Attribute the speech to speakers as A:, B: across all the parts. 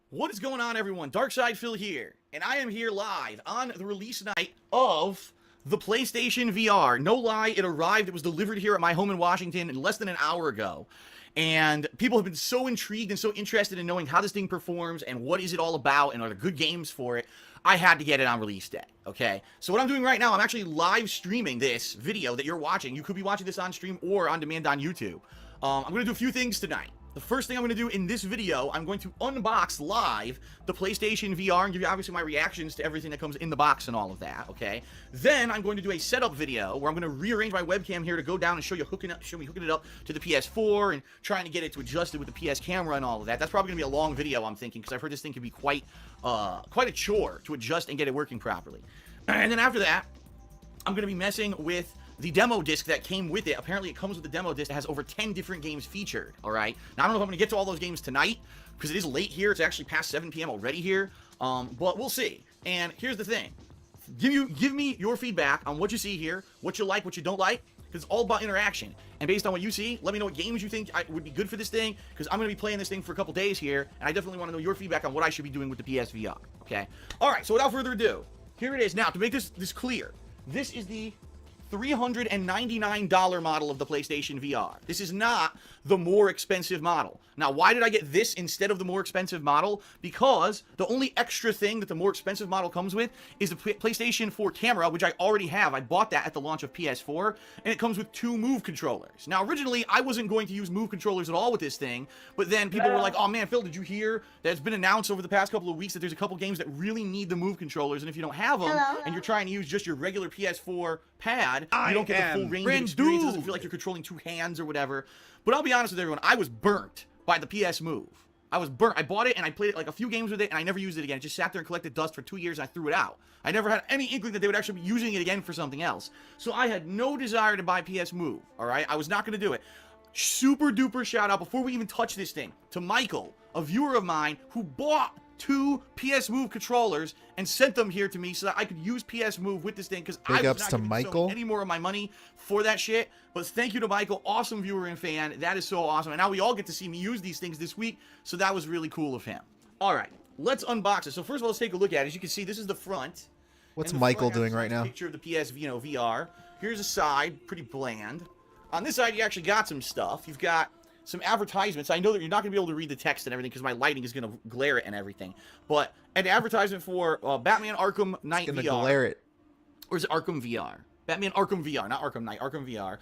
A: What is going on, everyone? Darkside Phil here, and I am here live on the release night of the PlayStation VR. No lie, it arrived. It was delivered here at my home in Washington less than an hour ago. And people have been so intrigued and so interested in knowing how this thing performs and what is it all about and are there good games for it. I had to get it on release day, okay? So what I'm doing right now, I'm actually live streaming this video that you're watching. You could be watching this on stream or on demand on YouTube. I'm going to do a few things tonight. The first thing I'm going to do in this video, I'm going to unbox live the PlayStation VR and give you obviously my reactions to everything that comes in the box and all of that, okay? Then I'm going to do a setup video where I'm going to rearrange my webcam here to go down and show me hooking it up to the PS4 and trying to get it to adjust it with the PS camera and all of that. That's probably going to be a long video, I'm thinking, because I've heard this thing can be quite a chore to adjust and get it working properly. And then after that, I'm going to be messing with the demo disc that came with it. Apparently, it comes with the demo disc that has over 10 different games featured, all right? Now, I don't know if I'm going to get to all those games tonight, because it is late here. It's actually past 7 p.m. already here, but we'll see. And here's the thing. Give me your feedback on what you see here, what you like, what you don't like, because it's all about interaction. And based on what you see, let me know what games you think would be good for this thing, because I'm going to be playing this thing for a couple days here, and I definitely want to know your feedback on what I should be doing with the PSVR, okay? All right, so without further ado, here it is. Now, to make this clear, this is the $399 model of the PlayStation VR. This is not the more expensive model. Now, why did I get this instead of the more expensive model? Because the only extra thing that the more expensive model comes with is the PlayStation 4 camera, which I already have. I bought that at the launch of PS4, and it comes with 2 Move controllers. Now, originally, I wasn't going to use Move controllers at all with this thing, but then people were like, oh man, Phil, did you hear that it's been announced over the past couple of weeks that there's a couple games that really need the Move controllers, and if you don't have them, and you're trying to use just your regular PS4 pad, you don't get the full range of experience. It doesn't feel like you're controlling 2 hands or whatever. But I'll be honest with everyone, I was burnt by the PS Move. I was burnt. I bought it and I played like a few games with it and I never used it again. It just sat there and collected dust for 2 years and I threw it out. I never had any inkling that they would actually be using it again for something else. So I had no desire to buy PS Move, alright? I was not going to do it. Super duper shout out, before we even touch this thing, to Michael, a viewer of mine, who bought 2 PS Move controllers and sent them here to me so that I could use PS Move with this thing, because I was not giving any more of my money for that shit. But thank you to Michael, awesome viewer and fan. That is so awesome. And now we all get to see me use these things this week, so that was really cool of him. All right, let's unbox it. So first of all, let's take a look at it. As you can see, this is the front.
B: What's Michael doing right now?
A: Picture of the PS VR. Here's the side, pretty bland. On this side, you actually got some stuff. You've got some advertisements. I know that you're not going to be able to read the text and everything because my lighting is going to glare it and everything. But an advertisement for Batman Arkham Knight VR.
B: It's going to glare it.
A: Or is it Arkham VR? Batman Arkham VR, not Arkham Knight, Arkham VR.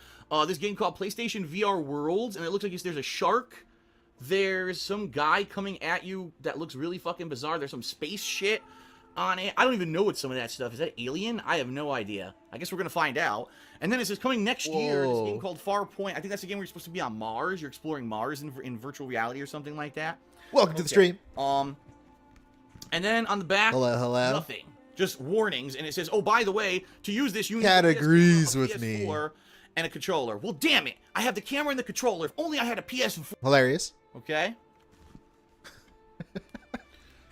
A: This game called PlayStation VR Worlds, and it looks like there's a shark. There's some guy coming at you that looks really fucking bizarre. There's some space shit on it. I don't even know what some of that stuff is. That Alien? I have no idea. I guess we're gonna find out. And then it says coming next year. This game called Farpoint. I think that's the game where you're supposed to be on Mars. You're exploring Mars in virtual reality or something like that.
B: Welcome to the stream.
A: And then on the back,
B: hello.
A: Nothing. Just warnings, and it says, "Oh, by the way, to use this, you need
B: Cat
A: a
B: agrees
A: PS4
B: with me
A: and a controller." Well, damn it! I have the camera and the controller. If only I had a PS4.
B: Hilarious.
A: Okay.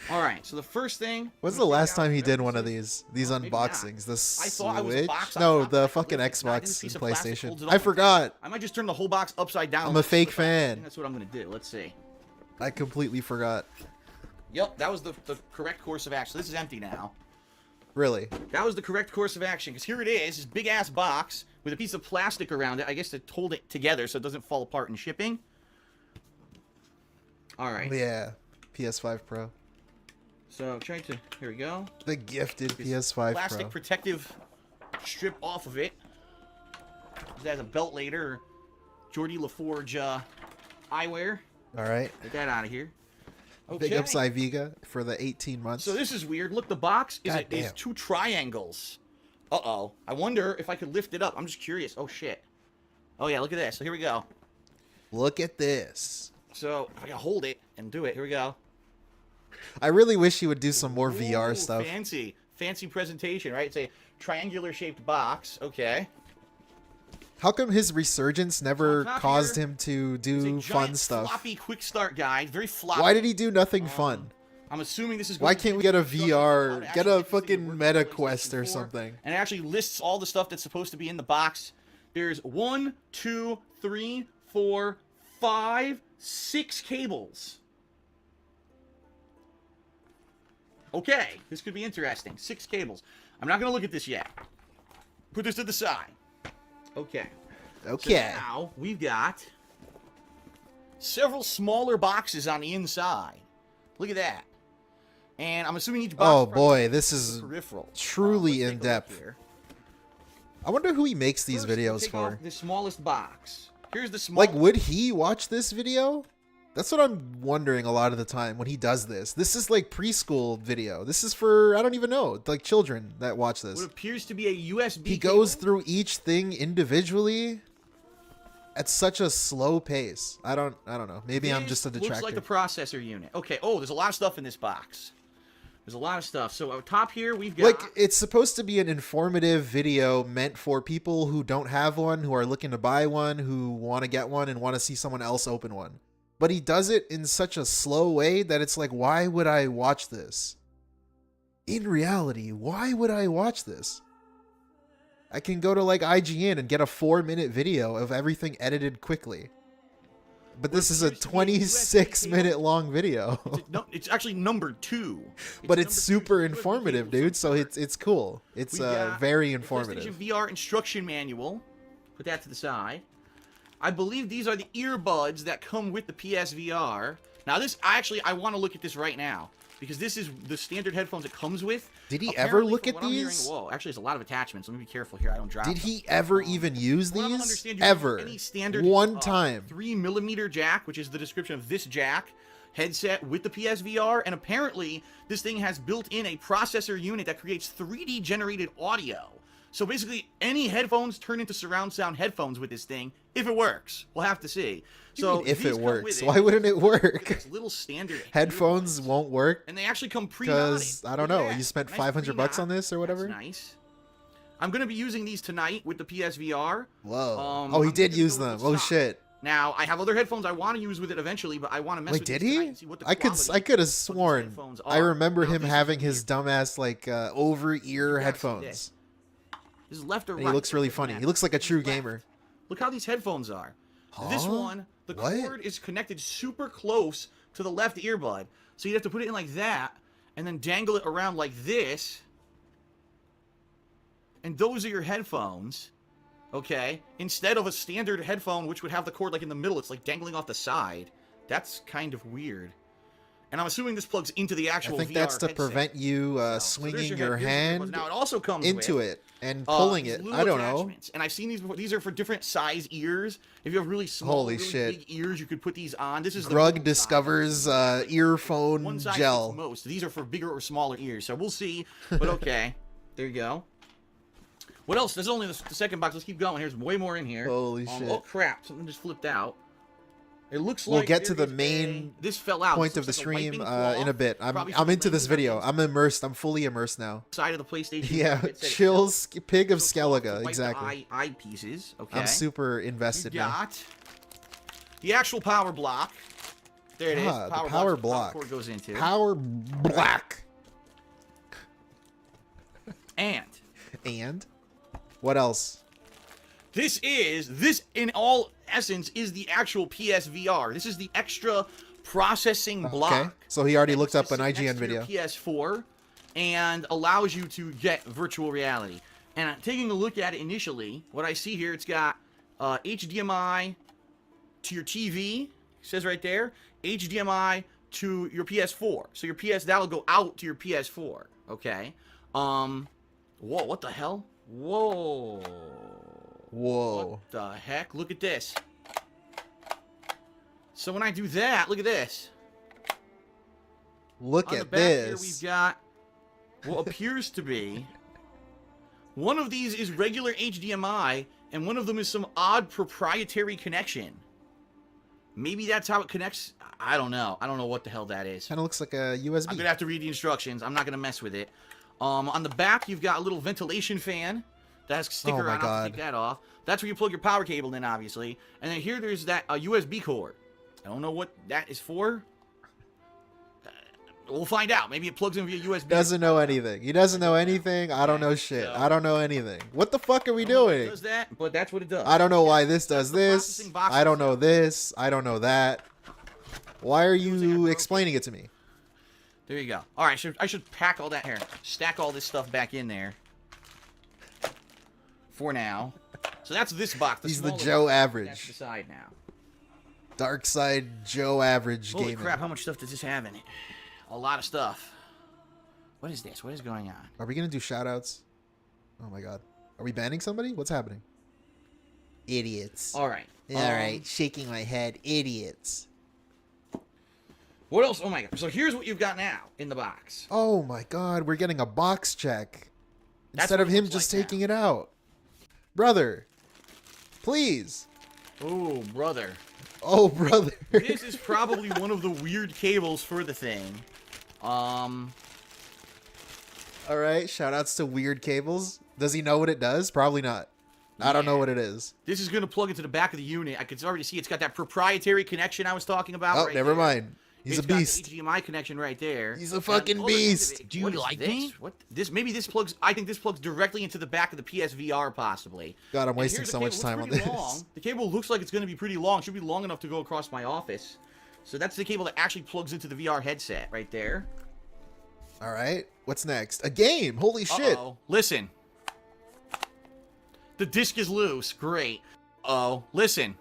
A: All right, so the first thing.
B: When's the last time he did one of these unboxings? The Switch? No, the fucking Xbox and PlayStation. I forgot.
A: I might just turn the whole box upside down.
B: I'm a fake
A: I
B: fan.
A: think that's what I'm gonna do. Let's see.
B: I completely forgot.
A: Yep, that was the correct course of action. This is empty now.
B: Really?
A: That was the correct course of action, because here it is, this big-ass box with a piece of plastic around it, I guess to hold it together so it doesn't fall apart in shipping. All right.
B: Yeah, PS5 Pro.
A: So, try to, here we go.
B: The gifted PS5
A: plastic
B: Pro.
A: protective strip off of it. It has a belt later, Geordie LaForge eyewear.
B: All right.
A: Get that out of here. Okay.
B: Big up Vega for the 18 months.
A: So this is weird. Look, the box is 2 triangles. Uh-oh. I wonder if I could lift it up. I'm just curious. Oh, shit. Oh, yeah, look at this. So here we go.
B: Look at this.
A: So if I can hold it and do it, here we go.
B: I really wish he would do some more VR stuff.
A: Fancy presentation, right? It's a triangular-shaped box. Okay.
B: How come his resurgence never caused him to do fun stuff?
A: Floppy quick start guide, very floppy.
B: Why did he do nothing fun?
A: I'm assuming this is.
B: Why can't we get a VR, get a fucking Meta Quest or something?
A: And it actually lists all the stuff that's supposed to be in the box. There's 1, 2, 3, 4, 5, 6 cables. Okay, this could be interesting. 6 cables. I'm not going to look at this yet. Put this to the side. Okay.
B: Okay.
A: So now we've got several smaller boxes on the inside. Look at that. And I'm assuming each box.
B: Oh boy, this is
A: peripheral.
B: truly in depth. I wonder who he makes these videos for.
A: The smallest box. Here's the smallest.
B: Like, would he watch this video? That's what I'm wondering a lot of the time when he does this. This is like preschool video. This is for, I don't even know, like children that watch this.
A: What appears to be a USB
B: He goes through each thing individually at such a slow pace. I don't know. Maybe I'm just a detractor.
A: Looks like the processor unit. Okay. Oh, there's a lot of stuff in this box. There's a lot of stuff. So up top here, we've got...
B: Like, it's supposed to be an informative video meant for people who don't have one, who are looking to buy one, who want to get one, and want to see someone else open one. But he does it in such a slow way that it's like, why would I watch this? In reality, why would I watch this? I can go to like IGN and get a 4-minute video of everything edited quickly. But this is a 26-minute long video.
A: No, it's actually number 2.
B: But it's super informative, dude. So it's cool. It's very informative.
A: PlayStation VR instruction manual. Put that to the side. I believe these are the earbuds that come with the PSVR. Now this, I want to look at this right now. Because this is the standard headphones it comes with.
B: Did he ever look at these?
A: Whoa, actually, there's a lot of attachments. Let me be careful here. I don't drop.
B: Did he ever even use these? Ever?
A: Any standard
B: one time.
A: 3mm jack, which is the description of this jack headset with the PSVR, and apparently this thing has built in a processor unit that creates 3D generated audio. So basically, any headphones turn into surround sound headphones with this thing, if it works. We'll have to see. So
B: if it works, why wouldn't it work?
A: It's little standard
B: headphones won't work,
A: and they actually come pre-mounted.
B: Because I don't know, you spent
A: nice
B: 500 bucks on this or whatever.
A: That's nice. I'm gonna be using these tonight with the PSVR.
B: Whoa! Oh, he did use them. Oh shit!
A: Now I have other headphones I want to use with it eventually, but I want to mess with.
B: Wait, did he? I could have sworn I remember him having his dumbass like over ear headphones.
A: This is left or right.
B: He looks really funny. He looks like a true gamer.
A: Look how these headphones are. This one, the cord is connected super close to the left earbud. So you'd have to put it in like that, and then dangle it around like this. And those are your headphones, okay? Instead of a standard headphone, which would have the cord like in the middle, it's like dangling off the side. That's kind of weird. And I'm assuming this plugs into the actual VR
B: I think that's to prevent you swinging your hand
A: now, it also comes
B: into it and pulling it. I don't know.
A: And I've seen these before. These are for different size ears. If you have really small, big ears, you could put these on. This is
B: Grug discovers earphone gel.
A: Most. These are for bigger or smaller ears. So we'll see. But okay. There you go. What else? There's only the second box. Let's keep going. There's way more in here.
B: Holy shit.
A: Oh, crap. Something just flipped out. It looks like
B: we'll get to the main
A: this fell out.
B: point of the stream in a bit. I'm into this video. I'm immersed. I'm fully immersed now.
A: Side of the PlayStation.
B: Yeah, chills, pig of Skellige, exactly.
A: Eyepieces. Okay.
B: I'm super invested now.
A: Got the actual power block. There it is.
B: The power block.
A: Cord goes into.
B: Power block.
A: And
B: what else?
A: This in all essence is the actual PSVR. This is the extra processing block.
B: Okay. So he already looked up an IGN video.
A: PS4 and allows you to get virtual reality. And taking a look at it initially, what I see here, it's got HDMI to your TV. It says right there, HDMI to your PS4. So your that'll go out to your PS4. Okay. Whoa, what the hell? Whoa.
B: Whoa.
A: What the heck? Look at this. So when I do that, look at this.
B: Look
A: at
B: this.
A: Here we've got what appears to be one of these is regular HDMI, and one of them is some odd proprietary connection. Maybe that's how it connects. I don't know. I don't know what the hell that is.
B: Kind of looks like a USB.
A: I'm gonna have to read the instructions. I'm not gonna mess with it. On the back, you've got a little ventilation fan. That has a sticker on. I'll take that off. That's where you plug your power cable in, obviously. And then here, there's that USB cord. I don't know what that is for. We'll find out. Maybe it plugs in via USB.
B: Doesn't know anything. He doesn't know anything. I don't know shit. I don't know anything. What the fuck are we doing?
A: It does that, but that's what it does.
B: I don't know why this does this. I don't know this. I don't know that. Why are you explaining it to me?
A: There you go. All right, so I should pack all that here. Stack all this stuff back in there. For now. So that's this box.
B: He's the Joe Average.
A: That's the side now.
B: Dark Side Joe Average
A: Holy
B: gaming.
A: crap, how much stuff does this have in it? A lot of stuff. What is this? What is going on?
B: Are we going to do shoutouts? Oh my god. Are we banning somebody? What's happening? Idiots.
A: All right.
B: Alright, shaking my head. Idiots.
A: What else? Oh my god. So here's what you've got now in the box.
B: Oh my god, we're getting a box check.
A: That's
B: Instead
A: what
B: of
A: it
B: him
A: looks
B: just
A: like
B: taking it out. Brother. Please.
A: Oh, brother.
B: Oh, brother.
A: This is probably one of the weird cables for the thing.
B: Alright, shoutouts to Weird Cables. Does he know what it does? Probably not. I don't know what it is.
A: This is going to plug into the back of the unit. I can already see it's got that proprietary connection I was talking about.
B: Oh,
A: right
B: never
A: there.
B: mind. He's
A: It's
B: a
A: got the
B: beast.
A: HDMI connection right there.
B: He's a fucking
A: And all the end of
B: beast.
A: it-
C: Do you
A: what is
C: like
A: this?
C: me?
A: What this? Maybe this plugs. I think this plugs directly into the back of the PSVR, possibly.
B: God, I'm
A: And
B: wasting
A: here's the
B: so much
A: cable.
B: time on
A: It's pretty
B: this.
A: long. The cable looks like it's going to be pretty long. It should be long enough to go across my office. So that's the cable that actually plugs into the VR headset right there.
B: Alright, what's next? A game! Holy shit!
A: Uh-oh. Listen. The disc is loose. Great. Oh, listen.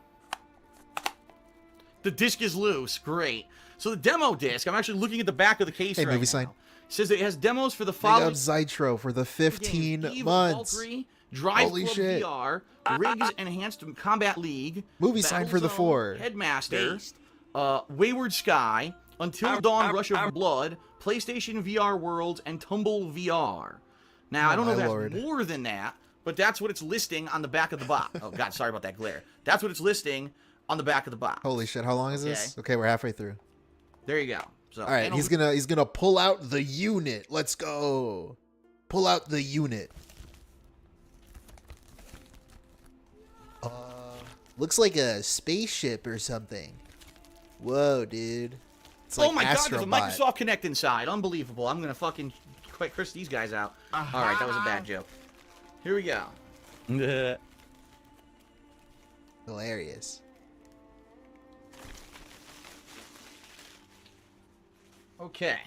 A: The disc is loose. Great. So the demo disc, I'm actually looking at the back of the case
B: Hey,
A: right
B: movie
A: now.
B: sign.
A: It says that it has demos for the
B: Big up
A: following
B: Zytro for the 15
A: games: Eve,
B: months.
A: Valkyrie, Drive
B: Holy
A: Club
B: shit.
A: VR, Riggs Enhanced Combat League,
B: Movie sign for the
A: Battlezone,
B: 4.
A: Headmaster, Wayward Sky, Until Dawn, Rush of Blood, PlayStation VR Worlds, and Tumble VR. Now, I don't know if
B: my
A: that's
B: lord.
A: more than that, but that's what it's listing on the back of the box. Oh, God, sorry about that glare. That's what it's listing on the back of the box.
B: Holy shit, how long is this? Okay, we're halfway through.
A: There you go. So,
B: Alright,
A: and
B: he's gonna pull out the unit. Let's go. Pull out the unit. Looks like a spaceship or something. Whoa, dude. It's like
A: oh my God, there's a
B: Astrobot.
A: Microsoft Kinect inside. Unbelievable. I'm going to fucking quite curse these guys out. All right, that was a bad joke. Here we go.
B: Hilarious.
A: Okay.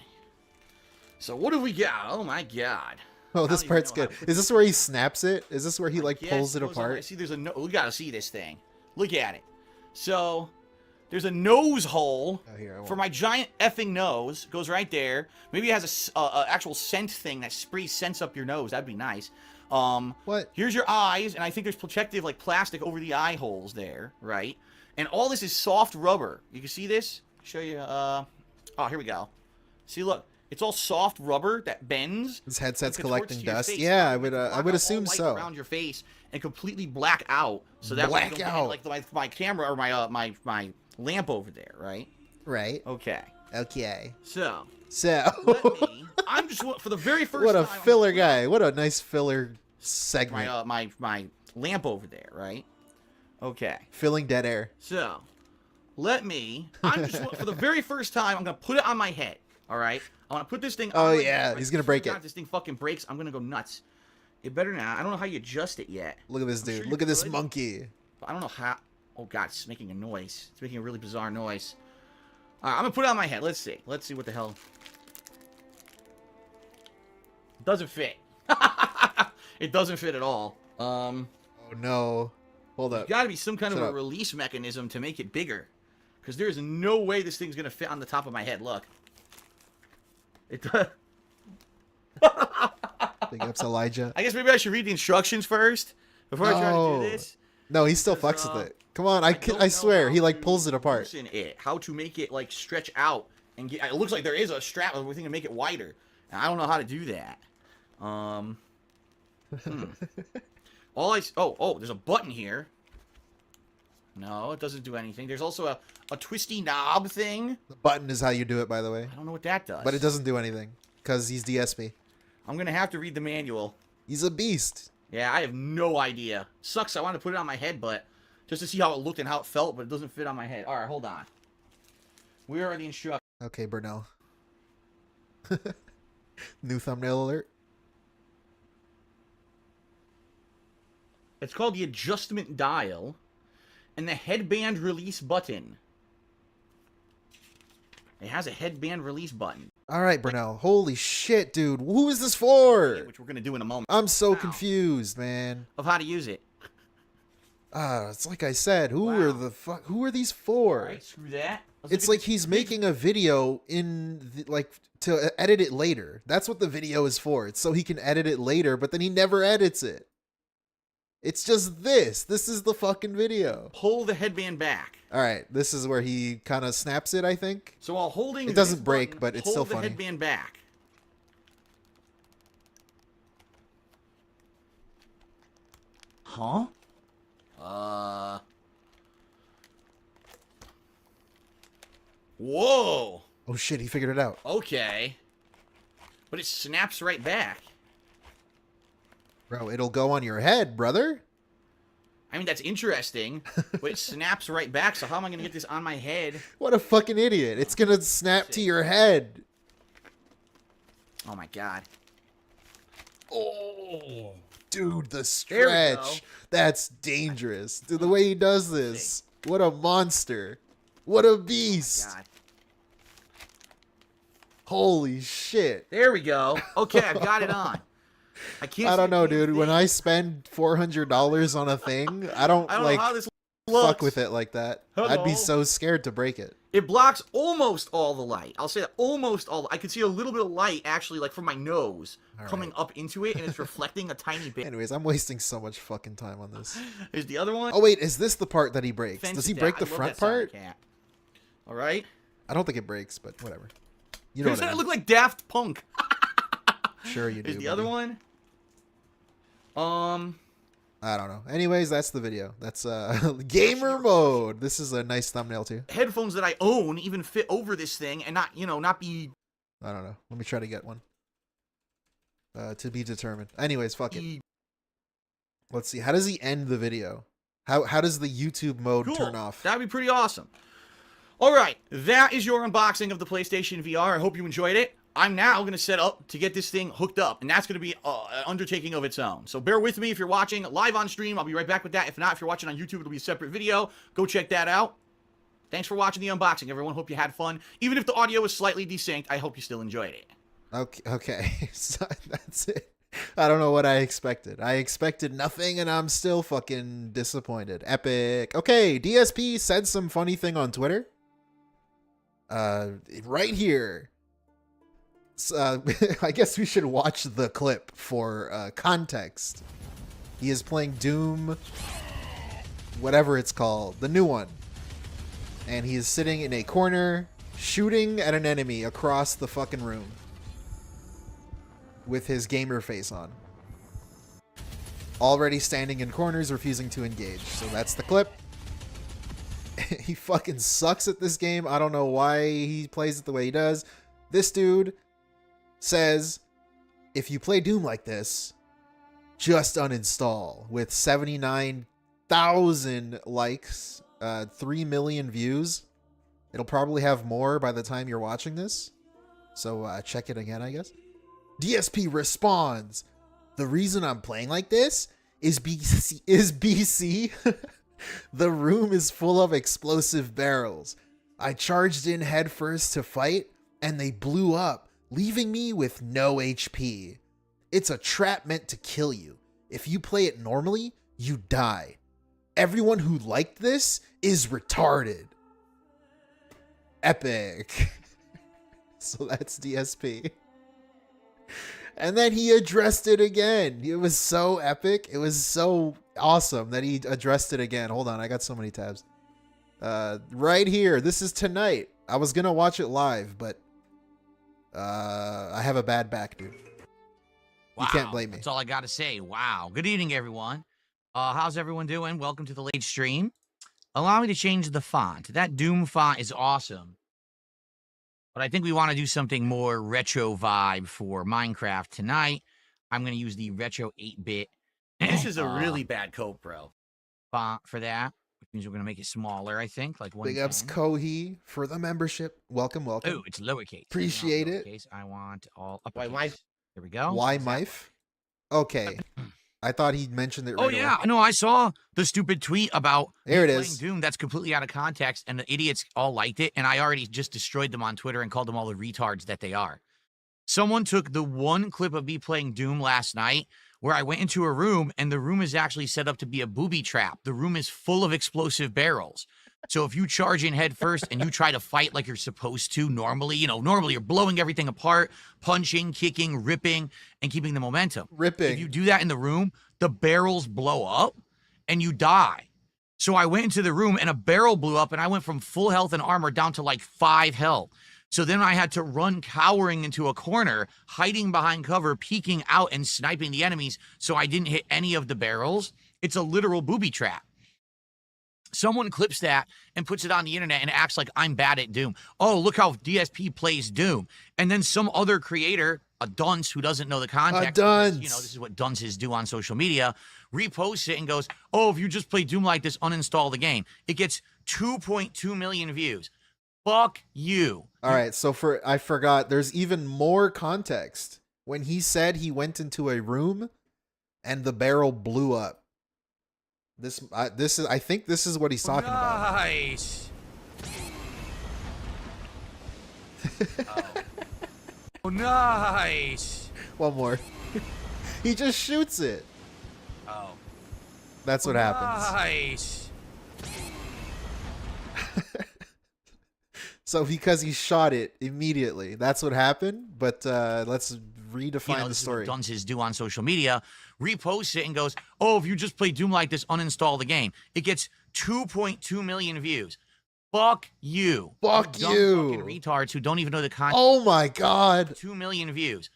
A: So what do we got? Oh my God.
B: Oh,
A: I
B: this
A: don't even
B: part's
A: know how
B: good.
A: to put
B: Is this where he snaps it? Is this where he like
A: Yes,
B: pulls it
A: goes on-
B: apart?
A: See, there's a no. We gotta see this thing. Look at it. So there's a nose hole
B: Oh, here, I
A: for
B: won't.
A: my giant effing nose. Goes right there. Maybe it has a actual scent thing that sprays scents up your nose. That'd be nice.
B: What?
A: Here's your eyes, and I think there's protective like plastic over the eye holes there, right? And all this is soft rubber. You can see this. Show you. Oh, here we go. See, look. It's all soft rubber that bends.
B: This headset's
A: and contorts
B: collecting
A: to your
B: dust.
A: face.
B: Yeah, I
A: Block
B: would
A: out all
B: assume
A: light
B: so.
A: around your face and completely black out, so that
B: Black
A: way
B: out.
A: like my camera or my lamp over there, right?
B: Right.
A: Okay.
B: Okay.
A: So
B: So.
A: let me. I'm just for the very first.
B: What a
A: time, I'm
B: filler
A: gonna
B: guy. What a nice filler
A: put
B: segment.
A: my lamp over there, right? Okay.
B: Filling dead air.
A: So let me. I'm just for the very first time. I'm gonna put it on my head. All right. I want to put this thing.
B: Oh,
A: on my
B: yeah,
A: head.
B: he's gonna
A: I
B: break
A: swear to
B: it.
A: God, if this thing fucking breaks, I'm gonna go nuts. It better not. I don't know how you adjust it yet.
B: Look at this
A: I'm
B: dude.
A: sure
B: Look
A: you
B: at this
A: could.
B: monkey.
A: But I don't know how. Oh God, it's making a noise. It's making a really bizarre noise. All right, I'm gonna put it on my head. Let's see. Let's see what the hell. It doesn't fit. It doesn't fit at all.
B: Oh no. Hold up.
A: Got to be some kind
B: Shut
A: of a
B: up.
A: release mechanism to make it bigger, because there's no way this thing's gonna fit on the top of my head. Look. It does.
B: Big ups Elijah.
A: I guess maybe I should read the instructions first before I try to
B: No.
A: do this.
B: No, he still
A: Because,
B: fucks with it. Come on, I
A: don't know
B: swear,
A: how
B: he like
A: to
B: pulls it apart.
A: loosen it, how to make it like stretch out and get. It looks like there is a strap or everything to make it wider. And I don't know how to do that. All I oh, there's a button here. No, it doesn't do anything. There's also a twisty knob thing.
B: The button is how you do it, by the way.
A: I don't know what that does.
B: But it doesn't do anything. Because he's DSP.
A: I'm gonna have to read the manual.
B: He's a beast.
A: Yeah, I have no idea. Sucks. I wanted to put it on my head, but just to see how it looked and how it felt, but it doesn't fit on my head. All right, hold on. Where are the instructions?
B: Okay, Burnell. New thumbnail alert.
A: It's called the adjustment dial and the headband release button. It has a headband release button.
B: All right, Brunel. Holy shit, dude. Who is this for?
A: Which we're going to do in a moment.
B: I'm so confused, man.
A: Of how to use it.
B: It's like I said. Who are these for?
A: All right, screw that.
B: It's like he's making a video to edit it later. That's what the video is for. It's so he can edit it later, but then he never edits it. It's just this. This is the fucking video.
A: Pull the headband back.
B: All right, this is where he kind of snaps it, I think.
A: So while holding
B: it doesn't break,
A: button,
B: but it's still funny.
A: Pull the headband back. Huh? Whoa.
B: Oh shit, he figured it out.
A: Okay. But it snaps right back.
B: Bro, it'll go on your head, brother.
A: I mean, that's interesting, but it snaps right back, so how am I going to get this on my head?
B: What a fucking idiot. It's going to snap to your head.
A: Oh my god.
B: Oh, dude, the stretch. That's dangerous. Dude, the way he does this. What a monster. What a beast.
A: God.
B: Holy shit.
A: There we go. Okay, I've got it on.
B: I don't know, dude. When I spend $400 on a thing, I don't like
A: know how this looks.
B: fuck with it like that.
A: Hello.
B: I'd be so scared to break it.
A: It blocks almost all the light. I'll say that almost all. I can see a little bit of light actually, like from my nose, coming up into it, and it's reflecting a tiny bit.
B: Anyways, I'm wasting so much fucking time on this.
A: Here's the other one.
B: Oh wait, is this the part that he breaks?
A: Fence
B: Does he
A: down.
B: break the
A: I love
B: front
A: that sound of
B: part?
A: cat. All right.
B: I don't think it breaks, but whatever. You know
A: Doesn't
B: what I
A: it
B: mean.
A: look like Daft Punk?
B: Sure you do.
A: Here's the other one.
B: I don't know. Anyways, that's the video. That's gamer mode. This is a nice thumbnail too.
A: Headphones that I own even fit over this thing and not, not be...
B: I don't know. Let me try to get one. To be determined. Anyways, fuck it. Let's see. How does he end the video? How does the YouTube mode turn off?
A: That'd be pretty awesome. All right, that is your unboxing of the PlayStation VR. I hope you enjoyed it. I'm now going to set up to get this thing hooked up, and that's going to be an undertaking of its own. So bear with me if you're watching live on stream. I'll be right back with that. If not, if you're watching on YouTube, it'll be a separate video. Go check that out. Thanks for watching the unboxing, everyone. Hope you had fun. Even if the audio is slightly desynced, I hope you still enjoyed it.
B: Okay. So that's it. I don't know what I expected. I expected nothing, and I'm still fucking disappointed. Epic. Okay, DSP said some funny thing on Twitter. Right here. I guess we should watch the clip for context. He is playing Doom, whatever it's called, the new one. And he is sitting in a corner, shooting at an enemy across the fucking room. With his gamer face on. Already standing in corners, refusing to engage. So that's the clip. He fucking sucks at this game. I don't know why he plays it the way he does. This dude says, if you play Doom like this, just uninstall. With 79,000 likes, 3 million views. It'll probably have more by the time you're watching this. So check it again, I guess. DSP responds, the reason I'm playing like this is BC. The room is full of explosive barrels. I charged in headfirst to fight, and they blew up, leaving me with no HP. It's a trap meant to kill you. If you play it normally, you die. Everyone who liked this is retarded. Epic. So that's DSP. And then he addressed it again. It was so epic. It was so awesome that he addressed it again. Hold on, I got so many tabs. Right here. This is tonight. I was gonna watch it live, but I have a bad back, dude.
C: Wow,
B: you can't blame me.
C: That's all I gotta say. Wow. Good evening, everyone. How's everyone doing? Welcome to the late stream. Allow me to change the font. That Doom font is awesome. But I think we want to do something more retro vibe for Minecraft tonight. I'm going to use the retro 8-bit.
A: This is a really bad cope, bro.
C: Font for that, which means we're going to make it smaller, I think. Like
B: Big ups, Kohi, for the membership. Welcome, welcome.
C: Oh, it's lowercase.
B: Appreciate it.
C: I want all uppercase.
A: Why, Mife?
C: There we go.
B: Why, Mife? Okay. I thought he mentioned it right
C: Oh
B: away.
C: yeah, no, I saw the stupid tweet about
B: There it
C: playing
B: is.
C: Doom that's completely out of context, and the idiots all liked it, and I already just destroyed them on Twitter and called them all the retards that they are. Someone took the one clip of me playing Doom last night where I went into a room, and the room is actually set up to be a booby trap. The room is full of explosive barrels. So if you charge in head first and you try to fight like you're supposed to normally, normally you're blowing everything apart, punching, kicking, ripping, and keeping the momentum.
B: Ripping.
C: If you do that in the room, the barrels blow up and you die. So I went into the room and a barrel blew up and I went from full health and armor down to like 5 health. So then I had to run cowering into a corner, hiding behind cover, peeking out and sniping the enemies so I didn't hit any of the barrels. It's a literal booby trap. Someone clips that and puts it on the internet and acts like I'm bad at Doom. Oh, look how DSP plays Doom. And then some other creator, a dunce who doesn't know the context, because, this is what dunces do on social media, reposts it and goes, oh, if you just play Doom like this, uninstall the game. It gets 2.2 million views. Fuck you.
B: All right, so I forgot, there's even more context. When he said he went into a room and the barrel blew up. I think this is what he's talking about.
C: Nice. Oh, nice.
B: One more. He just shoots it.
C: Oh.
B: That's what happens.
C: Nice.
B: So because he shot it immediately, that's what happened. But let's redefine the story.
C: This is what dunces do on social media. Reposts it and goes, oh, if you just play Doom like this, uninstall the game. It gets 2.2 million views. Fuck you.
B: Fuck
C: dumb
B: you.
C: Fucking retards who don't even know the content.
B: Oh my God.
C: 2 million views.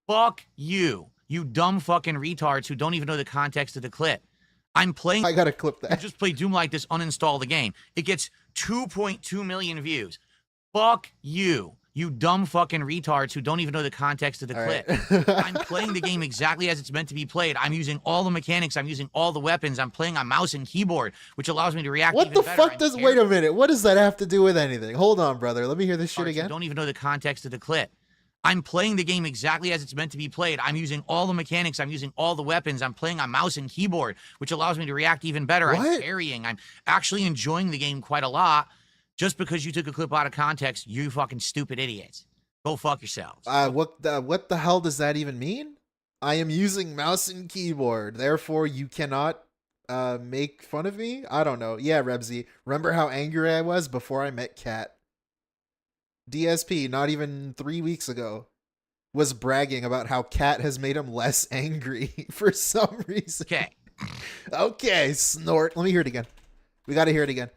C: Fuck you. You dumb fucking retards who don't even know the context of the clip. I'm playing.
B: I gotta clip that.
C: You just play Doom like this, uninstall the game. It gets 2.2 million views. Fuck you. You dumb fucking retards who don't even know the context of the clip.
B: Right.
C: I'm playing the game exactly as it's meant to be played. I'm using all the mechanics. I'm using all the weapons. I'm playing on mouse and keyboard, which allows me to react
B: What
C: even
B: the
C: better.
B: fuck does... Wait a minute. What does that have to do with anything? Hold on, brother. Let me hear this shit again.
C: Don't even know the context of the clip. I'm playing the game exactly as it's meant to be played. I'm using all the mechanics. I'm using all the weapons. I'm playing on mouse and keyboard, which allows me to react even better.
B: What?
C: I'm parrying. I'm actually enjoying the game quite a lot. Just because you took a clip out of context, you fucking stupid idiots. Go fuck yourselves.
B: What the hell does that even mean? I am using mouse and keyboard. Therefore, you cannot make fun of me? I don't know. Yeah, Rebsy. Remember how angry I was before I met Kat? DSP, not even 3 weeks ago, was bragging about how Kat has made him less angry for some reason.
C: Okay.
B: Okay, snort. Let me hear it again. We got to hear it again.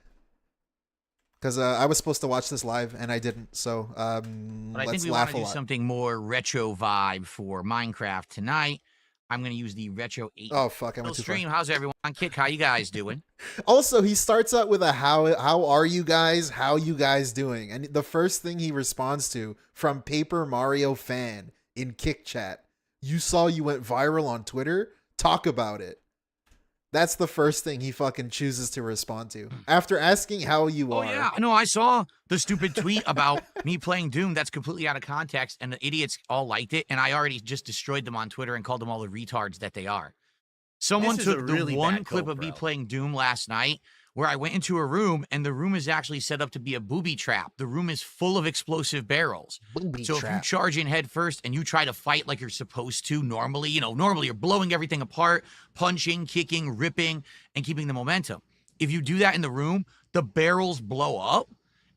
B: Because I was supposed to watch this live, and I didn't, so
C: But I think
B: let's
C: we want
B: laugh
C: to
B: a
C: do
B: lot.
C: something more retro vibe for Minecraft tonight. I'm going to use the Retro 8.
B: Oh, fuck, I went too far.
C: Stream. How's everyone? Kik, how you guys doing?
B: Also, he starts out with a how are you guys? How you guys doing? And the first thing he responds to from Paper Mario fan in Kik Chat, you saw you went viral on Twitter? Talk about it. That's the first thing he fucking chooses to respond to. After asking how you are.
C: Oh, yeah. No, I saw the stupid tweet about me playing Doom that's completely out of context, and the idiots all liked it, and I already just destroyed them on Twitter and called them all the retards that they are. Someone took the one clip of me playing Doom last night where I went into a room, and the room is actually set up to be a booby trap. The room is full of explosive barrels. So if you charge in head first and you try to fight like you're supposed to normally, normally you're blowing everything apart, punching, kicking, ripping, and keeping the momentum. If you do that in the room, the barrels blow up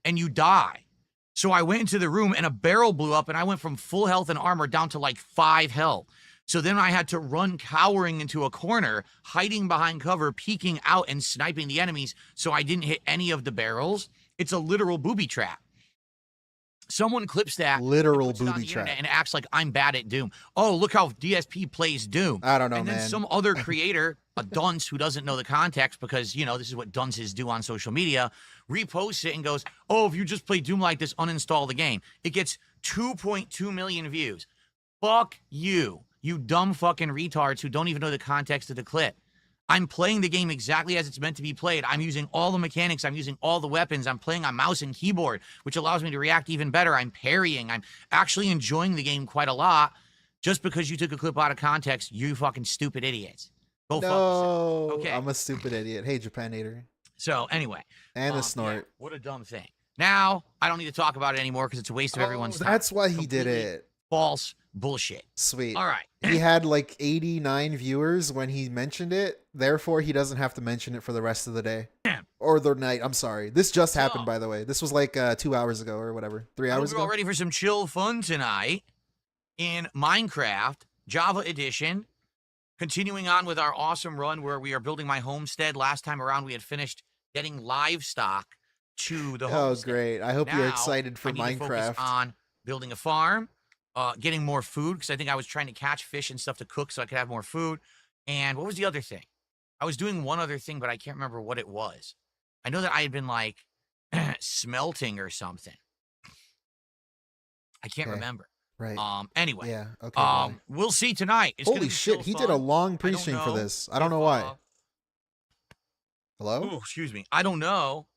C: and you die. So I went into the room and a barrel blew up and I went from full health and armor down to like 5 health. So then I had to run cowering into a corner, hiding behind cover, peeking out and sniping the enemies so I didn't hit any of the barrels. It's a literal booby trap. Someone clips that,
B: literal
C: puts it on
B: booby
C: the
B: trap,
C: internet and acts like I'm bad at Doom. Oh, look how DSP plays Doom.
B: I don't know,
C: and then
B: man.
C: some other creator, a dunce who doesn't know the context, because this is what dunces do on social media, reposts it and goes, oh, if you just play Doom like this, uninstall the game. It gets 2.2 million views. Fuck you. You dumb fucking retards who don't even know the context of the clip. I'm playing the game exactly as it's meant to be played. I'm using all the mechanics. I'm using all the weapons. I'm playing on mouse and keyboard, which allows me to react even better. I'm parrying. I'm actually enjoying the game quite a lot. Just because you took a clip out of context, you fucking stupid idiots. Go fuck yourself.
B: No,
C: Okay.
B: I'm a stupid idiot. Hey, Japanator.
C: So anyway,
B: And a
C: yeah,
B: snort.
C: what a dumb thing. Now I don't need to talk about it anymore because it's a waste of everyone's time.
B: That's why he did
C: Completely
B: it.
C: False bullshit.
B: Sweet.
C: All right.
B: He had like 89 viewers when he mentioned it. Therefore, he doesn't have to mention it for the rest of the day. Or the night. I'm sorry. This just happened, by the way. This was like 2 hours ago or whatever. 3 hours ago.
C: We're all ready for some chill fun tonight in Minecraft Java Edition. Continuing on with our awesome run where we are building my homestead. Last time around, we had finished getting livestock to the homestead.
B: Oh, great. I hope you're excited for
C: I need to
B: Minecraft.
C: focus on building a farm, getting more food, because I think I was trying to catch fish and stuff to cook so I could have more food. And what was the other thing? I was doing one other thing, but I can't remember what it was. I know that I had been like smelting or something. I can't remember.
B: Right.
C: Anyway.
B: Yeah. Okay.
C: We'll see tonight. It's
B: Holy shit! He did a long pre-stream for this. I don't know why. Hello?
C: Oh, excuse me. I don't know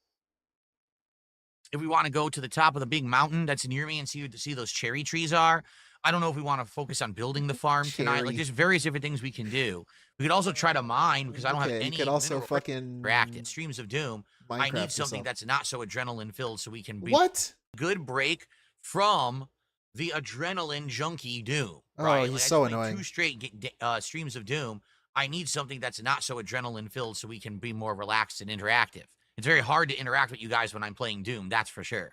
C: if we want to go to the top of the big mountain that's near me and see those cherry trees are. I don't know if we want to focus on building the farm tonight. Like, there's various different things we can do. We could also try to mine because I don't have any.
B: You could also fucking
C: react Streams of Doom.
B: Minecraft
C: I need something
B: yourself.
C: that's not so adrenaline filled so we can be
B: What?
C: good break from the adrenaline junkie Doom.
B: Oh,
C: right?
B: he's
C: Like,
B: so
C: I just played
B: annoying.
C: 2 straight Streams of Doom. I need something that's not so adrenaline filled so we can be more relaxed and interactive. It's very hard to interact with you guys when I'm playing Doom, that's for sure.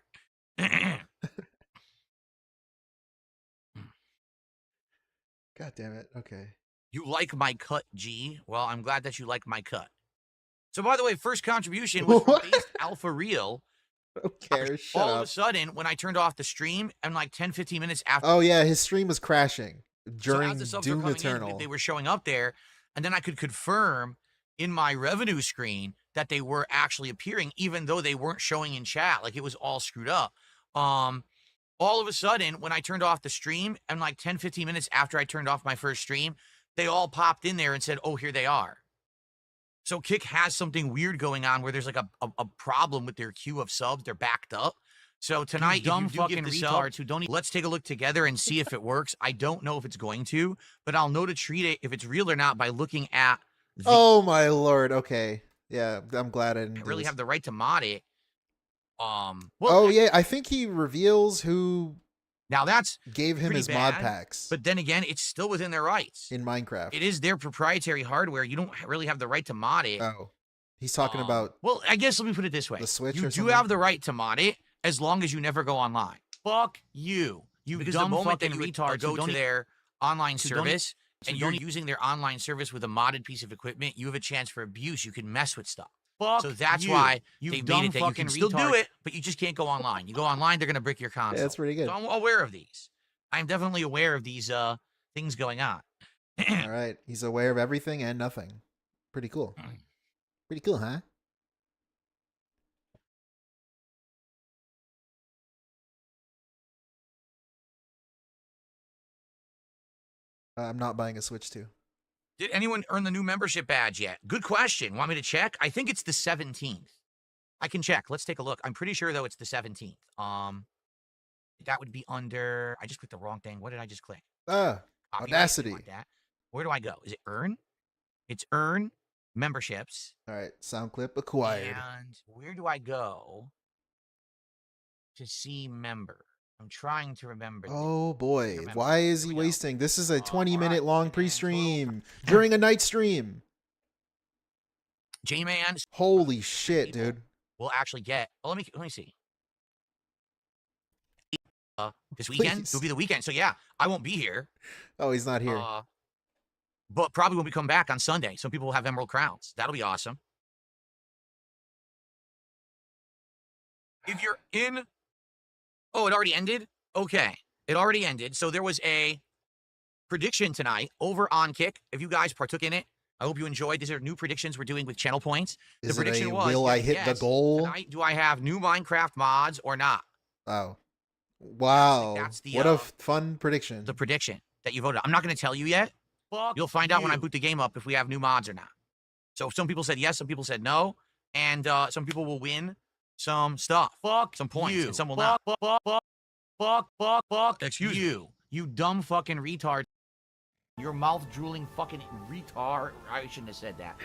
B: God damn it. Okay.
C: You like my cut, G? Well, I'm glad that you like my cut. So, by the way, first contribution was from Based Alpha Real.
B: Who cares? Shut
C: All
B: up.
C: of a sudden, when I turned off the stream, and like 10, 15 minutes after.
B: Oh, yeah. His stream was crashing during
C: as the subs were
B: Doom
C: coming
B: Eternal.
C: in, they were showing up there, and then I could confirm in my revenue screen that they were actually appearing, even though they weren't showing in chat. Like, it was all screwed up. All of a sudden, when I turned off the stream, and like 10, 15 minutes after I turned off my first stream, they all popped in there and said, oh, here they are. So Kick has something weird going on where there's like a problem with their queue of subs. They're backed up. So tonight,
A: dumb
C: if you do
A: fucking
C: give the
A: retards
C: sub, who don't let's take a look together and see if it works. I don't know if it's going to, but I'll know to treat it if it's real or not by looking at the
B: Oh, my lord. Okay. Yeah, I'm glad I didn't
C: I
B: do
C: really
B: this.
C: have the right to mod it.
B: Oh, yeah. I think he reveals who
C: Now that's
B: gave him
C: pretty
B: his mod
C: bad,
B: packs
C: but then again, it's still within their rights.
B: in Minecraft.
C: It is their proprietary hardware. You don't really have the right to mod it.
B: Oh. He's talking about
C: Well, I guess let me put it this way.
B: the Switch
C: You
B: or
C: do
B: something?
C: have the right to mod it as long as you never go online. Fuck you. Because
A: dumb
C: the moment that
A: fucking
C: you
A: retards who
C: go to
A: don't
C: their online
A: who don't-
C: service and
A: who
C: you're
A: don't-
C: using their online service with a modded piece of equipment, you have a chance for abuse. You can mess with stuff.
A: Fuck
C: So that's
A: you.
C: why
A: You
C: they
A: dumb
C: made it that you
A: fucking
C: can still do
A: retard.
C: it, but you just can't go online. You go online, they're going to brick your console.
B: Yeah, that's pretty good.
C: So I'm aware of these. I'm definitely aware of these things going on.
B: All right. He's aware of everything and nothing. Pretty cool. Pretty cool, huh? I'm not buying a Switch 2.
C: Did anyone earn the new membership badge yet? Good question. Want me to check? I think it's the 17th. I can check. Let's take a look. I'm pretty sure though it's the 17th. That would be under. I just clicked the wrong thing. What did I just click?
B: Ah,
C: Copyright?
B: Audacity.
C: I want that. Where do I go? Is it earn? It's earn memberships.
B: all right. Sound clip acquired.
C: And where do I go to see member? I'm trying to remember.
B: Oh boy,
C: Remember.
B: why is he
C: Here we go.
B: wasting? This is a
C: Alright,
B: 20-minute long
C: and
B: pre-stream during a night stream.
C: J-Man
B: Holy shit,
C: People.
B: dude.
C: will actually get. Oh, let me see. This weekend
B: Please.
C: it'll be the weekend, so yeah, I won't be here.
B: Oh, he's not here.
C: But probably when we come back on Sunday, some people will have emerald crowns. That'll be awesome. If you're in, oh, it already ended. Okay, it already ended. So there was a prediction tonight over on Kick. If you guys partook in it, I hope you enjoyed. These are new predictions we're doing with channel points.
B: Is
C: the
B: it
C: prediction
B: a
C: was,
B: will I hit the
C: yes,
B: goal?
C: tonight, do I have new Minecraft mods or not?
B: Oh. Wow.
C: That's the,
B: What a fun prediction.
C: The prediction that you voted on. I'm not going to tell you yet. You'll find out when I boot the game up if we have new mods or not. So some people said yes, some people said no, and some people will win some stuff, some points, and some will not.
A: Fuck
C: Excuse you, you dumb fucking retard. Your mouth drooling fucking retard. I shouldn't have said that.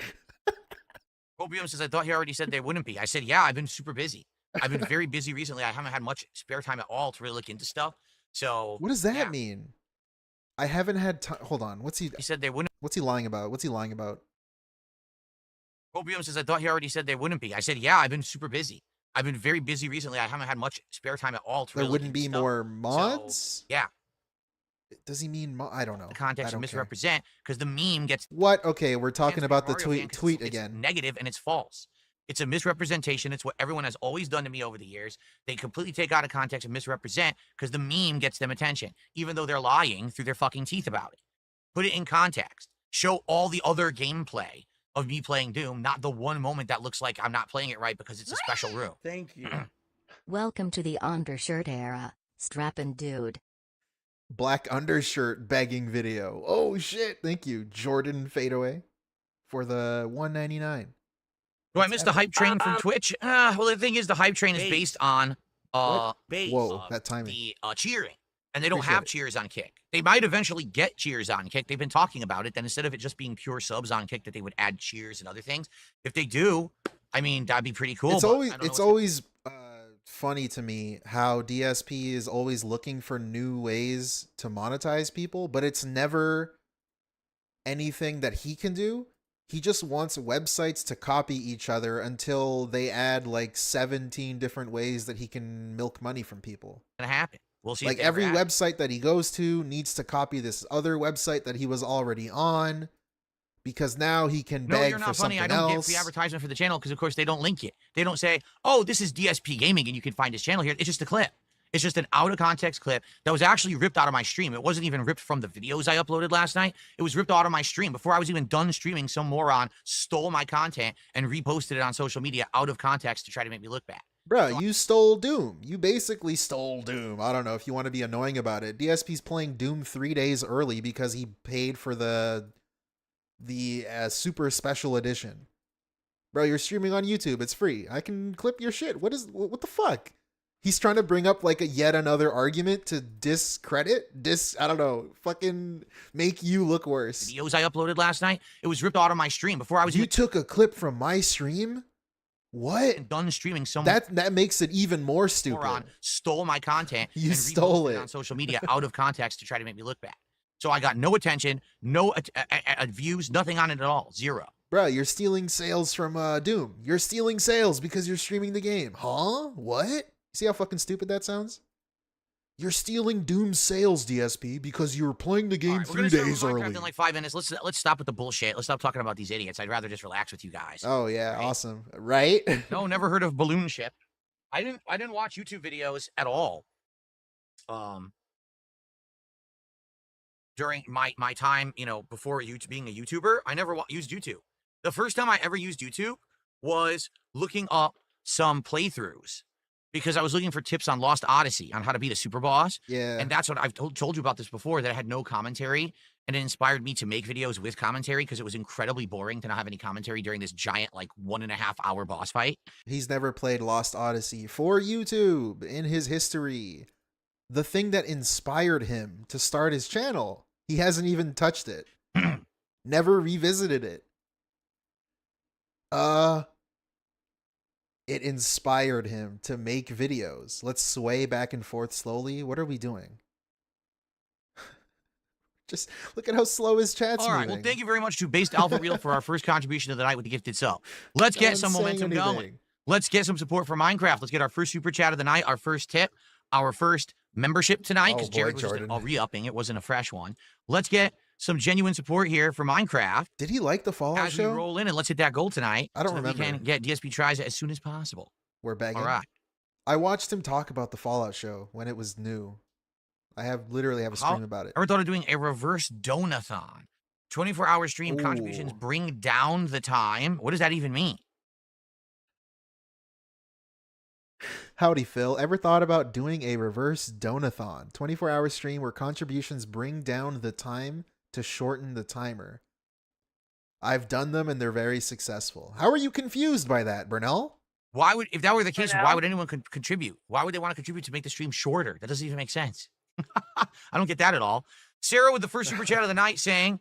C: Oblivion says, I thought he already said they wouldn't be. I said, yeah, I've been super busy. I've been very busy recently. I haven't had much spare time at all to really look into stuff. So
B: What does that mean? I haven't had time. Hold on. What's he?
C: He said they wouldn't.
B: What's he lying about? What's he lying about?
C: Oblivion says, I thought he already said they wouldn't be. I said, yeah, I've been super busy. I've been very busy recently. I haven't had much spare time at all to
B: There
C: really
B: wouldn't
C: look
B: be
C: into stuff.
B: more mods?
C: So, yeah.
B: Does he mean I don't know.
C: The context
B: I
C: of
B: don't care.
C: misrepresent because the meme gets
B: What? Okay, we're talking about the
C: Mario fan 'cause
B: tweet
C: it's
B: again.
C: negative and it's false. It's a misrepresentation. It's what everyone has always done to me over the years. They completely take out of context and misrepresent because the meme gets them attention, even though they're lying through their fucking teeth about it. Put it in context. Show all the other gameplay of me playing Doom, not the one moment that looks like I'm not playing it right because it's a special room.
A: Thank you.
D: Welcome to the undershirt era, strappin' dude.
B: Black undershirt begging video. Oh shit! Thank you, Jordan Fadeaway, for the $1.99.
C: Do I miss the hype train from Twitch? Well, the thing is, the hype train is based on
B: Whoa, that timing.
C: the cheering. And they don't
B: Appreciate
C: have
B: it.
C: cheers on Kick. They might eventually get cheers on Kick. They've been talking about it. Then instead of it just being pure subs on Kick, that they would add cheers and other things. If they do, I mean, that'd be pretty cool.
B: It's
C: but
B: always
C: I don't know
B: it's
C: what's
B: always funny to me how DSP is always looking for new ways to monetize people, but it's never anything that he can do. He just wants websites to copy each other until they add like 17 different ways that he can milk money from people.
C: gonna happen. We'll see. if
B: Like
C: they
B: every
C: ever add it.
B: website that he goes to needs to copy this other website that he was already on, because now he can
C: No,
B: beg
C: you're
B: for
C: not funny.
B: something
C: I don't
B: else.
C: get free advertisement for the channel because, of course, they don't link it. They don't say, "Oh, this is DSP Gaming, and you can find his channel here." It's just a clip. It's just an out of context clip that was actually ripped out of my stream. It wasn't even ripped from the videos I uploaded last night. It was ripped out of my stream before I was even done streaming. Some moron stole my content and reposted it on social media out of context to try to make me look bad.
B: Bruh, you stole Doom. You basically stole Doom. I don't know if you want to be annoying about it. DSP's playing Doom 3 days early because he paid for the super special edition. Bro, you're streaming on YouTube. It's free. I can clip your shit. What the fuck? He's trying to bring up like a yet another argument to I don't know, fucking make you look worse.
C: Videos I uploaded last night, it was ripped out of my stream before I was
B: You
C: even
B: took a clip from my stream? What?
C: done streaming. Some
B: That makes it even more stupid.
C: moron stole my content
B: You
C: and
B: stole
C: reposted
B: it.
C: on social media out of context to try to make me look bad. So I got no attention, no views, nothing on it at all. Zero.
B: Bro, you're stealing sales from Doom. You're stealing sales because you're streaming the game. Huh? What? See how fucking stupid that sounds? You're stealing Doom's sales, DSP, because you were playing the game
C: All right, we're
B: 3
C: gonna start
B: days
C: with Minecraft
B: early.
C: in like 5 minutes. Let's stop with the bullshit. Let's stop talking about these idiots. I'd rather just relax with you guys.
B: Oh yeah,
C: Right.
B: awesome. Right?
C: No, never heard of Balloon Ship. I didn't watch YouTube videos at all. During my time, before being a YouTuber, I never used YouTube. The first time I ever used YouTube was looking up some playthroughs because I was looking for tips on Lost Odyssey on how to beat a super boss.
B: Yeah.
C: And that's what I've told you about this before, that I had no commentary, and it inspired me to make videos with commentary because it was incredibly boring to not have any commentary during this giant, like 1.5 hour boss fight.
B: He's never played Lost Odyssey for YouTube in his history. The thing that inspired him to start his channel. He hasn't even touched it. Never revisited it. It inspired him to make videos. Let's sway back and forth slowly. What are we doing? Just look at how slow his chat's
C: All right,
B: moving.
C: well, thank you very much to Based Alpha Real for our first contribution of the night with the gifted sub. Let's
B: No
C: get
B: one's
C: some
B: saying
C: momentum going.
B: anything.
C: Let's get some support for Minecraft. Let's get our first super chat of the night, our first tip, our first membership tonight, because
B: Oh, boy,
C: Jared was just
B: Jordan.
C: re-upping. It wasn't a fresh one. Let's get some genuine support here for Minecraft
B: Did he like the Fallout
C: as we
B: show?
C: roll in, and let's hit that goal tonight.
B: I don't
C: so that we
B: remember.
C: can get DSP tries it as soon as possible.
B: We're begging.
C: All right.
B: I watched him talk about the Fallout show when it was new. I literally have a stream about it.
C: Ever thought of doing a reverse donathon? 24-hour stream contributions
B: Ooh.
C: bring down the time. What does that even mean?
B: Howdy, Phil. Ever thought about doing a reverse donathon? 24-hour stream where contributions bring down the time to shorten the timer. I've done them and they're very successful. How are you confused by that, Burnell?
C: If that were the case, why would anyone contribute? Why would they want to contribute to make the stream shorter? That doesn't even make sense. I don't get that at all. Sarah with the first super chat of the night saying,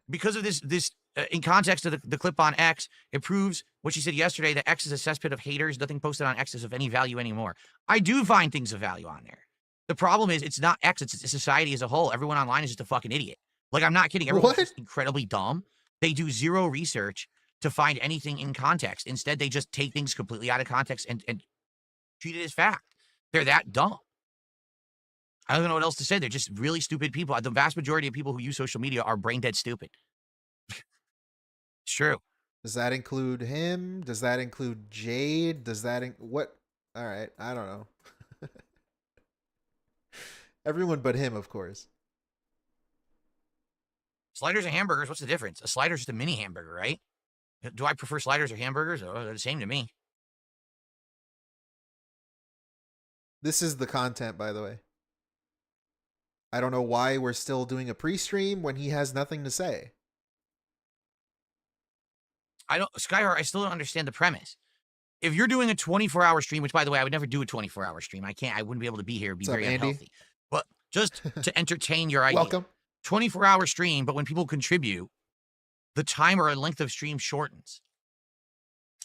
C: because of this in context of the clip on X, it proves what she said yesterday, that X is a cesspit of haters. Nothing posted on X is of any value anymore. I do find things of value on there. The problem is it's not X, it's society as a whole. Everyone online is just a fucking idiot. Like, I'm not kidding. Everyone's just incredibly dumb. They do zero research to find anything in context. Instead, they just take things completely out of context and treat it as fact. They're that dumb. I don't know what else to say. They're just really stupid people. The vast majority of people who use social media are brain dead stupid. It's true.
B: Does that include him? Does that include Jade? Does that what? All right, I don't know. Everyone but him, of course.
C: Sliders and hamburgers, what's the difference? A slider is just a mini hamburger, right? Do I prefer sliders or hamburgers? Oh, they're the same to me.
B: This is the content, by the way. I don't know why we're still doing a pre-stream when he has nothing to say.
C: Skyheart, I still don't understand the premise. If you're doing a 24-hour stream, which, by the way, I would never do a 24-hour stream. I wouldn't be able to be here. It'd be very unhealthy. But just to entertain your idea.
B: Welcome.
C: 24-hour stream, but when people contribute, the time or length of stream shortens.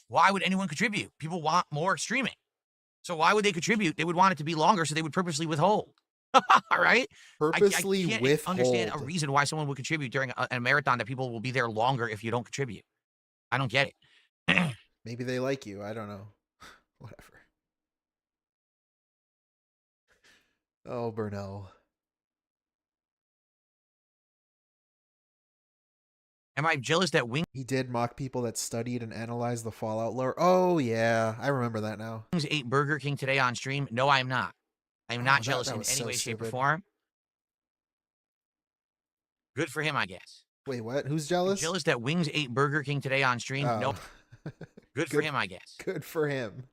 C: Why would anyone contribute? People want more streaming. So why would they contribute? They would want it to be longer, so they would purposely withhold. All right?
B: Purposely
C: I can't
B: withhold.
C: understand a reason why someone would contribute during a marathon that people will be there longer if you don't contribute. I don't get it.
B: Maybe they like you. I don't know. Whatever. Oh, Burnell.
C: Am I jealous that Wings
B: He did mock people that studied and analyzed the Fallout lore. Oh, yeah. I remember that now.
C: ate Burger King today on stream? No, I'm not. I'm not jealous in any way, shape, or form. Good for him, I guess.
B: Wait, what? Who's jealous?
C: I'm jealous that Wings ate Burger King today on stream?
B: Oh.
C: No. Good for him, I guess.
B: Good for him.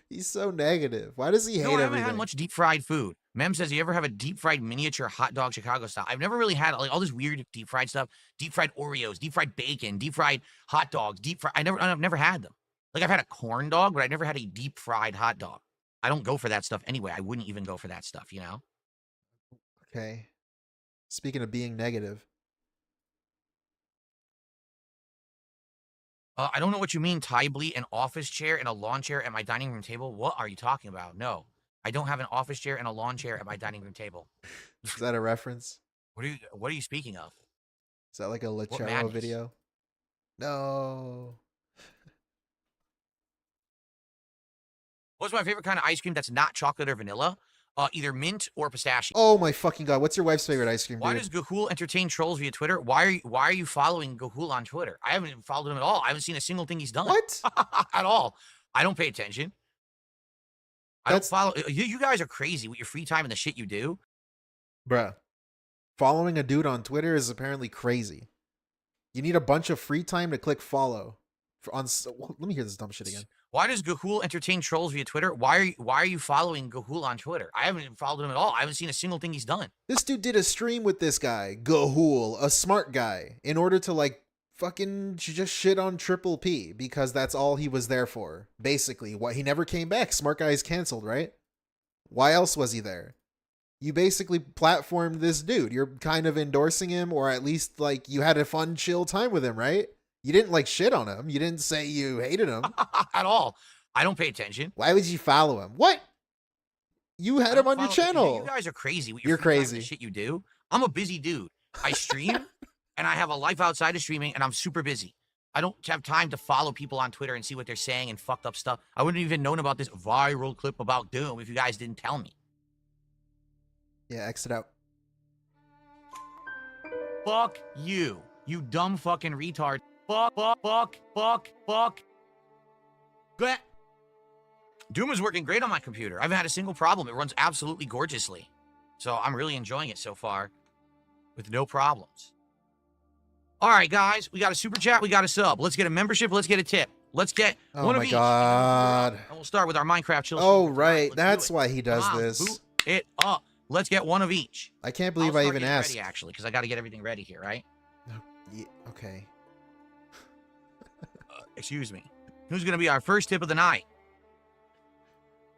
B: He's so negative. Why does he hate everything? I haven't
C: had much deep fried food. Mem says, you ever have a deep fried miniature hot dog Chicago style? I've never really had like all this weird deep fried stuff. Deep fried Oreos, deep fried bacon, deep fried hot dogs, I've never had them. Like, I've had a corn dog, but I never had a deep fried hot dog. I don't go for that stuff anyway. I wouldn't even go for that stuff, you know?
B: Okay. Speaking of being negative.
C: I don't know what you mean, Ty Blee, an office chair and a lawn chair at my dining room table. What are you talking about? No, I don't have an office chair and a lawn chair at my dining room table.
B: Is that a reference?
C: What are you speaking of?
B: Is that like a Lechero video? No.
C: What's my favorite kind of ice cream that's not chocolate or vanilla? Either mint or pistachio.
B: Oh my fucking god! What's your wife's favorite ice cream?
C: Why does Gahul entertain trolls via Twitter? Why are you following Gahul on Twitter? I haven't followed him at all. I haven't seen a single thing he's done.
B: What?
C: At all. I don't pay attention. I don't follow. You guys are crazy with your free time and the shit you do.
B: Bruh. Following a dude on Twitter is apparently crazy. You need a bunch of free time to click follow. Let me hear this dumb shit again.
C: Why does Gahul entertain trolls via Twitter? Why are you following Gahul on Twitter? I haven't followed him at all. I haven't seen a single thing he's done.
B: This dude did a stream with this guy, Gahul, a smart guy, in order to like fucking just shit on Triple P because that's all he was there for. Basically, he never came back. Smart guy is canceled, right? Why else was he there? You basically platformed this dude. You're kind of endorsing him, or at least like you had a fun, chill time with him, right? You didn't like shit on him. You didn't say you hated him.
C: At all. I don't pay attention.
B: Why would you follow him? What? You had him on your channel.
C: You guys are crazy.
B: You're crazy.
C: The shit you do. I'm a busy dude. I stream and I have a life outside of streaming and I'm super busy. I don't have time to follow people on Twitter and see what they're saying and fucked up stuff. I wouldn't have even known about this viral clip about Doom if you guys didn't tell me.
B: Yeah, exit out.
C: Fuck you. You dumb fucking retard. Fuck. Go ahead. Doom is working great on my computer. I haven't had a single problem. It runs absolutely gorgeously. So I'm really enjoying it so far with no problems. All right, guys. We got a super chat. We got a sub. Let's get a membership. Let's get a tip. Let's get one of each. Oh, my
B: God.
C: And we'll start with our Minecraft chill.
B: Oh, right. That's why he does this.
C: Boot it up. Let's get one of each.
B: I can't believe I even asked.
C: Ready, actually, because I got to get everything ready here, right?
B: Yeah, okay.
C: Excuse me. Who's going to be our first tip of the night?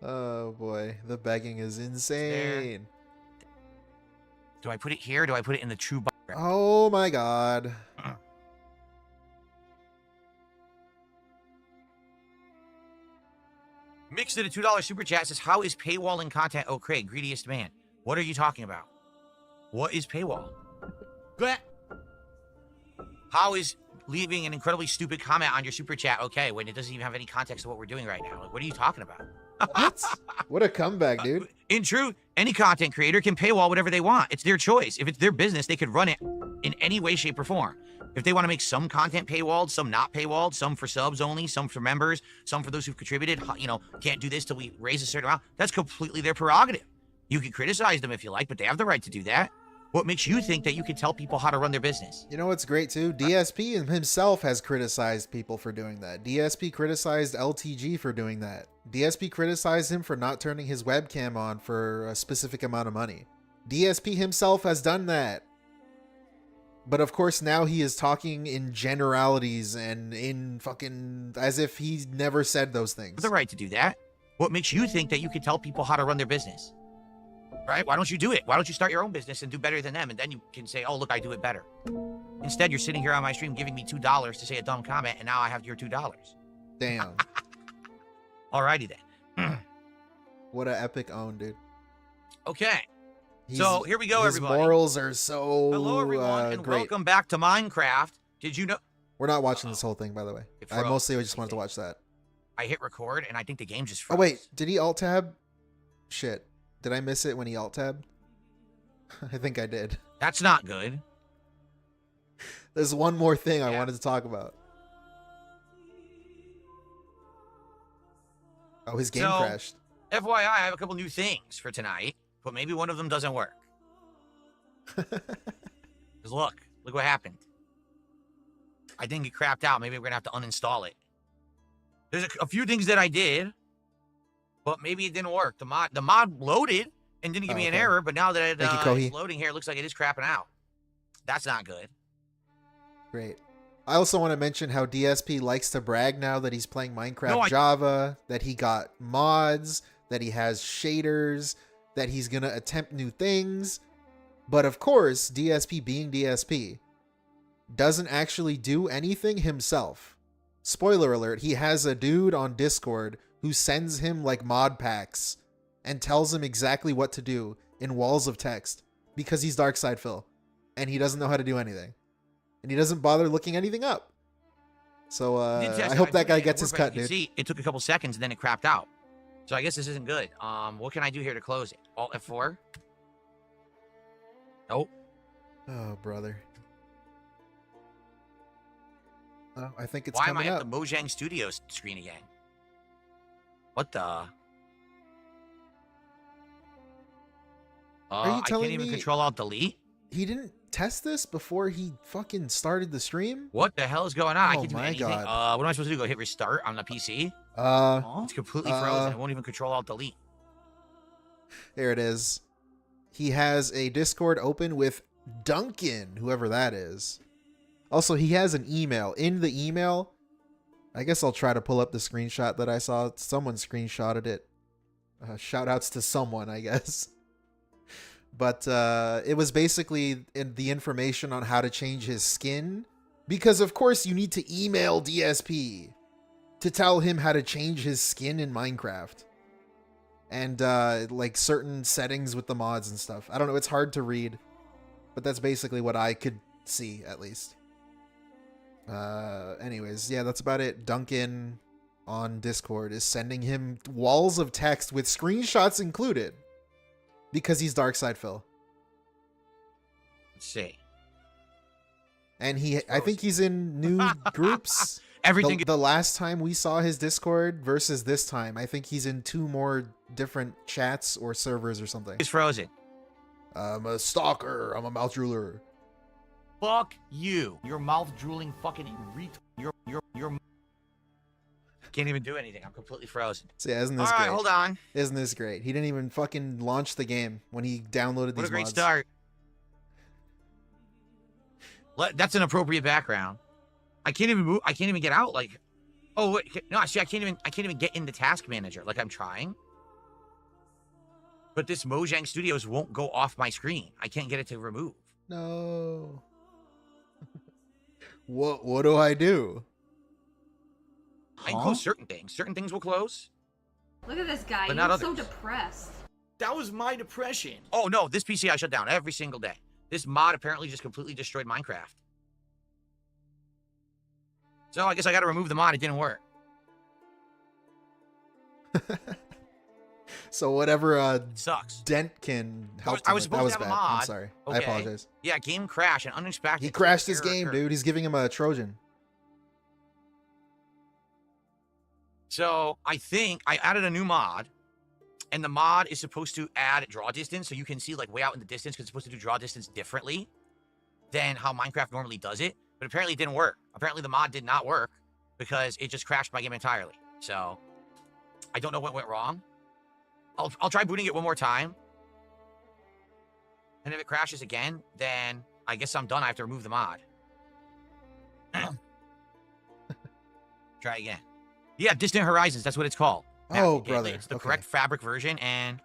B: Oh boy, the begging is insane.
C: Do I put it here? Or do I put it in the true background?
B: Oh my god.
C: Mixed at a $2 super chat says, how is paywalling content? Oh, Craig, greediest man. What are you talking about? What is paywall? Bleh. How is leaving an incredibly stupid comment on your super chat okay when it doesn't even have any context to what we're doing right now? Like, what are you talking about?
B: What? What a comeback, dude.
C: In truth, any content creator can paywall whatever they want. It's their choice. If it's their business, they could run it in any way, shape, or form. If they want to make some content paywalled, some not paywalled, some for subs only, some for members, some for those who've contributed, you know, can't do this till we raise a certain amount, that's completely their prerogative. You can criticize them if you like, but they have the right to do that. What makes you think that you can tell people how to run their business?
B: You know what's great too? DSP himself has criticized people for doing that. DSP criticized LTG for doing that. DSP criticized him for not turning his webcam on for a specific amount of money. DSP himself has done that. But of course now he is talking in generalities and in fucking as if he never said those things.
C: The right to do that. What makes you think that you can tell people how to run their business? Right? Why don't you do it? Why don't you start your own business and do better than them? And then you can say, oh, look, I do it better. Instead, you're sitting here on my stream giving me $2 to say a dumb comment, and now I have your $2.
B: Damn.
C: Alrighty then.
B: What a epic own, dude.
C: Okay. So here we go,
B: his
C: everybody.
B: morals are so
C: Hello, everyone, and
B: great.
C: welcome back to Minecraft. Did you know?
B: We're not watching this whole thing, by the way.
C: It
B: I
C: froze.
B: mostly just wanted to watch that.
C: I hit record, and I think the game just
B: Oh
C: froze.
B: wait, did he alt tab? Shit. Did I miss it when he alt tabbed? I think I did.
C: That's not good.
B: There's one more thing I
C: Yeah.
B: wanted to talk about. Oh, his game
C: So-
B: crashed.
C: FYI, I have a couple new things for tonight, but maybe one of them doesn't work. Because look what happened. I think it crapped out. Maybe we're gonna have to uninstall it. There's a few things that I did, but maybe it didn't work. The mod loaded and didn't give me an
B: okay.
C: error, but now that
B: Thank you, Kohi.
C: it's loading here, it looks like it is crapping out. That's not good.
B: Great. I also want to mention how DSP likes to brag now that he's playing Minecraft
C: No, I-
B: Java, that he got mods, that he has shaders, that he's going to attempt new things. But of course, DSP being DSP doesn't actually do anything himself. Spoiler alert, he has a dude on Discord who sends him like mod packs and tells him exactly what to do in walls of text because he's Darkside Phil and he doesn't know how to do anything. And he doesn't bother looking anything up. So I hope that guy gets his cut, dude.
C: See, it took a couple seconds and then it crapped out. So I guess this isn't good. What can I do here to close it? Alt F4? Nope.
B: Oh, brother. Oh, I think it's
C: Why am I
B: coming
C: at
B: up.
C: the Mojang Studios screen again? What the?
B: you
C: I
B: telling
C: can't even
B: me-
C: control alt delete.
B: He didn't test this before he fucking started the stream?
C: What the hell is going on? I
B: Oh
C: can't do
B: my
C: anything.
B: God.
C: What am I supposed to do? Go hit restart on the PC?
B: Uh,
C: It's completely frozen. It won't even control alt delete.
B: there it is. He has a Discord open with Duncan, whoever that is. Also, he has an email. In the email, I guess I'll try to pull up the screenshot that I saw. Someone screenshotted it. Shout outs to someone, I guess. But it was basically the information on how to change his skin. Because, of course, you need to email DSP to tell him how to change his skin in Minecraft. And, like, certain settings with the mods and stuff. I don't know, it's hard to read. But that's basically what I could see, at least. Anyways, yeah, that's about it. Duncan on Discord is sending him walls of text with screenshots included. Because he's Darkside Phil.
C: Let's see.
B: And I think he's in new groups.
C: Everything.
B: The last time we saw his Discord versus this time, I think he's in 2 more different chats or servers or something.
C: is frozen.
B: I'm a stalker. I'm a mouth drooler.
C: Fuck you. Your mouth drooling fucking your can't even do anything. I'm completely frozen.
B: So yeah, isn't
C: All
B: this
C: right,
B: great?
C: hold on.
B: Isn't this great? He didn't even fucking launch the game when he downloaded these
C: What a great
B: mods.
C: start. That's an appropriate background. I can't even move. I can't even get out. Like, oh wait, no. See, I can't even get into Task Manager. Like I'm trying. But this Mojang Studios won't go off my screen. I can't get it to remove.
B: No. What do I do?
C: I can close certain things. Certain things will close.
E: Look at this guy.
C: But
E: He
C: not
E: looks so
C: others.
E: depressed.
A: That was my depression.
C: Oh no, this PC I shut down every single day. This mod apparently just completely destroyed Minecraft. So I guess I gotta remove the mod. It didn't work.
B: So whatever
C: It sucks.
B: Dent can help.
C: I was
B: him with.
C: supposed
B: That was
C: to have
B: bad.
C: a mod.
B: I'm sorry. I
C: Okay.
B: apologize.
C: Yeah, game crash and unexpected.
B: He crashed his
C: error
B: game,
C: occurred.
B: dude. He's giving him a Trojan.
C: So I think I added a new mod, and the mod is supposed to add draw distance, so you can see like way out in the distance, because it's supposed to do draw distance differently than how Minecraft normally does it. But apparently it didn't work. Apparently the mod did not work because it just crashed my game entirely. So I don't know what went wrong. I'll try booting it one more time. And if it crashes again, then I guess I'm done. I have to remove the mod. Try again. Yeah, Distant Horizons. That's what it's called.
B: Oh,
C: It-
B: brother.
C: It's the
B: Okay.
C: correct fabric version, and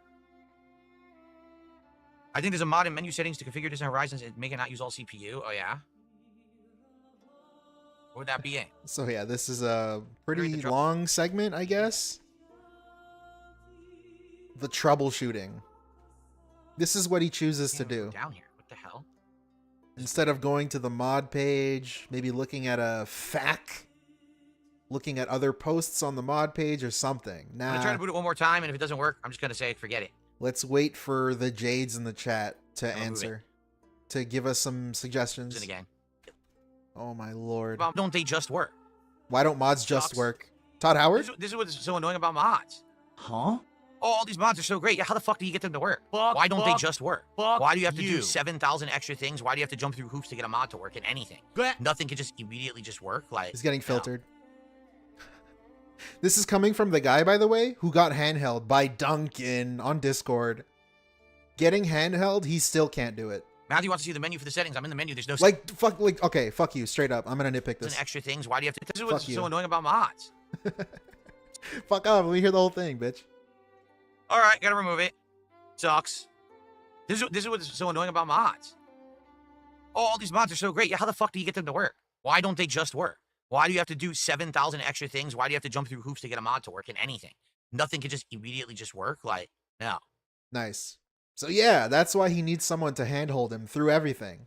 C: I think there's a mod in menu settings to configure Distant Horizons and make it not use all CPU. Oh, yeah? What would that be in?
B: So yeah, this is a pretty
C: the
B: long segment, I guess. The troubleshooting. This is what he chooses to
C: Damn, we're
B: do.
C: down here. What the hell?
B: Instead of going to the mod page, maybe looking at a FAQ, looking at other posts on the mod page or something.
C: I'm gonna try
B: Nah,
C: to boot it one more time, and if it doesn't work, I'm just gonna say forget it.
B: let's wait for the Jades in the chat to
C: I'll move it.
B: answer, to give us some suggestions.
C: Listen again.
B: Oh my lord.
C: Why don't they just work?
B: Why don't mods just
C: Sucks.
B: work? Todd Howard?
C: This is what's so annoying about mods.
F: Huh?
C: Oh, all these mods are so great. Yeah, how the fuck do you get them to work? Why don't they just work? Why do you have to do 7,000 extra things? Why do you have to jump through hoops to get a mod to work in anything? Nothing can just immediately just work. Like
B: He's getting
C: no.
B: filtered. This is coming from the guy, by the way, who got handheld by Duncan on Discord. Getting handheld, he still can't do it.
C: Matthew wants to see the menu for the settings. I'm in the menu. There's no
B: Okay, fuck you, straight up. I'm gonna nitpick this.
C: extra things. Why do you have to? This is
B: Fuck
C: what's
B: you.
C: so annoying about mods.
B: Fuck off, let me hear the whole thing, bitch.
C: All right, gotta remove it. Sucks. This is what's so annoying about mods. Oh, all these mods are so great. Yeah, how the fuck do you get them to work? Why don't they just work? Why do you have to do 7,000 extra things? Why do you have to jump through hoops to get a mod to work in anything? Nothing can just immediately just work. Like no.
B: Nice. So yeah, that's why he needs someone to handhold him through everything.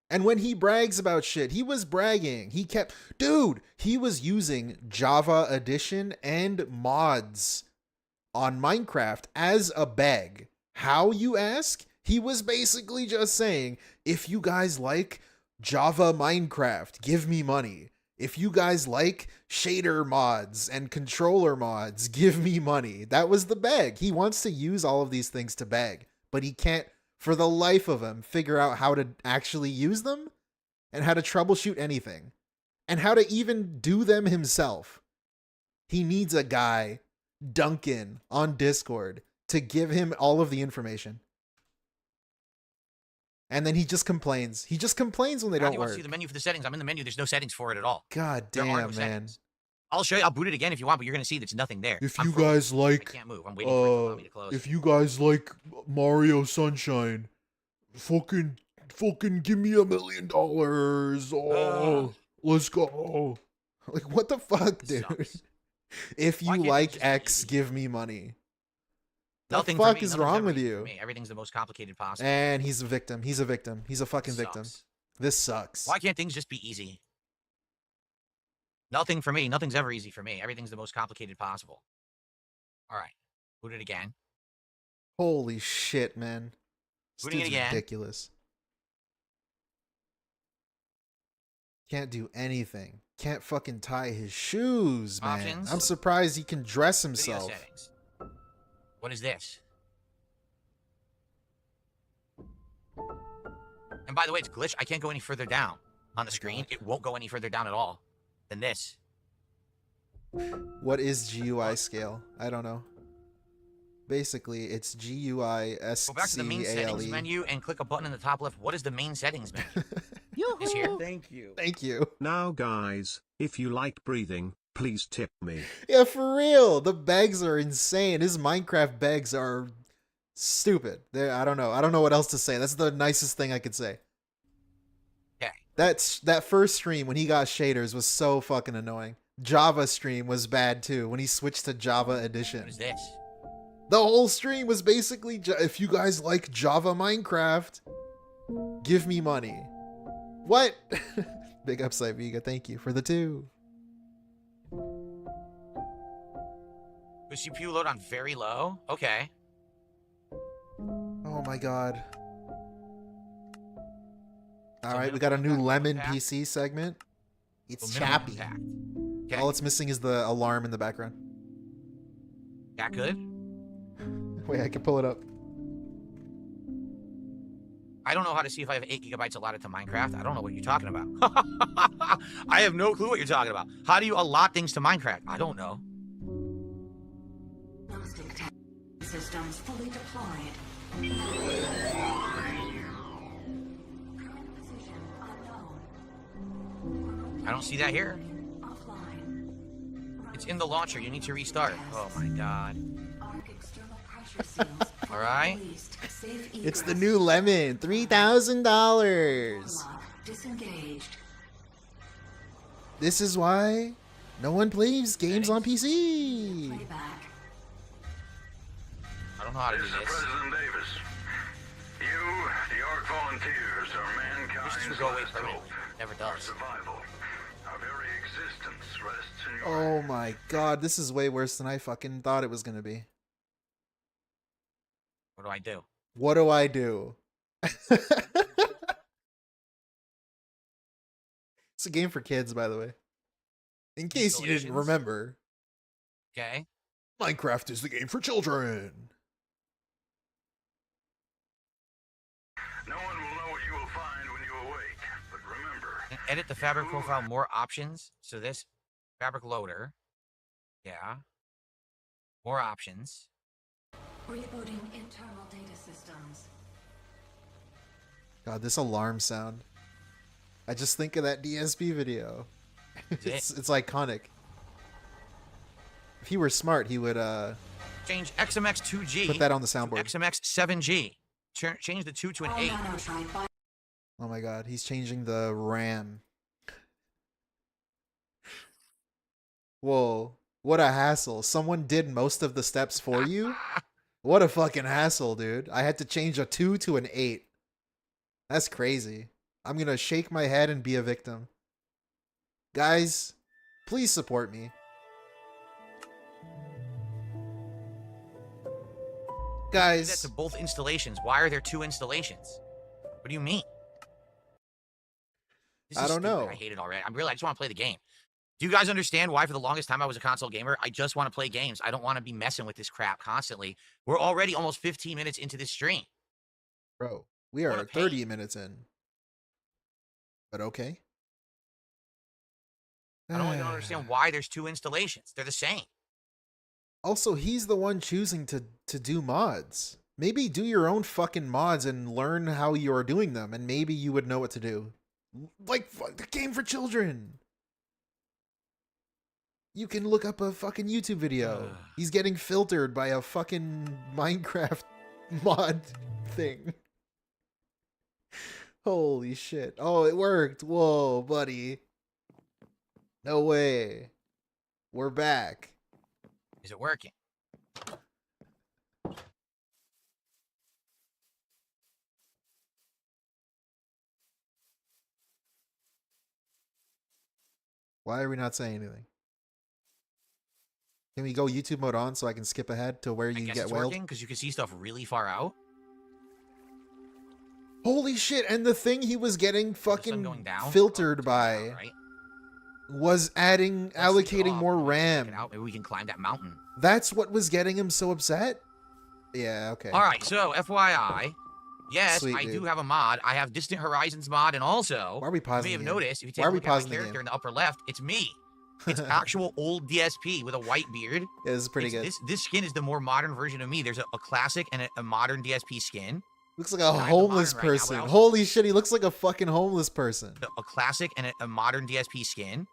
B: And when he brags about shit, he was bragging. He was using Java Edition and mods on Minecraft as a beg. How, you ask? He was basically just saying, if you guys like Java Minecraft, give me money. If you guys like shader mods and controller mods, give me money. That was the beg. He wants to use all of these things to beg, but he can't, for the life of him, figure out how to actually use them and how to troubleshoot anything and how to even do them himself. He needs a guy, Duncan, on Discord to give him all of the information. And then he just complains. He just complains when they
C: Matthew
B: don't
C: wants
B: work.
C: to see the menu for the settings. I'm in the menu. There's no settings for it at all.
B: God
C: There are no
B: damn, man.
C: settings. I'll show you. I'll boot it again if you want, but you're gonna see there's nothing there.
B: If
C: I'm
B: you
C: frozen.
B: guys
C: I
B: like,
C: can't move. I'm waiting for it to allow me to close.
B: if you guys like Mario Sunshine, fucking give me $1 million. Oh, let's go. Like, what the fuck,
C: This
B: dude?
C: sucks.
B: If
C: Why
B: you
C: can't it
B: like
C: just be
B: X,
C: easy?
B: give me money.
C: Nothing
B: the
C: for
B: fuck
C: me.
B: is
C: Nothing's
B: wrong
C: ever
B: with
C: easy for
B: you?
C: me. Everything's the most complicated possible.
B: And he's a victim. He's a victim. He's a fucking
C: This
B: victim.
C: sucks.
B: This sucks.
C: Why can't things just be easy? Nothing for me. Nothing's ever easy for me. Everything's the most complicated possible. All right. Boot it again.
B: Holy shit, man. This
C: Booting it
B: dude's
C: again.
B: ridiculous. Can't do anything. Can't fucking tie his shoes, man.
C: Options.
B: I'm surprised he can dress
C: Video
B: himself.
C: settings. What is this? And by the way, it's glitched. I can't go any further down on the screen. It won't go any further down at all than this.
B: What is GUI scale? I don't know. Basically, it's GUI
C: Go back to the main settings
B: SCALE.
C: menu and click a button in the top left. What is the main settings menu? It's here.
A: Thank you.
B: Thank you.
F: Now guys, if you like breathing, please tip me.
B: Yeah, for real. The bags are insane. His Minecraft bags are Stupid. I don't know. I don't know what else to say. That's the nicest thing I could say.
C: Okay.
B: That first stream when he got shaders was so fucking annoying. Java stream was bad too when he switched to Java Edition.
C: What is this?
B: The whole stream was basically, if you guys like Java Minecraft, give me money. What? Big up, Vega. Thank you for the 2.
C: The CPU load on very low? Okay.
B: Oh my god.
C: So
B: Alright, we got a new
C: minimum
B: Lemon
C: impact.
B: PC segment. It's
C: So minimum
B: chappy.
C: impact. Okay.
B: All it's missing is the alarm in the background.
C: That good?
B: Wait, I can pull it up.
C: I don't know how to see if I have 8 gigabytes allotted to Minecraft. I don't know what you're talking about. I have no clue what you're talking about. How do you allot things to Minecraft? I don't know.
E: Systems fully deployed. Position unknown.
C: I don't see that here.
E: Offline.
C: It's in the launcher. You need to restart. Oh my god.
E: Arc external pressure seals.
C: All right.
E: Released. Safe
B: It's the
E: egress.
B: new Lemon. $3,000.
E: Lock disengaged.
B: This is why no one plays games on PC.
E: Playback.
C: I don't know how to do
G: This is
C: this.
G: President Davis. You, the Ark Volunteers, are
C: Wish this
G: mankind's
C: would go away
G: last
C: permanently.
G: hope.
C: Never
G: Our
C: does.
G: survival, our very existence rests in your
B: Oh my god, this is way worse than I fucking thought it was gonna be.
C: What do I do?
B: What do I do? It's a game for kids, by the way. In case you didn't
C: Installations.
B: remember,
C: Okay.
B: Minecraft is the game for children.
G: No one will know what you will find when you awake. But remember,
C: And edit the fabric profile, more options. So this fabric loader. Yeah. More options.
E: Rebooting internal data systems.
B: God, this alarm sound. I just think of that DSP video.
C: Is
B: It's iconic. If he were smart, he would
C: Change XMX 2G.
B: put that on the
C: to
B: soundboard.
C: XMX 7G. Change the 2 to an
E: All
C: 8.
E: nanotrite by
B: Oh my god, he's changing the RAM. Whoa, what a hassle. Someone did most of the steps for you? What a fucking hassle, dude. I had to change a 2 to an 8. That's crazy. I'm gonna shake my head and be a victim. Guys, please support me.
C: Do that
B: Guys,
C: to both installations. Why are there 2 installations? What do you mean? This
B: I
C: is
B: don't
C: stupid.
B: know.
C: I hate it already. I just want to play the game. Do you guys understand why for the longest time I was a console gamer? I just want to play games. I don't want to be messing with this crap constantly. We're already almost 15 minutes into this stream.
B: bro, we
C: What
B: are
C: a pain.
B: 30 minutes in. But okay.
C: I don't even understand why there's 2 installations. They're the same.
B: Also, he's the one choosing to do mods. Maybe do your own fucking mods and learn how you're doing them, and maybe you would know what to do. Like, the game for children. You can look up a fucking YouTube video. He's getting filtered by a fucking Minecraft mod thing. Holy shit. Oh, it worked. Whoa, buddy. No way. We're back.
C: Is it working?
B: Why are we not saying anything? Can we go YouTube mode on so I can skip ahead to where
C: I
B: you
C: guess
B: get
C: it's
B: whaled?
C: working because you can see stuff really far out.
B: Holy shit, and the thing he was getting
C: The sun
B: fucking
C: going down.
B: filtered
C: Oh, it's
B: by
C: going down, right?
B: was adding,
C: Let's switch it
B: allocating
C: off.
B: more
C: Maybe we can check
B: RAM.
C: it out. Maybe we can climb that mountain.
B: That's what was getting him so upset? Yeah, okay.
C: All right, so FYI, yes,
B: Sweet,
C: I
B: dude.
C: do have a mod. I have Distant Horizons mod, and also,
B: Why are we
C: you
B: pausing
C: may have
B: the game?
C: noticed, if you take
B: Why
C: a
B: are we
C: look at my
B: pausing the
C: character
B: game?
C: in the upper left, it's me. It's actual old DSP with a white beard.
B: Yeah, this is pretty good.
C: This skin is the more modern version of me. There's a classic and a modern DSP skin.
B: Looks like a
C: I have the
B: homeless
C: modern right now, but
B: person.
C: also-
B: Holy shit, he looks like a fucking homeless person.
C: A classic and a modern DSP skin.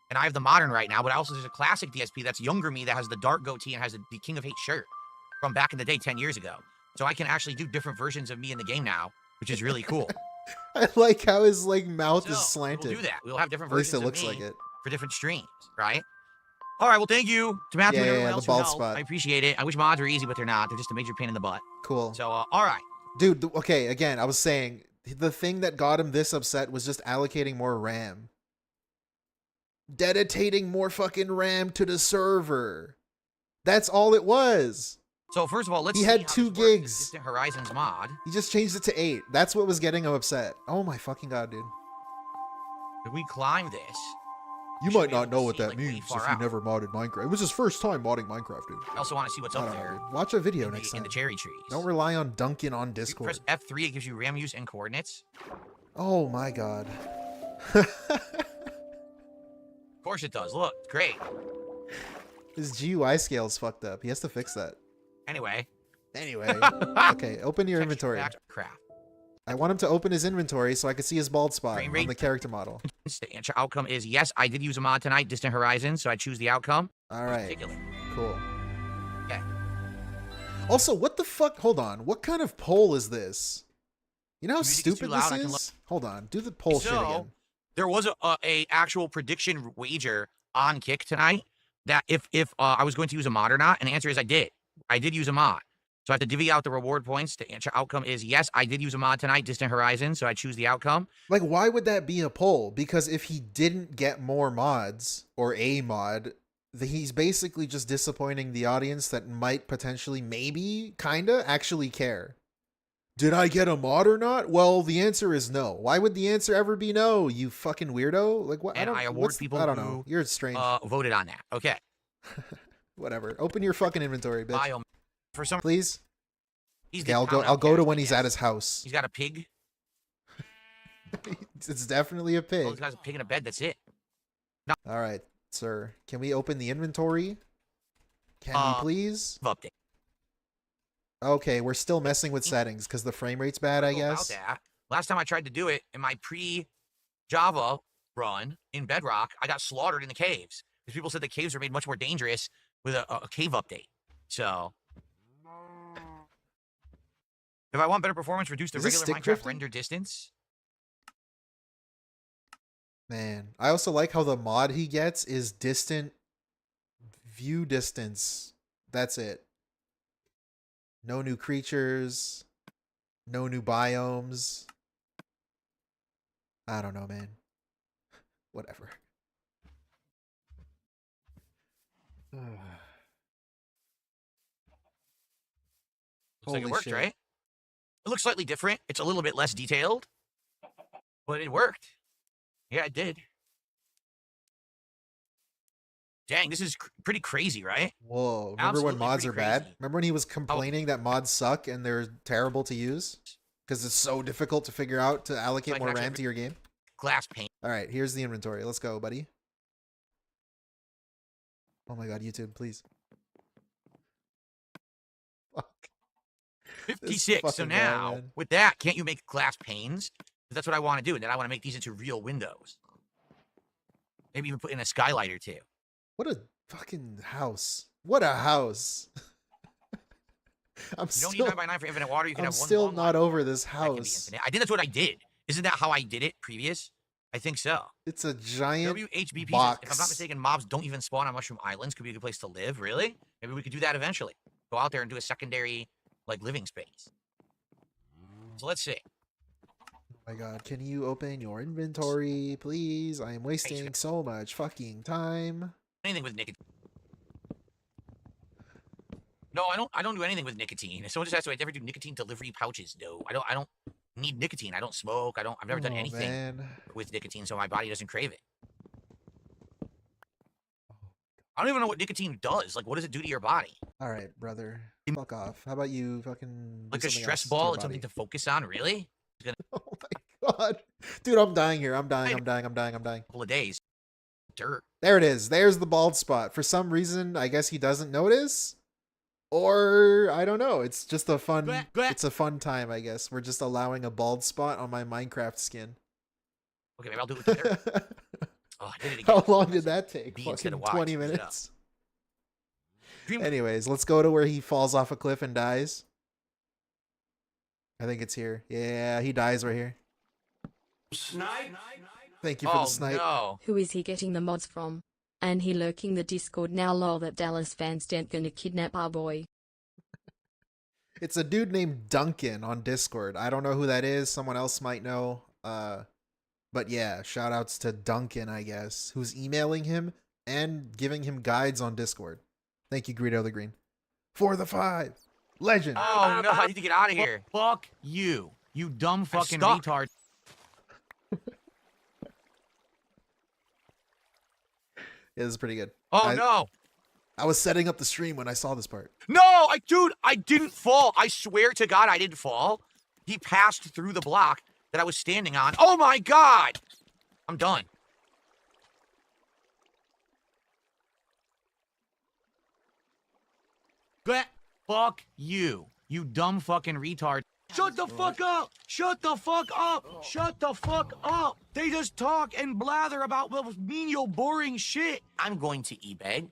C: And I have the modern right now, but also there's a classic DSP that's younger me that has the dark goatee and has the King of Hate shirt from back in the day 10 years ago. So I can actually do different versions of me in the game now, which is really cool.
B: I like how his like mouth
C: So
B: is slanted.
C: we'll do that. We'll have different
B: At least
C: versions
B: it looks
C: of me
B: like it.
C: for different streams, right? All right, well, thank you to Matthew and everyone
B: the
C: else who
B: bald
C: helped.
B: spot.
C: I appreciate it. I wish mods were easy, but they're not. They're just a major pain in the butt.
B: Cool.
C: So, all right.
B: Dude, okay, again, I was saying, the thing that got him this upset was just allocating more RAM. Dedicating more fucking RAM to the server. That's all it was.
C: So, first of all, let's
B: He
C: see
B: had
C: how
B: 2
C: this works in
B: gigs.
C: Distant Horizons mod.
B: He just changed it to 8. That's what was getting him upset. Oh my fucking god, dude.
C: If we climb this,
B: You
C: should
B: might
C: be able
B: not
C: to
B: know what
C: see,
B: that
C: like, really
B: means
C: far
B: if you
C: out.
B: never modded Minecraft. It was his first time modding Minecraft, dude.
C: I also want to see what's
B: I
C: up
B: don't know,
C: there
B: dude. Watch a video
C: in
B: next
C: the
B: time.
C: cherry trees.
B: Don't rely on dunking on
C: You
B: Discord.
C: press F3, it gives you RAM use and coordinates.
B: Oh my god.
C: Of course it does. Look, it's great.
B: His GUI scale's fucked up. He has to fix that.
C: Anyway.
B: Anyway. Okay, open your
C: Texture
B: inventory.
C: pack, Craft.
B: I want him to open his inventory so I can see his bald spot
C: Frame
B: on
C: rate.
B: the character model.
C: The answer outcome is yes, I did use a mod tonight, Distant Horizons, so I choose the outcome.
B: All right.
C: Particular.
B: Cool.
C: Okay.
B: Also, what the fuck? Hold on. What kind of poll is this? You know how
C: Music is too
B: stupid
C: loud,
B: this
C: I can
B: is? Hold on. Do the poll shit
C: So,
B: again.
C: there was a actual prediction wager on Kick tonight that if I was going to use a mod or not, and the answer is I did. I did use a mod. So I have to divvy out the reward points. The answer outcome is yes, I did use a mod tonight, Distant Horizon, so I choose the outcome.
B: Like, why would that be a poll? Because if he didn't get more mods or a mod, he's basically just disappointing the audience that might potentially, maybe, kinda, actually care. Did I get a mod or not? Well, the answer is no. Why would the answer ever be no, you fucking weirdo? Like, what?
C: And I award
B: what's-
C: people
B: I don't
C: who,
B: know. You're strange.
C: Voted on that. Okay.
B: Whatever. Open your fucking inventory, bitch.
C: Bio. For some
B: Please.
C: he's
B: Okay,
C: the
B: I'll go.
C: town
B: I'll go to
C: outcast,
B: when
C: I
B: he's
C: guess.
B: at his house.
C: He's got a pig.
B: It's definitely a
C: Oh,
B: pig.
C: he's got a pig in a bed. That's it.
B: All right, sir. Can we open the inventory? Can we please?
C: Update.
B: Okay, we're still messing with settings because the frame rate's bad, I
C: Go about
B: guess.
C: that. Last time I tried to do it in my pre-Java run in Bedrock, I got slaughtered in the caves because people said the caves are made much more dangerous with a cave update. So, if I want better performance, reduce the
B: Is this
C: regular
B: stick
C: Minecraft
B: drifting?
C: render distance.
B: Man, I also like how the mod he gets is distant view distance. That's it. No new creatures. No new biomes. I don't know, man. Whatever.
C: Looks like it
B: Holy
C: worked,
B: shit.
C: right? It looks slightly different. It's a little bit less detailed, but it worked. Yeah, it did. Dang, this is pretty crazy, right?
B: Whoa. Remember
C: Absolutely
B: when mods
C: pretty
B: are bad?
C: crazy.
B: Remember when he was complaining that mods suck and they're terrible to use? Because it's so difficult to figure out to allocate
C: I can
B: more
C: actually
B: RAM to your game?
C: Glass pane.
B: All right, here's the inventory. Let's go, buddy. Oh my god, YouTube, please. Fuck. This
C: 56. So
B: fucking guy,
C: now,
B: man.
C: with that, can't you make glass panes? 'Cause that's what I want to do. And then I want to make these into real windows. Maybe even put in a skylight or two.
B: What a fucking house. What a house. I'm
C: You don't need
B: still,
C: 9x9 for infinite water. You can
B: I'm
C: have one
B: still
C: long
B: not
C: line
B: over this
C: that can be
B: house.
C: infinite. I think that's what I did. Isn't that how I did it previous? I think so.
B: It's a giant
C: WHBP says,
B: box.
C: if I'm not mistaken, mobs don't even spawn on Mushroom Islands. Could be a good place to live, really? Maybe we could do that eventually. Go out there and do a secondary, like, living space. So let's see.
B: Oh my god, can you open your inventory, please? I am wasting so much fucking time.
C: Anything with nicotine. No, I don't do anything with nicotine. If someone just asked, do I ever do nicotine delivery pouches? No, I don't need nicotine. I don't smoke. I've never done
B: Oh,
C: anything
B: man.
C: with nicotine, so my body doesn't crave it. I don't even know what nicotine does. Like, what does it do to your body?
B: All right, brother. Fuck off. How about you fucking do
C: Like a
B: something
C: stress
B: else to
C: ball?
B: your
C: It's something
B: body?
C: to focus on, really?
B: Oh my god. Dude, I'm dying here. I'm dying.
C: A couple of days. Dirt.
B: There it is. There's the bald spot. For some reason, I guess he doesn't notice. Or I don't know. It's just a fun it's a fun time, I guess. We're just allowing a bald spot on my Minecraft skin.
C: Okay, maybe I'll do it with Twitter. Oh, I did it again.
B: How long did that take?
C: B instead
B: Fucking
C: of Y.
B: 20
C: Switch it up.
B: minutes.
C: Dream-
B: Anyways, let's go to where he falls off a cliff and dies. I think it's here. Yeah, he dies right here.
G: Snipe?
B: Thank you for
C: Oh,
B: the snipe.
C: no.
H: Who is he getting the mods from? And he lurking the Discord now. Lol, that Dallas fans Dent gonna kidnap our boy.
B: It's a dude named Duncan on Discord. I don't know who that is. Someone else might know. But yeah, shout outs to Duncan, I guess, who's emailing him and giving him guides on Discord. Thank you, Greedo the Green. For the 5. Legend.
C: Oh, no. I need to get out of here. Fuck you. You dumb fucking retard.
B: Yeah, this is pretty good.
C: Oh, no.
B: I was setting up the stream when I saw this part.
C: No, dude, I didn't fall. I swear to God, I didn't fall. He passed through the block that I was standing on. Oh my God. I'm done. Fuck you. You dumb fucking retard. Shut the fuck up! Shut the fuck up! Shut the fuck up! They just talk and blather about menial, boring shit. I'm going to eBay.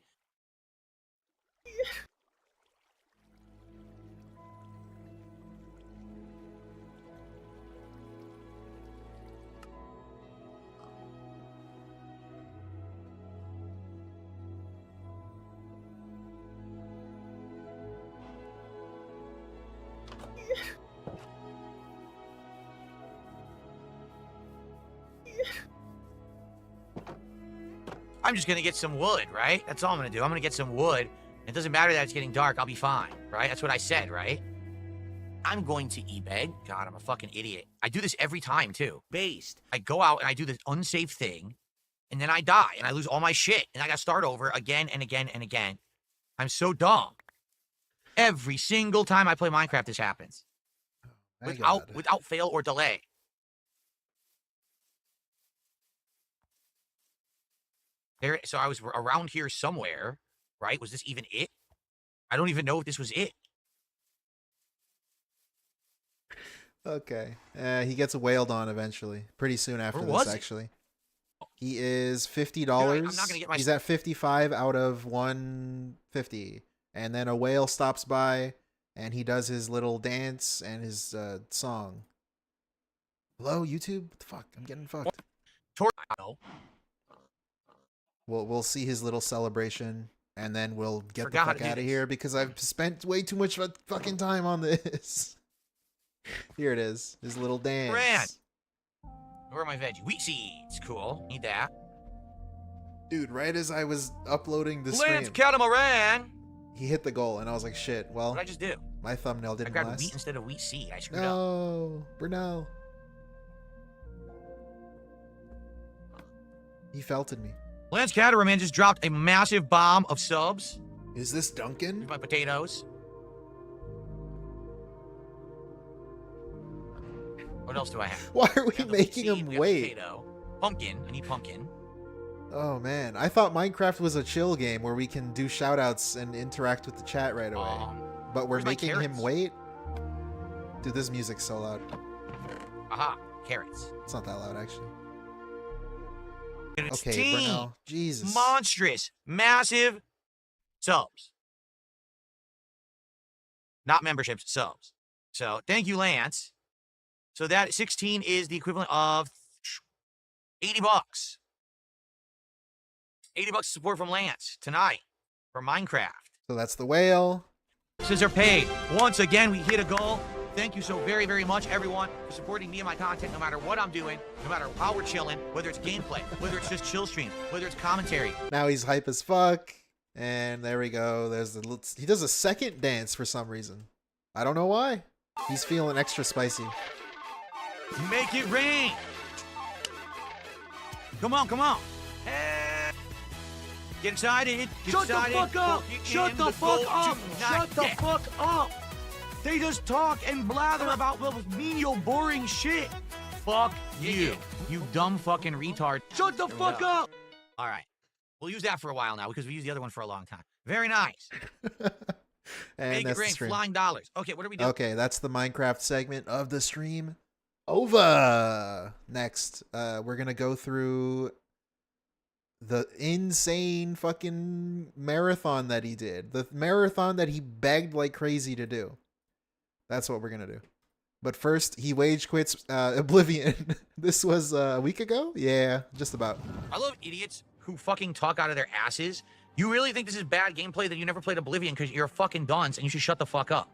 C: I'm just gonna get some wood, right? That's all I'm gonna do. I'm gonna get some wood. It doesn't matter that it's getting dark. I'll be fine, right? That's what I said, right? I'm going to eBay. God, I'm a fucking idiot. I do this every time, too. Based. I go out and I do this unsafe thing, and then I die, and I lose all my shit, and I gotta start over again and again and again. I'm so dumb. Every single time I play Minecraft, this happens. Without fail or delay. So I was around here somewhere, right? Was this even it? I don't even know if this was it.
B: Okay. He gets wailed on eventually. Pretty soon after this, actually. He is $50.
C: Dude, I'm not gonna get my...
B: He's at 55 out of 150. And then a whale stops by, and he does his little dance and his song. Hello, YouTube? What the fuck? I'm getting fucked. We'll see his little celebration, and then we'll get the fuck out of here because I've spent way too much fucking time on this. Here it is, his little dance.
C: RANT. Where are my veggies? Wheat seeds. Cool. Need that.
B: Dude, right as I was uploading the stream,
C: Lance Catamaran.
B: He hit the goal, and I was like, shit, well,
C: What did I just do?
B: My thumbnail didn't
C: I grabbed
B: last.
C: wheat instead of wheat seed. I screwed up.
B: No, Brunel. He felted me.
C: Lance Catamaran just dropped a massive bomb of subs.
B: Is this Duncan?
C: Here's my potatoes. What else do I have?
B: Why are we
C: got the
B: making
C: seed,
B: him
C: we got
B: wait?
C: Potato. Pumpkin. I need pumpkin.
B: Oh man, I thought Minecraft was a chill game where we can do shoutouts and interact with the chat right away. But we're
C: where's my
B: making him
C: carrots?
B: wait? Dude, this music's so loud.
C: Aha. Carrots.
B: It's not that loud, actually.
C: And it's
B: Okay, Brunel. Jesus.
C: monstrous, massive subs. Not memberships, subs. So thank you, Lance. So that 16 is the equivalent of 80 bucks. 80 bucks support from Lance tonight for Minecraft.
B: So that's the whale.
C: Since they're paid. Once again, we hit a goal. Thank you so very, very much, everyone, for supporting me and my content, no matter what I'm doing, no matter how we're chilling, whether it's gameplay, whether it's just chill stream, whether it's commentary.
B: Now he's hype as fuck. And there we go. There's the little... He does a second dance for some reason. I don't know why. He's feeling extra spicy.
C: Make it rain. Come on, come on. Get excited. Get excited.
I: The fuck up. Shut the fuck up. Shut the fuck up.
C: They just talk and blather about menial, boring shit. Fuck you. You dumb fucking retard.
I: Shut the fuck up.
C: All right. We'll use that for a while now because we used the other one for a long time. Very nice.
B: And
C: Make it
B: that's
C: rain,
B: the stream.
C: flying dollars. Okay, what are we doing?
B: Okay, that's the Minecraft segment of the stream. Over. Next, we're gonna go through the insane fucking marathon that he did. The marathon that he begged like crazy to do. That's what we're gonna do. But first, he wage quits Oblivion. This was a week ago? Yeah, just about.
C: I love idiots who fucking talk out of their asses. You really think this is bad gameplay that you never played Oblivion because you're a fucking dunce and you should shut the fuck up.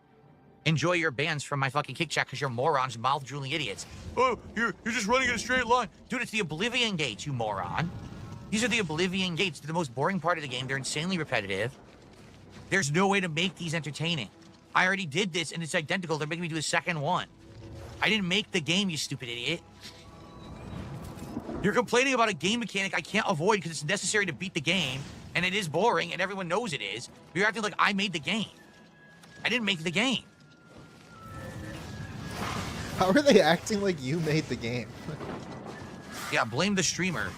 C: Enjoy your bans from my fucking kick chat because you're morons, mouth-drooling idiots. Oh, you're just running in a straight line. Dude, it's the Oblivion gates, you moron. These are the Oblivion gates. They're the most boring part of the game. They're insanely repetitive. There's no way to make these entertaining. I already did this and it's identical. They're making me do a second one. I didn't make the game, you stupid idiot. You're complaining about a game mechanic I can't avoid because it's necessary to beat the game, and it is boring, and everyone knows it is. You're acting like I made the game. I didn't make the game.
B: How are they acting like you made the game?
C: Yeah, blame the streamer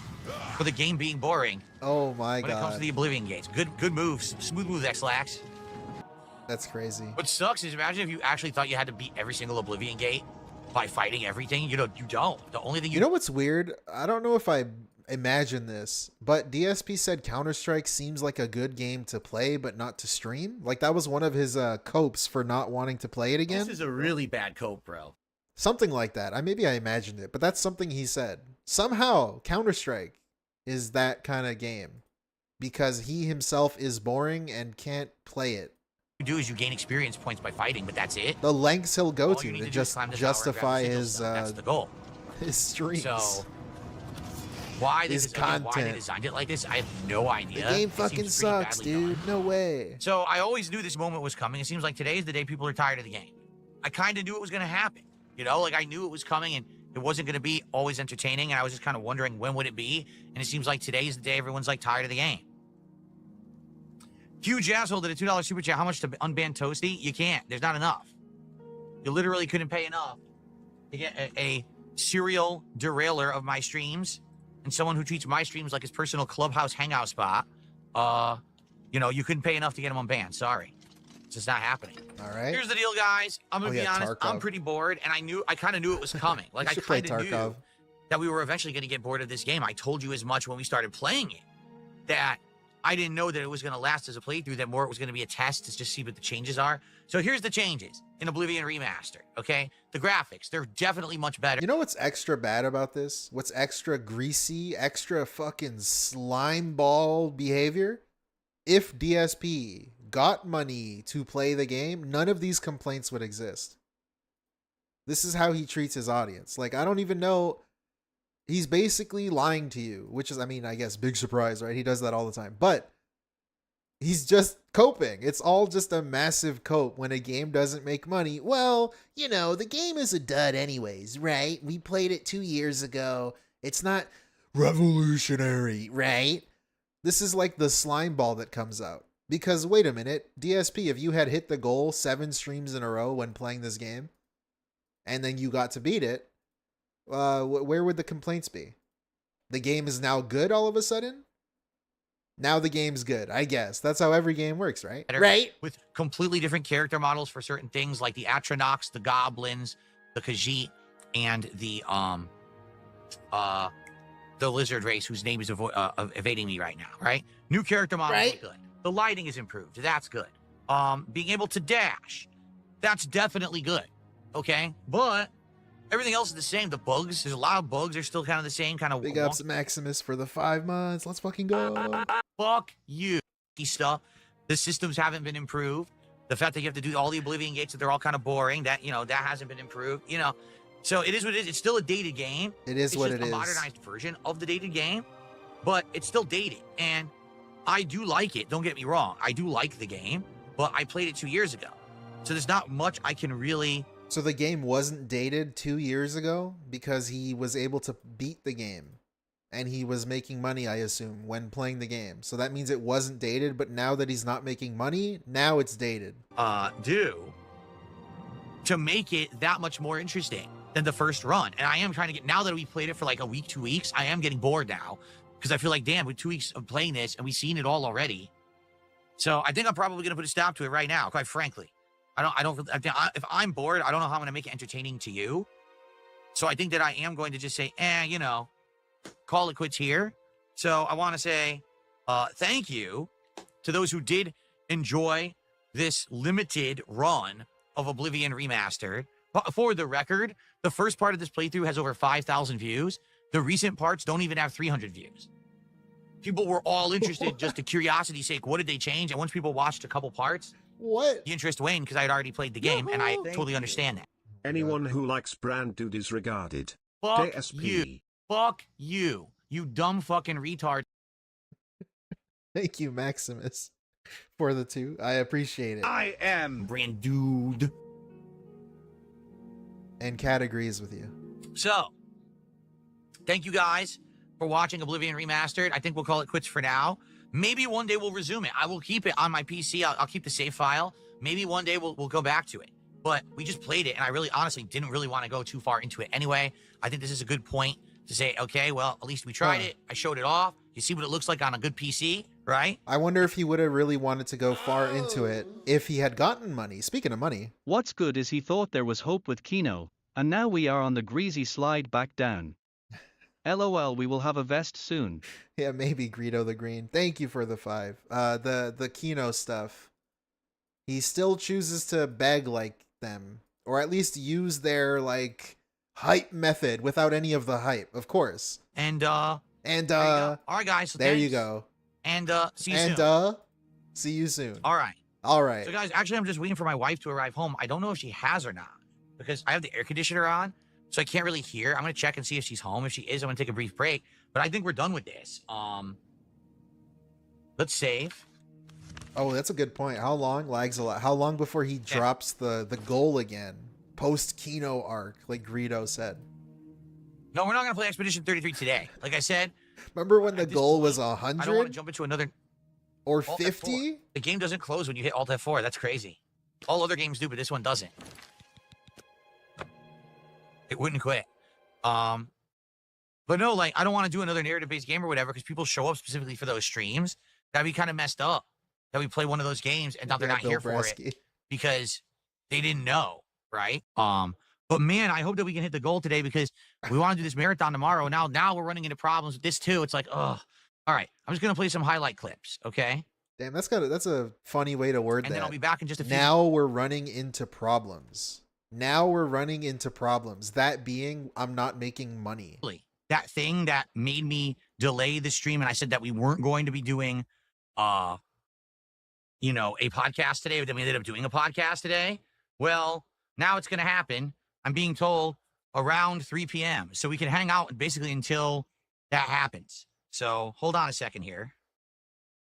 C: for the game being boring.
B: Oh my god.
C: When it comes to the Oblivion gates. Good moves. Smooth moves, X-Lax.
B: That's crazy.
C: What sucks is imagine if you actually thought you had to beat every single Oblivion gate by fighting everything. You don't. The only thing
B: You know what's weird? I don't know if I imagine this, but DSP said Counter-Strike seems like a good game to play, but not to stream. Like that was one of his copes for not wanting to play it again.
A: This is a really bad cope, bro.
B: Something like that. Maybe I imagined it, but that's something he said. Somehow Counter-Strike is that kind of game because he himself is boring and can't play it.
C: you do is you gain experience points by fighting, but that's it.
B: The lengths he'll go
C: All
B: to
C: you need
B: to
C: do is
B: just
C: climb the tower and grab the
B: justify
C: signal
B: his
C: stone. That's the goal.
B: his streams.
C: So why
B: His
C: why they
B: content.
C: designed it like this, I have no idea.
B: The game
C: It
B: fucking
C: seems pretty
B: sucks,
C: badly
B: dude.
C: done.
B: No way.
C: So I always knew this moment was coming. It seems like today is the day people are tired of the game. I kind of knew it was going to happen. You know, like I knew it was coming and it wasn't going to be always entertaining. And I was just kind of wondering when would it be. And it seems like today is the day everyone's like tired of the game. Huge asshole did a $2 super chat. How much to unban Toasty? You can't. There's not enough. You literally couldn't pay enough to get a serial derailer of my streams and someone who treats my streams like his personal clubhouse hangout spot. You know, you couldn't pay enough to get him unbanned. Sorry. It's just not happening.
B: All right.
C: Here's the deal, guys. I'm gonna be honest. I'm
B: Tarkov.
C: pretty bored, and I kind of knew it was coming. Like I
B: should play
C: kind of knew
B: Tarkov.
C: that we were eventually going to get bored of this game. I told you as much when we started playing it. That I didn't know that it was going to last as a playthrough. That more it was going to be a test to just see what the changes are. So here's the changes in Oblivion Remastered. Okay, the graphics, they're definitely much better.
B: You know what's extra bad about this? What's extra greasy, extra fucking slime ball behavior? If DSP got money to play the game, none of these complaints would exist. This is how he treats his audience. Like, I don't even know. He's basically lying to you, which is, I mean, I guess big surprise, right? He does that all the time. But he's just coping. It's all just a massive cope when a game doesn't make money. Well, you know, the game is a dud anyways, right? We played it 2 years ago. It's not revolutionary, right? This is like the slime ball that comes out. Because wait a minute, DSP, if you had hit the goal 7 streams in a row when playing this game, and then you got to beat it, where would the complaints be? The game is now good all of a sudden? Now the game's good, I guess. That's how every game works, right? Right?
C: With completely different character models for certain things like the Atronox, the Goblins, the Khajiit, and the lizard race whose name is evading me right now, right? New character models
B: Right.
C: are good. The lighting is improved. That's good. Being able to dash, that's definitely good. Okay? But everything else is the same. The bugs, there's a lot of bugs. They're still kind of the same, kind of
B: Big ups to Maximus for the 5 months. Let's fucking go.
C: fuck you stuff. The systems haven't been improved. The fact that you have to do all the Oblivion gates, that they're all kind of boring, that, you know, that hasn't been improved, you know. So it is what it is. It's still a dated game.
B: It is what it
C: It's
B: is.
C: just a modernized version of the dated game, but it's still dated. And I do like it. Don't get me wrong. I do like the game, but I played it 2 years ago. So there's not much I can really...
B: So the game wasn't dated 2 years ago because he was able to beat the game. And he was making money, I assume, when playing the game. So that means it wasn't dated, but now that he's not making money, now it's dated.
C: do to make it that much more interesting than the first run. And I am trying to get, now that we played it for like a week, 2 weeks, I am getting bored now because I feel like, damn, with 2 weeks of playing this and we've seen it all already. So I think I'm probably going to put a stop to it right now, quite frankly. If I'm bored, I don't know how I'm going to make it entertaining to you. So I think that I am going to just say, you know, call it quits here. So I want to say thank you to those who did enjoy this limited run of Oblivion Remastered. For the record, the first part of this playthrough has over 5,000 views. The recent parts don't even have 300 views. People were all interested just to curiosity's sake. What did they change? And once people watched a couple parts,
B: What?
C: the interest waned because I had already played the game, and I totally understand that.
F: Anyone who likes brand new disregarded.
C: Fuck
F: DSP.
C: you. Fuck you. You dumb fucking retard.
B: Thank you, Maximus, for the 2. I appreciate it.
A: I am
C: Brand dude.
B: And Cat agrees with you.
C: So, thank you guys for watching Oblivion Remastered. I think we'll call it quits for now. Maybe one day we'll resume it. I will keep it on my PC. I'll keep the save file. Maybe one day we'll go back to it. But we just played it, and I really honestly didn't really want to go too far into it anyway. I think this is a good point to say, okay, well, at least we tried it. I showed it off. You see what it looks like on a good PC, right?
B: I wonder if he would have really wanted to go far into it if he had gotten money. Speaking of money.
J: What's good is he thought there was hope with Kino, and now we are on the greasy slide back down. LOL, we will have a vest soon.
B: Yeah, maybe Greedo the Green. Thank you for the 5. The Kino stuff. He still chooses to beg like them, or at least use their like hype method without any of the hype, of course.
C: And all right, guys. So
B: there
C: thanks.
B: you go.
C: And see you soon.
B: See you soon.
C: All right.
B: All right.
C: So guys, actually, I'm just waiting for my wife to arrive home. I don't know if she has or not because I have the air conditioner on, so I can't really hear. I'm gonna check and see if she's home. If she is, I'm gonna take a brief break. But I think we're done with this. Let's save.
B: Oh, that's a good point. How long lags a lot? How long before he drops the goal again? Post Kino arc, like Greedo said.
C: No, we're not gonna play Expedition 33 today. Like I said.
B: Remember when the goal was 100?
C: I don't want to jump into another.
B: Or 50?
C: The game doesn't close when you hit Alt F4. That's crazy. All other games do, but this one doesn't. It wouldn't quit. But no, like I don't want to do another narrative-based game or whatever because people show up specifically for those streams. That'd be kind of messed up. That we play one of those games and now they're not here for it because they didn't know, right? But man, I hope that we can hit the goal today because we want to do this marathon tomorrow. Now we're running into problems with this too. It's like, oh, all right. I'm just gonna play some highlight clips, okay?
B: Damn, that's a funny way to word that.
C: And then I'll be back in just a few.
B: Now we're running into problems. Now we're running into problems. That being, I'm not making money.
C: That thing that made me delay the stream, and I said that we weren't going to be doing, a podcast today, but then we ended up doing a podcast today. Well, now it's going to happen. I'm being told around 3 p.m. So we can hang out basically until that happens. So hold on a second here.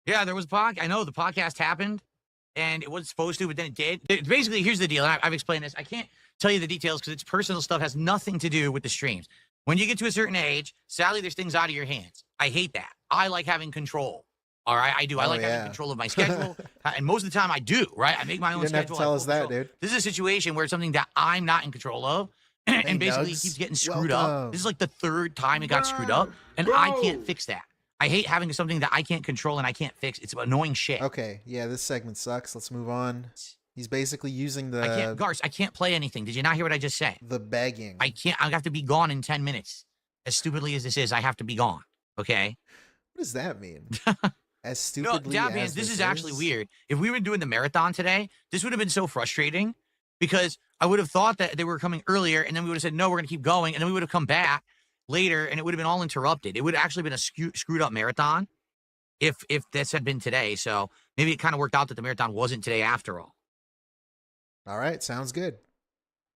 C: Yeah, there was a podcast. I know the podcast happened and it wasn't supposed to, but then it did. Basically, here's the deal. And I've explained this. I can't tell you the details because it's personal stuff, has nothing to do with the streams. When you get to a certain age, sadly, there's things out of your hands. I hate that. I like having control. All right, I do. I like having control of my schedule. And most of the time I do, right? I make my own schedule.
B: You didn't have to tell us that, dude.
C: This is a situation where it's something that I'm not in control of. And basically it keeps getting screwed up. This is like the 3rd time it got screwed up. And I can't fix that. I hate having something that I can't control and I can't fix. It's annoying shit.
B: Okay, yeah, this segment sucks. Let's move on. He's basically using the...
C: I can't play anything. Did you not hear what I just said?
B: The begging.
C: I have to be gone in 10 minutes. As stupidly as this is, I have to be gone. Okay?
B: What does that mean? As stupidly as
C: this is actually weird. If we were doing the marathon today, this would have been so frustrating because I would have thought that they were coming earlier and then we would have said, no, we're going to keep going. And then we would have come back later and it would have been all interrupted. It would have actually been a screwed up marathon if this had been today. So maybe it kind of worked out that the marathon wasn't today after all.
B: All right. Sounds good.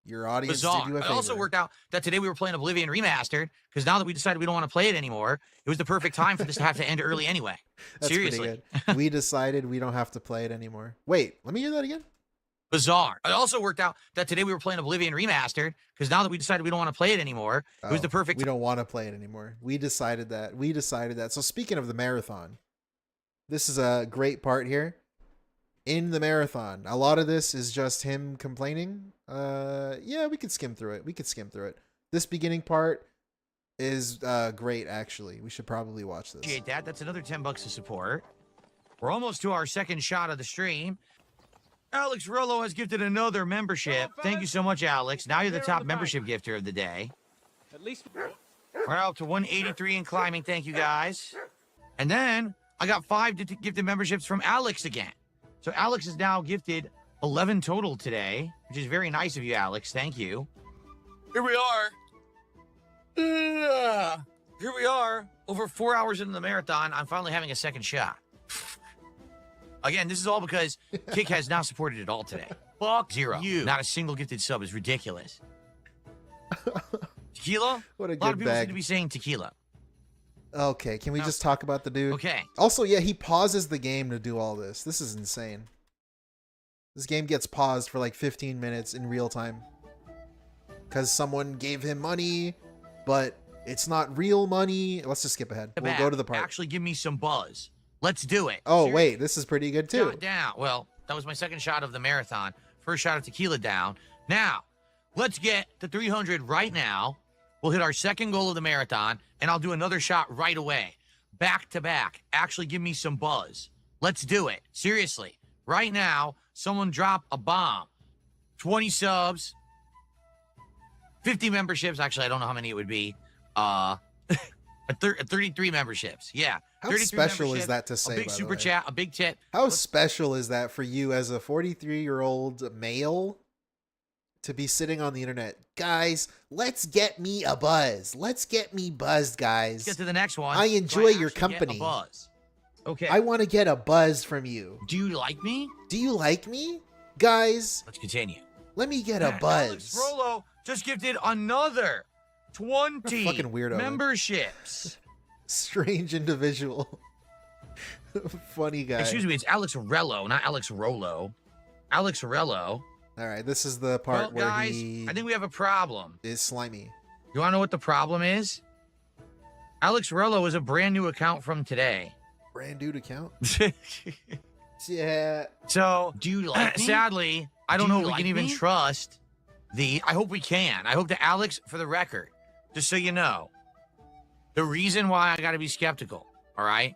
B: Your audience
C: Bizarre.
B: did you a favor.
C: It also worked out that today we were playing Oblivion Remastered because now that we decided we don't want to play it anymore, it was the perfect time for this to have to end early anyway.
B: That's
C: seriously.
B: Good. We decided we don't have to play it anymore. Wait, let me hear that again.
C: Bizarre. It also worked out that today we were playing Oblivion Remastered because now that we decided we don't want to play it anymore, it was the perfect.
B: We don't want to play it anymore. We decided that. So speaking of the marathon, this is a great part here. In the marathon, a lot of this is just him complaining. Yeah, we could skim through it. This beginning part is great, actually. We should probably watch this.
C: Appreciate that. That's another $10 to support. We're almost to our second shot of the stream. Alex Rollo has gifted another membership. Thank you so much, Alex. Now you're the top membership gifter of the day.
I: At least
C: we're up to 183 and climbing. Thank you, guys. And then I got 5 gifted memberships from Alex again. So Alex is now gifted 11 total today, which is very nice of you, Alex. Thank you. Here we are. Here we are. Over 4 hours into the marathon, I'm finally having a second shot. Again, this is all because Kick has not supported it all today. Fuck zero. You. Not a single gifted sub is ridiculous. Tequila?
B: What a
C: lot of
B: good
C: people seem
B: bag.
C: to be saying tequila.
B: Okay, can we just talk about the dude?
C: Okay.
B: Also, yeah, he pauses the game to do all this. This is insane. This game gets paused for like 15 minutes in real time. Because someone gave him money, but it's not real money. Let's just skip ahead. We'll go to the part.
C: Actually, give me some buzz. Let's do it.
B: Oh,
C: Seriously.
B: wait, this is pretty good too.
C: Shot down. Well, that was my second shot of the marathon. First shot of tequila down. Now, let's get to 300 right now. We'll hit our second goal of the marathon, and I'll do another shot right away. Back to back. Actually, give me some buzz. Let's do it. Seriously. Right now, someone drop a bomb. 20 subs. 50 memberships. Actually, I don't know how many it would be. 33 memberships. Yeah.
B: How special is that to say,
C: A big
B: by the
C: super
B: way?
C: chat, a big tip.
B: How special is that for you as a 43-year-old male to be sitting on the internet? Guys, let's get me a buzz. Let's get me buzzed, guys.
C: Let's get to the next one.
B: I
C: So
B: enjoy your
C: actually get a
B: company.
C: buzz. Okay.
B: I want to get a buzz from you.
C: Do you like me?
B: Do you like me? Guys,
C: Let's continue.
B: let me get a buzz.
C: Alex Rolo just gifted another 20
B: fucking weirdo, man.
C: memberships.
B: Strange individual. Funny guy.
C: Excuse me, it's Alex Rello, not Alex Rolo. Alex Rello.
B: All right, this is the part
C: Well,
B: where
C: guys,
B: he
C: I think we have a problem.
B: is slimy.
C: You want to know what the problem is? Alex Rello is a brand new account from today.
B: Brand new account? Yeah.
C: So, do you like me? Sadly, I don't
I: Do
C: know
I: you
C: if we
I: like
C: can even
I: me?
C: trust the. I hope we can. I hope that Alex, for the record, just so you know, the reason why I got to be skeptical, all right?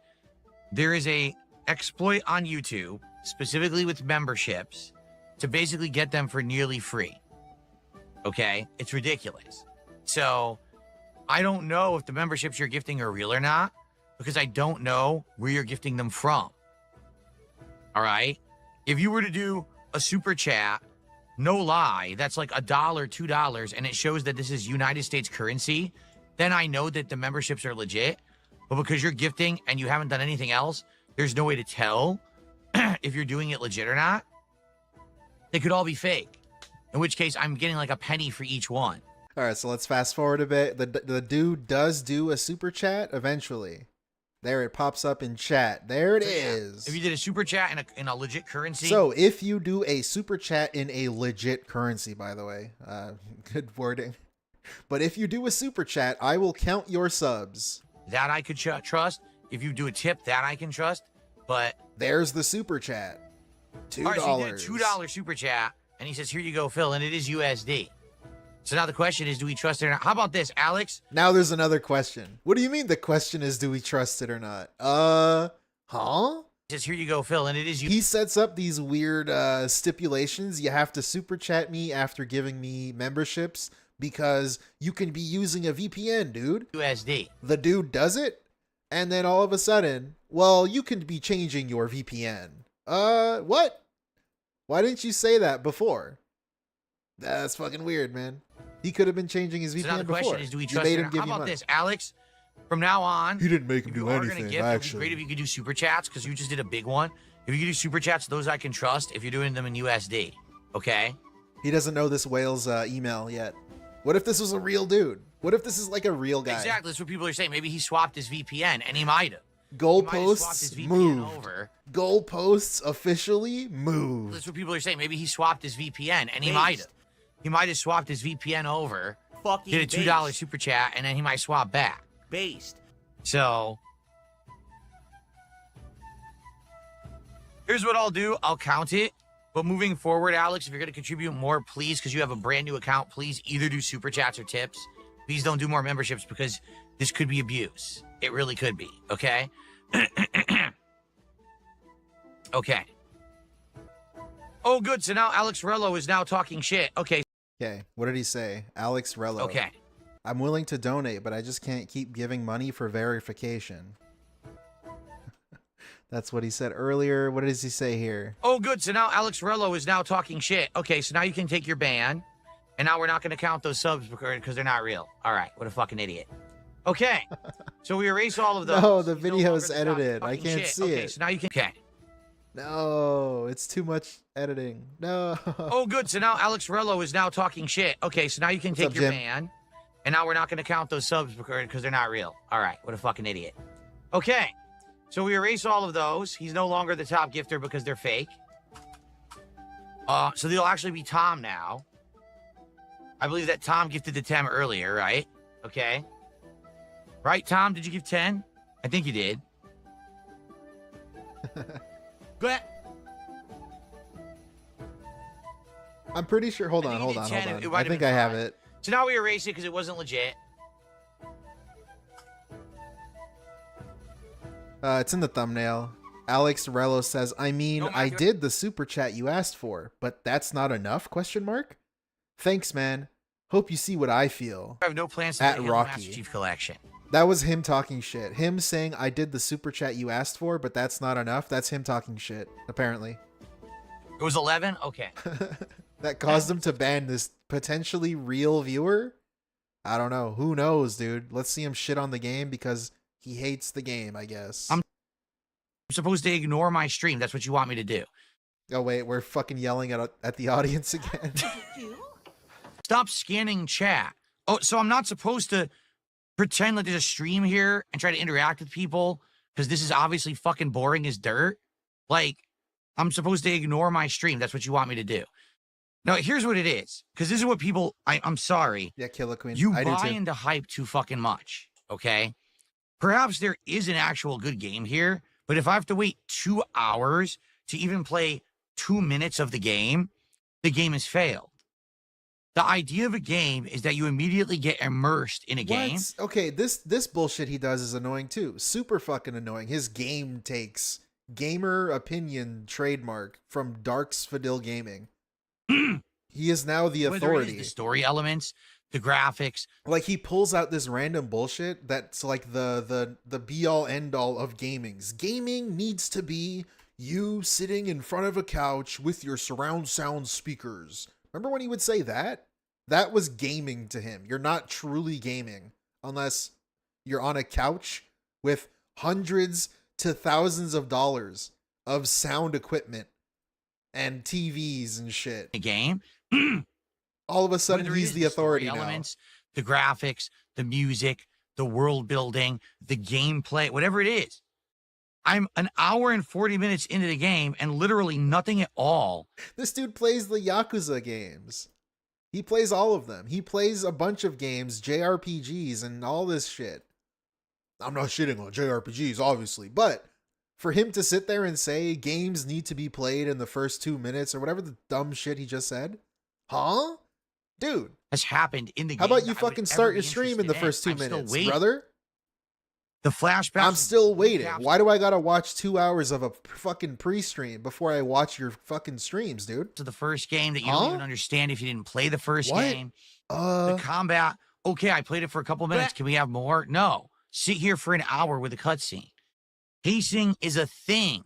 C: There is a exploit on YouTube, specifically with memberships, to basically get them for nearly free. Okay? It's ridiculous. So, I don't know if the memberships you're gifting are real or not, because I don't know where you're gifting them from. All right? If you were to do a super chat, no lie, that's like $1, $2, and it shows that this is United States currency, then I know that the memberships are legit. But because you're gifting and you haven't done anything else, there's no way to tell if you're doing it legit or not. They could all be fake. In which case, I'm getting like a penny for each one.
B: All right, so let's fast forward a bit. The dude does do a super chat eventually. There it pops up in chat. There it is.
C: If you did a super chat in a legit currency.
B: So if you do a super chat in a legit currency, by the way, good wording. But if you do a super chat, I will count your subs.
C: That I could trust. If you do a tip, that I can trust. But
B: there's the super chat. $2.
C: All right, so he did a $2 super chat, and he says, "Here you go, Phil," and it is USD. So now the question is, do we trust it or not? How about this, Alex?
B: Now there's another question. What do you mean the question is, do we trust it or not? Huh?
C: He says, "Here you go, Phil," and it is
B: He sets up these weird stipulations. You have to super chat me after giving me memberships because you can be using a VPN, dude.
C: USD.
B: The dude does it, and then all of a sudden, well, you can be changing your VPN. What? Why didn't you say that before? That's fucking weird, man. He could have been changing his VPN
C: so now the
B: before.
C: question is, do we
B: You
C: trust
B: made
C: it?
B: him
C: Or
B: give
C: how
B: you
C: about
B: money.
C: this, Alex? From now on,
B: He didn't make him
C: if
B: do
C: you are gonna
B: anything,
C: gift,
B: actually.
C: it'd be great if you could do super chats because you just did a big one. If you could do super chats, those I can trust. If you're doing them in USD, okay?
B: He doesn't know this whale's email yet. What if this was a real dude? What if this is like a real guy?
C: Exactly. That's what people are saying. Maybe he swapped his VPN, and he might have.
B: Goalposts moved.
C: Over.
B: Goalposts officially moved.
C: That's what people are saying. Maybe he swapped his VPN, and he might have. He might have swapped his VPN over.
A: Fucking
C: did a $2
A: based.
C: super chat, and then he might swap back.
A: Based.
C: So here's what I'll do. I'll count it. But moving forward, Alex, if you're going to contribute more, please, because you have a brand new account, please either do super chats or tips. Please don't do more memberships because this could be abuse. It really could be. Okay? Okay. Oh, good. So now Alex Rello is now talking shit. Okay.
B: Okay, what did he say? Alex Rello.
C: Okay.
B: I'm willing to donate, but I just can't keep giving money for verification. That's what he said earlier. What does he say here?
C: Oh, good. So now Alex Rello is now talking shit. Okay, so now you can take your ban, and now we're not going to count those subs because they're not real. All right, what a fucking idiot. Okay, so we erase all of those.
B: No, the
C: He's no
B: video
C: longer
B: is
C: the
B: edited.
C: top
B: I
C: fucking
B: can't
C: shit.
B: see
C: okay,
B: it.
C: so now you can. Okay.
B: No, it's too much editing. No.
C: Oh, good. So now Alex Rello is now talking shit. Okay, so now you can
B: What's
C: take
B: up,
C: your
B: Jim?
C: ban, and now we're not going to count those subs because they're not real. All right, what a fucking idiot. Okay, so we erase all of those. He's no longer the top gifter because they're fake. So they'll actually be Tom now. I believe that Tom gifted the 10 earlier, right? Okay. Right, Tom? Did you give 10? I think you did. Go ahead.
B: I'm pretty sure. Hold
C: I
B: on,
C: think
B: hold
C: you
B: on,
C: did
B: hold
C: 10.
B: on.
C: It might
B: I
C: have
B: think
C: been
B: I have
C: 5.
B: it.
C: So now we erase it because it wasn't legit.
B: It's in the thumbnail. Alex Rello says, I mean,
C: No,
B: I
C: Matthew-
B: did the super chat you asked for, but that's not enough? Question mark. Thanks, man. Hope you see what I feel.
C: I have no plans to
B: At
C: get
B: Rocky.
C: Master Chief Collection.
B: That was him talking shit. Him saying, I did the super chat you asked for, but that's not enough. That's him talking shit, apparently.
C: It was 11? Okay.
B: That caused him to ban this potentially real viewer? I don't know. Who knows, dude? Let's see him shit on the game because he hates the game, I guess.
C: I'm supposed to ignore my stream. That's what you want me to do.
B: Oh, wait. We're fucking yelling at the audience again.
C: Stop scanning chat. Oh, so I'm not supposed to pretend like there's a stream here and try to interact with people because this is obviously fucking boring as dirt. Like, I'm supposed to ignore my stream. That's what you want me to do. Now, here's what it is. Because this is what people... I'm sorry.
B: Yeah, Killer Queen.
C: You
B: I do
C: buy
B: too.
C: into hype too fucking much, okay? Perhaps there is an actual good game here, but if I have to wait 2 hours to even play 2 minutes of the game has failed. The idea of a game is that you immediately get immersed in a game.
B: What? Okay, this bullshit he does is annoying too. Super fucking annoying. His game takes gamer opinion trademark from DarksydeBeggar. He is now the
C: Whether it is
B: authority.
C: the story elements, the graphics.
B: Like he pulls out this random bullshit that's like the be all end all of gaming's. Gaming needs to be you sitting in front of a couch with your surround sound speakers. Remember when he would say that? That was gaming to him. You're not truly gaming unless you're on a couch with hundreds to thousands of dollars of sound equipment and TVs and shit.
C: A game.
B: All of a sudden,
C: Whether it
B: he's
C: is
B: the authority
C: story
B: now.
C: elements, the graphics, the music, the world building, the gameplay, whatever it is. I'm an hour and 40 minutes into the game and literally nothing at all.
B: This dude plays the Yakuza games. He plays all of them. He plays a bunch of games, JRPGs, and all this shit. I'm not shitting on JRPGs, obviously, but for him to sit there and say games need to be played in the first 2 minutes or whatever the dumb shit he just said, huh? Dude,
C: Has happened in the game.
B: how about you
C: that I would
B: fucking
C: ever
B: start
C: be
B: your stream in the
C: interested
B: first 2
C: I'm still
B: minutes,
C: waiting.
B: brother?
C: The flashbacks.
B: I'm still waiting.
C: recaps-
B: Why do I gotta watch 2 hours of a fucking pre-stream before I watch your fucking streams, dude?
C: To the first game that you
B: Huh?
C: don't even understand if you didn't play the first
B: What?
C: game. The combat. Okay, I played it for a couple minutes. Can we have more? No. Sit here for an hour with a cutscene. Pacing is a thing.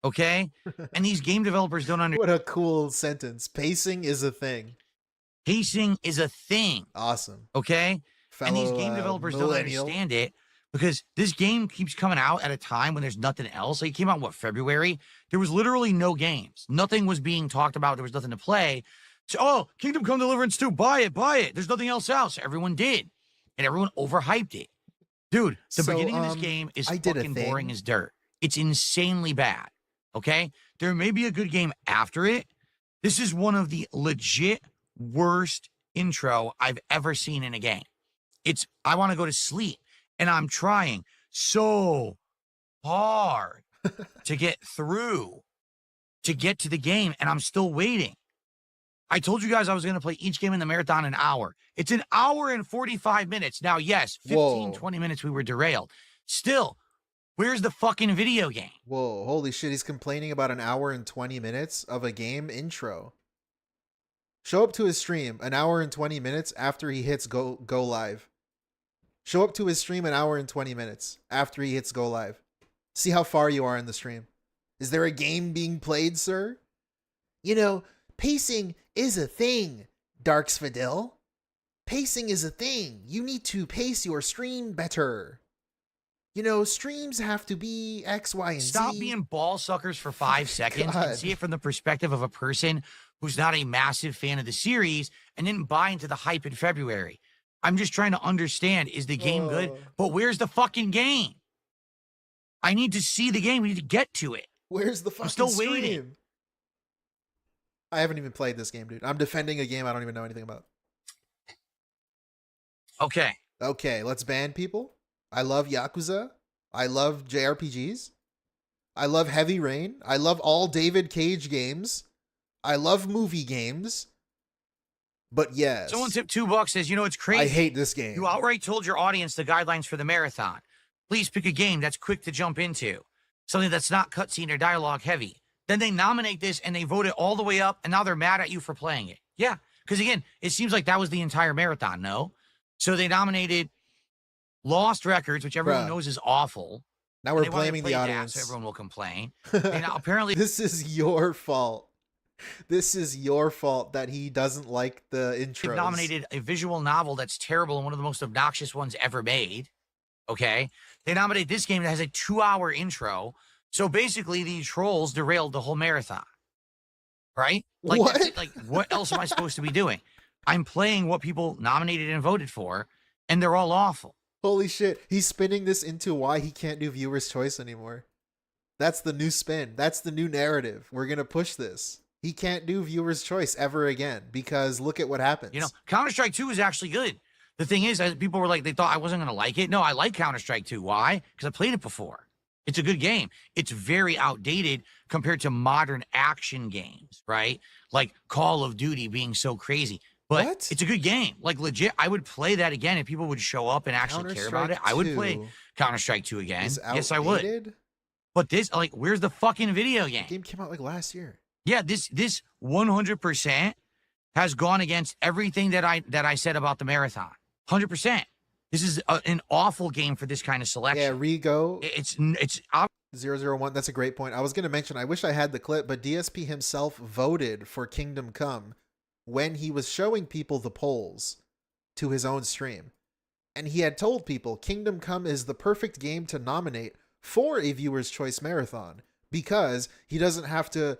C: Okay? And these game developers don't understand.
B: What a cool sentence. Pacing is a thing.
C: Pacing is a thing.
B: Awesome.
C: Okay? And these
B: Fellow,
C: game developers don't
B: millennial.
C: understand it because this game keeps coming out at a time when there's nothing else. Like it came out, what, February? There was literally no games. Nothing was being talked about. There was nothing to play. So, oh, Kingdom Come Deliverance 2, buy it, buy it. There's nothing else out. So everyone did. And everyone overhyped it. Dude, the
B: So,
C: beginning of this game is
B: I did a
C: fucking boring
B: thing.
C: as dirt. It's insanely bad. Okay? There may be a good game after it. This is one of the legit worst intro I've ever seen in a game. I want to go to sleep, and I'm trying so hard to get through, to get to the game, and I'm still waiting. I told you guys I was going to play each game in the marathon an hour. It's an hour and 45 minutes. Now, yes, 15,
B: Whoa.
C: 20 minutes we were derailed. Still, where's the fucking video game?
B: Whoa, holy shit. He's complaining about an hour and 20 minutes of a game intro. Show up to his stream an hour and 20 minutes after he hits go live. Show up to his stream an hour and 20 minutes after he hits go live. See how far you are in the stream. Is there a game being played, sir? You know, pacing is a thing, DarksydeBeggar. Pacing is a thing. You need to pace your stream better. You know, streams have to be X, Y, and Z.
C: Stop being ball suckers for 5 seconds and see it from the perspective of a person who's not a massive fan of the series and didn't buy into the hype in February. I'm just trying to understand, is the game good? But where's the fucking game? I need to see the game. We need to get to it.
B: Where's the fucking
C: still
B: stream?
C: waiting.
B: I haven't even played this game, dude. I'm defending a game I don't even know anything about.
C: Okay.
B: Okay, let's ban people. I love Yakuza. I love JRPGs. I love Heavy Rain. I love all David Cage games. I love movie games. But yes.
C: Someone tipped $2 says, you know, it's crazy.
B: I hate this game.
C: You outright told your audience the guidelines for the marathon. Please pick a game that's quick to jump into. Something that's not cutscene or dialogue heavy. Then they nominate this and they vote it all the way up, and now they're mad at you for playing it. Yeah, because again, it seems like that was the entire marathon, no? So they nominated Lost Records, which everyone knows is awful.
B: Now we're blaming the audience.
C: So everyone will complain. And apparently,
B: this is your fault. This is your fault that he doesn't like the intros.
C: They've nominated a visual novel that's terrible and one of the most obnoxious ones ever made. Okay? They nominate this game that has a 2-hour intro. So basically, the trolls derailed the whole marathon. Right? Like,
B: what?
C: Like, what else am I supposed to be doing? I'm playing what people nominated and voted for, and they're all awful.
B: Holy shit. He's spinning this into why he can't do viewer's choice anymore. That's the new spin. That's the new narrative. We're going to push this. He can't do viewer's choice ever again because look at what happens.
C: You know, Counter-Strike 2 is actually good. The thing is, people were like, they thought I wasn't going to like it. No, I like Counter-Strike 2. Why? Because I played it before. It's a good game. It's very outdated compared to modern action games, right? Like Call of Duty being so crazy. But it's a good game. Like, legit, I would play that again if people would show up and actually care about it. I would play Counter-Strike 2 again. Yes, I would. But this, like, where's the fucking video game?
B: The game came out like last year.
C: Yeah, this 100% has gone against everything that I said about the marathon. 100%. This is an awful game for this kind of selection.
B: Yeah, Rego.
C: It's
B: 001. That's a great point. I was going to mention, I wish I had the clip, but DSP himself voted for Kingdom Come when he was showing people the polls to his own stream. And he had told people Kingdom Come is the perfect game to nominate for a viewer's choice marathon because he doesn't have to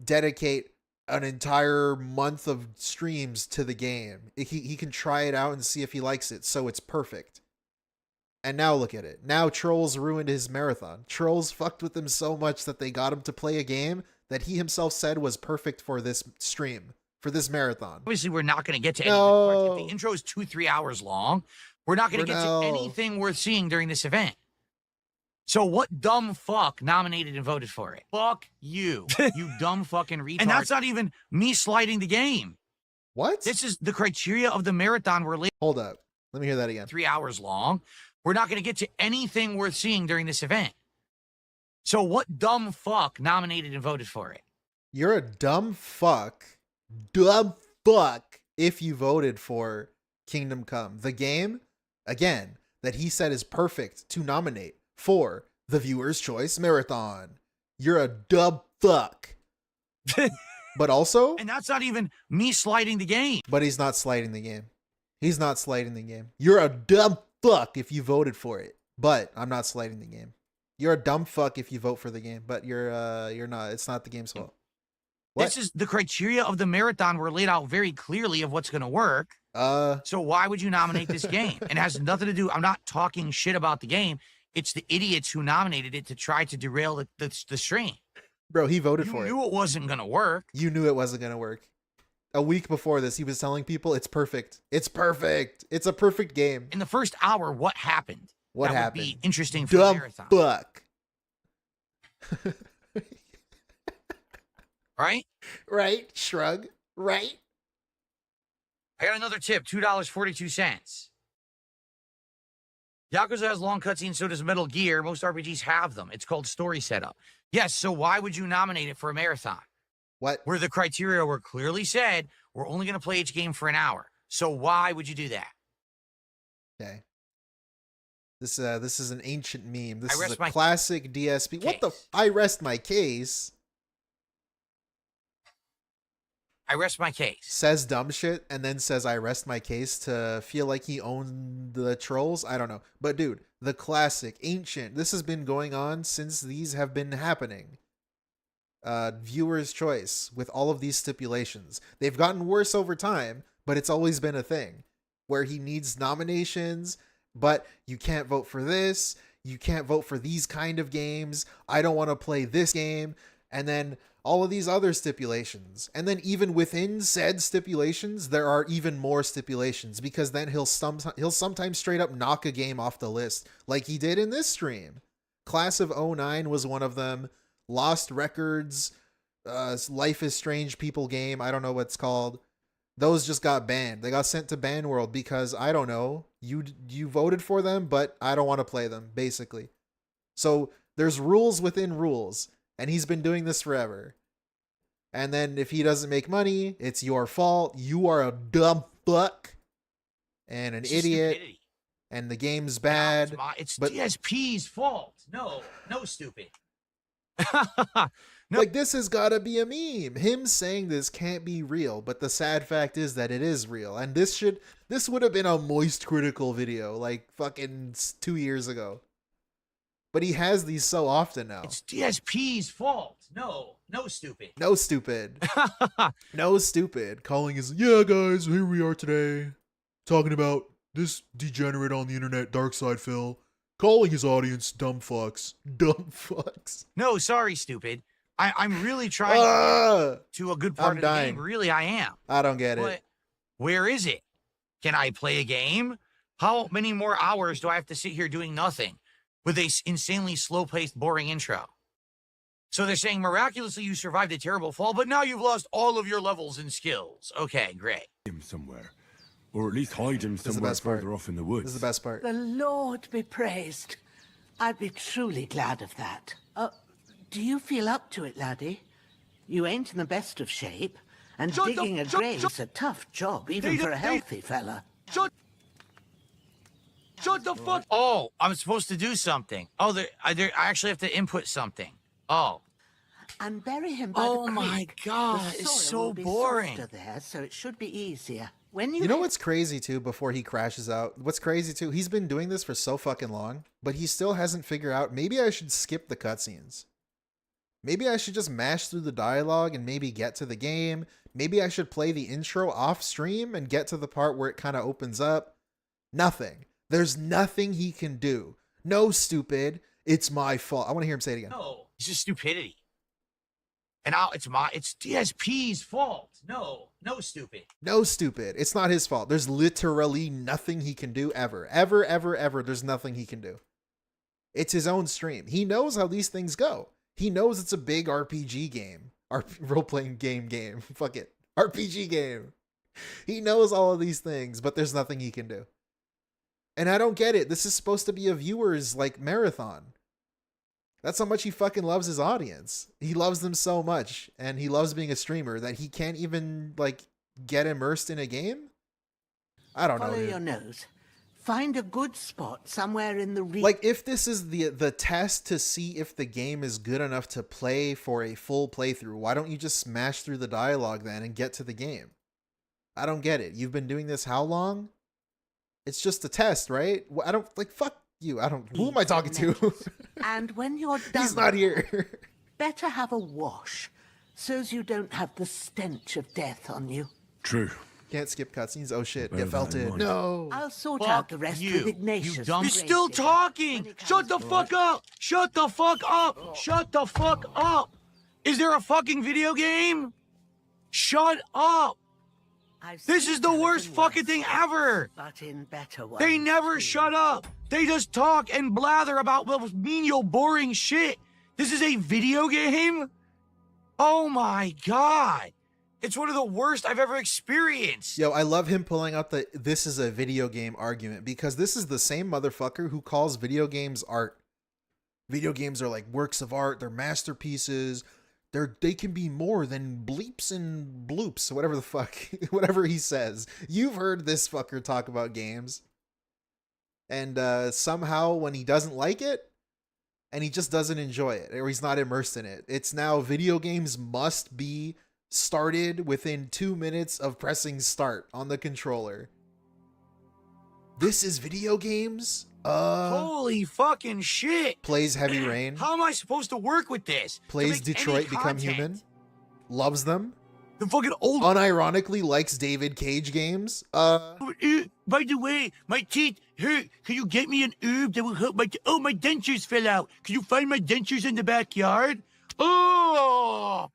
B: dedicate an entire month of streams to the game. He can try it out and see if he likes it, so it's perfect. And now look at it. Now trolls ruined his marathon. Trolls fucked with him so much that they got him to play a game that he himself said was perfect for this stream, for this marathon.
C: Obviously, we're not going to get to anything. If the intro is 2-3 hours long, we're not going to get to anything worth seeing during this event. So what dumb fuck nominated and voted for it? Fuck you, you dumb fucking retard. And that's not even me sliding the game.
B: What?
C: This is the criteria of the marathon.
B: Hold up. Let me hear that again.
C: 3 hours long. We're not going to get to anything worth seeing during this event. So what dumb fuck nominated and voted for it?
B: You're a dumb fuck. Dumb fuck if you voted for Kingdom Come. The game, again, that he said is perfect to nominate for the viewer's choice marathon. You're a dumb fuck. But also...
C: And that's not even me sliding the game.
B: But he's not sliding the game. He's not sliding the game. You're a dumb fuck if you voted for it. But I'm not sliding the game. You're a dumb fuck if you vote for the game, but you're not. It's not the game's fault. What?
C: This is the criteria of the marathon were laid out very clearly of what's going to work. So why would you nominate this game? And it has nothing to do. I'm not talking shit about the game. It's the idiots who nominated it to try to derail the stream.
B: Bro, he voted for it.
C: You knew it wasn't going to work.
B: You knew it wasn't going to work. A week before this, he was telling people it's perfect. It's perfect. It's a perfect game.
C: In the first hour, what happened?
B: What
C: that
B: happened?
C: Would be interesting for the marathon.
B: Fuck.
C: Right?
B: Right. Shrug. Right.
C: I got another tip. $2.42. Yakuza has long cutscenes, so does Metal Gear. Most RPGs have them. It's called story setup. Yes, so why would you nominate it for a marathon?
B: What?
C: Where the criteria were clearly said, we're only going to play each game for an hour. So why would you do that?
B: Okay. This is an ancient meme. This
C: I
B: is
C: rest
B: a
C: my
B: classic DSP. What the?
C: case.
B: I rest my case.
C: I rest my case.
B: Says dumb shit and then says I rest my case to feel like he owned the trolls. I don't know. But dude, the classic, ancient. This has been going on since these have been happening. Viewer's choice with all of these stipulations. They've gotten worse over time, but it's always been a thing where he needs nominations, but you can't vote for this. You can't vote for these kind of games. I don't want to play this game. And then all of these other stipulations. And then even within said stipulations, there are even more stipulations because then he'll sometimes straight up knock a game off the list like he did in this stream. Class of '09 was one of them. Lost Records, Life is Strange People game, I don't know what it's called. Those just got banned. They got sent to ban world because, I don't know, you voted for them, but I don't want to play them, basically. So there's rules within rules. And he's been doing this forever. And then if he doesn't make money, it's your fault. You are a dumb fuck and an idiot.
C: Stupidity.
B: And the game's bad.
C: It's
B: but
C: DSP's fault. No, stupid.
B: Like, this has got to be a meme. Him saying this can't be real, but the sad fact is that it is real. And this would have been a moist critical video like fucking 2 years ago. But he has these so often now.
C: It's DSP's fault. No, stupid.
B: No stupid. No stupid. Calling his, yeah guys, here we are today. Talking about this degenerate on the internet, Darkside Phil. Calling his audience dumb fucks. Dumb fucks.
C: No, sorry, stupid. I'm really trying to a good part
B: I'm
C: of
B: dying.
C: the game. Really, I am.
B: I don't get
C: But
B: it.
C: where is it? Can I play a game? How many more hours do I have to sit here doing nothing with a insanely slow-paced, boring intro? So they're saying, miraculously you survived a terrible fall, but now you've lost all of your levels and skills. Okay, great.
K: Him somewhere. Or at least hide him somewhere further off in the woods.
B: This is the best part.
L: The Lord be praised. I'd be truly glad of that. Do you feel up to it, laddie? You ain't in the best of shape, and digging a grave's a tough job, even for a healthy fella.
C: Shut the fuck. Oh, I'm supposed to do something. Oh, I actually have to input something. Oh.
L: And bury him by
C: Oh
L: the creek.
C: my God,
L: The
C: it's
L: soil
C: so
L: will be
C: boring.
L: softer there, so it should be easier. When
B: You know what's crazy too, before he crashes out? What's crazy too, he's been doing this for so fucking long, but he still hasn't figured out, maybe I should skip the cutscenes. Maybe I should just mash through the dialogue and maybe get to the game. Maybe I should play the intro off stream and get to the part where it kind of opens up. Nothing. There's nothing he can do. No, stupid. It's my fault. I want to hear him say it again.
C: No, it's just stupidity. And now it's DSP's fault. No, stupid.
B: No, stupid. It's not his fault. There's literally nothing he can do ever. Ever. There's nothing he can do. It's his own stream. He knows how these things go. He knows it's a big RPG game. Role-playing game. Fuck it. RPG game. He knows all of these things, but there's nothing he can do. And I don't get it. This is supposed to be a viewer's, marathon. That's how much he fucking loves his audience. He loves them so much, and he loves being a streamer that he can't even, get immersed in a game? I don't know.
L: Follow your nose. Find a good spot somewhere in the
B: if this is the test to see if the game is good enough to play for a full playthrough, why don't you just smash through the dialogue then and get to the game? I don't get it. You've been doing this how long? It's just a test, right? I don't, fuck you. I don't, who am I talking to?
L: And when you're done,
B: He's not here.
L: better have a wash, so's you don't have the stench of death on you.
K: True.
B: Can't skip cutscenes. Oh shit,
K: Bear
B: you felt
K: that in
B: it.
K: mind.
B: No.
L: I'll sort
C: Fuck
L: out the rest
C: you,
L: with Ignatius.
C: you dumb-
L: the
C: You're still
L: gravedigger,
C: talking.
L: when he
C: Shut
L: comes
C: the
L: for
C: fuck
L: us.
C: up. Shut the fuck up. Shut the fuck up. Is there a fucking video game? Shut up.
L: I've
C: This
L: seen
C: is the
L: better
C: worst
L: than
C: fucking
L: worse,
C: thing ever.
L: But in better ones.
C: They never
L: too.
C: shut up. They just talk and blather about menial, boring shit. This is a video game? Oh my God. It's one of the worst I've ever experienced.
B: Yo, I love him pulling out the this is a video game argument because this is the same motherfucker who calls video games art. Video games are like works of art. They're masterpieces. They can be more than bleeps and bloops, whatever the fuck, whatever he says. You've heard this fucker talk about games. And somehow when he doesn't like it, and he just doesn't enjoy it, or he's not immersed in it, it's now video games must be started within 2 minutes of pressing start on the controller. This is video games?
C: Holy fucking shit.
B: Plays Heavy Rain.
C: How am I supposed to work with this?
B: Plays Detroit Become Human. Loves them.
C: The fucking old...
B: Unironically likes David Cage games.
C: By the way, my teeth hurt. Can you get me an herb that will help my... Oh, my dentures fell out. Can you find my dentures in the backyard? Oh!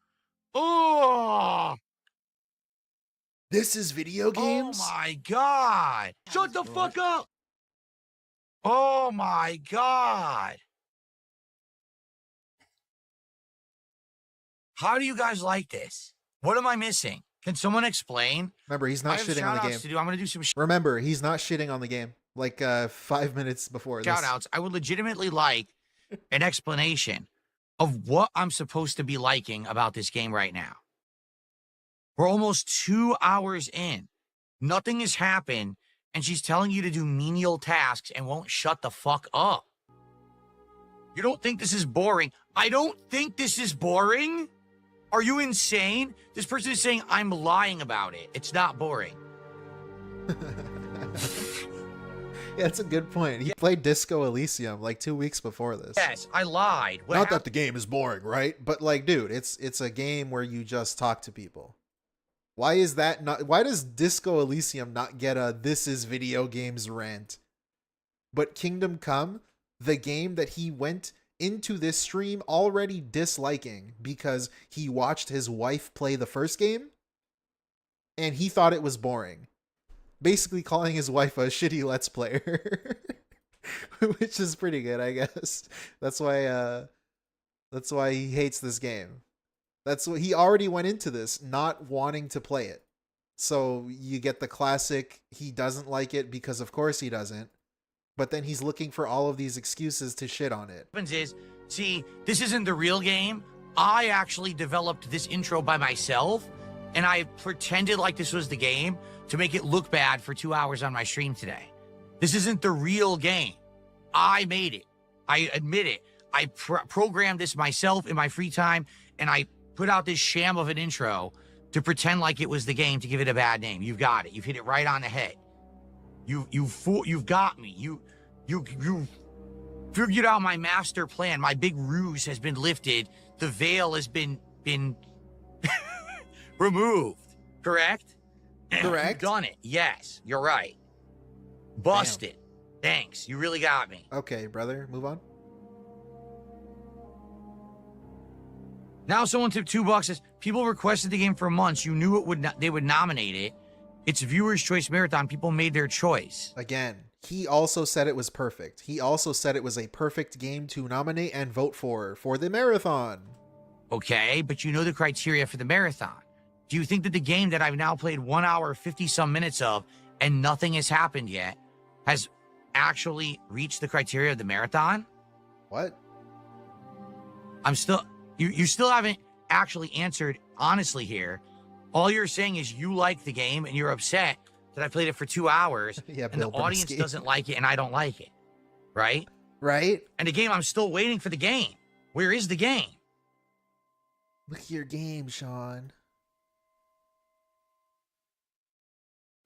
C: Oh!
B: This is video games?
C: Oh my god! Shut the fuck up! Oh my god! How do you guys like this? What am I missing? Can someone explain?
B: Remember, he's not shitting on the game.
C: To do. I'm gonna do some
B: Remember, he's not shitting on the game. Like 5 minutes before this.
C: Shoutouts. I would legitimately like an explanation of what I'm supposed to be liking about this game right now. We're almost 2 hours in. Nothing has happened, and she's telling you to do menial tasks and won't shut the fuck up. You don't think this is boring? I don't think this is boring. Are you insane? This person is saying I'm lying about it. It's not boring.
B: Yeah, that's a good point. He played Disco Elysium like 2 weeks before this.
C: Yes, I lied.
B: Not that the game is boring, right? But like, dude, it's a game where you just talk to people. Why is that not? Why does Disco Elysium not get a "this is video games" rant? But Kingdom Come, the game that he went into this stream already disliking because he watched his wife play the first game and he thought it was boring. Basically calling his wife a shitty Let's Player. Which is pretty good, I guess. That's why he hates this game. That's what he already went into this not wanting to play it. So you get the classic, he doesn't like it because of course he doesn't. But then he's looking for all of these excuses to shit on it.
C: What happens is, see, this isn't the real game. I actually developed this intro by myself, and I pretended like this was the game to make it look bad for 2 hours on my stream today. This isn't the real game. I made it. I admit it. I programmed this myself in my free time, and I put out this sham of an intro to pretend like it was the game to give it a bad name. You've got it. You've hit it right on the head. You've got me. You figured out my master plan. My big ruse has been lifted. The veil has been removed. Correct?
B: Correct.
C: You've done it. Yes, you're right. Busted. Thanks. You really got me.
B: Okay, brother. Move on.
C: Now someone tipped $2 says, people requested the game for months. You knew they would nominate it. It's Viewer's Choice Marathon. People made their choice.
B: Again, he also said it was perfect. He also said it was a perfect game to nominate and vote for the marathon.
C: Okay, but you know the criteria for the marathon. Do you think that the game that I've now played 1 hour, 50-some minutes of, and nothing has happened yet, has actually reached the criteria of the marathon?
B: What?
C: I'm still... You still haven't actually answered honestly here. All you're saying is you like the game and you're upset that I played it for 2 hours
B: Yeah,
C: and the audience doesn't like it and I don't like it. Right?
B: Right?
C: And the game, I'm still waiting for the game. Where is the game?
B: Look at your game, Sean.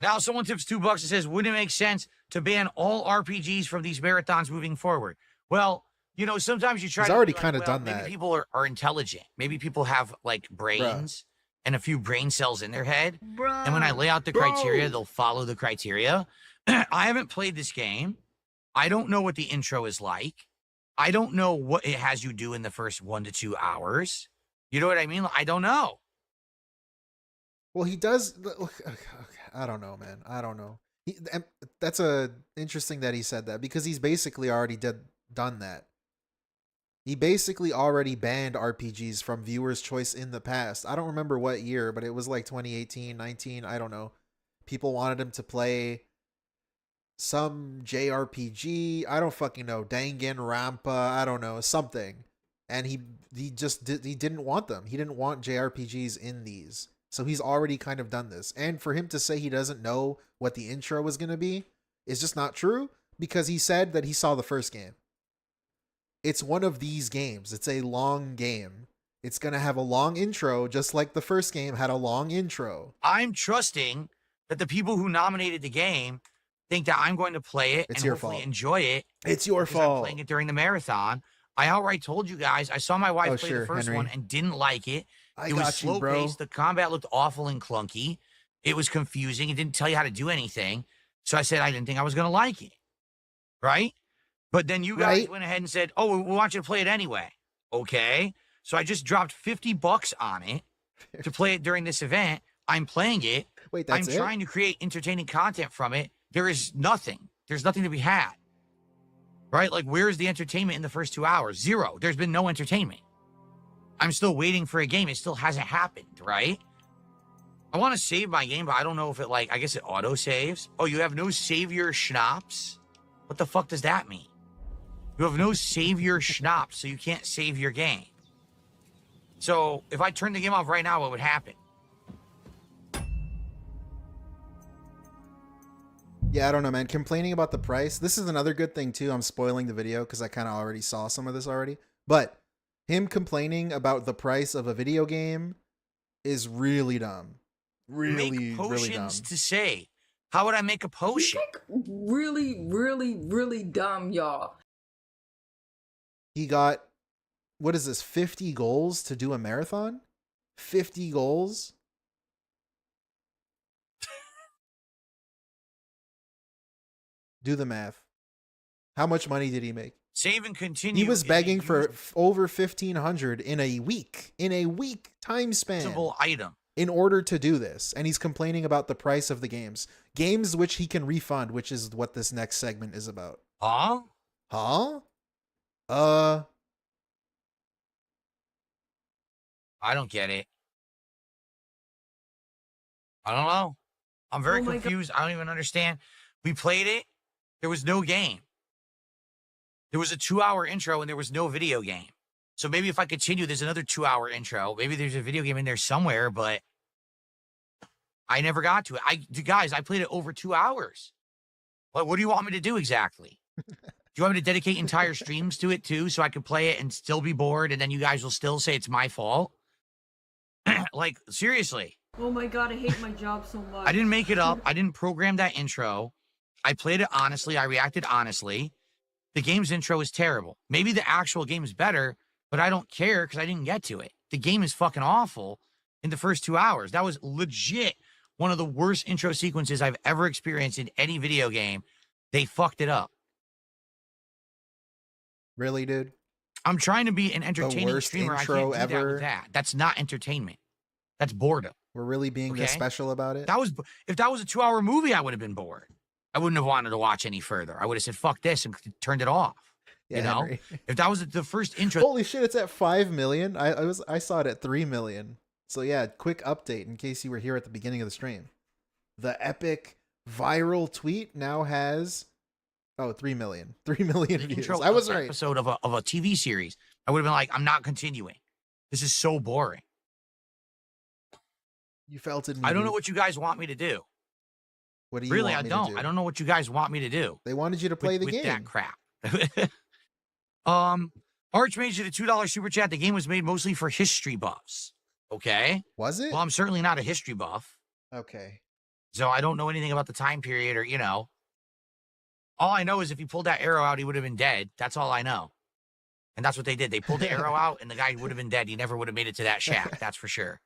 C: Now someone tips $2 and says, wouldn't it make sense to ban all RPGs from these marathons moving forward? Well, you know, sometimes you try
B: He's
C: to
B: already
C: be like,
B: kind of
C: well,
B: done
C: maybe
B: that.
C: people are intelligent. Maybe people have like brains and a few brain cells in their head. And when I lay out the criteria, they'll follow the criteria. I haven't played this game. I don't know what the intro is like. I don't know what it has you do in the first 1 to 2 hours. You know what I mean? I don't know.
B: Well, he does. I don't know, man. I don't know. That's interesting that he said that because he's basically already done that. He basically already banned RPGs from Viewer's Choice in the past. I don't remember what year, but it was like 2018, 19, I don't know. People wanted him to play some JRPG. I don't fucking know. Danganronpa. I don't know. Something. And he didn't want them. He didn't want JRPGs in these. So he's already kind of done this. And for him to say he doesn't know what the intro was going to be is just not true. because he said that he saw the first game. It's one of these games. It's a long game. It's going to have a long intro, just like the first game had a long intro.
C: I'm trusting that the people who nominated the game think that I'm going to play it
B: It's
C: and
B: your
C: hopefully
B: fault.
C: enjoy it.
B: It's your
C: because I'm
B: fault.
C: playing it during the marathon. I outright told you guys, I saw my wife play the first
B: Henry.
C: one and didn't like it.
B: I
C: It was
B: got you,
C: slow
B: bro.
C: paced. The combat looked awful and clunky. It was confusing. It didn't tell you how to do anything. So I said I didn't think I was going to like it. Right? But then you guys went ahead and said, oh, we want you to play it anyway. Okay. So I just dropped $50 on it to play it during this event. I'm playing it.
B: Wait, that's
C: I'm trying to create entertaining content from it. There is nothing. There's nothing to be had. Right? Like, where's the entertainment in the first 2 hours? Zero. There's been no entertainment. I'm still waiting for a game. It still hasn't happened, right? I want to save my game, but I don't know if it, like, I guess it auto-saves. Oh, you have no savior schnapps? What the fuck does that mean? You have no savior schnapps, so you can't save your game. So, if I turn the game off right now, what would happen?
B: Yeah, I don't know, man. Complaining about the price. This is another good thing, too. I'm spoiling the video because I kind of already saw some of this already. But him complaining about the price of a video game is really dumb. Really,
C: make potions
B: really dumb.
C: to say. How would I make a potion?
M: Really, really, really dumb, y'all.
B: He got, what is this, 50 goals to do a marathon? 50 goals? Do the math. How much money did he make?
C: Save and continue.
B: He was begging for over 1,500 in a week. In a week time span.
C: Item.
B: In order to do this. And he's complaining about the price of the games. Games which he can refund, which is what this next segment is about.
C: Huh?
B: Huh?
C: I don't get it. I don't know. I'm very confused. I don't even understand. We played it. There was no game. There was a 2-hour intro and there was no video game. So maybe if I continue, there's another 2-hour intro. Maybe there's a video game in there somewhere, but I never got to it. Guys, I played it over 2 hours. What do you want me to do exactly? Do you want me to dedicate entire streams to it too, so I could play it and still be bored, and then you guys will still say it's my fault? Like, seriously.
M: Oh my god, I hate my job so much.
C: I didn't make it up. I didn't program that intro. I played it honestly. I reacted honestly. The game's intro is terrible. Maybe the actual game is better, but I don't care because I didn't get to it. The game is fucking awful in the first 2 hours. That was legit one of the worst intro sequences I've ever experienced in any video game. They fucked it up.
B: Really, dude?
C: I'm trying to be an entertaining
B: worst
C: streamer. I can't
B: intro
C: do that
B: ever.
C: with that. That's not entertainment. That's boredom.
B: We're really being this special about it?
C: If that was a 2-hour movie, I would have been bored. I wouldn't have wanted to watch any further. I would have said, fuck this, and turned it off.
B: Yeah,
C: you know?
B: Henry.
C: If that was the first intro.
B: Holy shit, it's at 5 million. I saw it at 3 million. So yeah, quick update in case you were here at the beginning of the stream. The epic viral tweet now has 3 million. 3 million views.
C: Intro
B: I was
C: of an
B: right.
C: Episode of a TV series. I would have been like, I'm not continuing. This is so boring.
B: You felt it.
C: I don't know what you guys want me to do.
B: What do you
C: really?
B: want me
C: I don't.
B: to do?
C: I don't know what you guys want me to do.
B: They wanted you to play the
C: with
B: game.
C: that crap. Arch made you the $2 super chat. The game was made mostly for history buffs. Okay.
B: Was it?
C: Well, I'm certainly not a history buff.
B: Okay.
C: So I don't know anything about the time period or, all I know is if he pulled that arrow out, he would have been dead. That's all I know. And that's what they did. They pulled the arrow out and the guy would have been dead. He never would have made it to that shack. That's for sure.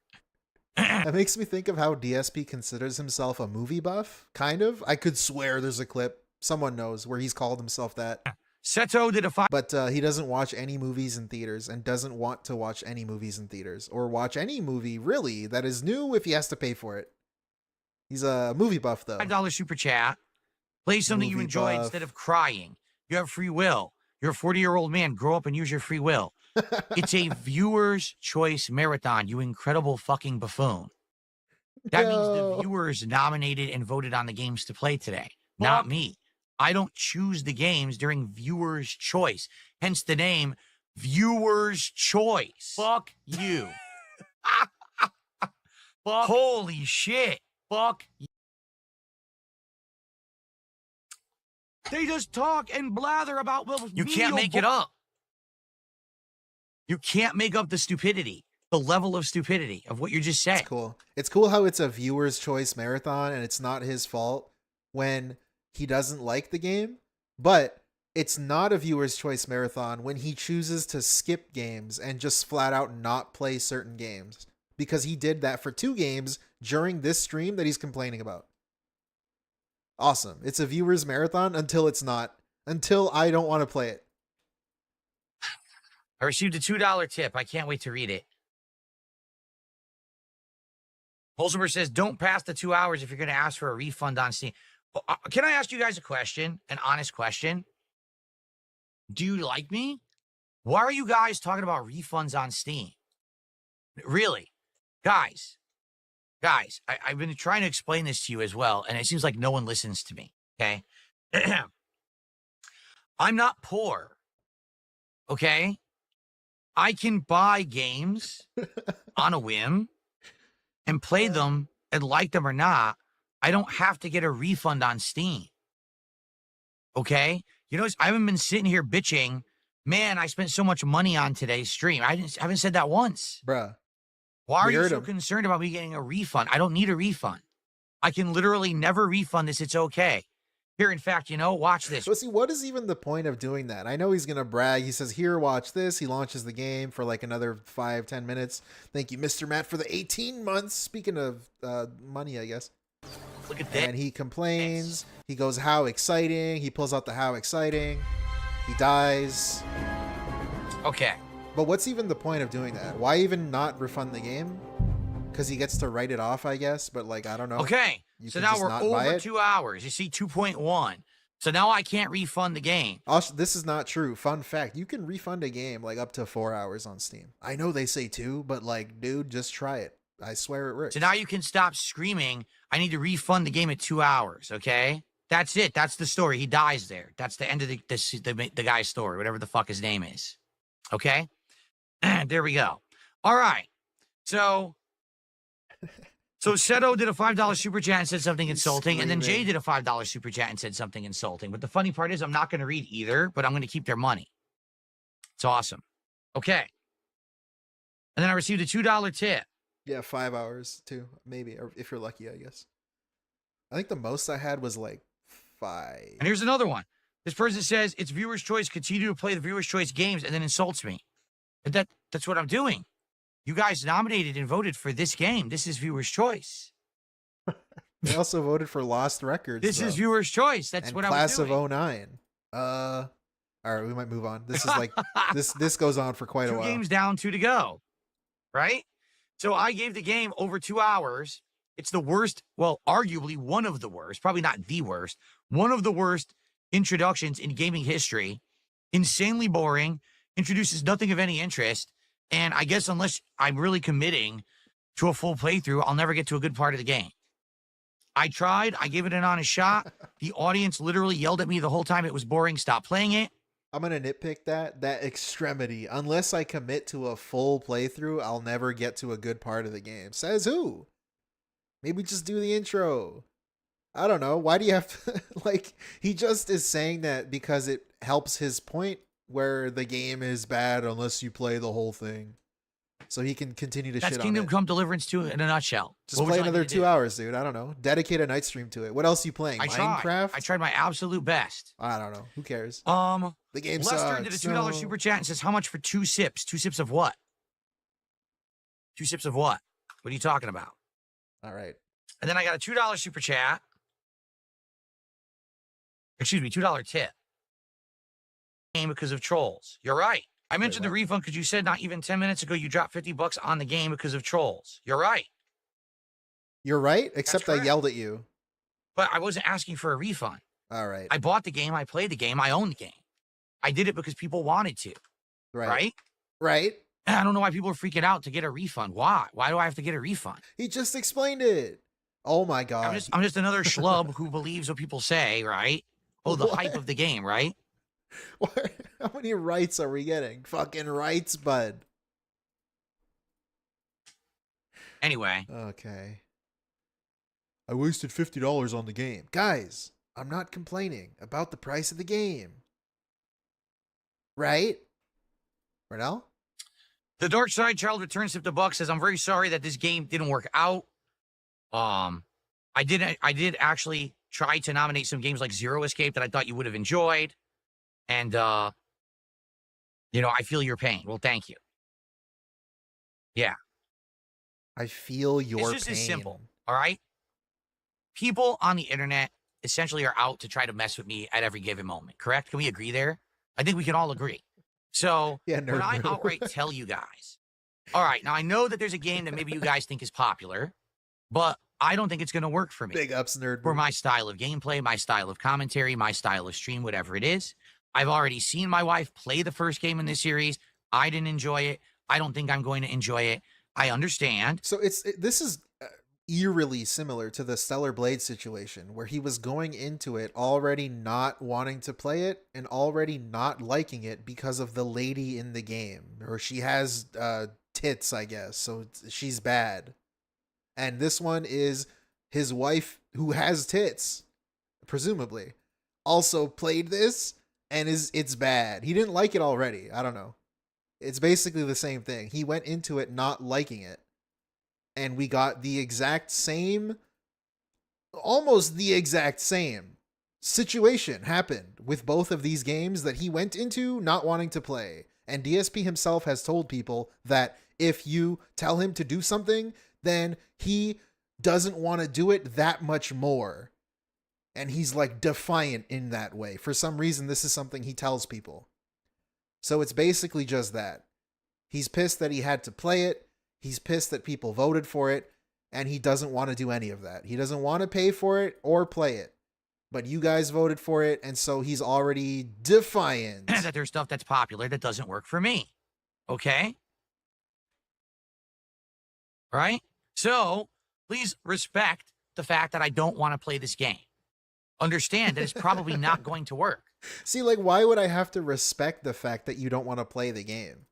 B: That makes me think of how DSP considers himself a movie buff. Kind of. I could swear there's a clip. Someone knows where he's called himself that.
C: Seto did a
B: But he doesn't watch any movies in theaters and doesn't want to watch any movies in theaters or watch any movie really that is new if he has to pay for it. He's a movie buff though.
C: $5 super chat. Play something you enjoy instead of crying. You have free will. You're a 40-year-old man. Grow up and use your free will. It's a viewer's choice marathon, you incredible fucking buffoon. That means the viewers nominated and voted on the games to play today, not me. I don't choose the games during viewer's choice. Hence the name, Viewer's Choice. Fuck you. Fuck. Holy shit. Fuck you.
I: They just talk and blather about, well,
C: You can't make it up. You can't make up the stupidity, the level of stupidity of what you're just saying.
B: It's cool. It's cool how it's a viewer's choice marathon and it's not his fault when he doesn't like the game, but it's not a viewer's choice marathon when he chooses to skip games and just flat out not play certain games, because he did that for 2 games during this stream that he's complaining about. Awesome. It's a viewer's marathon until it's not, until I don't want to play it.
C: I received a $2 tip. I can't wait to read it. Holzberg says, don't pass the 2 hours if you're going to ask for a refund on Steam. Can I ask you guys a question? An honest question? Do you like me? Why are you guys talking about refunds on Steam? Really? Guys, I've been trying to explain this to you as well, and it seems like no one listens to me, okay? I'm not poor, okay? I can buy games on a whim and play them and like them or not. I don't have to get a refund on Steam. Okay? You know, I haven't been sitting here bitching, man, I spent so much money on today's stream. I haven't said that once.
B: Bruh.
C: Why are you so concerned about me getting a refund? I don't need a refund. I can literally never refund this. It's okay. Here, in fact, you know, watch this.
B: So see, what is even the point of doing that? I know he's going to brag. He says, here, watch this. He launches the game for like another 5-10 minutes. Thank you, Mr. Matt, for the 18 months. Speaking of money, I guess.
C: Look at that.
B: And he complains. He goes, how exciting. He pulls out the how exciting. He dies.
C: Okay.
B: But what's even the point of doing that? Why even not refund the game? Because he gets to write it off, I guess. But like, I don't know.
C: Okay. So now we're over 2 hours. You see 2.1. So now I can't refund the game.
B: Also, this is not true. Fun fact. You can refund a game like up to 4 hours on Steam. I know they say 2, but like, dude, just try it. I swear it works.
C: So now you can stop screaming, I need to refund the game at 2 hours, okay? That's it. That's the story. He dies there. That's the end of the guy's story, whatever the fuck his name is. Okay? There we go. All right. So Seto did a $5 super chat and said something insulting, and then Jay did a $5 super chat and said something insulting. But the funny part is I'm not going to read either, but I'm going to keep their money. It's awesome. Okay. And then I received a $2 tip.
B: Yeah, 5 hours too, maybe, or if you're lucky, I guess. I think the most I had was like 5.
C: And here's another one. This person says, it's viewer's choice. Continue to play the viewer's choice games, and then insults me. And that's what I'm doing. You guys nominated and voted for this game. This is viewer's choice.
B: They also voted for Lost Records.
C: This is viewer's choice. That's
B: and
C: what I was doing.
B: Class of 09. All right, we might move on. This is like this goes on for quite a while.
C: 2 games down, 2 to go. Right? So I gave the game over 2 hours. It's the worst, well, arguably one of the worst, probably not the worst, one of the worst introductions in gaming history. Insanely boring, introduces nothing of any interest, and I guess unless I'm really committing to a full playthrough, I'll never get to a good part of the game. I tried. I gave it an honest shot. The audience literally yelled at me the whole time it was boring. Stop playing it.
B: I'm going to nitpick that extremity. Unless I commit to a full playthrough, I'll never get to a good part of the game. Says who? Maybe just do the intro. I don't know. Why do you have to, like, he just is saying that because it helps his point where the game is bad unless you play the whole thing. So he can continue to shit on it.
C: That's Kingdom Come Deliverance 2 in a nutshell.
B: Just play another 2 hours, dude. I don't know. Dedicate a night stream to it. What else are you playing? Minecraft?
C: I tried my absolute best.
B: I don't know. Who cares?
C: The
B: game
C: Lester
B: sucks.
C: did a $2 super chat and says, how much for 2 sips? 2 sips of what? 2 sips of what? What are you talking about?
B: All right.
C: And then I got a $2 super chat. Excuse me, $2 tip. Because of trolls. You're right. I mentioned the refund because you said not even 10 minutes ago you dropped $50 on the game because of trolls. You're right.
B: You're right, except I yelled at you.
C: But I wasn't asking for a refund.
B: All right.
C: I bought the game. I played the game. I own the game. I did it because people wanted to.
B: Right. Right.
C: And I don't know why people are freaking out to get a refund. Why? Why do I have to get a refund?
B: He just explained it. Oh my God.
C: I'm just another schlub who believes what people say, right? Oh, the hype of the game, right?
B: What? How many rights are we getting? Fucking rights, bud.
C: Anyway.
B: Okay. I wasted $50 on the game. Guys, I'm not complaining about the price of the game. Right? Renell?
C: The Dark Side Child Returns $50 says, I'm very sorry that this game didn't work out. I did actually try to nominate some games like Zero Escape that I thought you would have enjoyed. And, you know, I feel your pain. Well, thank you. Yeah.
B: I feel your pain.
C: It's just as simple, all right? People on the internet essentially are out to try to mess with me at every given moment, correct? Can we agree there? I think we can all agree. So
B: yeah,
C: when I outright tell you guys, all right, now I know that there's a game that maybe you guys think is popular, but I don't think it's going to work for me.
B: Big ups, nerd.
C: For my style of gameplay, my style of commentary, my style of stream, whatever it is. I've already seen my wife play the first game in this series. I didn't enjoy it. I don't think I'm going to enjoy it. I understand.
B: So this is eerily similar to the Stellar Blade situation, where he was going into it already not wanting to play it and already not liking it because of the lady in the game, or she has tits, I guess, so she's bad. And this one is his wife, who has tits, presumably, also played this and it's bad. He didn't like it already. I don't know. It's basically the same thing. He went into it not liking it. And we got the exact same, almost the exact same situation happened with both of these games that he went into not wanting to play. And DSP himself has told people that if you tell him to do something, then he doesn't want to do it that much more. And he's like defiant in that way. For some reason, this is something he tells people. So it's basically just that. He's pissed that he had to play it. He's pissed that people voted for it, and he doesn't want to do any of that. He doesn't want to pay for it or play it. But you guys voted for it, and so he's already defiant.
C: That there's stuff that's popular that doesn't work for me. Okay? Right? So, please respect the fact that I don't want to play this game. Understand that it's probably not going to work.
B: See, like, why would I have to respect the fact that you don't want to play the game?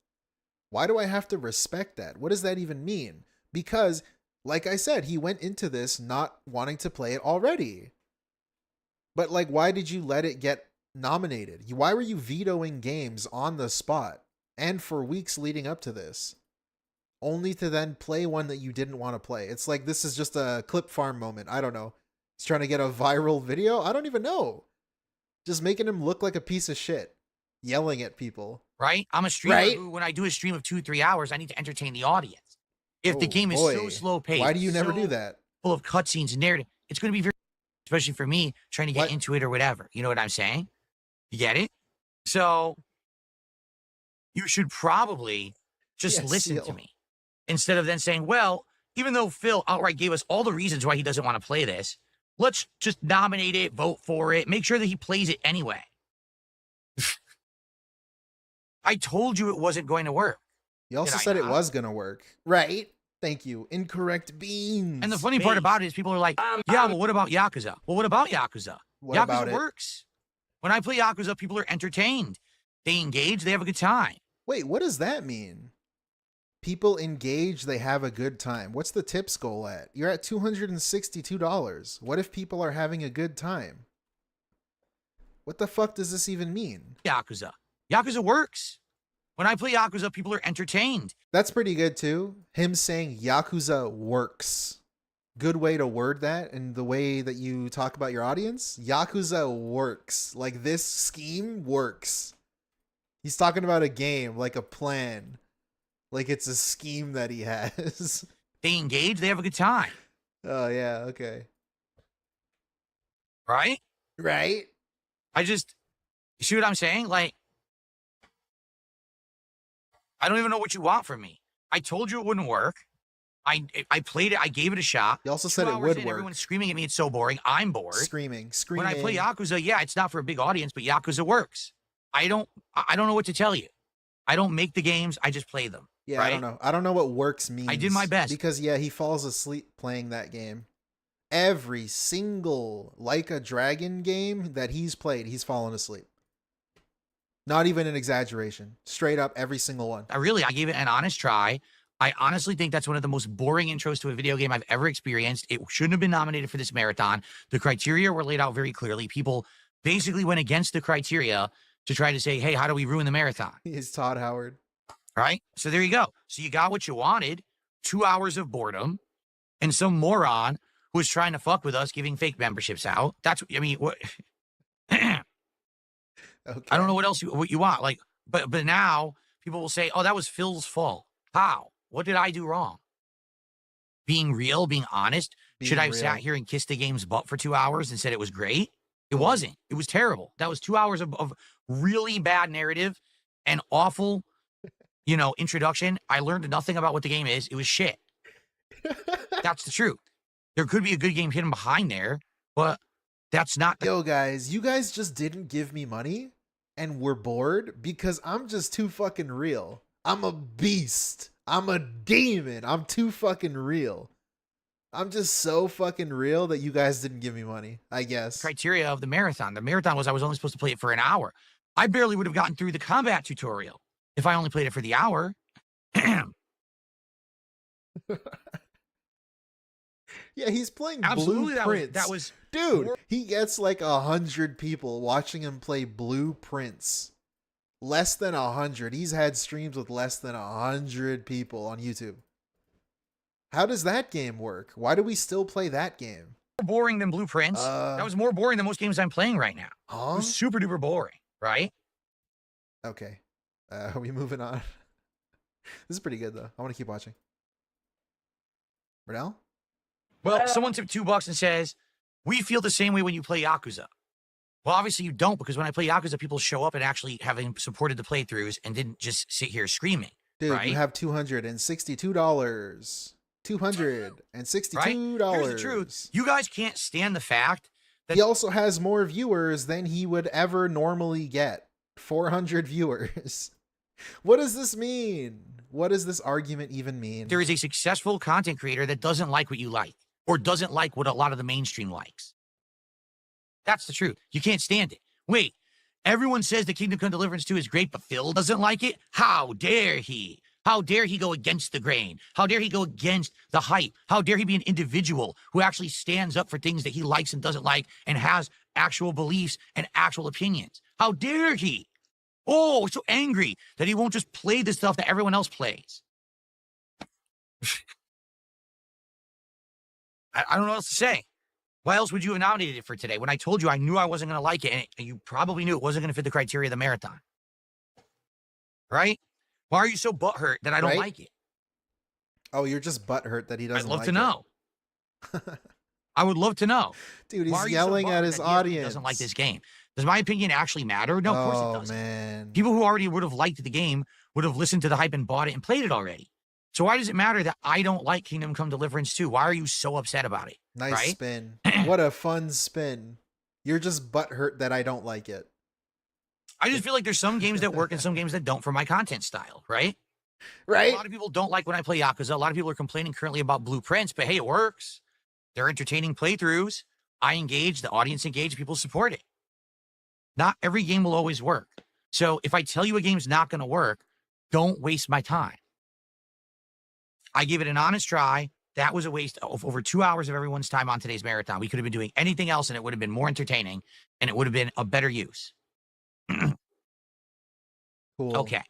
B: Why do I have to respect that? What does that even mean? Because, like I said, he went into this not wanting to play it already. But, like, why did you let it get nominated? Why were you vetoing games on the spot and for weeks leading up to this? Only to then play one that you didn't want to play. It's like this is just a clip farm moment. I don't know. He's trying to get a viral video? I don't even know. Just making him look like a piece of shit. Yelling at people.
C: Right? I'm a streamer who, when I do a stream of 2-3 hours, I need to entertain the audience. If the game is so slow paced,
B: why do you never do that?
C: Full of cutscenes and narrative, it's going to be very, especially for me trying to get into it or whatever. You know what I'm saying? You get it? So you should probably just listen to me instead of then saying, well, even though Phil outright gave us all the reasons why he doesn't want to play this, let's just nominate it, vote for it, make sure that he plays it anyway. I told you it wasn't going to work.
B: You also said it was going to work. Right? Thank you. Incorrect beans.
C: And the funny part about it is people are like, yeah, well, what about Yakuza? Well, what about Yakuza? Yakuza works. When I play Yakuza, people are entertained. They engage. They have a good time.
B: Wait, what does that mean? People engage. They have a good time. What's the tips goal at? You're at $262. What if people are having a good time? What the fuck does this even mean?
C: Yakuza. Yakuza works. When I play Yakuza, people are entertained.
B: That's pretty good too. Him saying Yakuza works. Good way to word that and the way that you talk about your audience. Yakuza works. Like this scheme works. He's talking about a game, like a plan. Like it's a scheme that he has.
C: They engage, they have a good time.
B: Oh yeah, okay.
C: Right?
B: Right?
C: You see what I'm saying? Like, I don't even know what you want from me. I told you it wouldn't work. I played it. I gave it a shot.
B: You also said it would work.
C: Everyone's screaming at me. It's so boring. I'm bored.
B: Screaming.
C: When I play Yakuza, yeah, it's not for a big audience, but Yakuza works. I don't know what to tell you. I don't make the games. I just play them.
B: Yeah,
C: right?
B: I don't know. I don't know what works means.
C: I did my best.
B: Because, yeah, he falls asleep playing that game. Every single Like a Dragon game that he's played, he's fallen asleep. Not even an exaggeration. Straight up, every single one.
C: I gave it an honest try. I honestly think that's one of the most boring intros to a video game I've ever experienced. It shouldn't have been nominated for this marathon. The criteria were laid out very clearly. People basically went against the criteria to try to say, hey, how do we ruin the marathon?
B: He's Todd Howard.
C: Right? So there you go. So you got what you wanted, 2 hours of boredom, and some moron who was trying to fuck with us giving fake memberships out. That's, I mean, what?
B: Okay.
C: I don't know what else what you want. Like, but now people will say, oh, that was Phil's fault. How? What did I do wrong? Being real, being honest. Should I have sat here and kissed the game's butt for 2 hours and said it was great? It wasn't. It was terrible. That was 2 hours of really bad narrative and awful, introduction. I learned nothing about what the game is. It was shit. That's the truth. There could be a good game hidden behind there, but that's not.
B: Yo, guys, you guys just didn't give me money and we're bored because I'm just too fucking real. I'm a beast. I'm a demon. I'm too fucking real. I'm just so fucking real that you guys didn't give me money, I guess.
C: Criteria of the marathon. The marathon was I was only supposed to play it for an hour. I barely would have gotten through the combat tutorial if I only played it for the hour.
B: Yeah, he's playing
C: Absolutely,
B: Blueprints.
C: that was
B: dude. He gets like 100 people watching him play Blueprints. Less than 100. He's had streams with less than 100 people on YouTube. How does that game work? Why do we still play that game?
C: More boring than Blueprints. That was more boring than most games I'm playing right now.
B: Huh?
C: It was super duper boring, right?
B: Okay. Are we moving on? This is pretty good though. I want to keep watching. Renell?
C: Well, someone took $2 and says, we feel the same way when you play Yakuza. Well, obviously you don't, because when I play Yakuza, people show up and actually having supported the playthroughs and didn't just sit here screaming.
B: Dude,
C: right?
B: you have $262. $262.
C: Right? Here's the truth. You guys can't stand the fact that
B: he also has more viewers than he would ever normally get. 400 viewers. What does this mean? What does this argument even mean?
C: there is a successful content creator that doesn't like what you like or doesn't like what a lot of the mainstream likes. That's the truth. You can't stand it. Wait, everyone says the Kingdom Come Deliverance 2 is great, but Phil doesn't like it? How dare he? How dare he go against the grain? How dare he go against the hype? How dare he be an individual who actually stands up for things that he likes and doesn't like and has actual beliefs and actual opinions? How dare he? Oh, so angry that he won't just play the stuff that everyone else plays. I don't know what else to say. Why else would you have nominated it for today? When I told you I knew I wasn't going to like it, and you probably knew it wasn't going to fit the criteria of the marathon. Right? Why are you so butthurt that I don't like it?
B: Oh, you're just butthurt that he doesn't like it.
C: I'd love to know. I would love to know.
B: Dude, he's yelling at his audience.
C: He doesn't like this game. Does my opinion actually matter? No, of course it doesn't.
B: Man.
C: People who already would have liked the game would have listened to the hype and bought it and played it already. So why does it matter that I don't like Kingdom Come Deliverance 2? Why are you so upset about it?
B: Nice spin. What a fun spin. You're just butthurt that I don't like it.
C: I just feel like there's some games that work and some games that don't for my content style, right?
B: Right.
C: A lot of people don't like when I play Yakuza. A lot of people are complaining currently about Blueprints, but hey, it works. They're entertaining playthroughs. I engage, the audience engage, people support it. Not every game will always work. So if I tell you a game's not going to work, don't waste my time. I gave it an honest try. That was a waste of over 2 hours of everyone's time on today's marathon. We could have been doing anything else and it would have been more entertaining and it would have been a better use.
B: Cool.
C: Okay.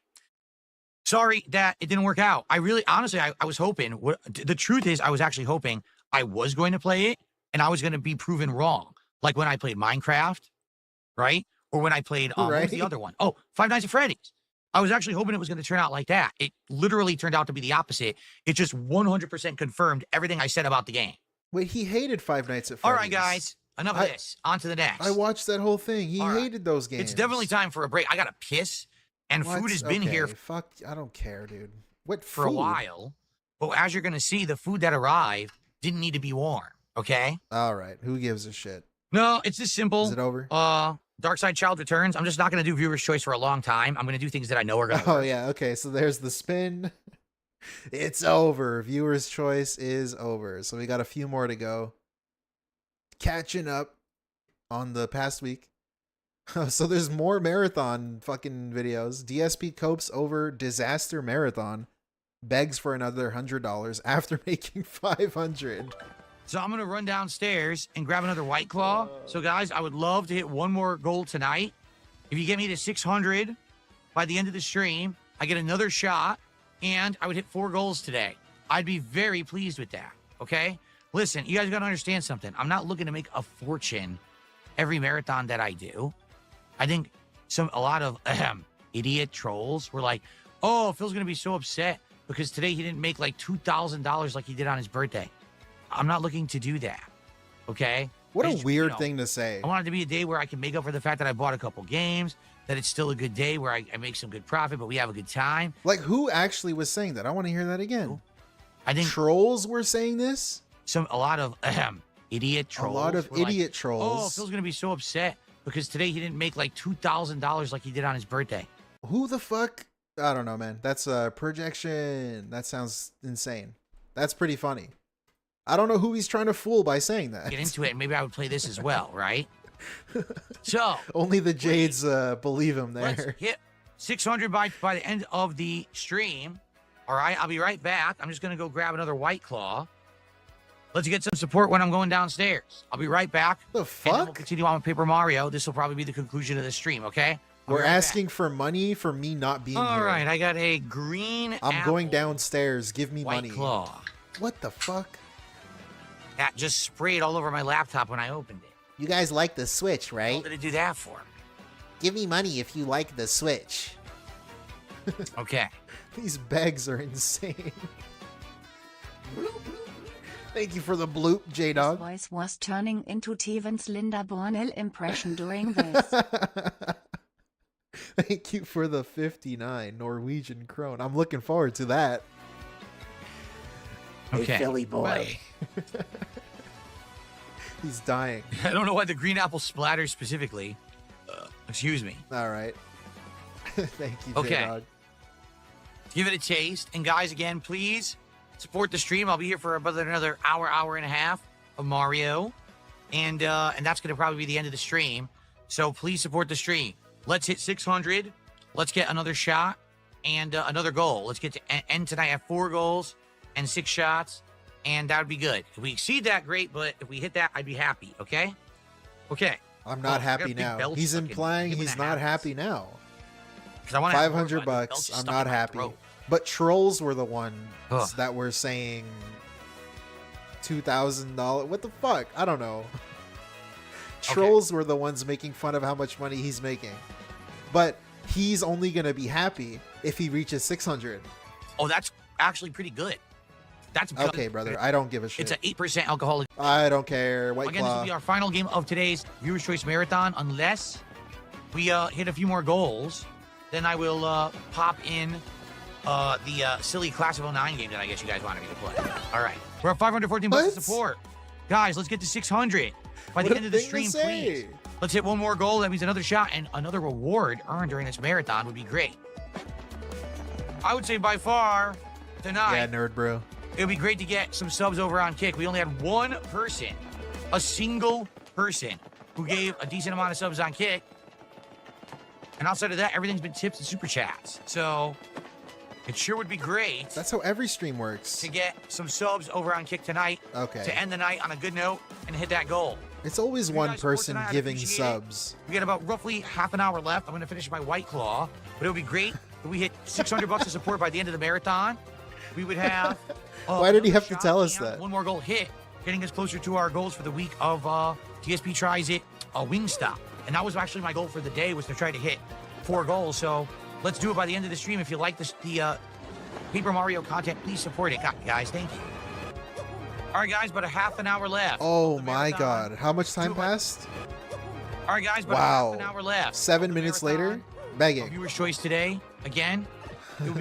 C: Sorry that it didn't work out. I really, honestly, I was hoping, the truth is I was actually hoping I was going to play it and I was going to be proven wrong. Like when I played Minecraft, right? Or when I played, what was the other one? Oh, Five Nights at Freddy's. I was actually hoping it was going to turn out like that. It literally turned out to be the opposite. It just 100% confirmed everything I said about the game.
B: Wait, he hated Five Nights at Freddy's.
C: All right, guys. Enough of this. On to the next.
B: I watched that whole thing. He hated those games.
C: It's definitely time for a break. I got to piss. And food has been here.
B: Fuck, I don't care, dude. What food?
C: For a while. But as you're going to see, the food that arrived didn't need to be warm. Okay?
B: All right. Who gives a shit?
C: No, it's this simple.
B: Is it over?
C: Darkside Child returns. I'm just not going to do viewer's choice for a long time. I'm going to do things that I know are going to work.
B: Oh, yeah. Okay. So there's the spin. It's over. Viewer's choice is over. So we got a few more to go. Catching up on the past week. So there's more marathon fucking videos. DSP copes over disaster marathon. begs for another $100 after making 500.
C: So I'm going to run downstairs and grab another White Claw. So, guys, I would love to hit one more goal tonight. If you get me to 600 by the end of the stream, I get another shot, and I would hit 4 goals today. I'd be very pleased with that, okay? Listen, you guys got to understand something. I'm not looking to make a fortune every marathon that I do. I think a lot of idiot trolls were like, oh, Phil's going to be so upset because today he didn't make like $2,000 like he did on his birthday. I'm not looking to do that, okay?
B: What a weird thing to say.
C: I want it to be a day where I can make up for the fact that I bought a couple games, that it's still a good day where I make some good profit, but we have a good time.
B: Like, who actually was saying that? I want to hear that again.
C: I think
B: trolls were saying this?
C: A lot of idiot trolls.
B: A lot of idiot trolls.
C: Oh, Phil's going to be so upset because today he didn't make like $2,000 like he did on his birthday.
B: Who the fuck? I don't know, man. That's a projection. That sounds insane. That's pretty funny. I don't know who he's trying to fool by saying that.
C: Get into it, and maybe I would play this as well, right? So
B: only the Jades believe him there.
C: Let's hit 600 by the end of the stream. All right, I'll be right back. I'm just going to go grab another White Claw. Let's get some support when I'm going downstairs. I'll be right back.
B: The fuck?
C: And then we'll continue on with Paper Mario. This will probably be the conclusion of the stream, okay?
B: We're asking for money for me not being here.
C: All right, I got a green
B: I'm going downstairs. Give me
C: White
B: money.
C: Claw.
B: What the fuck?
C: That just sprayed all over my laptop when I opened it.
B: You guys like the Switch, right?
C: What did it do that for?
B: Give me money if you like the Switch.
C: Okay.
B: These begs are insane. Thank you for the bloop, J-Dog.
D: His voice was turning into Teven's Linda Bornell impression during this.
B: Thank you for the 59 Norwegian krone. I'm looking forward to that.
C: Okay.
B: Hey, Philly boy. He's dying.
C: I don't know why the green apple splatters specifically. Excuse me.
B: All right. Thank you,
C: Okay.
B: J-Dog.
C: Give it a taste. And guys, again, please support the stream. I'll be here for about another hour and a half of Mario. And that's going to probably be the end of the stream. So please support the stream. Let's hit 600. Let's get another shot and another goal. Let's get to end tonight at 4 goals and 6 shots. And that would be good. If we exceed that, great. But if we hit that, I'd be happy. Okay? Okay.
B: I'm not happy now. He's implying he's not happy now. 500 bucks. I'm not happy. But trolls were the ones that were saying $2,000. What the fuck? I don't know. Trolls were the ones making fun of how much money he's making. But he's only going to be happy if he reaches 600.
C: Oh, that's actually pretty good. That's good.
B: Okay, brother. I don't give a shit.
C: It's an 8% alcoholic.
B: I don't care. White
C: Again,
B: Claw.
C: this will be our final game of today's Viewer's Choice Marathon. Unless we hit a few more goals, then I will pop in the silly Class of 09 game that I guess you guys wanted me to play. All right. We're at 514 bucks of support. Guys, let's get to 600 by the end of the stream, please. Let's hit one more goal. That means another shot and another reward earned during this marathon would be great. I would say by far tonight.
B: Yeah, nerd bro.
C: It would be great to get some subs over on Kick. We only had one person, a single person, who gave a decent amount of subs on Kick. And outside of that, everything's been tips and super chats. So it sure would be great.
B: That's how every stream works.
C: To get some subs over on Kick tonight.
B: Okay.
C: To end the night on a good note and hit that goal.
B: It's always one person giving subs.
C: We got about roughly half an hour left. I'm going to finish my White Claw. But it would be great if we hit 600 bucks of support by the end of the marathon. We would have...
B: Why did he have to tell us that?
C: One more goal hit, getting us closer to our goals for the week of DSP tries it, Wingstop. And that was actually my goal for the day, was to try to hit 4 goals. So let's do it by the end of the stream. If you like the Paper Mario content, please support it. Guys, thank you. All right, guys, but a half an hour left.
B: Oh my God. How much time passed?
C: All right, guys, but half an hour left.
B: 7 minutes later, begging.
C: Viewer's Choice today, again.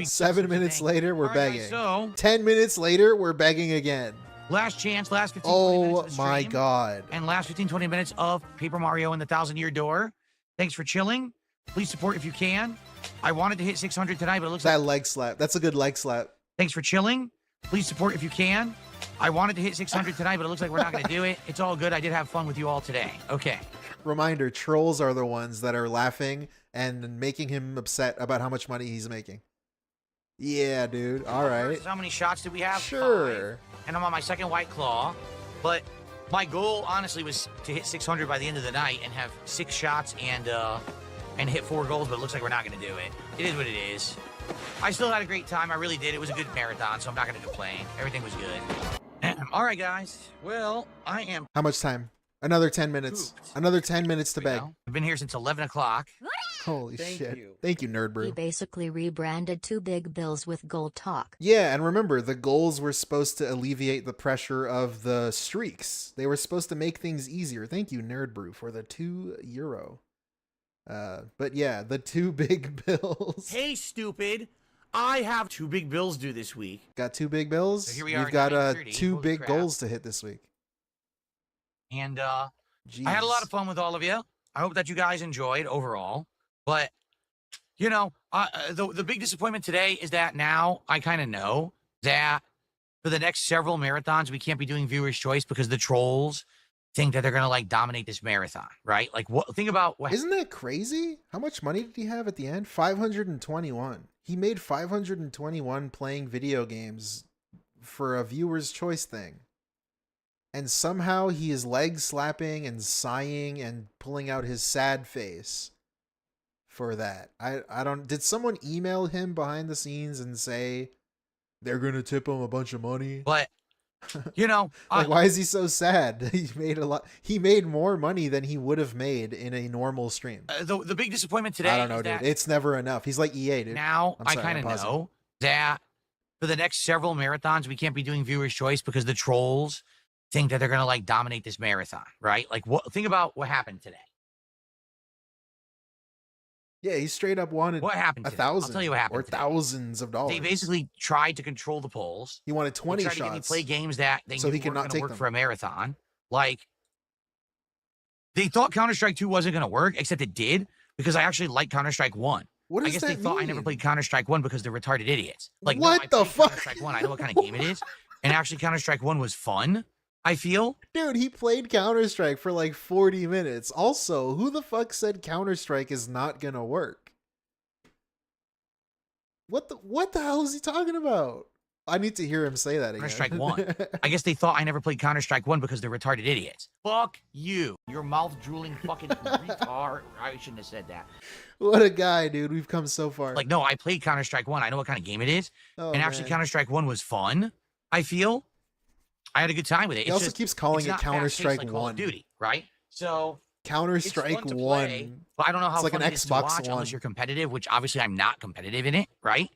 B: 7 minutes later, we're begging.
C: Guys, so
B: 10 minutes later, we're begging again.
C: Last chance, last 15, 20 minutes of the
B: my
C: stream,
B: God.
C: And last 15, 20 minutes of Paper Mario and the 1,000-Year Door. Thanks for chilling. Please support if you can. I wanted to hit 600 tonight, but it looks
B: that
C: like...
B: leg slap. That's a good leg slap.
C: Thanks for chilling. Please support if you can. I wanted to hit 600 tonight, but it looks like we're not going to do it. It's all good. I did have fun with you all today. Okay.
B: Reminder, trolls are the ones that are laughing and making him upset about how much money he's making. Yeah, dude. All right.
C: How many shots did we have?
B: Sure.
C: 5. And I'm on my second White Claw. But my goal, honestly, was to hit 600 by the end of the night and have 6 shots and hit 4 goals, but it looks like we're not going to do it. It is what it is. I still had a great time. I really did. It was a good marathon, so I'm not going to complain. Everything was good. All right, guys. Well, I am...
B: How much time? Another 10 minutes.
C: Pooped.
B: Another 10 minutes to beg.
C: I've been here since 11 o'clock.
B: Holy shit. Thank you, Nerd Brew.
H: He basically rebranded 2 big bills with gold talk.
B: Yeah, and remember, the goals were supposed to alleviate the pressure of the streaks. They were supposed to make things easier. Thank you, Nerd Brew, for the €2. But yeah, the 2 big bills.
A: Hey, stupid. I have 2 big bills due this week.
B: Got 2 big bills?
C: So here we are
B: We've got
C: 9:30.
B: 2
C: Holy
B: big
C: crap.
B: goals to hit this week.
C: And I had a lot of fun with all of you. I hope that you guys enjoyed overall. But, you know, the big disappointment today is that now I kind of know that for the next several marathons, we can't be doing viewer's choice because the trolls think that they're going to, like, dominate this marathon, right? Like, think about what...
B: Isn't that crazy? How much money did he have at the end? 521. He made 521 playing video games for a viewer's choice thing. And somehow he is leg slapping and sighing and pulling out his sad face for that. I don't... Did someone email him behind the scenes and say they're going to tip him a bunch of money?
C: But, you know...
B: like, why is he so sad? He made a lot... He made more money than he would have made in a normal stream.
C: The big disappointment today
B: I don't know,
C: is
B: dude.
C: that
B: It's never enough. He's like EA, dude.
C: now
B: I'm
C: I
B: sorry,
C: kind
B: I'm
C: of
B: pausing.
C: know that for the next several marathons, we can't be doing viewer's choice because the trolls think that they're going to, like, dominate this marathon, right? Like, think about what happened today.
B: Yeah, he straight up wanted
C: What happened today?
B: 1,000
C: I'll tell you what happened
B: or
C: today.
B: thousands of dollars.
C: They basically tried to control the polls.
B: He wanted
C: They
B: 20
C: tried to get me to
B: shots.
C: play games that they
B: so
C: knew
B: he could
C: weren't
B: not
C: going to
B: take
C: work
B: them.
C: for a marathon. Like, they thought Counter-Strike 2 wasn't going to work, except it did, because I actually like Counter-Strike 1.
B: What does
C: I guess
B: that
C: they thought I never
B: mean?
C: played Counter-Strike 1 because they're retarded idiots. Like,
B: What
C: no, I
B: the
C: played
B: fuck?
C: Counter-Strike 1. I know what kind of game it is. And actually, Counter-Strike 1 was fun, I feel.
B: Dude, he played Counter-Strike for like 40 minutes. Also, who the fuck said Counter-Strike is not gonna work? What the hell is he talking about? I need to hear him say that again.
C: Counter-Strike 1. I guess they thought I never played Counter-Strike 1 because they're retarded idiots. Fuck you. Your mouth-drooling fucking retard. I shouldn't have said that.
B: What a guy, dude. We've come so far.
C: Like, no, I played Counter-Strike 1. I know what kind of game it is.
B: Oh,
C: and actually,
B: man.
C: Counter-Strike 1 was fun, I feel. I had a good time with it.
B: He also keeps calling
C: it's
B: it
C: not fast-paced
B: Counter-Strike
C: like Call
B: 1.
C: of Duty, right? So...
B: Counter-Strike
C: it's fun to
B: 1.
C: play, but I don't know how
B: It's like
C: fun
B: an
C: it is to
B: Xbox
C: watch
B: One.
C: unless you're competitive, which obviously I'm not competitive in it, right?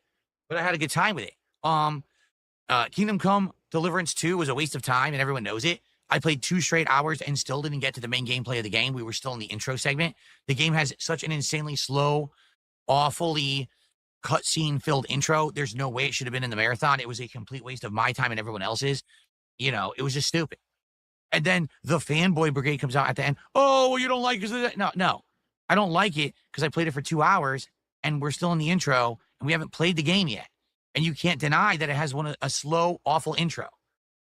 C: But I had a good time with it. Kingdom Come Deliverance 2 was a waste of time, and everyone knows it. I played 2 straight hours and still didn't get to the main gameplay of the game. We were still in the intro segment. The game has such an insanely slow, awfully cutscene-filled intro. There's no way it should have been in the marathon. It was a complete waste of my time and everyone else's. You know, it was just stupid. And then the fanboy brigade comes out at the end. Oh, well, you don't like it because of that? No. I don't like it because I played it for 2 hours, and we're still in the intro, and we haven't played the game yet. And you can't deny that it has a slow, awful intro.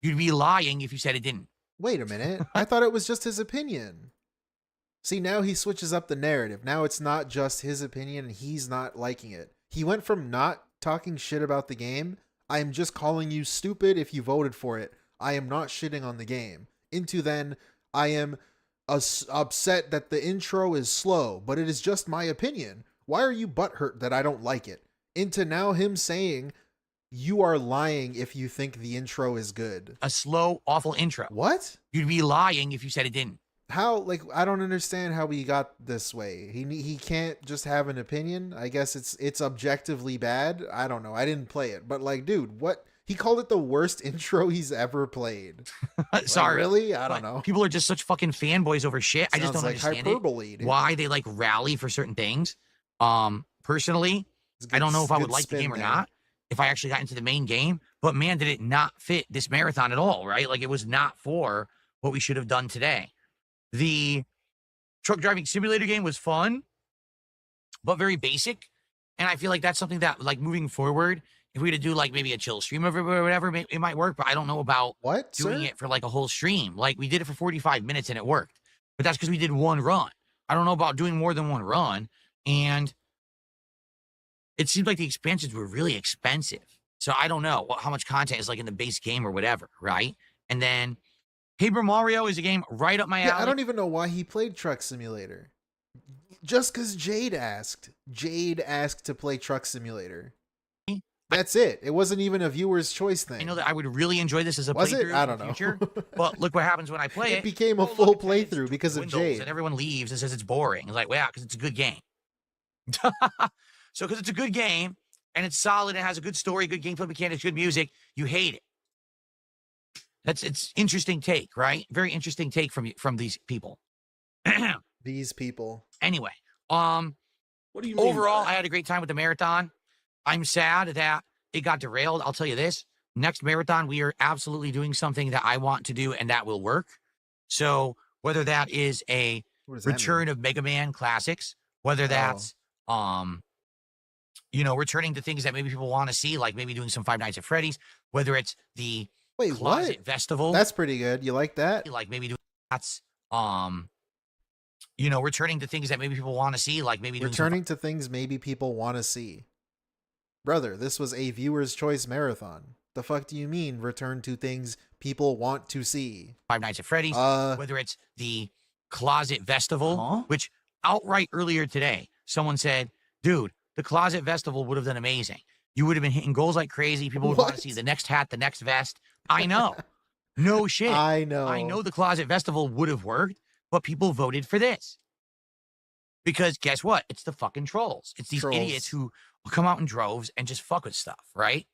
C: You'd be lying if you said it didn't.
B: Wait a minute. I thought it was just his opinion. See, now he switches up the narrative. Now it's not just his opinion and he's not liking it. He went from not talking shit about the game, I am just calling you stupid if you voted for it, I am not shitting on the game, into then, I am upset that the intro is slow, but it is just my opinion. Why are you butthurt that I don't like it? Into now him saying, you are lying if you think the intro is good.
C: A slow, awful intro.
B: What?
C: You'd be lying if you said it didn't.
B: How, like, I don't understand how we got this way. He can't just have an opinion. I guess it's objectively bad. I don't know. I didn't play it. But, like, dude, what? He called it the worst intro he's ever played.
C: Sorry.
B: Like, really? I don't know.
C: People are just such fucking fanboys over shit. I just
B: Sounds
C: don't
B: like
C: understand
B: hyperbole,
C: it.
B: dude.
C: Why they, like, rally for certain things. Personally, I don't know if I would like the game or not, if I actually got into the main game, but man, did it not fit this marathon at all, right? Like, it was not for what we should have done today. The truck driving simulator game was fun, but very basic. And I feel like that's something that, like, moving forward, if we were to do, like, maybe a chill stream of it or whatever, it might work, but I don't know about doing it for, like, a whole stream. Like, we did it for 45 minutes and it worked, but that's because we did one run. I don't know about doing more than one run. And it seems like the expansions were really expensive. So I don't know how much content is like in the base game or whatever, right? And then Paper Mario is a game right up my alley.
B: I don't even know why he played Truck Simulator. Just because Jade asked. Jade asked to play Truck Simulator. That's it. It wasn't even a viewer's choice thing.
C: I know that I would really enjoy this as a
B: Was
C: playthrough
B: it? I don't
C: in the
B: know.
C: future. But look what happens when I play it.
B: It became a full playthrough because of Jade.
C: And everyone leaves and says it's boring. It's like, well, yeah, because it's a good game. So because it's a good game and it's solid and has a good story, good gameplay mechanics, good music, you hate it. It's interesting take, right? Very interesting take from these people.
B: These people.
C: Anyway,
K: What do you mean
C: overall,
K: by
C: I had a great time with the marathon. I'm sad that it got derailed. I'll tell you this. Next marathon, we are absolutely doing something that I want to do and that will work. So whether that is a return of Mega Man classics, whether that's returning to things that maybe people want to see, like maybe doing some Five Nights at Freddy's, whether it's the Closet Festival.
B: That's pretty good. You like that?
C: Like maybe doing that's returning to things that maybe people want to see, like maybe
B: returning to things maybe people want to see. Brother, this was a viewer's choice marathon. The fuck do you mean return to things people want to see?
C: Five Nights at Freddy's, whether it's the Closet Festival, which outright earlier today, someone said, dude, the Closet Festival would have done amazing. You would have been hitting goals like crazy. People would want to see the next hat, the next vest. I know. No shit.
B: I know.
C: I know the Closet Festival would have worked, but people voted for this. Because guess what? It's the fucking trolls. It's these idiots who will come out in droves and just fuck with stuff, right?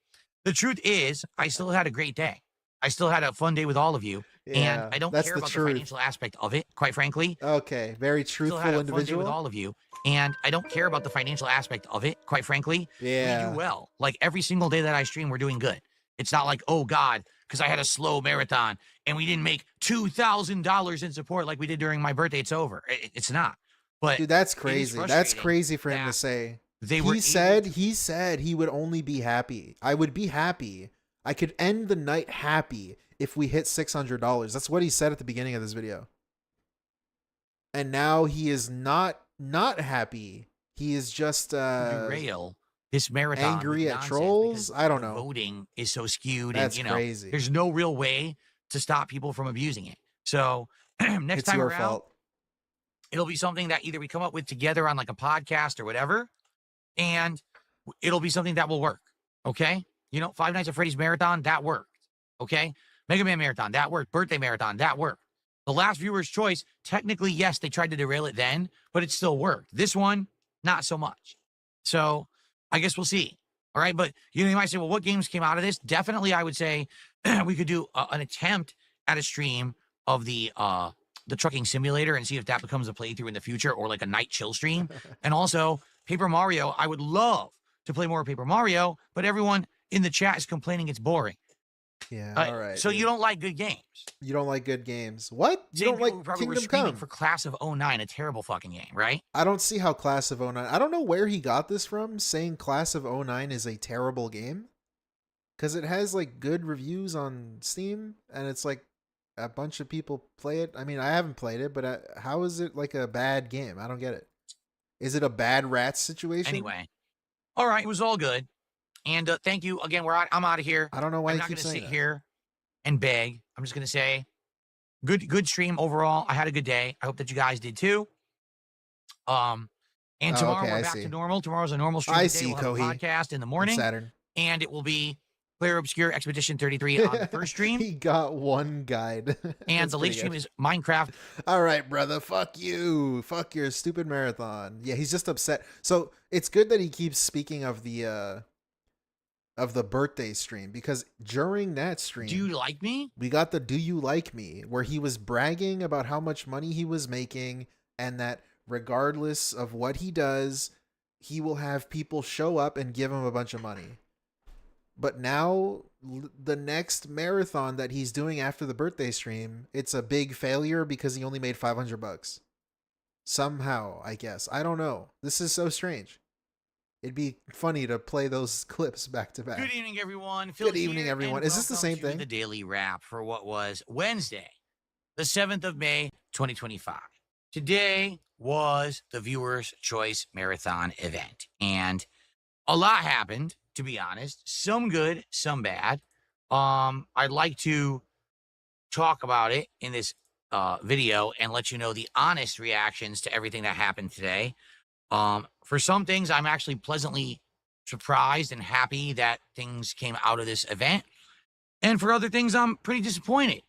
C: The truth is, I still had a great day. I still had a fun day with all of you.
B: Yeah,
C: and I don't
B: that's
C: care
B: the
C: about
B: truth.
C: the financial aspect of it, quite frankly.
B: Okay, very truthful
C: Still had a fun day
B: individual.
C: with all of you. And I don't care about the financial aspect of it, quite frankly.
B: Yeah.
C: We do well. Like every single day that I stream, we're doing good. It's not like, oh God, because I had a slow marathon and we didn't make $2,000 in support like we did during my birthday. It's over. It's not. But
B: dude, that's crazy. That's crazy for him to say. He said he would only be happy. I would be happy. I could end the night happy if we hit $600. That's what he said at the beginning of this video. And now he is not happy. He is just
C: derail this marathon.
B: Angry at trolls? I don't know.
C: Voting is so skewed.
B: That's
C: and,
B: crazy.
C: There's no real way to stop people from abusing it. So next
B: It's
C: time
B: your
C: around,
B: fault.
C: it'll be something that either we come up with together on like a podcast or whatever, and it'll be something that will work. Okay? Five Nights at Freddy's marathon, that worked. Okay? Mega Man marathon, that worked. Birthday marathon, that worked. The last viewer's choice, technically, yes, they tried to derail it then, but it still worked. This one, not so much. So I guess we'll see. All right. But you might say, well, what games came out of this? Definitely, I would say we could do an attempt at a stream of the trucking simulator and see if that becomes a playthrough in the future, or like a night chill stream. And also Paper Mario. I would love to play more Paper Mario, but everyone in the chat is complaining it's boring.
B: Yeah, all right.
C: So you don't like good games.
B: You don't like good games. What? You don't like
C: probably were
B: Kingdom
C: screaming
B: Come?
C: for Class of 09, a terrible fucking game, right?
B: I don't see how Class of 09... I don't know where he got this from, saying Class of 09 is a terrible game. Because it has, like, good reviews on Steam, and it's, like, a bunch of people play it. I mean, I haven't played it, but how is it, like, a bad game? I don't get it. Is it a bad Rats situation?
C: Anyway. All right, it was all good. And thank you. Again, I'm out of here.
B: I don't know why
C: I'm
B: you
C: not
B: keep
C: going to
B: saying
C: sit
B: that.
C: here and beg. I'm just going to say good stream overall. I had a good day. I hope that you guys did too. And tomorrow
B: okay,
C: we're
B: I
C: back
B: see.
C: to normal. Tomorrow's a normal stream.
B: I
C: day.
B: see,
C: We'll have a
B: Kohi.
C: podcast in the morning.
B: Saturn.
C: And it will be Player Obscure Expedition 33 on the first stream.
B: He got one guide.
C: And
B: That's
C: the late
B: pretty
C: stream
B: good.
C: is Minecraft.
B: All right, brother. Fuck you. Fuck your stupid marathon. Yeah, he's just upset. So it's good that he keeps speaking of the birthday stream, because during that stream,
C: Do you like me?
B: we got the Do You Like Me, where he was bragging about how much money he was making, and that regardless of what he does, he will have people show up and give him a bunch of money. But now, the next marathon that he's doing after the birthday stream, it's a big failure because he only made $500. Somehow, I guess. I don't know. This is so strange. It'd be funny to play those clips back to back.
C: Good evening, everyone. Phil
B: Good evening,
C: here,
B: everyone.
C: and
B: Is this the
C: welcome
B: same
C: to
B: thing?
C: The daily wrap for what was Wednesday, the 7th of May, 2025. Today was the Viewers' Choice Marathon event. And A lot happened, to be honest. Some good, some bad. I'd like to talk about it in this video and let you know the honest reactions to everything that happened today. For some things, I'm actually pleasantly surprised and happy that things came out of this event. And for other things, I'm pretty disappointed.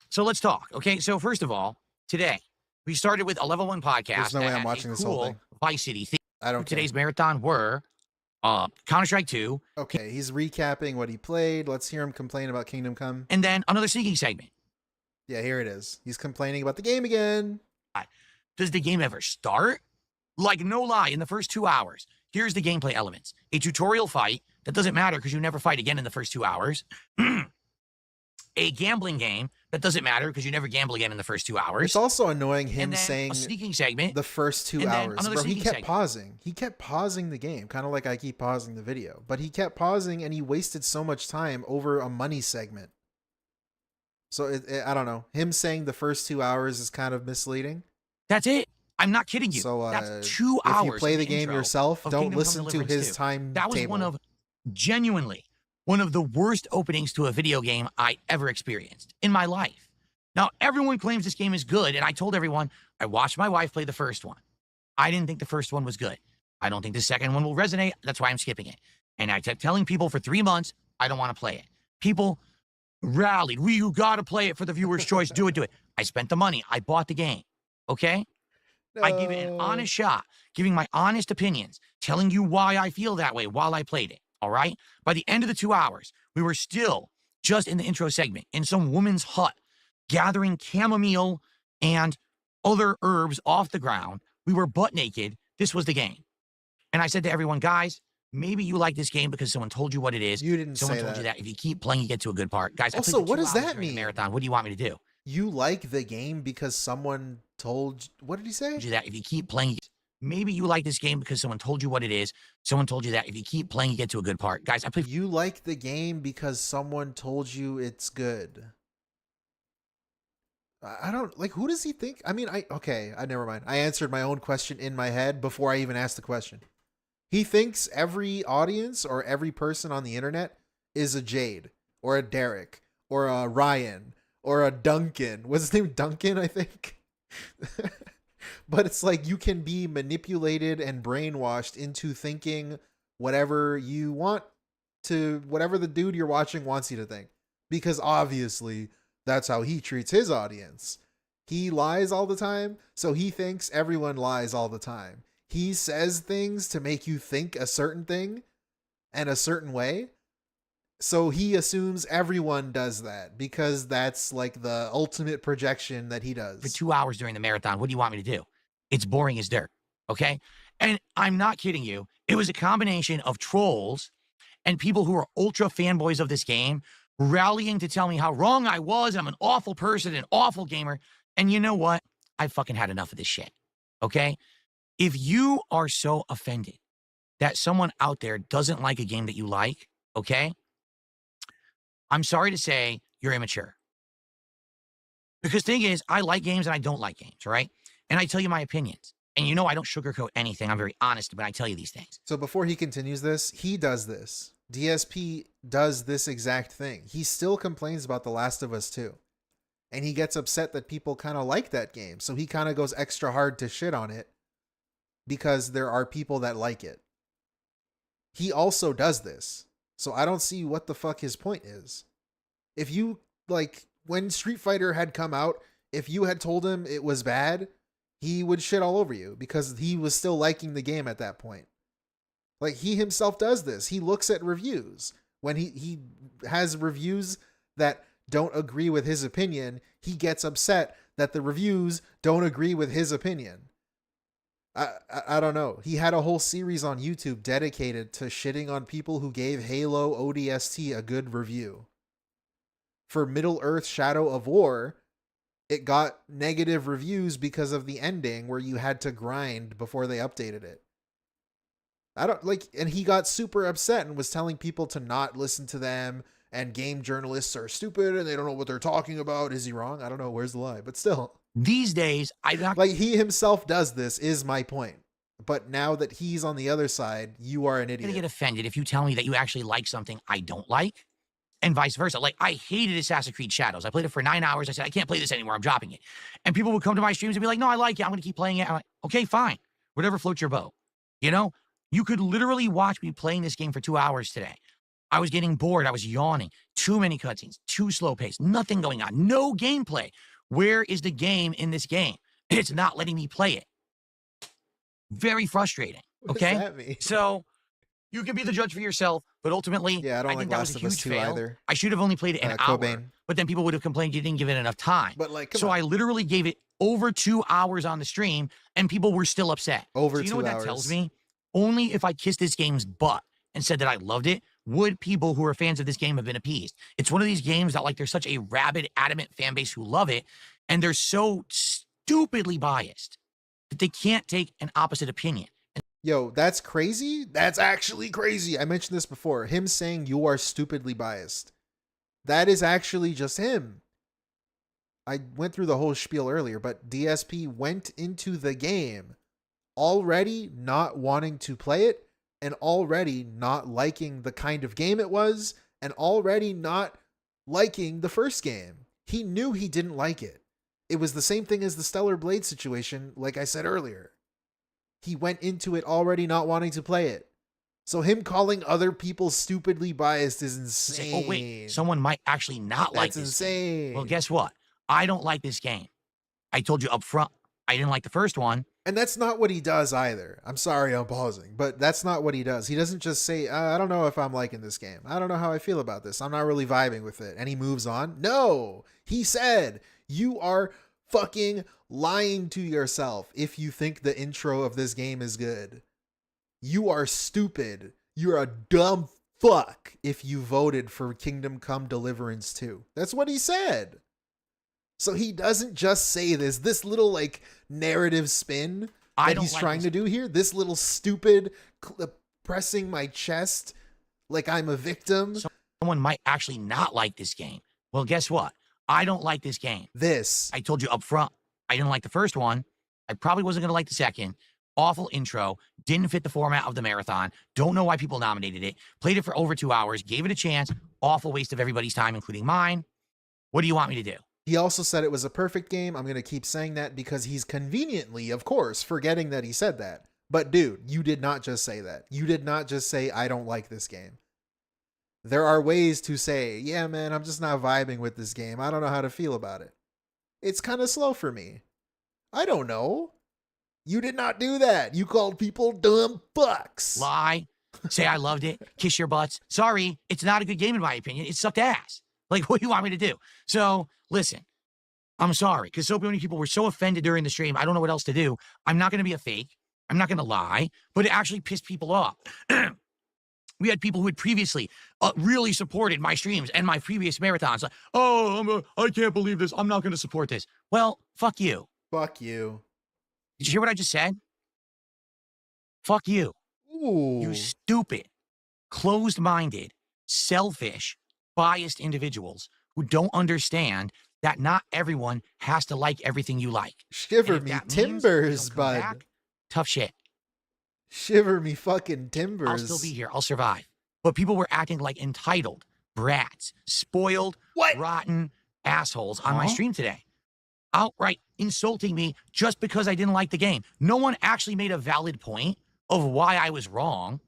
C: So let's talk. Okay, so first of all, today, we started with a level 1 podcast.
B: There's no way I'm watching this whole thing.
C: Vice City theme.
B: I don't care.
C: Today's marathon were Counter-Strike 2.
B: Okay, he's recapping what he played. Let's hear him complain about Kingdom Come.
C: And then another sneaking segment.
B: Yeah, here it is. He's complaining about the game again.
C: Does the game ever start? Like, no lie, in the first 2 hours, here's the gameplay elements. A tutorial fight that doesn't matter because you never fight again in the first 2 hours. A gambling game that doesn't matter because you never gamble again in the first 2 hours.
B: It's also annoying him saying
C: a sneaking segment.
B: The first 2 hours. Bro, he kept pausing. He kept pausing the game, kind of like I keep pausing the video. But he kept pausing and he wasted so much time over a money segment. So I don't know. Him saying the first 2 hours is kind of misleading.
C: That's it. I'm not kidding you.
B: So
C: that's 2 hours.
B: If you play the game yourself, don't listen to his time
C: That was genuinely one of the worst openings to a video game I ever experienced in my life. Now, everyone claims this game is good, and I told everyone, I watched my wife play the first one. I didn't think the first one was good. I don't think the second one will resonate. That's why I'm skipping it. And I kept telling people for 3 months, I don't want to play it. People rallied. You got to play it for the viewer's choice. Do it. I spent the money. I bought the game. Okay? No. I gave it an honest shot, giving my honest opinions, telling you why I feel that way while I played it. All right? By the end of the 2 hours, we were still just in the intro segment in some woman's hut, gathering chamomile and other herbs off the ground. We were butt naked. This was the game. And I said to everyone, guys, maybe you like this game because someone told you what it is.
B: You didn't
C: someone
B: say
C: told
B: that.
C: you that if you keep playing, you get to a good part. Guys,
B: also, what does that mean?
C: Marathon. What do you want me to do?
B: You like the game because someone told you, what did he say?
C: You that if you keep playing, maybe you like this game because someone told you what it is. Someone told you that if you keep playing, you get to a good part. Guys,
B: you like the game because someone told you it's good. I don't like, who does he think? I mean, I never mind. I answered my own question in my head before I even asked the question. He thinks every audience or every person on the internet is a Jade or a Derek or a Ryan or a Duncan. What's his name? Duncan, I think. But it's like you can be manipulated and brainwashed into thinking whatever you want to, whatever the dude you're watching wants you to think. Because obviously that's how he treats his audience. He lies all the time, so he thinks everyone lies all the time. He says things to make you think a certain thing and a certain way. So he assumes everyone does that because that's like the ultimate projection that he does.
C: For 2 hours during the marathon, what do you want me to do? It's boring as dirt, okay? And I'm not kidding you. It was a combination of trolls and people who are ultra fanboys of this game rallying to tell me how wrong I was. I'm an awful person, an awful gamer. And you know what? I fucking had enough of this shit, okay? If you are so offended that someone out there doesn't like a game that you like, okay? I'm sorry to say you're immature. Because the thing is, I like games and I don't like games, right? And I tell you my opinions. And you know I don't sugarcoat anything. I'm very honest when I tell you these things.
B: So before he continues this, he does this. DSP does this exact thing. He still complains about The Last of Us 2. And he gets upset that people kind of like that game. So he kind of goes extra hard to shit on it because there are people that like it. He also does this. So I don't see what the fuck his point is. If you, like, when Street Fighter had come out, if you had told him it was bad, he would shit all over you because he was still liking the game at that point. Like, he himself does this. He looks at reviews. When he has reviews that don't agree with his opinion, he gets upset that the reviews don't agree with his opinion. I don't know. He had a whole series on YouTube dedicated to shitting on people who gave Halo ODST a good review. For Middle-earth Shadow of War, it got negative reviews because of the ending where you had to grind before they updated it. And he got super upset and was telling people to not listen to them, and game journalists are stupid and they don't know what they're talking about. Is he wrong? I don't know. Where's the lie? But still.
C: These days,
B: like, he himself does this, is my point. but now that he's on the other side, you are an
C: I'm
B: idiot.
C: gonna get offended if you tell me that you actually like something I don't like, and vice versa. Like, I hated Assassin's Creed Shadows. I played it for 9 hours. I said, I can't play this anymore. I'm dropping it. And people would come to my streams and be like, no, I like it. I'm gonna keep playing it. I'm like, okay, fine. Whatever floats your boat. You know, you could literally watch me playing this game for 2 hours today. I was getting bored. I was yawning. Too many cutscenes, too slow pace, nothing going on, no gameplay. Where is the game in this game? It's not letting me play it. Very frustrating. Okay.
B: What does that mean?
C: So you can be the judge for yourself, but ultimately,
B: Yeah, I don't like
C: think that was
B: Last
C: a
B: of Us
C: huge
B: 2
C: fail.
B: either.
C: I should have only played it an hour,
B: Cobain.
C: but then people would have complained you didn't give it enough time.
B: But like, come
C: so
B: on.
C: I literally gave it over 2 hours on the stream, and people were still upset.
B: Over
C: so you know
B: 2
C: what
B: hours.
C: that tells me? Only if I kissed this game's butt and said that I loved it, would people who are fans of this game have been appeased. It's one of these games that, like, there's such a rabid, adamant fan base who love it, and they're so stupidly biased that they can't take an opposite opinion.
B: Yo, that's crazy. That's actually crazy. I mentioned this before. Him saying you are stupidly biased. That is actually just him. I went through the whole spiel earlier, but DSP went into the game already not wanting to play it and already not liking the kind of game it was and already not liking the first game. He knew he didn't like it. It was the same thing as the Stellar Blade situation, like I said earlier. He went into it already not wanting to play it. So him calling other people stupidly biased is insane.
C: Oh, wait, someone might actually not like
B: That's
C: this
B: insane.
C: game. Well, guess what? I don't like this game. I told you up front, I didn't like the first one.
B: And that's not what he does either. I'm sorry I'm pausing, but that's not what he does. He doesn't just say, I don't know if I'm liking this game. I don't know how I feel about this. I'm not really vibing with it. And he moves on. No, he said, you are fucking lying to yourself if you think the intro of this game is good. You are stupid. You're a dumb fuck if you voted for Kingdom Come Deliverance 2. That's what he said. So he doesn't just say this little like narrative spin that he's trying to do here. This little stupid pressing my chest like I'm a victim.
C: Someone might actually not like this game. Well, guess what? I don't like this game. I told you up front, I didn't like the first one. I probably wasn't going to like the second. Awful intro. Didn't fit the format of the marathon. Don't know why people nominated it. Played it for over 2 hours. Gave it a chance. Awful waste of everybody's time, including mine. What do you want me to do?
B: He also said it was a perfect game. I'm going to keep saying that because he's conveniently, of course, forgetting that he said that. But dude, you did not just say that. You did not just say, I don't like this game. There are ways to say, yeah, man, I'm just not vibing with this game. I don't know how to feel about it. It's kind of slow for me. I don't know. You did not do that. You called people dumb fucks.
C: Lie. Say I loved it. Kiss your butts. Sorry, it's not a good game in my opinion. It sucked ass. Like, what do you want me to do? So, listen, I'm sorry, because so many people were so offended during the stream. I don't know what else to do. I'm not going to be a fake. I'm not going to lie, but it actually pissed people off. We had people who had previously really supported my streams and my previous marathons. Like, oh, I can't believe this. I'm not going to support this. Well, fuck you.
B: Fuck you.
C: Did you hear what I just said? Fuck you.
B: Ooh.
C: You stupid, closed-minded, selfish, biased individuals who don't understand that not everyone has to like everything you like.
B: Shiver me timbers, bud.
C: Back, tough shit.
B: Shiver me fucking timbers.
C: I'll still be here. I'll survive. But people were acting like entitled brats, spoiled, rotten assholes on my stream today. Outright insulting me just because I didn't like the game. No one actually made a valid point of why I was wrong.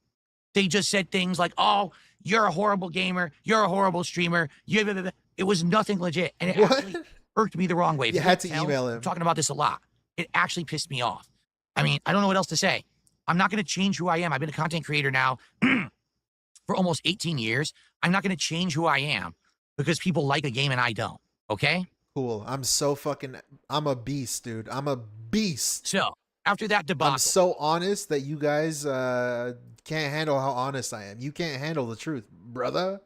C: They just said things like, oh, you're a horrible gamer. You're a horrible streamer. It was nothing legit. And it actually irked me the wrong way.
B: You had to email him.
C: I'm talking about this a lot. It actually pissed me off. I mean, I don't know what else to say. I'm not going to change who I am. I've been a content creator now for almost 18 years. I'm not going to change who I am because people like a game and I don't. Okay?
B: Cool. I'm a beast, dude. I'm a beast.
C: So, after that debacle.
B: I'm so honest that you guys can't handle how honest I am. You can't handle the truth, brother.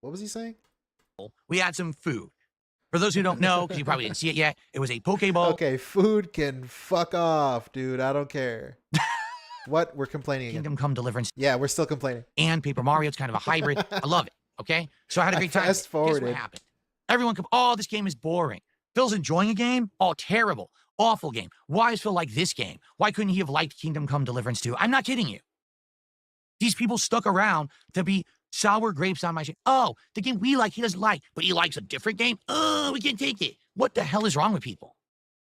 B: What was he saying?
C: We had some food. For those who don't know, because you probably didn't see it yet, it was a Pokeball.
B: Okay, food can fuck off, dude. I don't care. What? We're complaining again.
C: Kingdom Come Deliverance.
B: Yeah, we're still complaining.
C: And Paper Mario. It's kind of a hybrid. I love it. Okay? So I had a great time.
B: Fast forwarded.
C: Guess what happened? Everyone, oh, this game is boring. Phil's enjoying a game? Oh, terrible. Awful game. Why is Phil like this game? Why couldn't he have liked Kingdom Come Deliverance 2? I'm not kidding you. These people stuck around to be sour grapes on my shit. Oh, the game we like, he doesn't like, but he likes a different game? Oh, we can't take it. What the hell is wrong with people?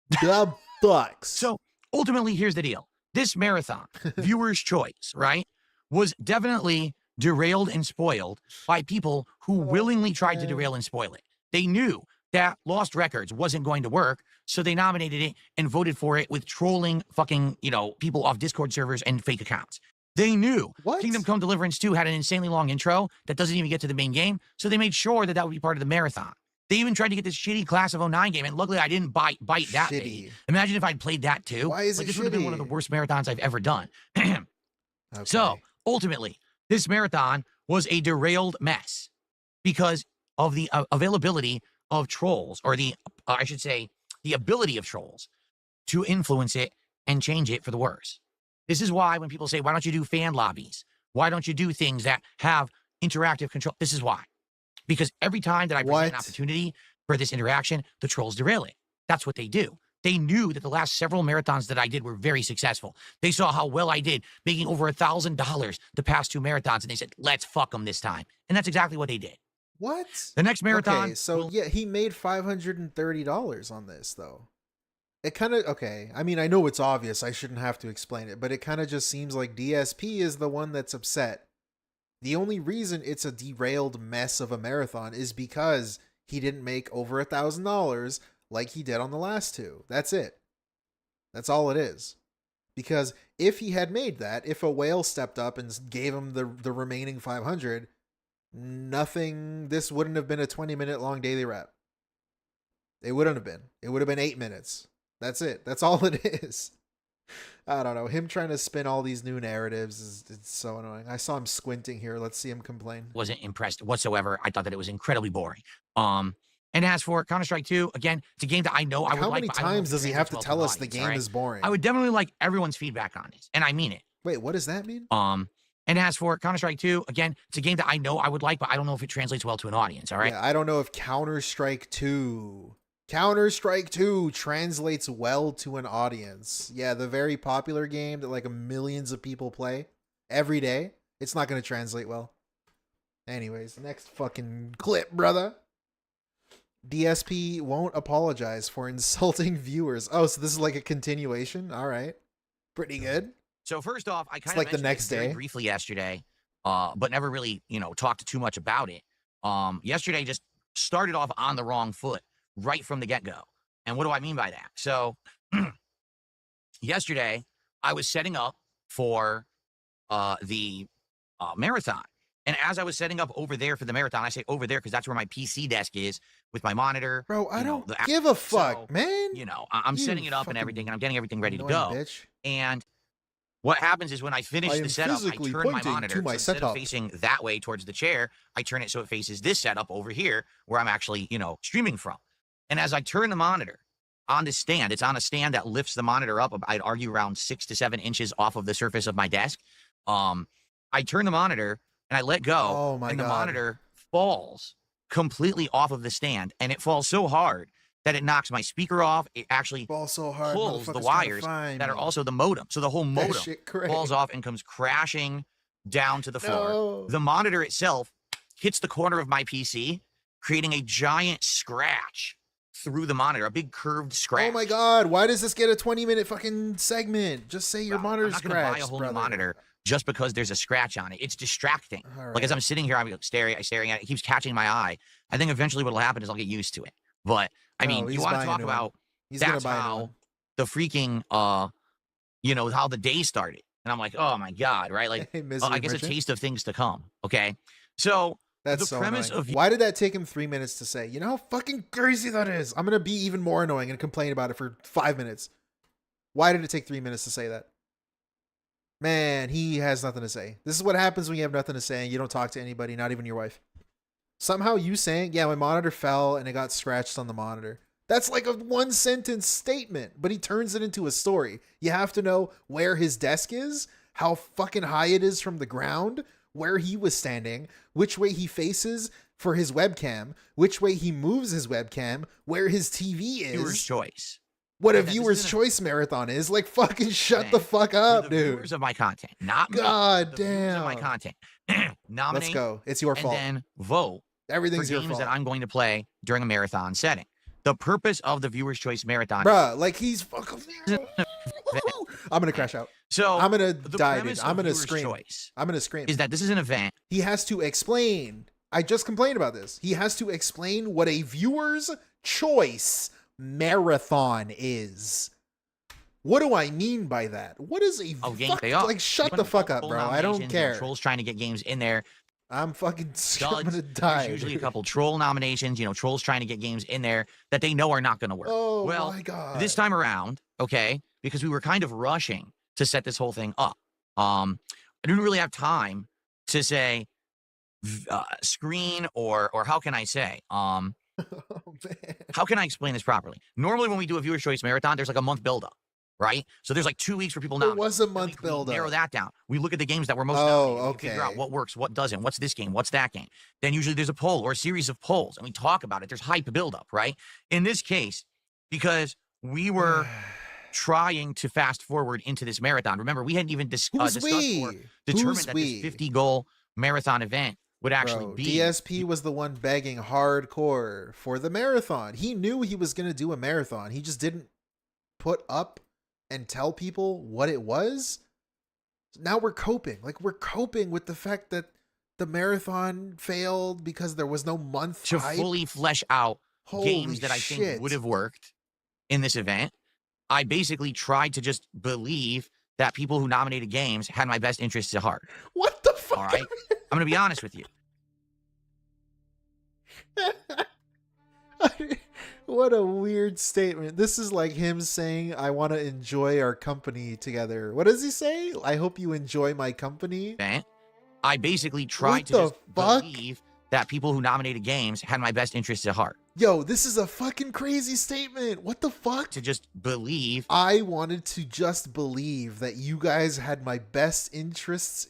B: The fucks.
C: So ultimately, here's the deal. This marathon, viewer's choice, right, was definitely derailed and spoiled by people who willingly tried to derail and spoil it. They knew that Lost Records wasn't going to work, so they nominated it and voted for it with trolling fucking, people off Discord servers and fake accounts. They knew Kingdom Come Deliverance 2 had an insanely long intro that doesn't even get to the main game, so they made sure that would be part of the marathon. They even tried to get this shitty Class of 09 game, and luckily I didn't bite that bait. Imagine if I'd played that too.
B: Why is it
C: this
B: shitty?
C: would have been one of the worst marathons I've ever done.
B: Okay.
C: So, ultimately, this marathon was a derailed mess because of the availability of trolls, or the ability of trolls to influence it and change it for the worse. This is why when people say, why don't you do fan lobbies? Why don't you do things that have interactive control? This is why. Because every time that I present an opportunity for this interaction, the trolls derail it. That's what they do. They knew that the last several marathons that I did were very successful. They saw how well I did, making over $1,000 the past 2 marathons, and they said, let's fuck them this time. And that's exactly what they did.
B: What?
C: The next marathon...
B: Okay, so yeah, he made $530 on this, though. It kind of... Okay, I mean, I know it's obvious. I shouldn't have to explain it, but it kind of just seems like DSP is the one that's upset. The only reason it's a derailed mess of a marathon is because he didn't make over $1,000 like he did on the last 2. That's it. That's all it is. Because if he had made that, if a whale stepped up and gave him the remaining 500, this wouldn't have been a 20-minute long daily rap. It wouldn't have been. It would have been 8 minutes. That's it. That's all it is. I don't know. Him trying to spin all these new narratives it's so annoying. I saw him squinting here. Let's see him complain.
C: Wasn't impressed whatsoever. I thought that it was incredibly boring. And as for Counter-Strike 2, again, it's a game that I know I would like.
B: How many times does he have to tell us the game is boring?
C: I would definitely like everyone's feedback on this, and I mean it.
B: Wait, what does that mean?
C: And as for Counter-Strike 2, again, it's a game that I know I would like, but I don't know if it translates well to an audience, all right?
B: Yeah, I don't know if Counter-Strike 2 translates well to an audience. Yeah, the very popular game that like millions of people play every day, it's not going to translate well. Anyways, next fucking clip, brother. DSP won't apologize for insulting viewers. Oh, so this is like a continuation? All right. Pretty good.
C: So first off, I kind of
B: like the next day
C: briefly yesterday, but never really, talked too much about it. Yesterday just started off on the wrong foot right from the get-go. And what do I mean by that? So yesterday I was setting up for the marathon. And as I was setting up over there for the marathon, I say over there because that's where my PC desk is with my monitor.
B: Bro, I don't give a fuck, man.
C: I'm setting it up and everything, and I'm getting everything ready to go.
B: Bitch.
C: And what happens is when I finish the setup, I turn my monitor. So instead of facing that way towards the chair, I turn it so it faces this setup over here where I'm actually, streaming from. And as I turn the monitor on this stand, it's on a stand that lifts the monitor up, I'd argue around 6 to 7 inches off of the surface of my desk. I turn the monitor and I let go, the monitor falls completely off of the stand, and it falls so hard that it knocks my speaker off. It actually pulls the wires that are also the modem. So the whole modem falls off and comes crashing down to the floor.
B: No.
C: The monitor itself hits the corner of my PC, creating a giant scratch through the monitor, a big curved scratch.
B: Oh my God, why does this get a 20-minute fucking segment? Just say your monitor's scratched,
C: I'm not gonna buy a whole new monitor just because there's a scratch on it. It's distracting. Like as I'm sitting here, I'm staring at it. It keeps catching my eye. I think eventually what'll happen is I'll get used to it. But I mean, you want to talk about that's how the freaking, how the day started. And I'm like, oh my God, right? Like, I guess a taste of things to come. Okay. So
B: that's
C: the premise of
B: why did that take him 3 minutes to say? You know how fucking crazy that is. I'm going to be even more annoying and complain about it for 5 minutes. Why did it take 3 minutes to say that? Man, he has nothing to say. This is what happens when you have nothing to say and you don't talk to anybody, not even your wife. Somehow you saying, yeah, my monitor fell and it got scratched on the monitor. That's like a 1-sentence statement, but he turns it into a story. You have to know where his desk is, how fucking high it is from the ground, where he was standing, which way he faces for his webcam, which way he moves his webcam, where his TV is.
C: Viewer's choice.
B: what a
C: that this
B: viewer's
C: isn't
B: choice marathon is. Like, fucking shut
C: event
B: the fuck
C: where
B: up,
C: the
B: dude.
C: viewers of my content, not me,
B: God
C: the viewers of my
B: damn.
C: content, nominate
B: Let's go. It's your
C: and
B: fault.
C: then vote
B: Everything's
C: for
B: your
C: games
B: fault.
C: that I'm going to play during a marathon setting. The purpose of the viewer's choice marathon,
B: Bruh, like he's fucking. I'm gonna crash out.
C: So
B: I'm gonna
C: the
B: die, dude.
C: premise
B: I'm
C: of
B: gonna
C: viewer's
B: scream.
C: choice
B: I'm gonna scream.
C: is that this is an event.
B: He has to explain. I just complained about this. He has to explain what a viewer's choice marathon is. What do I mean by that? What is a
C: Game they are.
B: like? Shut the fuck up, bro. I don't
C: Nominations,
B: care.
C: Trolls trying to get games in there.
B: I'm fucking. I'm
C: Duds.
B: gonna die.
C: There's usually a
B: dude.
C: couple troll nominations. Trolls trying to get games in there that they know are not going to work.
B: Oh
C: well,
B: my god.
C: this time around, okay, because we were kind of rushing to set this whole thing up. I didn't really have time to say screen or how can I say
B: Oh, man.
C: how can I explain this properly? Normally, when we do a viewer's choice marathon, there's like a month buildup, right? So there's like 2 weeks for people
B: There
C: nominated.
B: was a
C: Then
B: month
C: we
B: build
C: narrow
B: up.
C: that down. We look at the games that were most
B: Oh,
C: nominated. We figure out
B: okay.
C: what works, what doesn't, what's this game, what's that game. Then usually there's a poll or a series of polls, and we talk about it. There's hype buildup, right? In this case, because we were trying to fast forward into this marathon. Remember, we hadn't even
B: Who's
C: discussed
B: we?
C: or determined
B: Who's
C: that
B: we?
C: this 50-goal marathon event would actually
B: Bro,
C: be.
B: DSP was the one begging hardcore for the marathon. He knew he was gonna do a marathon. He just didn't put up and tell people what it was. Now we're coping. Like, we're coping with the fact that the marathon failed because there was no month
C: to
B: hype.
C: fully flesh out
B: Holy
C: games that I
B: shit.
C: think would have worked in this event. I basically tried to just believe that people who nominated games had my best interests at heart.
B: What the fuck?
C: All right? I'm going to be honest with you.
B: What a weird statement. This is like him saying, I want to enjoy our company together. What does he say? I hope you enjoy my company.
C: Event. I basically tried to
B: the
C: just
B: fuck?
C: believe that people who nominated games had my best interests at heart.
B: Yo, this is a fucking crazy statement. What the fuck?
C: To just believe.
B: I wanted to just believe that you guys had my best interests.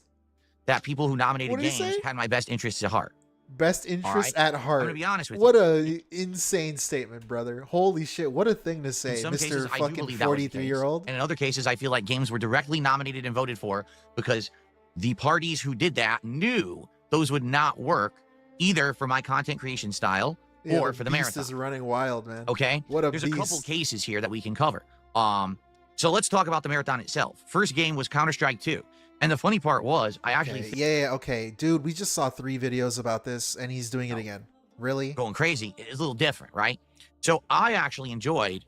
C: That people who nominated
B: What did he
C: games
B: say?
C: had my best interests at heart.
B: Best interests at heart.
C: I'm going to be honest with
B: What
C: you.
B: a insane statement, brother. Holy shit. What a thing to say,
C: In some
B: Mr.
C: cases, I do
B: fucking
C: believe that was the case.
B: 43-year-old.
C: And in other cases, I feel like games were directly nominated and voted for because the parties who did that knew those would not work either for my content creation style or for the
B: beast
C: marathon.
B: is running wild, man.
C: Okay?
B: What a
C: There's
B: beast.
C: a couple cases here that we can cover. So let's talk about the marathon itself. First game was Counter-Strike 2. And the funny part was, I actually
B: Yeah, okay. Dude, we just saw 3 videos about this, and he's doing it again. Really?
C: going crazy. It's a little different, right? So I actually enjoyed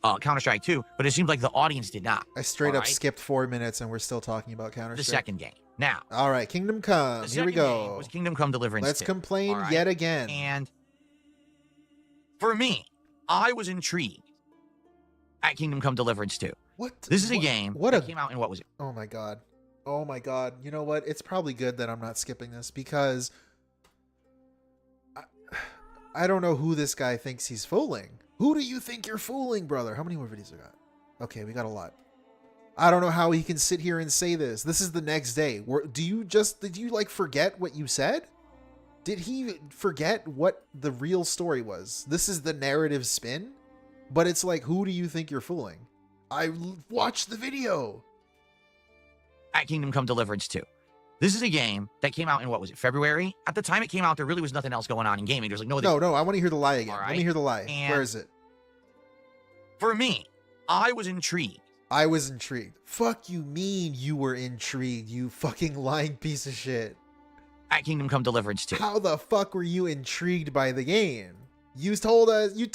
C: Counter-Strike 2, but it seems like the audience did not.
B: I straight up
C: Alright?
B: skipped 4 minutes, and we're still talking about
C: The
B: Counter-Strike.
C: second game. Now,
B: All right, Kingdom Come.
C: the
B: Here we
C: second game
B: go.
C: was Kingdom Come Deliverance
B: Let's
C: 2.
B: complain
C: Alright?
B: yet again.
C: And for me, I was intrigued at Kingdom Come Deliverance 2.
B: What?
C: This is a game that came out in, what was it?
B: Oh my god. Oh my god. You know what? It's probably good that I'm not skipping this because I don't know who this guy thinks he's fooling. Who do you think you're fooling, brother? How many more videos we got? Okay, we got a lot. I don't know how he can sit here and say this. This is the next day. Did you like forget what you said? Did he forget what the real story was? This is the narrative spin, but it's like, who do you think you're fooling? I watched the video.
C: At Kingdom Come Deliverance 2. This is a game that came out in, what was it, February? At the time it came out, there really was nothing else going on in gaming. There's like no...
B: No, I want to hear the lie again.
C: All
B: Let me
C: right.
B: hear the lie.
C: And
B: Where is it?
C: For me, I was intrigued.
B: I was intrigued. Fuck you mean you were intrigued, you fucking lying piece of shit.
C: At Kingdom Come Deliverance 2.
B: How the fuck were you intrigued by the game? You told us you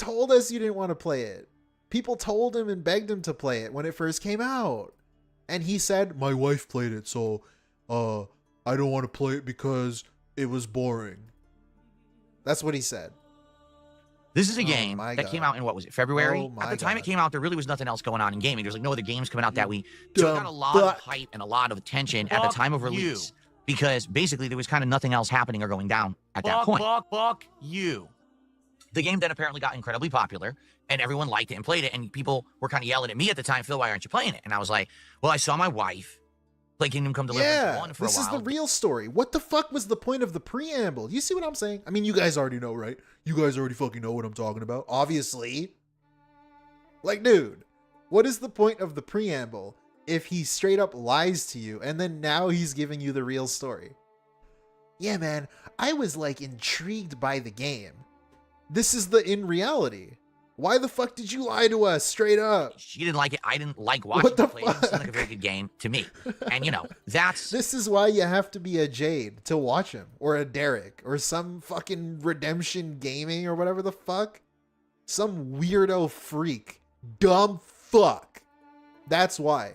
B: didn't want to play it. People told him and begged him to play it when it first came out. And he said, my wife played it, so I don't want to play it because it was boring. That's what he said.
C: This is a game that came out in, what was it, February?
B: Oh
C: At the time it came out, there really was nothing else going on in gaming. There's like no other games coming out that week. So it
B: Dumb
C: got a lot of
B: fuck.
C: hype and a lot of attention at the time of release. Because basically there was kind of nothing else happening or going down at that point.
I: Fuck you.
C: The game then apparently got incredibly popular and everyone liked it and played it. And people were kind of yelling at me at the time, Phil, why aren't you playing it? And I was like, well, I saw my wife play Kingdom Come Deliverance 1 for a while.
B: This is the real story. What the fuck was the point of the preamble? You see what I'm saying? I mean, you guys already know, right? You guys already fucking know what I'm talking about. Obviously. Like, dude, what is the point of the preamble if he straight up lies to you and then now he's giving you the real story? Yeah, man, I was like intrigued by the game. This is the in reality. Why the fuck did you lie to us straight up?
C: She didn't like it. I didn't like watching it play. It didn't seem like a very good game to me. And, you know, that's...
B: This is why you have to be a Jade to watch him. Or a Derek. Or some fucking Redemption Gaming or whatever the fuck. Some weirdo freak. Dumb fuck. That's why.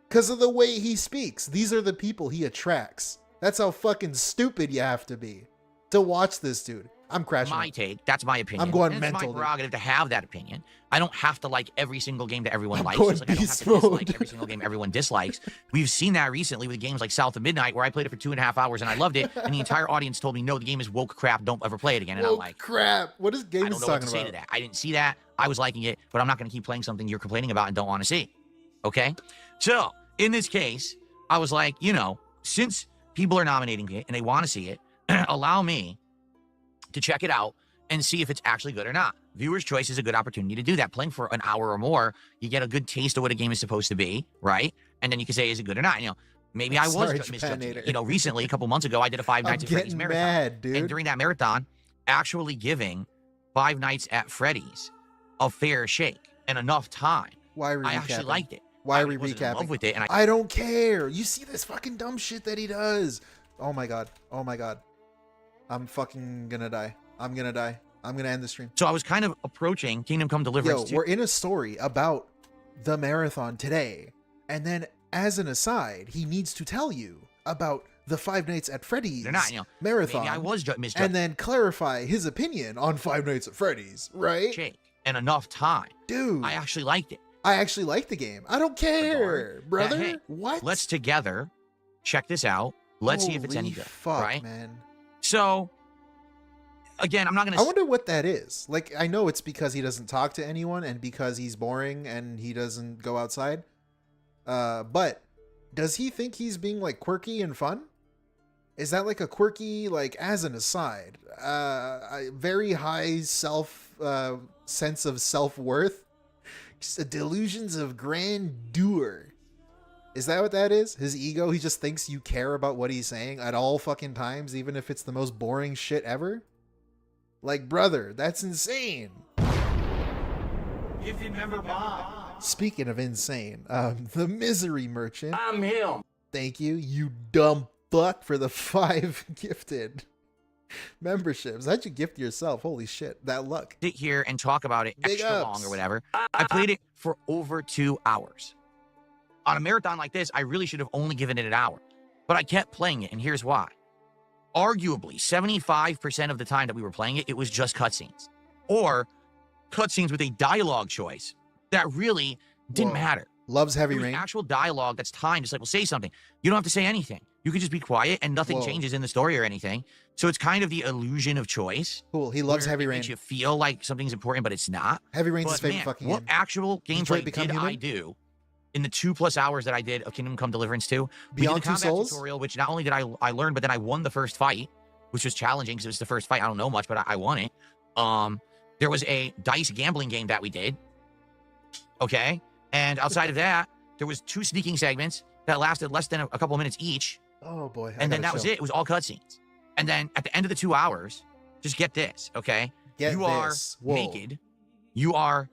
B: Because of the way he speaks. These are the people he attracts. That's how fucking stupid you have to be to watch this dude. I'm crashing.
C: My take. That's my opinion.
B: I'm going
C: and
B: mental.
C: It's my prerogative to have that opinion. I don't have to like every single game that everyone likes.
B: Going
C: Just like I don't have to dislike every single game everyone dislikes. We've seen that recently with games like South of Midnight, where I played it for 2.5 hours and I loved it, and the entire audience told me, "No, the game is woke crap. Don't ever play it again." And I'm like,
B: "Crap! What is games
C: I don't know
B: talking
C: what to say
B: about?"
C: to that. I didn't see that. I was liking it, but I'm not going to keep playing something you're complaining about and don't want to see. Okay? So in this case, I was like, you know, since people are nominating it and they want to see it, allow me to check it out and see if it's actually good or not. Viewer's choice is a good opportunity to do that. Playing for an hour or more, you get a good taste of what a game is supposed to be, right? And then you can say, is it good or not? You know, maybe I was misjudging it. You know, recently, a couple months ago, I did a Five Nights at Freddy's marathon.
B: Mad, dude.
C: And during that marathon, actually giving Five Nights at Freddy's a fair shake and enough time.
B: Why are we
C: I actually liked it.
B: Why
C: I
B: are we
C: wasn't in
B: recapping?
C: love with it, and
B: I don't care. You see this fucking dumb shit that he does. Oh my god. Oh my god. I'm fucking gonna die. I'm gonna die. I'm gonna end the stream.
C: So I was kind of approaching Kingdom Come Deliverance 2.
B: We're in a story about the marathon today, and then as an aside, he needs to tell you about the Five Nights at Freddy's marathon.
C: Maybe I was misjudging.
B: And then clarify his opinion on Five Nights at Freddy's, right?
C: Shake and enough time.
B: Dude.
C: I actually liked it.
B: I actually like the game. I don't care, brother.
C: Hey,
B: what?
C: Let's together check this out. Let's see if it's any good.
B: Fuck,
C: right?
B: Man.
C: So, again, I'm not going to...
B: I wonder what that is. Like, I know it's because he doesn't talk to anyone and because he's boring and he doesn't go outside. But does he think he's being, like, quirky and fun? Is that, like, a quirky, like, as an aside, very high sense of self-worth? Delusions of grandeur. Is that what that is? His ego? He just thinks you care about what he's saying at all fucking times, even if it's the most boring shit ever? Like, brother, that's insane.
I: If you remember Bob.
B: Speaking of insane, the Misery Merchant.
I: I'm him.
B: Thank you, you dumb fuck, for the 5 gifted memberships. How'd you gift yourself? Holy shit, that luck.
C: Sit here and talk about it
B: Big
C: extra
B: ups.
C: long or whatever. I played it for over 2 hours. On a marathon like this, I really should have only given it an hour. But I kept playing it, and here's why. Arguably, 75% of the time that we were playing it, it was just cutscenes. Or cutscenes with a dialogue choice that really didn't matter.
B: Loves Heavy Rain.
C: Actual dialogue that's timed. It's like, well, say something. You don't have to say anything. You can just be quiet, and nothing changes in the story or anything. So it's kind of the illusion of choice.
B: Cool. He loves Heavy Rain.
C: Makes you feel like something's important, but it's not.
B: Heavy Rain's
C: but
B: his favorite
C: man,
B: fucking
C: what
B: game.
C: actual gameplay
B: Become
C: did
B: Human?
C: I do in the 2+ hours that I did of Kingdom Come Deliverance 2? We
B: Beyond
C: did the
B: Two
C: combat
B: Souls?
C: tutorial, which not only did I learn, but then I won the first fight, which was challenging because it was the first fight. I don't know much, but I won it. There was a dice gambling game that we did. Okay? And outside of that, there was 2 sneaking segments that lasted less than a couple of minutes each.
B: Oh, boy.
C: And then that was it. It was all cutscenes. And then at the end of the 2 hours, just get this, okay? You are naked. You are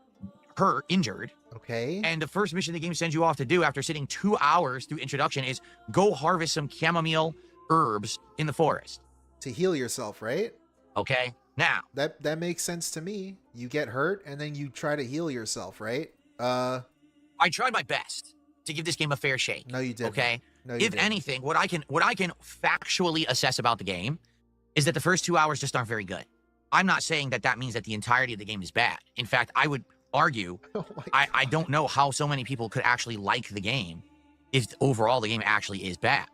C: hurt, injured.
B: Okay.
C: And the first mission the game sends you off to do after sitting 2 hours through introduction is go harvest some chamomile herbs in the forest.
B: To heal yourself, right?
C: Okay. Now.
B: That makes sense to me. You get hurt and then you try to heal yourself, right?
C: I tried my best to give this game a fair shake.
B: No, you didn't.
C: Okay.
B: No, you
C: if
B: didn't.
C: anything, what I can factually assess about the game is that the first 2 hours just aren't very good. I'm not saying that means that the entirety of the game is bad. In fact, I would argue, I don't know how so many people could actually like the game if overall the game actually is bad.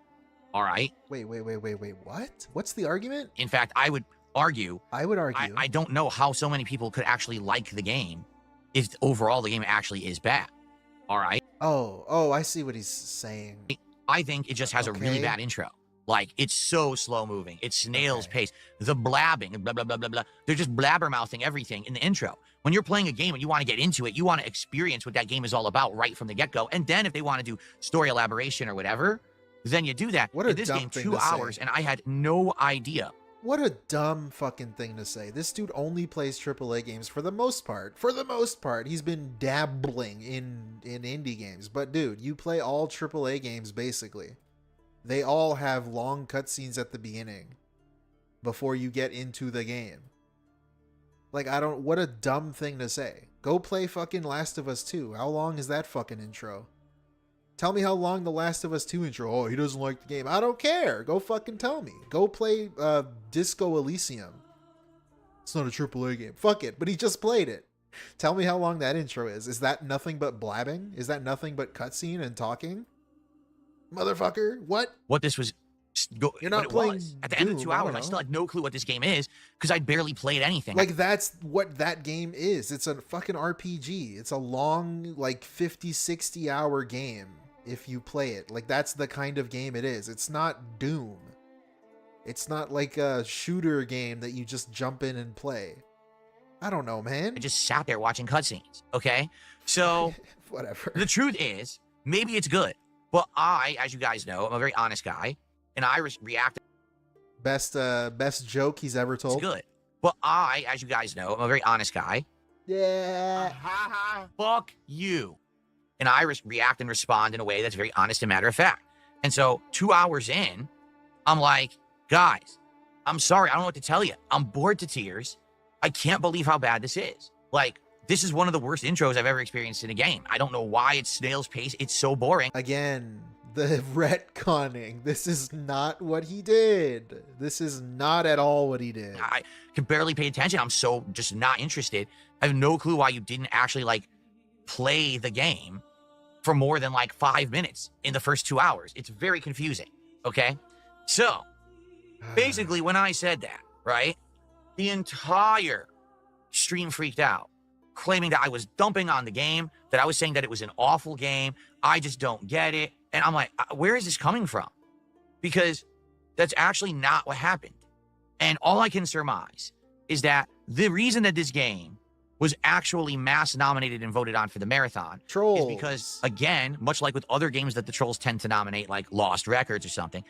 C: All right?
B: Wait, what? What's the argument?
C: In fact, I would argue.
B: I
C: don't know how so many people could actually like the game if overall the game actually is bad. All right?
B: Oh, I see what he's saying.
C: I think it just has a really bad intro. Like, it's so slow moving. It's snail's pace. The blabbing, blah, blah, blah, blah, blah. They're just blabbermouthing everything in the intro, When you're playing a game and you want to get into it, you want to experience what that game is all about right from the get-go. And then if they want to do story elaboration or whatever, then you do that.
B: What a
C: in this
B: dumb
C: game,
B: thing
C: 2
B: to say.
C: hours, and I had no idea.
B: What a dumb fucking thing to say. This dude only plays AAA games for the most part. For the most part, he's been dabbling in indie games. But dude, you play all AAA games basically. They all have long cutscenes at the beginning before you get into the game. Like, what a dumb thing to say. Go play fucking Last of Us 2. How long is that fucking intro? Tell me how long the Last of Us 2 intro. Oh, he doesn't like the game. I don't care. Go fucking tell me. Go play Disco Elysium. It's not a AAA game. Fuck it. But he just played it. Tell me how long that intro is. Is that nothing but blabbing? Is that nothing but cutscene and talking? Motherfucker. What?
C: What this was...
B: You're not playing
C: at the end of 2 hours. I still had no clue what this game is because I barely played anything.
B: Like, that's what that game is. It's a fucking RPG. It's a long, like, 50, 60 hour game if you play it. Like, that's the kind of game it is. It's not Doom. It's not like a shooter game that you just jump in and play. I don't know, man.
C: I just sat there watching cutscenes, okay? So,
B: whatever.
C: The truth is, maybe it's good. But I, as you guys know, I'm a very honest guy. And I reacted.
B: Best joke he's ever told.
C: It's good. But I, as you guys know, I'm a very honest guy.
B: Yeah.
C: Fuck you. And I react and respond in a way that's very honest and matter of fact. And so 2 hours in, I'm like, guys, I'm sorry. I don't know what to tell you. I'm bored to tears. I can't believe how bad this is. Like, this is one of the worst intros I've ever experienced in a game. I don't know why it's snail's pace. It's so boring.
B: Again, the retconning. This is not what he did. This is not at all what he did.
C: I can barely pay attention. I'm so just not interested. I have no clue why you didn't actually, like, play the game for more than, like, 5 minutes in the first 2 hours. It's very confusing, okay? So, basically, when I said that, right, the entire stream freaked out, claiming that I was dumping on the game, that I was saying that it was an awful game. I just don't get it. And I'm like, where is this coming from? Because that's actually not what happened. And all I can surmise is that the reason that this game was actually mass nominated and voted on for the marathon is because, again, much like with other games that the trolls tend to nominate, like Lost Records or something,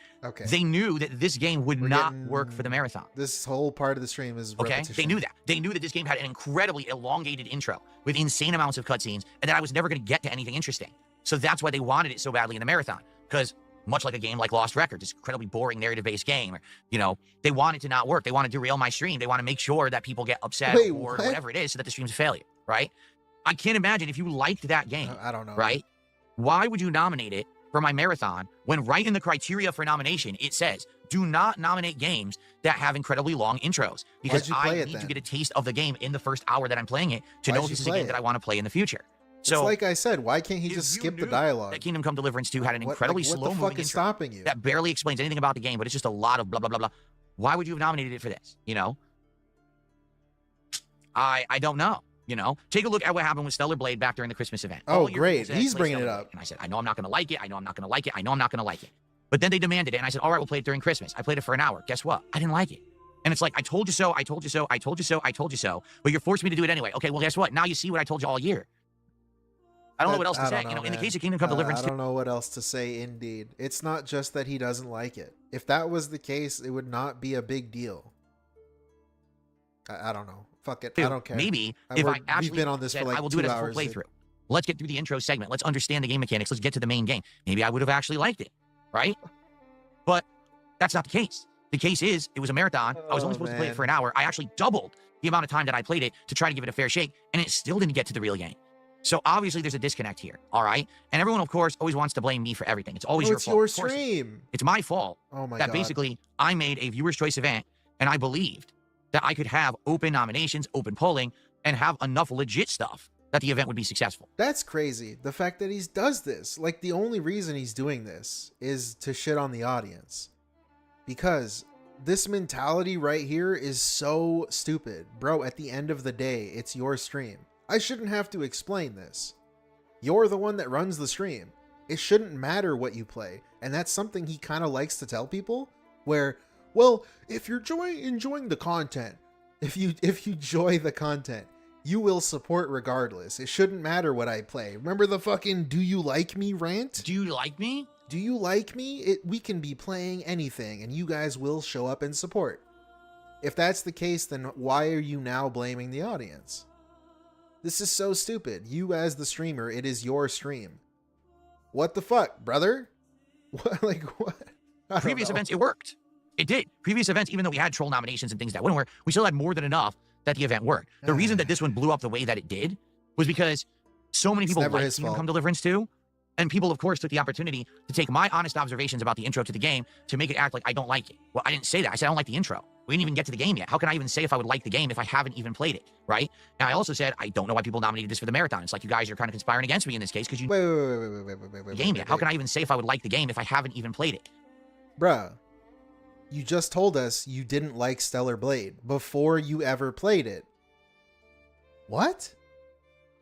C: they knew that this game would not work for the marathon.
B: This whole part of the stream is repetition.
C: They knew that. They knew that this game had an incredibly elongated intro with insane amounts of cutscenes and that I was never going to get to anything interesting. So that's why they wanted it so badly in the marathon. Because much like a game like Lost Records, it's an incredibly boring narrative-based game. Or, you know, they want it to not work. They want to derail my stream. They want to make sure that people get upset or whatever it is so that the stream's a failure, right? I can't imagine if you liked that game.
B: I don't know.
C: Right? Why would you nominate it for my marathon when right in the criteria for nomination, it says, do not nominate games that have incredibly long intros. Because I need to get a taste of the game in the first hour that I'm playing it to know if this is a game that I want to play in the future. So,
B: it's like I said, why can't he just skip the dialogue?
C: That Kingdom Come Deliverance 2 had an incredibly slow-moving
B: What the fuck is stopping you?
C: That barely explains anything about the game, but it's just a lot of blah, blah, blah, blah. Why would you have nominated it for this, you know? I don't know, you know? Take a look at what happened with Stellar Blade back during the Christmas event.
B: Oh, great. He's bringing it up.
C: And I said, I know I'm not going to like it. I know I'm not going to like it. I know I'm not going to like it. But then they demanded it, and I said, all right, we'll play it during Christmas. I played it for an hour. Guess what? I didn't like it. And it's like, I told you so, I told you so, I told you so, I told you so, but you're forcing me to do it anyway. Okay, well, guess what? Now you see what I told you all year. I don't know what else to say. You know, in the case of Kingdom Come Deliverance 2.
B: I don't know what else to say, indeed. It's not just that he doesn't like it. If that was the case, it would not be a big deal. I don't know. Fuck it. I don't care.
C: Maybe if I actually
B: we've been on this for like
C: I will do it as a full playthrough. Let's get through the intro segment. Let's understand the game mechanics. Let's get to the main game. Maybe I would have actually liked it, right? But that's not the case. The case is, it was a marathon. I was only supposed to play it for an hour. I actually doubled the amount of time that I played it to try to give it a fair shake, and it still didn't get to the real game. So obviously there's a disconnect here, all right? And everyone, of course, always wants to blame me for everything. It's always your fault.
B: It's your stream.
C: It's my fault that basically I made a viewer's choice event, and I believed that I could have open nominations, open polling, and have enough legit stuff that the event would be successful.
B: That's crazy. The fact that he does this. Like, the only reason he's doing this is to shit on the audience. Because this mentality right here is so stupid. Bro, at the end of the day, it's your stream. I shouldn't have to explain this. You're the one that runs the stream. It shouldn't matter what you play. And that's something he kind of likes to tell people, where, well, if you're enjoying the content, if you enjoy the content, you will support regardless. It shouldn't matter what I play. Remember the fucking "Do you like me" rant?
C: Do you like me?
B: Do you like me? We can be playing anything, and you guys will show up and support. If that's the case, then why are you now blaming the audience? This is so stupid. You as the streamer, it is your stream. What the fuck, brother? What, like, what?
C: Previous events, it worked. It did. Previous events, even though we had troll nominations and things that wouldn't work, we still had more than enough that the event worked. The reason that this one blew up the way that it did was because so many people liked Kingdom Come Deliverance 2, and people, of course, took the opportunity to take my honest observations about the intro to the game to make it act like I don't like it. Well, I didn't say that. I said I don't like the intro. We didn't even get to the game yet. How can I even say if I would like the game if I haven't even played it, right? And I also said I don't know why people nominated this for the marathon. It's like you guys are kind of conspiring against me in this case because you
B: wait,
C: game yet. How can I even say if I would like the game if I haven't even played it?
B: Bruh, you just told us you didn't like Stellar Blade before you ever played it. What?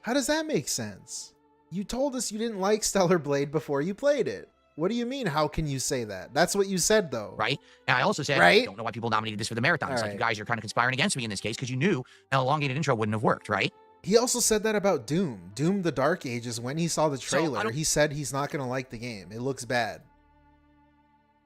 B: How does that make sense? You told us you didn't like Stellar Blade before you played it. What do you mean, how can you say that? That's what you said, though.
C: Right? And I also said, I don't know why people nominated this for the marathon. It's like you guys are kind of conspiring against me in this case because you knew an elongated intro wouldn't have worked, right?
B: He also said that about Doom. Doom the Dark Ages, when he saw the trailer, he said he's not going to like the game. It looks bad.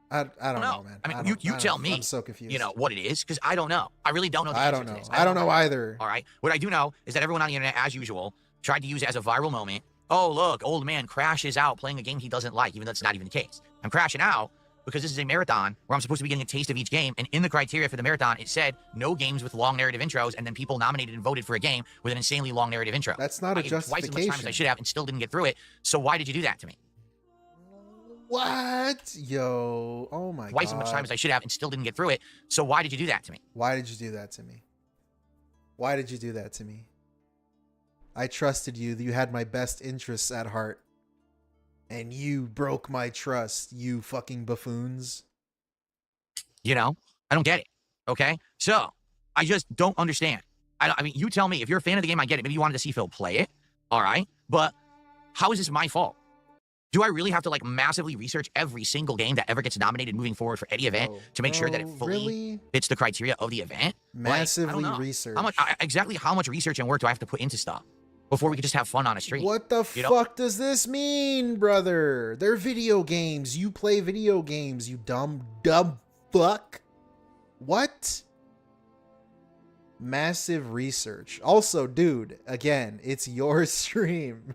B: I don't know, man.
C: I mean, you tell me.
B: I'm so confused.
C: You know, what it is, because I don't know. I really don't know the
B: I
C: answer
B: don't know.
C: to this.
B: I don't know either.
C: All right? What I do know is that everyone on the internet, as usual, tried to use it as a viral moment. Oh, look, old man crashes out playing a game he doesn't like, even though that's not even the case. I'm crashing out because this is a marathon where I'm supposed to be getting a taste of each game, and in the criteria for the marathon, it said no games with long narrative intros, and then people nominated and voted for a game with an insanely long narrative intro.
B: That's not a justification.
C: Twice as much time as I should have and still didn't get through it, so why did you do that to me?
B: What? Yo, oh my God.
C: Twice as much time as I should have and still didn't get through it, so why did you do that to me?
B: Why did you do that to me? Why did you do that to me? I trusted you. You had my best interests at heart. And you broke my trust, you fucking buffoons.
C: You know, I don't get it. Okay? So, I just don't understand. I mean, you tell me. If you're a fan of the game, I get it. Maybe you wanted to see Phil play it. All right? But how is this my fault? Do I really have to, like, massively research every single game that ever gets nominated moving forward for any event to make sure that it fully fits the criteria of the event?
B: Massively
C: like,
B: research.
C: Exactly how much research and work do I have to put into stuff before we could just have fun on a stream?
B: What the fuck does this mean, brother? They're video games. You play video games, you dumb fuck. What? Massive research. Also, dude, again, it's your stream.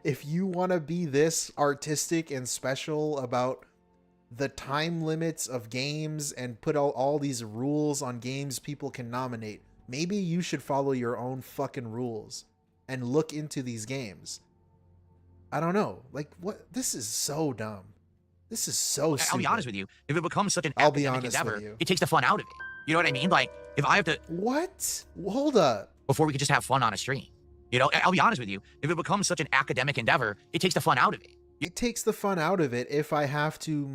B: If you want to be this artistic and special about the time limits of games and put all these rules on games people can nominate, maybe you should follow your own fucking rules and look into these games. I don't know. Like, what? This is so dumb. This is so stupid.
C: I'll be honest with you. If it becomes such an academic endeavor, it takes the fun out of it. You know what I mean? Like, if I have to...
B: What? Hold up.
C: Before we could just have fun on a stream. You know, I'll be honest with you. If it becomes such an academic endeavor, it takes the fun out of it.
B: It takes the fun out of it if I have to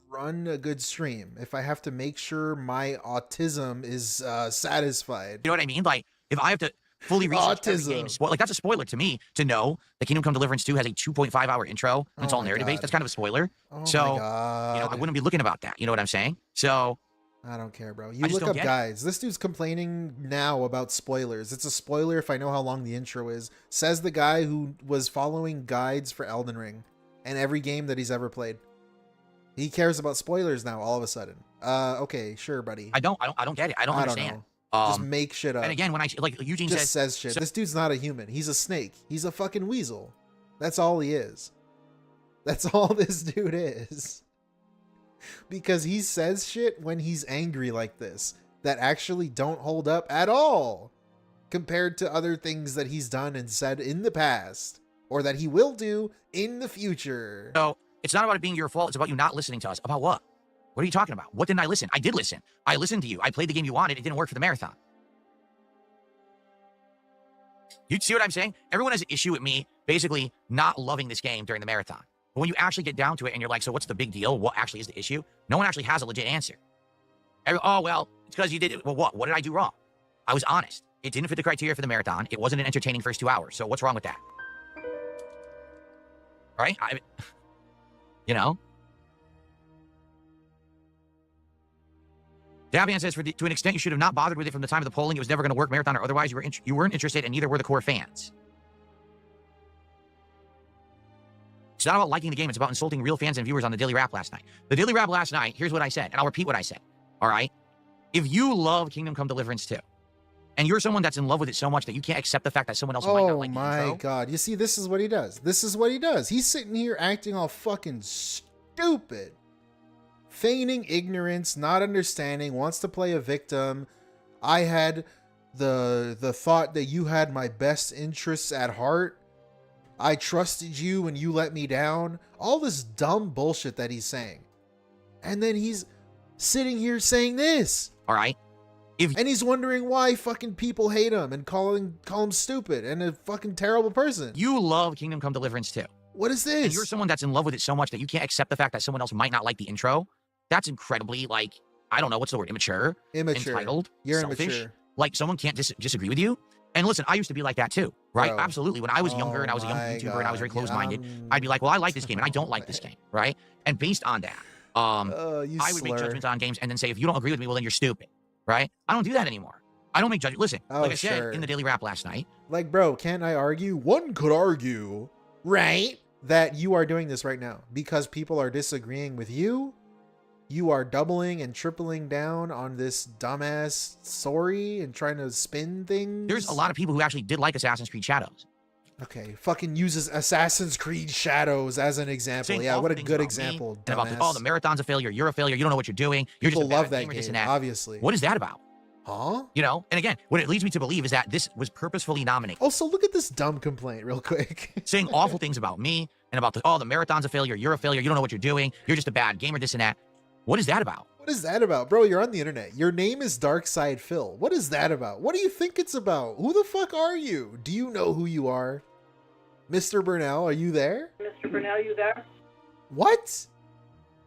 B: run a good stream. If I have to make sure my autism is satisfied.
C: You know what I mean? Like, if I have to fully research every game, like, that's a spoiler to me to know that Kingdom Come Deliverance 2 has a 2.5-hour intro and it's all narrative-based. That's kind of a spoiler. So, you know, I wouldn't be looking about that. You know what I'm saying? So...
B: I don't care, bro. You look up guides. This dude's complaining now about spoilers. It's a spoiler if I know how long the intro is. Says the guy who was following guides for Elden Ring and every game that he's ever played. He cares about spoilers now all of a sudden. Okay, sure, buddy.
C: I don't get it. I don't understand.
B: Just make shit up.
C: And again, when like Eugene
B: says shit. This dude's not a human. He's a snake. He's a fucking weasel. That's all he is. That's all this dude is. Because he says shit when he's angry like this that actually don't hold up at all compared to other things that he's done and said in the past or that he will do in the future.
C: So it's not about it being your fault. It's about you not listening to us. About what? What are you talking about? What didn't I listen? I did listen. I listened to you. I played the game you wanted. It didn't work for the marathon. You see what I'm saying? Everyone has an issue with me basically not loving this game during the marathon. But when you actually get down to it and you're like, so what's the big deal? What actually is the issue? No one actually has a legit answer. Oh, well, it's because you did it. Well, what? What did I do wrong? I was honest. It didn't fit the criteria for the marathon. It wasn't an entertaining first 2 hours. So what's wrong with that? All right? You know? Davian says, to an extent, you should have not bothered with it from the time of the polling. It was never going to work, Marathon or otherwise. You weren't interested, and neither were the core fans. It's not about liking the game. It's about insulting real fans and viewers on the Daily Wrap last night. The Daily Wrap last night, here's what I said, and I'll repeat what I said, all right? If you love Kingdom Come Deliverance 2, and you're someone that's in love with it so much that you can't accept the fact that someone else might not like the intro.
B: Oh my God. You see, this is what he does. This is what he does. He's sitting here acting all fucking stupid. Feigning ignorance, not understanding, wants to play a victim. I had the thought that you had my best interests at heart. I trusted you and you let me down. All this dumb bullshit that he's saying. And then he's sitting here saying this.
C: All right.
B: And he's wondering why fucking people hate him and call him stupid and a fucking terrible person.
C: You love Kingdom Come Deliverance 2.
B: What is this?
C: And you're someone that's in love with it so much that you can't accept the fact that someone else might not like the intro. That's incredibly, like, I don't know, what's the word? Immature? Entitled?
B: You're
C: selfish?
B: immature.
C: Like, someone can't disagree with you? And listen, I used to be like that too, right?
B: Bro.
C: Absolutely. When I was younger and I was a young YouTuber and I was very closed-minded, I'd be like, well, I like this game and I don't like this game, right? And based on that, I would make judgments on games and then say, if you don't agree with me, well, then you're stupid, right? I don't do that anymore. I don't make judgments. Listen, like I said in the Daily Wrap last night.
B: Like, bro, can't I argue? One could argue, right, that you are doing this right now because people are disagreeing with you. You are doubling and tripling down on this dumbass story and trying to spin things.
C: There's a lot of people who actually did like Assassin's Creed Shadows.
B: Okay, fucking uses Assassin's Creed Shadows as an example.
C: Saying
B: yeah, what a good
C: about
B: example.
C: And about the marathon's a failure. You're a failure. You don't know what you're doing. You're
B: People
C: just a
B: love
C: bad
B: that
C: gamer,
B: game,
C: this and that.
B: obviously.
C: What is that about?
B: Huh?
C: You know, and again, what it leads me to believe is that this was purposefully nominated.
B: Also, look at this dumb complaint real quick.
C: Saying awful things about me and about the marathon's a failure. You're a failure. You don't know what you're doing. You're just a bad gamer, this and that. What is that about?
B: What is that about? Bro, you're on the internet. Your name is DarksydePhil. What is that about? What do you think it's about? Who the fuck are you? Do you know who you are? Mr. Burnell, are you there?
N: Mr. Burnell, you there?
B: What?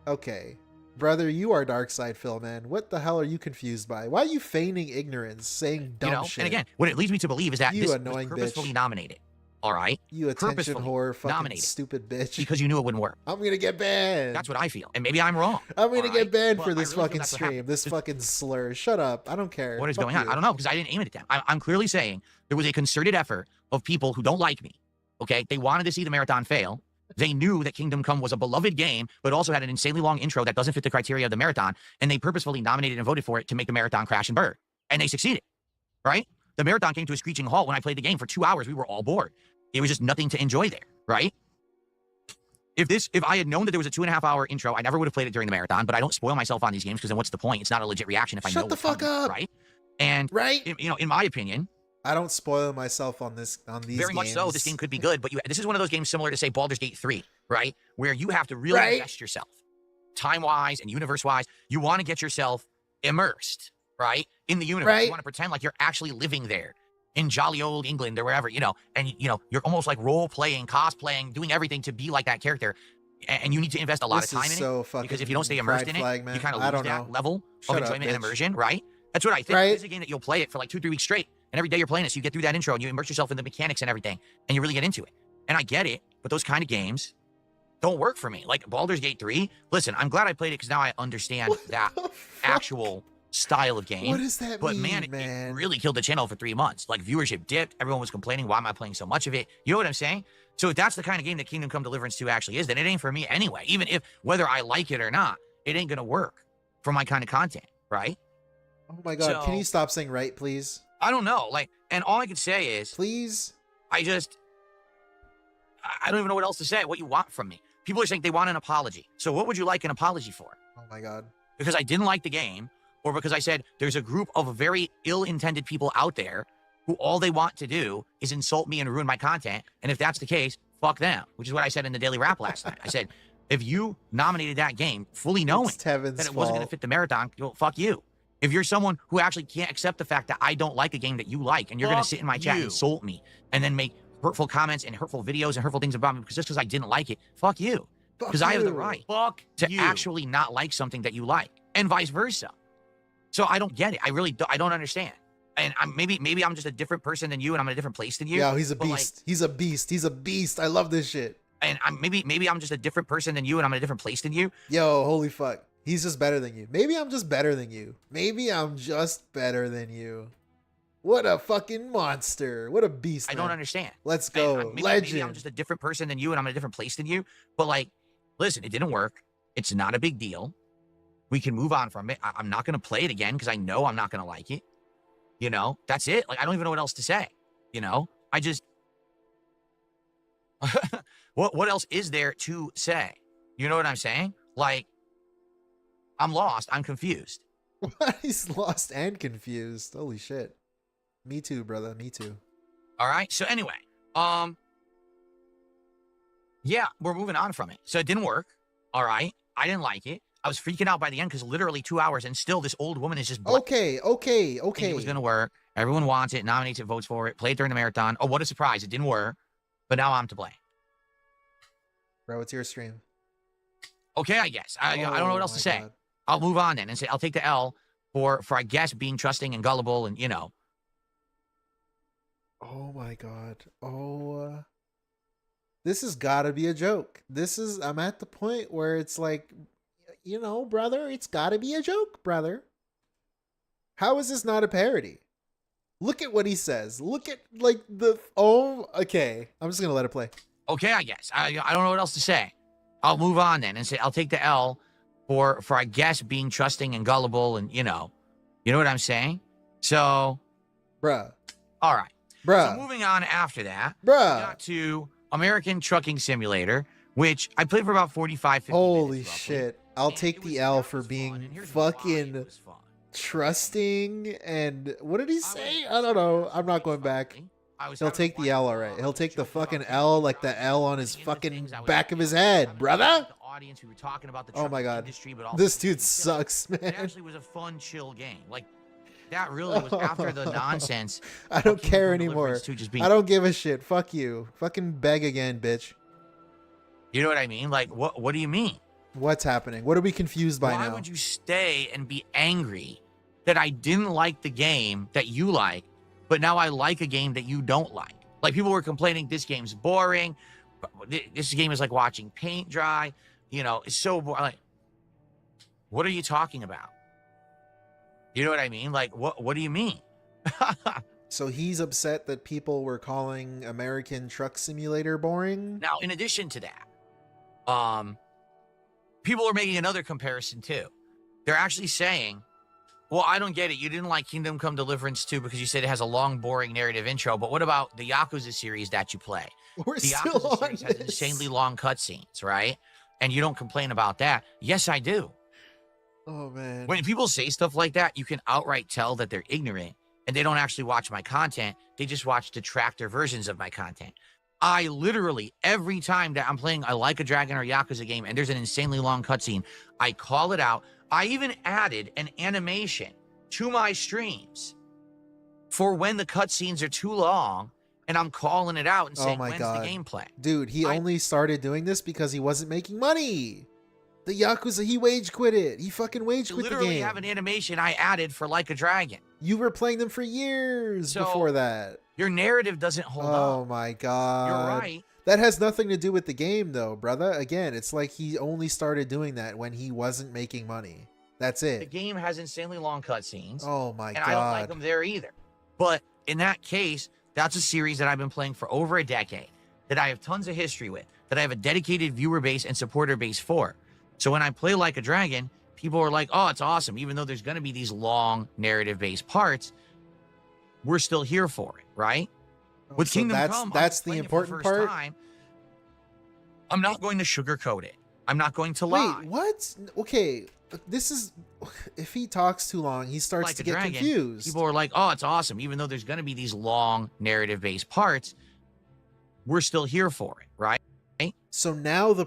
B: Okay. Brother, you are DarksydePhil, man. What the hell are you confused by? Why are you feigning ignorance, saying dumb shit?
C: And again, what it leads me to believe is that
B: you
C: this
B: annoying
C: was purposefully
B: bitch.
C: nominated. All right?
B: You attention whore, fucking
C: nominated.
B: stupid bitch.
C: Because you knew it wouldn't work.
B: I'm gonna get banned.
C: That's what I feel. And maybe I'm wrong.
B: I'm gonna get banned
C: But
B: for
C: I
B: this
C: really feel
B: fucking
C: that's what
B: stream.
C: happened.
B: This fucking slur. Shut up. I don't care.
C: What is
B: Fuck
C: going on?
B: you.
C: I don't know, because I didn't aim it at them. I'm clearly saying there was a concerted effort of people who don't like me. Okay? They wanted to see the marathon fail. They knew that Kingdom Come was a beloved game, but also had an insanely long intro that doesn't fit the criteria of the marathon, and they purposefully nominated and voted for it to make the marathon crash and burn. And they succeeded, right? The marathon came to a screeching halt when I played the game for 2 hours. We were all bored. It was just nothing to enjoy there, right? If I had known that there was a 2.5 hour intro, I never would have played it during the marathon, but I don't spoil myself on these games because then what's the point? It's not a legit reaction if I know
B: Shut the fuck up.
C: Right? And, in my opinion,
B: I don't spoil myself on these
C: very much so. This game could be good, but this is one of those games similar to, say, Baldur's Gate 3, right? Where you have to really invest yourself, time-wise and universe-wise. You want to get yourself immersed, right, in the universe. You want to pretend like you're actually living there in jolly old England or wherever, and, you're almost like role-playing, cosplaying, doing everything to be like that character. And you need to invest a lot of time in it, because if you don't stay immersed in it, you kind of lose that level of enjoyment and immersion, right? That's what I think. It's a game that you'll play it for like 2-3 weeks straight. And every day you're playing it, so you get through that intro and you immerse yourself in the mechanics and everything, and you really get into it. And I get it, but those kind of games don't work for me. Like Baldur's Gate 3, listen, I'm glad I played it because now I understand that actual style of game.
B: What does that
C: but
B: mean,
C: man, it really killed the channel for 3 months. Like viewership dipped. Everyone was complaining, why am I playing so much of it? You know what I'm saying? So if that's the kind of game that Kingdom Come Deliverance 2 actually is, then it ain't for me anyway. Even if, whether I like it or not, it ain't going to work for my kind of content, right?
B: Oh my God,
C: So-
B: can you stop saying right, please?
C: I don't know. And all I can say is,
B: please.
C: I don't even know what else to say. What you want from me? People are saying they want an apology. So what would you like an apology for?
B: Oh my God.
C: Because I didn't like the game, or because I said there's a group of very ill-intended people out there who all they want to do is insult me and ruin my content. And if that's the case, fuck them. Which is what I said in the Daily Wrap last night. I said, if you nominated that game fully knowing that it wasn't going to fit the marathon, well, fuck you. If you're someone who actually can't accept the fact that I don't like a game that you like, and you're going to sit in my chat and insult me, and then make hurtful comments and hurtful videos and hurtful things about me just because I didn't like it, fuck you. Because I have the right to actually not like something that you like, and vice versa. So I don't get it. I don't understand. And maybe I'm just a different person than you, and I'm in a different place than you.
B: Yeah, he's a beast. He's a beast. He's a beast. I love this shit.
C: And maybe I'm just a different person than you, and I'm in a different place than you.
B: Yo, holy fuck. He's just better than you. Maybe I'm just better than you. Maybe I'm just better than you. What a fucking monster. What a beast,
C: I
B: man.
C: don't understand.
B: Let's go.
C: Maybe
B: Legend.
C: I'm just a different person than you and I'm in a different place than you. But like, listen, it didn't work. It's not a big deal. We can move on from it. I'm not going to play it again because I know I'm not going to like it. You know, that's it. Like, I don't even know what else to say. You know, I just, what else is there to say? You know what I'm saying? Like, I'm lost. I'm confused.
B: He's lost and confused. Holy shit. Me too, brother. Me too.
C: All right. So anyway, yeah, we're moving on from it. So it didn't work. All right. I didn't like it. I was freaking out by the end because literally 2 hours and still this old woman is just
B: okay.
C: It was going to work. Everyone wants it, nominates it, votes for it, played during the marathon. Oh, what a surprise. It didn't work. But now I'm to blame.
B: Bro, it's your stream.
C: Okay, I guess. I don't know what else to say.
B: God.
C: I'll move on then and say I'll take the L for I guess being trusting and gullible and, you know.
B: Oh my God. Oh, this has got to be a joke. I'm at the point where it's like, you know, brother, it's got to be a joke, brother. How is this not a parody? Look at what he says. Look at like okay. I'm just going to let it play.
C: Okay, I guess. I don't know what else to say. I'll move on then and say I'll take the L for I guess being trusting and gullible and, you know what I'm saying? So,
B: bruh.
C: All right.
B: Bruh.
C: So moving on after that,
B: bruh.
C: We got to American Trucking Simulator, which I played for about 45, 50
B: Holy
C: minutes.
B: Shit. I'll take the L for being fucking trusting and what did he say? I don't know. I'm not going back. He'll take the L, all right. He'll take the fucking L like the L on his fucking back of his head, brother. Oh my God. This dude sucks, man.
C: It actually was a fun, chill game. Like, that really was after the nonsense.
B: I don't care anymore. I don't give a shit. Fuck you. Fucking beg again, bitch.
C: You know what I mean? Like, what do you mean?
B: What's happening? What are we confused by now?
C: Why would you stay and be angry that I didn't like the game that you like, but now I like a game that you don't like? Like, people were complaining this game's boring. This game is like watching paint dry. You know, it's so boring. Like, what are you talking about? You know what I mean? Like, what do you mean?
B: So he's upset that people were calling American Truck Simulator boring?
C: Now, in addition to that, people are making another comparison too. They're actually saying, well, I don't get it. You didn't like Kingdom Come Deliverance 2 because you said it has a long, boring narrative intro. But what about the Yakuza series that you play?
B: We're
C: the
B: still
C: Yakuza
B: on
C: series has insanely long cutscenes, right? And you don't complain about that. Yes, I do.
B: Oh, man.
C: When people say stuff like that, you can outright tell that they're ignorant and they don't actually watch my content. They just watch detractor versions of my content. I literally, every time that I'm playing a Like a Dragon or Yakuza game and there's an insanely long cutscene, I call it out. I even added an animation to my streams for when the cutscenes are too long and I'm calling it out and saying, when's the gameplay?
B: Dude, he only started doing this because he wasn't making money. The Yakuza, he wage quit it. He fucking wage quit the game.
C: Literally have an animation I added for Like a Dragon.
B: You were playing them for years before that.
C: Your narrative doesn't hold up.
B: Oh my God.
C: You're right.
B: That has nothing to do with the game though, brother. Again, it's like he only started doing that when he wasn't making money. That's it.
C: The game has insanely long cutscenes.
B: Oh my God.
C: And I don't like them there either. But in that case, that's a series that I've been playing for over a decade, that I have tons of history with, that I have a dedicated viewer base and supporter base for. So when I play Like a Dragon, people are like, oh, it's awesome. Even though there's going to be these long narrative-based parts, we're still here for it, right? With
B: so
C: Kingdom Come,
B: that's the important part.
C: I'm not going to sugarcoat it. I'm not going to lie.
B: Wait, what? Okay, this is... If he talks too long, he starts
C: Like
B: to
C: a
B: get
C: Dragon,
B: confused.
C: People are like, oh, it's awesome. Even though there's going to be these long narrative-based parts, we're still here for it, right?
B: So now the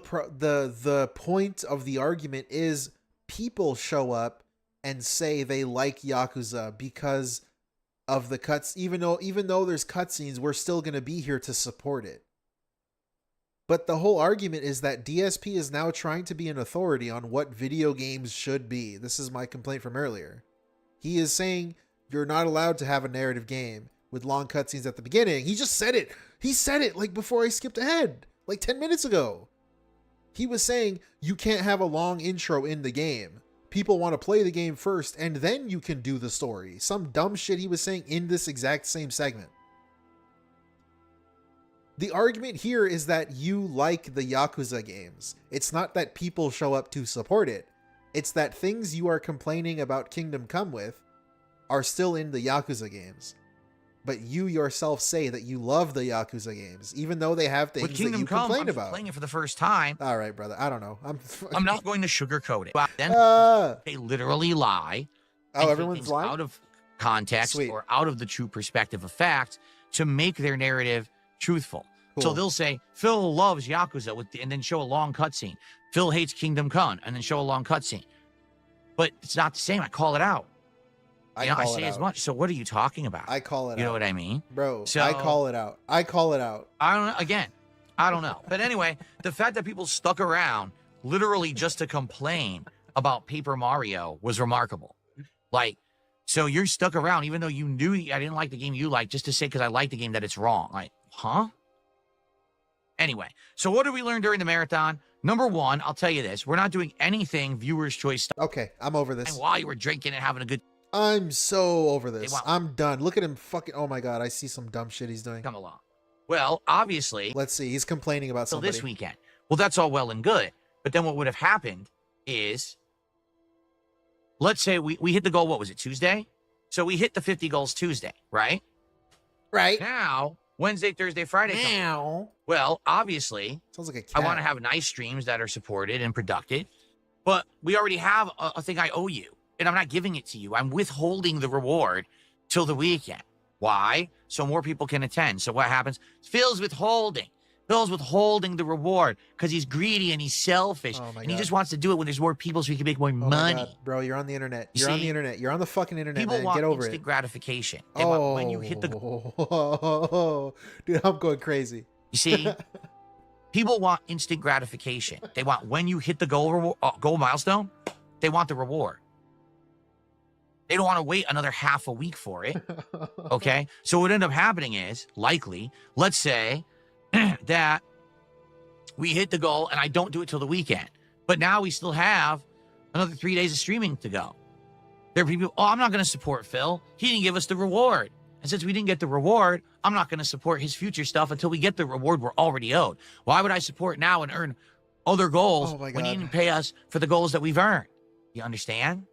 B: point of the argument is people show up and say they like Yakuza because of the cuts. Even though there's cutscenes, we're still going to be here to support it. But the whole argument is that DSP is now trying to be an authority on what video games should be. This is my complaint from earlier. He is saying you're not allowed to have a narrative game with long cutscenes at the beginning. He just said it. He said it like before I skipped ahead. Like 10 minutes ago. He was saying you can't have a long intro in the game. people want to play the game first and then you can do the story. Some dumb shit he was saying in this exact same segment. The argument here is that you like the Yakuza games. It's not that people show up to support it. It's that things you are complaining about Kingdom Come with are still in the Yakuza games. But you yourself say that you love the Yakuza games, even though they have things that you complain about.
C: I'm playing it for the first time.
B: All right, brother. I don't know.
C: I'm not going to sugarcoat it. Then they literally lie.
B: Oh, everyone's lying?
C: Out of context or out of the true perspective of fact to make their narrative truthful. Cool. So they'll say, Phil loves Yakuza, and then show a long cutscene. Phil hates Kingdom Come, and then show a long cutscene. But it's not the same. I call it out. I say as much. So what are you talking about?
B: I call it out.
C: You know what I mean?
B: Bro, so, I call it out. I call it out.
C: I don't know. Again, I don't know. But anyway, the fact that people stuck around literally just to complain about Paper Mario was remarkable. Like, so you're stuck around even though you knew I didn't like the game you liked just to say because I like the game that it's wrong. Like, huh? Anyway, so what did we learn during the marathon? Number one, I'll tell you this. We're not doing anything viewer's choice stuff.
B: Okay, I'm over this.
C: And while you were drinking and having a good...
B: I'm so over this. I'm done. Look at him fucking... Oh my God, I see some dumb shit he's doing.
C: Come along. Well, obviously...
B: Let's see. He's complaining about somebody.
C: This weekend. Well, that's all well and good. But then what would have happened is... Let's say we hit the goal, what was it, Tuesday? So we hit the 50 goals Tuesday, right?
B: Right.
C: Now... Wednesday, Thursday, Friday.
B: Now.
C: Well, obviously,
B: sounds like a cat.
C: I want to have nice streams that are supported and productive, but we already have a thing I owe you, and I'm not giving it to you. I'm withholding the reward till the weekend. Why? So more people can attend. So what happens? Phil's withholding. Phil's withholding the reward because he's greedy and he's selfish, and he just wants to do it when there's more people so he can make more money.
B: God, bro, you're on the internet. You're on the internet. You're on the fucking internet,
C: people
B: man.
C: Want
B: Get over
C: instant
B: it.
C: Gratification. They want when you hit the
B: dude, I'm going crazy.
C: You see, people want instant gratification. They want when you hit the goal milestone, they want the reward. They don't want to wait another half a week for it. Okay? So what ended up happening is, likely, let's say that we hit the goal and I don't do it till the weekend. But now we still have another 3 days of streaming to go. There are people, oh, I'm not going to support Phil. He didn't give us the reward. And since we didn't get the reward, I'm not going to support his future stuff until we get the reward we're already owed. Why would I support now and earn other goals when he didn't pay us for the goals that we've earned? You understand?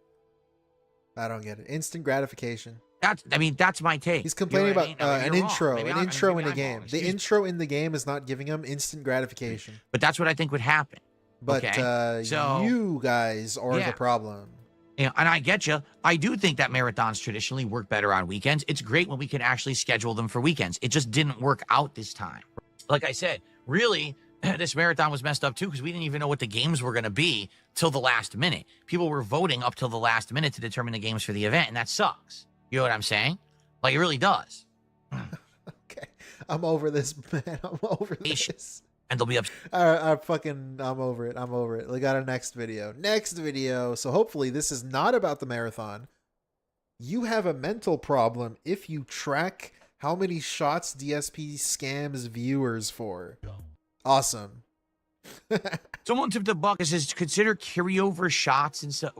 B: I don't get it. Instant gratification.
C: That's my take.
B: He's complaining about an intro in the game. The intro in the game is not giving him instant gratification.
C: But that's what I think would happen.
B: But
C: okay? So,
B: you guys are the problem.
C: And I get you. I do think that marathons traditionally work better on weekends. It's great when we can actually schedule them for weekends. It just didn't work out this time. Like I said, really, this marathon was messed up too because we didn't even know what the games were going to be till the last minute. People were voting up till the last minute to determine the games for the event, and that sucks. You know what I'm saying? Like, it really does.
B: Okay. I'm over this, man. I'm over this.
C: And they'll be up.
B: I'm over it. I'm over it. We got a next video. So hopefully this is not about the marathon. You have a mental problem if you track how many shots DSP scams viewers for. Awesome.
C: Someone tipped a buck and says, consider carryover shots and stuff.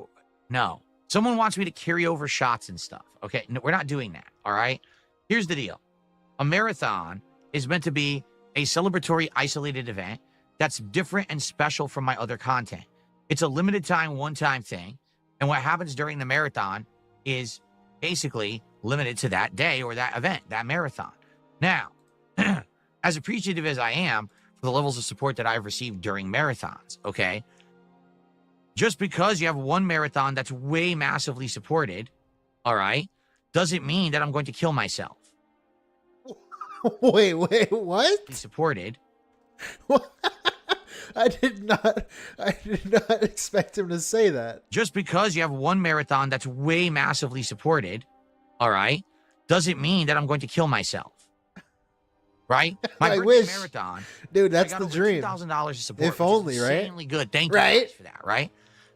C: No. Someone wants me to carry over shots and stuff. Okay, no, we're not doing that, all right? Here's the deal. A marathon is meant to be a celebratory, isolated event that's different and special from my other content. It's a limited time, one-time thing, and what happens during the marathon is basically limited to that day or that event, that marathon. Now, as appreciative as I am for the levels of support that I've received during marathons, okay? Just because you have one marathon that's way massively supported, all right, doesn't mean that I'm going to kill myself.
B: Wait, what?
C: Supported.
B: I did not expect him to say that.
C: Just because you have one marathon that's way massively supported, all right, doesn't mean that I'm going to kill myself. Right? My marathon.
B: Dude, that's the dream.
C: $2,000 of support.
B: If only, right?
C: Insanely good. Thank you guys for that, right?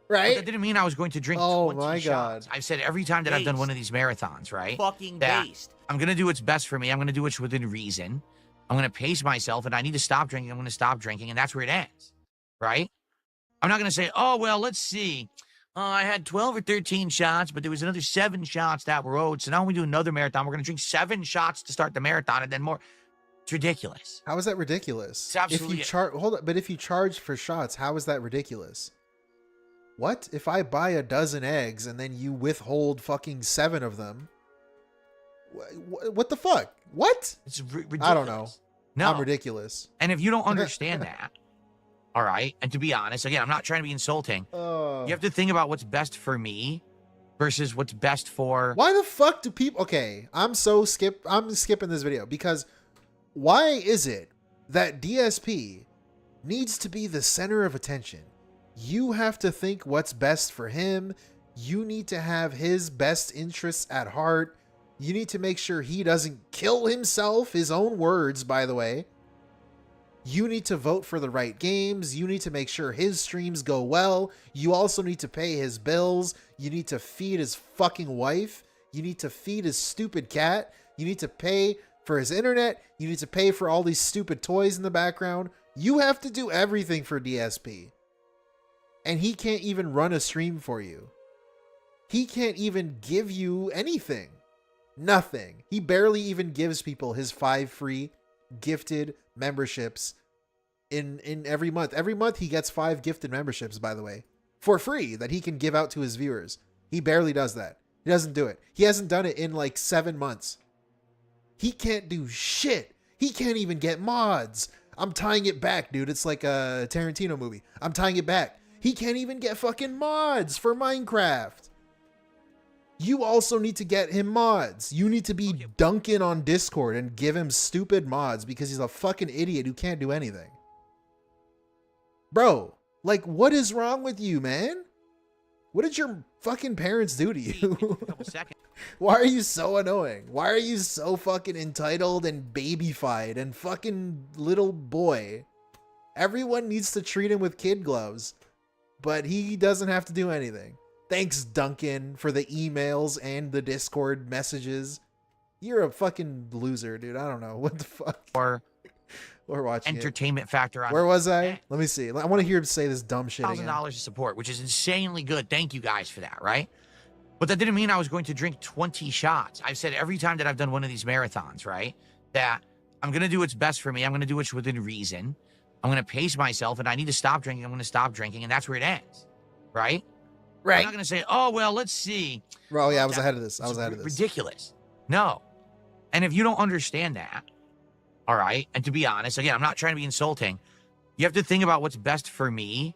B: Right.
C: But that didn't mean I was going to drink 20 shots. I've said every time that I've done one of these marathons, right?
A: Fucking
C: that
A: based.
C: I'm going to do what's best for me. I'm going to do what's within reason. I'm going to pace myself, and I need to stop drinking. I'm going to stop drinking, and that's where it ends, right? I'm not going to say, oh, well, let's see. I had 12 or 13 shots, but there was another 7 shots that were owed. So now when we do another marathon, we're going to drink 7 shots to start the marathon and then more. It's ridiculous.
B: How is that ridiculous?
C: It's absolutely...
B: If you charge, hold on, but if you charge for shots, how is that ridiculous? What? If I buy a dozen eggs and then you withhold fucking 7 of them? What the fuck? What?
C: It's ridiculous.
B: I don't know.
C: No.
B: I'm ridiculous.
C: And if you don't understand that, all right, and to be honest, again, I'm not trying to be insulting. You have to think about what's best for me versus what's best for...
B: Why the fuck do people... Okay, I'm skipping this video because why is it that DSP needs to be the center of attention? You have to think what's best for him. You need to have his best interests at heart. You need to make sure he doesn't kill himself, his own words, by the way. You need to vote for the right games. You need to make sure his streams go well. You also need to pay his bills. You need to feed his fucking wife. You need to feed his stupid cat. You need to pay for his internet. You need to pay for all these stupid toys in the background. You have to do everything for DSP. And he can't even run a stream for you. He can't even give you anything. Nothing. He barely even gives people his 5 free gifted memberships in every month. Every month he gets 5 gifted memberships, by the way, for free that he can give out to his viewers. He barely does that. He doesn't do it. He hasn't done it in like 7 months. He can't do shit. He can't even get mods. I'm tying it back, dude. It's like a Tarantino movie. I'm tying it back. He can't even get fucking mods for Minecraft. You also need to get him mods. You need to be dunking on Discord and give him stupid mods because he's a fucking idiot who can't do anything. Bro, like, what is wrong with you, man? What did your fucking parents do to you? Why are you so annoying? Why are you so fucking entitled and babyfied and fucking little boy? Everyone needs to treat him with kid gloves, but he doesn't have to do anything. Thanks, Duncan, for the emails and the Discord messages. You're a fucking loser, dude. I don't know. What the fuck?
C: Or
B: we're watching
C: entertainment factor on...
B: Where was I? Let me see. I want to hear him say this dumb shit again.
C: $1,000 of support, which is insanely good. Thank you guys for that, right? But that didn't mean I was going to drink 20 shots. I've said every time that I've done one of these marathons, right, that I'm going to do what's best for me. I'm going to do what's within reason. I'm going to pace myself, and I need to stop drinking. I'm going to stop drinking, and that's where it ends, right?
B: Right.
C: I'm not going to say, oh, well, let's see.
B: Bro, yeah, I was ahead of this. I was ahead of this.
C: Ridiculous. No. And if you don't understand that, all right, and to be honest, again, I'm not trying to be insulting. You have to think about what's best for me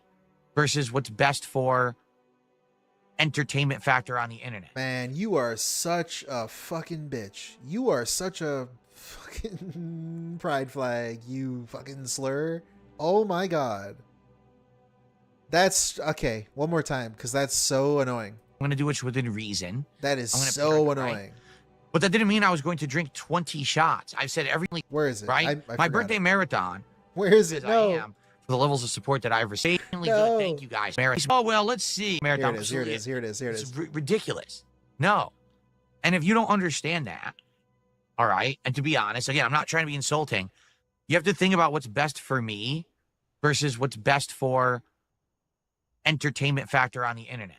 C: versus what's best for entertainment factor on the internet.
B: Man, you are such a fucking bitch. You are such a fucking pride flag, you fucking slur. Oh my god. That's okay. One more time, because that's so annoying.
C: I'm going to do what's within reason.
B: That is so annoying.
C: Right? But that didn't mean I was going to drink 20 shots. I've said every...
B: Where is it?
C: Right? My birthday marathon.
B: Where is it? No.
C: I am, for the levels of support that I've received.
B: No.
C: Good. Thank you, guys. Oh, well, let's see. Marathon.
B: Here it is. Here it is. Here it is.
C: It's ridiculous. No. And if you don't understand that, all right, and to be honest, again, I'm not trying to be insulting. You have to think about what's best for me versus what's best for entertainment factor on the internet.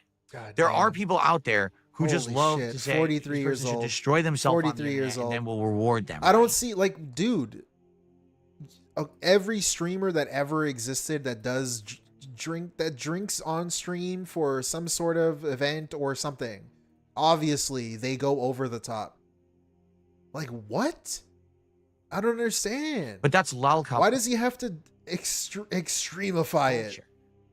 C: There are people out there who just love to say
B: 43 years old,
C: destroy themselves
B: 43 years old,
C: and then we'll reward them.
B: I don't see, like, dude, every streamer that ever existed that does drinks on stream for some sort of event or something, obviously they go over the top. Like, what? I don't understand.
C: But that's lolcow.
B: Why does he have to extremify it?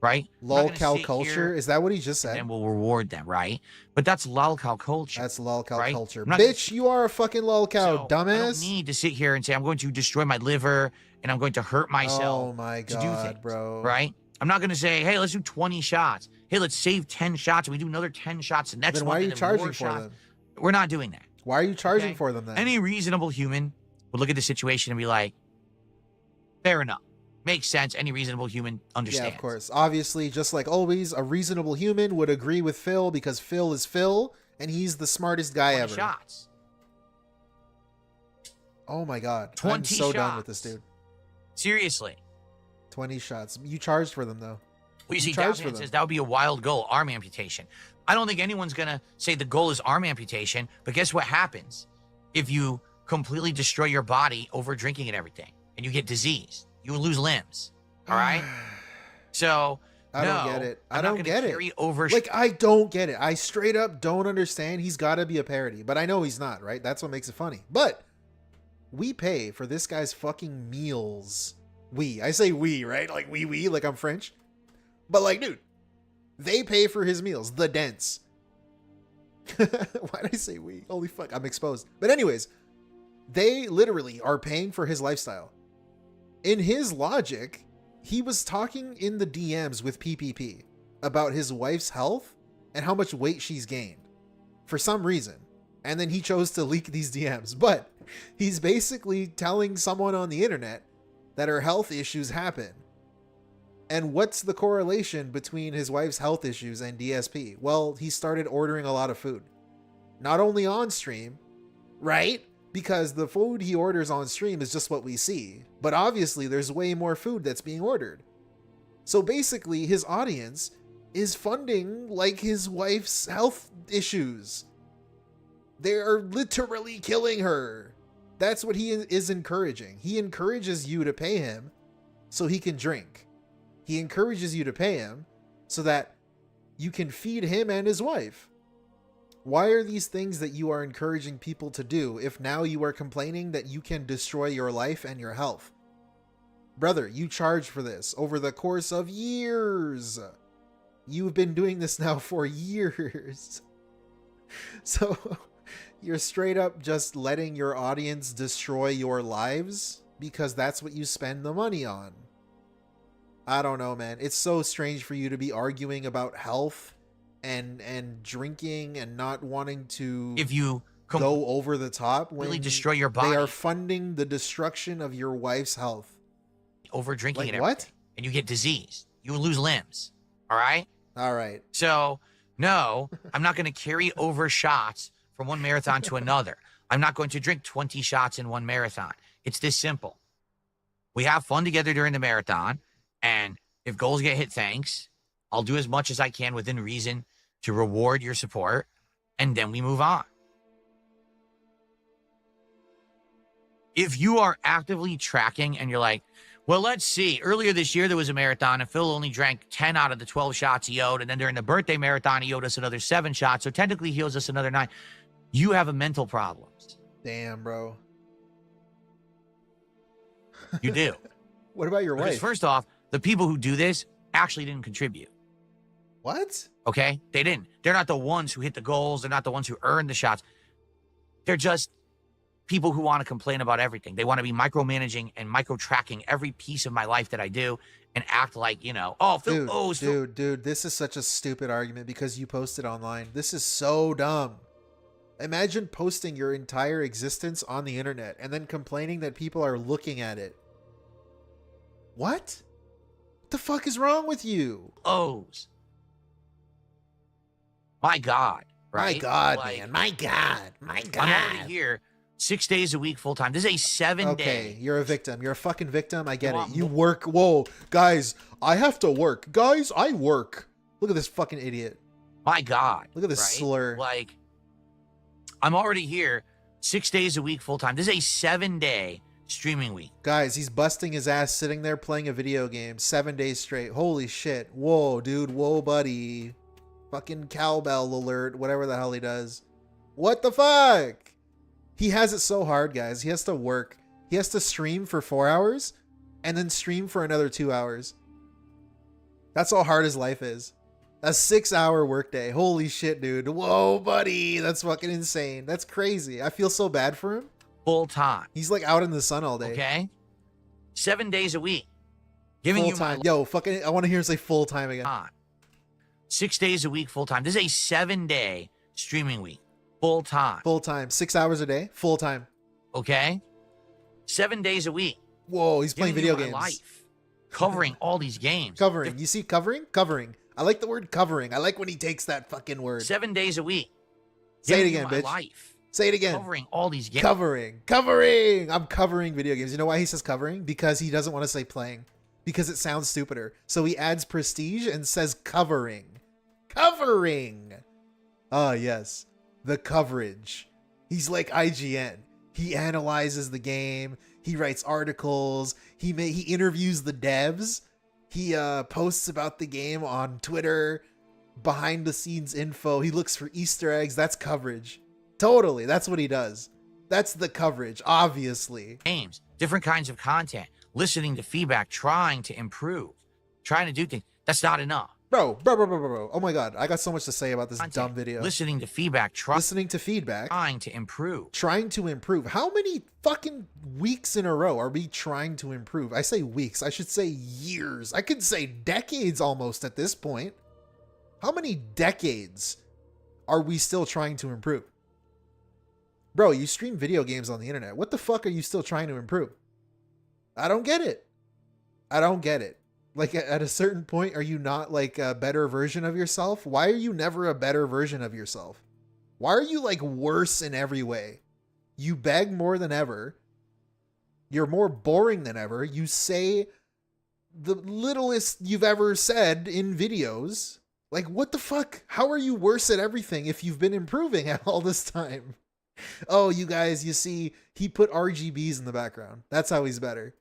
C: Right?
B: Lolcow culture? Is that what he just said?
C: And we'll reward them, right? But that's lolcow culture.
B: That's lolcow
C: right?
B: culture. Bitch, you are a fucking lolcow, dumbass.
C: I don't need to sit here and say I'm going to destroy my liver and I'm going to hurt myself.
B: Oh my god,
C: to do things,
B: bro.
C: Right? I'm not going to say, hey, let's do 20 shots. Hey, let's save 10 shots and we do another 10 shots the next
B: then
C: one.
B: Why are you charging for them?
C: We're not doing that.
B: Why are you charging for them then?
C: Any reasonable human would look at the situation and be like, fair enough. Makes sense. Any reasonable human understands.
B: Yeah, of course. Obviously, just like always, a reasonable human would agree with Phil because Phil is Phil and he's the smartest guy ever.
C: Shots.
B: Oh my god.
C: 20
B: I'm so
C: shots.
B: done with this dude.
C: Seriously.
B: 20 shots. You charged for them though.
C: Well, you see,
B: charge for
C: Downman
B: them.
C: says that would be a wild goal, arm amputation. I don't think anyone's going to say the goal is arm amputation, but guess what happens if you completely destroy your body over drinking and everything, and you get disease? You will lose limbs, all right? So,
B: I don't get it. I
C: I'm not
B: don't
C: gonna
B: get
C: carry
B: it.
C: Over
B: Like, I don't get it. I straight up don't understand. He's got to be a parody, but I know he's not, right? That's what makes it funny. But we pay for this guy's fucking meals. I say we, right? Like we, like I'm French. But like, dude, they pay for his meals. The Dents. Why did I say we? Holy fuck, I'm exposed. But anyways, they literally are paying for his lifestyle. In his logic, he was talking in the DMs with PPP about his wife's health and how much weight she's gained for some reason. And then he chose to leak these DMs. But he's basically telling someone on the internet that her health issues happen. And what's the correlation between his wife's health issues and DSP? Well, he started ordering a lot of food. Not only on stream, right? Because the food he orders on stream is just what we see. But obviously, there's way more food that's being ordered. So basically, his audience is funding, like, his wife's health issues. They are literally killing her. That's what he is encouraging. He encourages you to pay him so he can drink. He encourages you to pay him so that you can feed him and his wife. Why are these things that you are encouraging people to do if now you are complaining that you can destroy your life and your health? Brother, you charge for this over the course of years. You've been doing this now for years. So you're straight up just letting your audience destroy your lives because that's what you spend the money on. I don't know, man. It's so strange for you to be arguing about health and drinking and not wanting to
C: if you
B: go over the top when
C: really destroy your body.
B: They are funding the destruction of your wife's health.
C: Over drinking
B: like
C: and
B: what?
C: everything, and you get disease. You will lose limbs. All right?
B: All right.
C: So, no, I'm not going to carry over shots from one marathon to another. I'm not going to drink 20 shots in one marathon. It's this simple. We have fun together during the marathon, and if goals get hit, thanks. I'll do as much as I can within reason to reward your support, and then we move on. If you are actively tracking and you're like, well, let's see, earlier this year there was a marathon and Phil only drank 10 out of the 12 shots he owed, and then during the birthday marathon he owed us another 7 shots, so technically he owes us another 9. You have a mental problem.
B: Damn, bro.
C: You do.
B: What about your
C: because
B: wife?
C: First off, the people who do this actually didn't contribute.
B: What?
C: Okay? They didn't. They're not the ones who hit the goals. They're not the ones who earned the shots. They're just people who want to complain about everything. They want to be micromanaging and micro-tracking every piece of my life that I do and act like, you know, oh, Phil owes.
B: Dude, this is such a stupid argument because you posted online. This is so dumb. Imagine posting your entire existence on the internet and then complaining that people are looking at it. What? What the fuck is wrong with you?
C: Owes. My God. Right?
B: My God,
C: like,
B: man. My God. My God.
C: I'm already here 6 days a week full time. This is a 7-day.
B: Okay, you're a victim. You're a fucking victim. I get it. You work. Whoa, guys, I have to work. Guys, I work. Look at this fucking idiot.
C: My God.
B: Look at this
C: right?
B: slur.
C: Like, I'm already here 6 days a week full time. This is a 7-day streaming week.
B: Guys, he's busting his ass sitting there playing a video game 7 days straight. Holy shit. Whoa, dude. Whoa, buddy. Fucking cowbell alert. Whatever the hell he does. What the fuck? He has it so hard, guys. He has to work. He has to stream for 4 hours and then stream for another 2 hours. That's how hard his life is. A 6-hour workday. Holy shit, dude. Whoa, buddy. That's fucking insane. That's crazy. I feel so bad for him.
C: Full time.
B: He's like out in the sun all day.
C: Okay. 7 days a week. Giving
B: full
C: you
B: time.
C: my
B: Yo, fucking, I want to hear him say full time again.
C: 6 days a week full time. This is a 7-day streaming week. Full time.
B: Full time. 6 hours a day. Full time.
C: Okay. 7 days a week.
B: Whoa, he's playing video
C: my
B: games.
C: Life. Covering all these games.
B: Covering. You see covering? Covering. I like the word covering. I like when he takes that fucking word.
C: 7 days a week.
B: Say it
C: Giving
B: again,
C: you my
B: bitch.
C: Life.
B: Say it again.
C: Covering all these games.
B: Covering. Covering. I'm covering video games. You know why he says covering? Because he doesn't want to say playing. because it sounds stupider. So he adds prestige and says covering. Covering! Ah, yes. The coverage. He's like IGN. He analyzes the game. He writes articles. He interviews the devs. He posts about the game on Twitter. Behind the scenes info. He looks for Easter eggs. That's coverage. Totally. That's what he does. That's the coverage, obviously.
C: Games, different kinds of content, listening to feedback, trying to improve, trying to do things. That's not enough.
B: Bro. Oh my God. I got so much to say about this dumb video.
C: Listening to feedback, trying to improve.
B: Trying to improve. How many fucking weeks in a row are we trying to improve? I say weeks. I should say years. I could say decades almost at this point. How many decades are we still trying to improve? Bro, you stream video games on the internet. What the fuck are you still trying to improve? I don't get it. I don't get it. Like, at a certain point, are you not like a better version of yourself? Why are you never a better version of yourself? Why are you like worse in every way? You beg more than ever. You're more boring than ever. You say the littlest you've ever said in videos. Like, what the fuck? How are you worse at everything if you've been improving at all this time? Oh, you guys, you see, he put RGBs in the background. That's how he's better.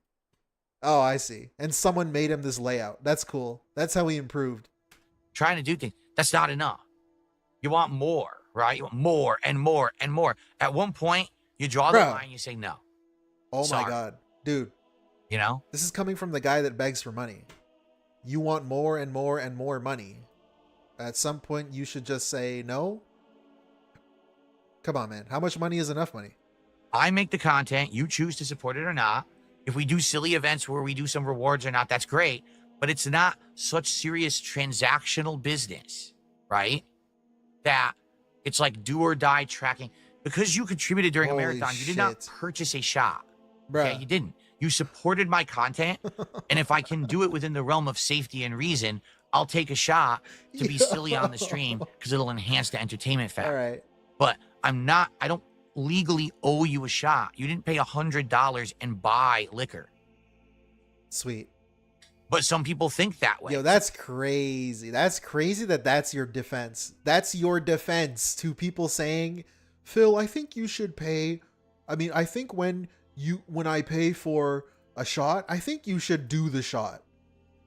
B: Oh, I see. And someone made him this layout. That's cool. That's how he improved.
C: Trying to do things. That's not enough. You want more, right? You want more and more and more. At one point, you draw the line, you say no.
B: Oh my God. Dude.
C: You know?
B: This is coming from the guy that begs for money. You want more and more and more money. At some point, you should just say no. Come on, man. How much money is enough money?
C: I make the content. You choose to support it or not. If we do silly events where we do some rewards or not, that's great. But it's not such serious transactional business, right? That it's like do or die tracking. Because you contributed during a marathon, you did not purchase a shot. Okay, you didn't. You supported my content. And if I can do it within the realm of safety and reason, I'll take a shot to be silly on the stream because it'll enhance the entertainment factor.
B: All right.
C: But I don't legally owe you a shot. You didn't pay $100 and buy liquor.
B: Sweet.
C: But some people think that way.
B: Yo, that's crazy. That's crazy that that's your defense. That's your defense to people saying, Phil, I think you should pay. I mean, I think when I pay for a shot, I think you should do the shot.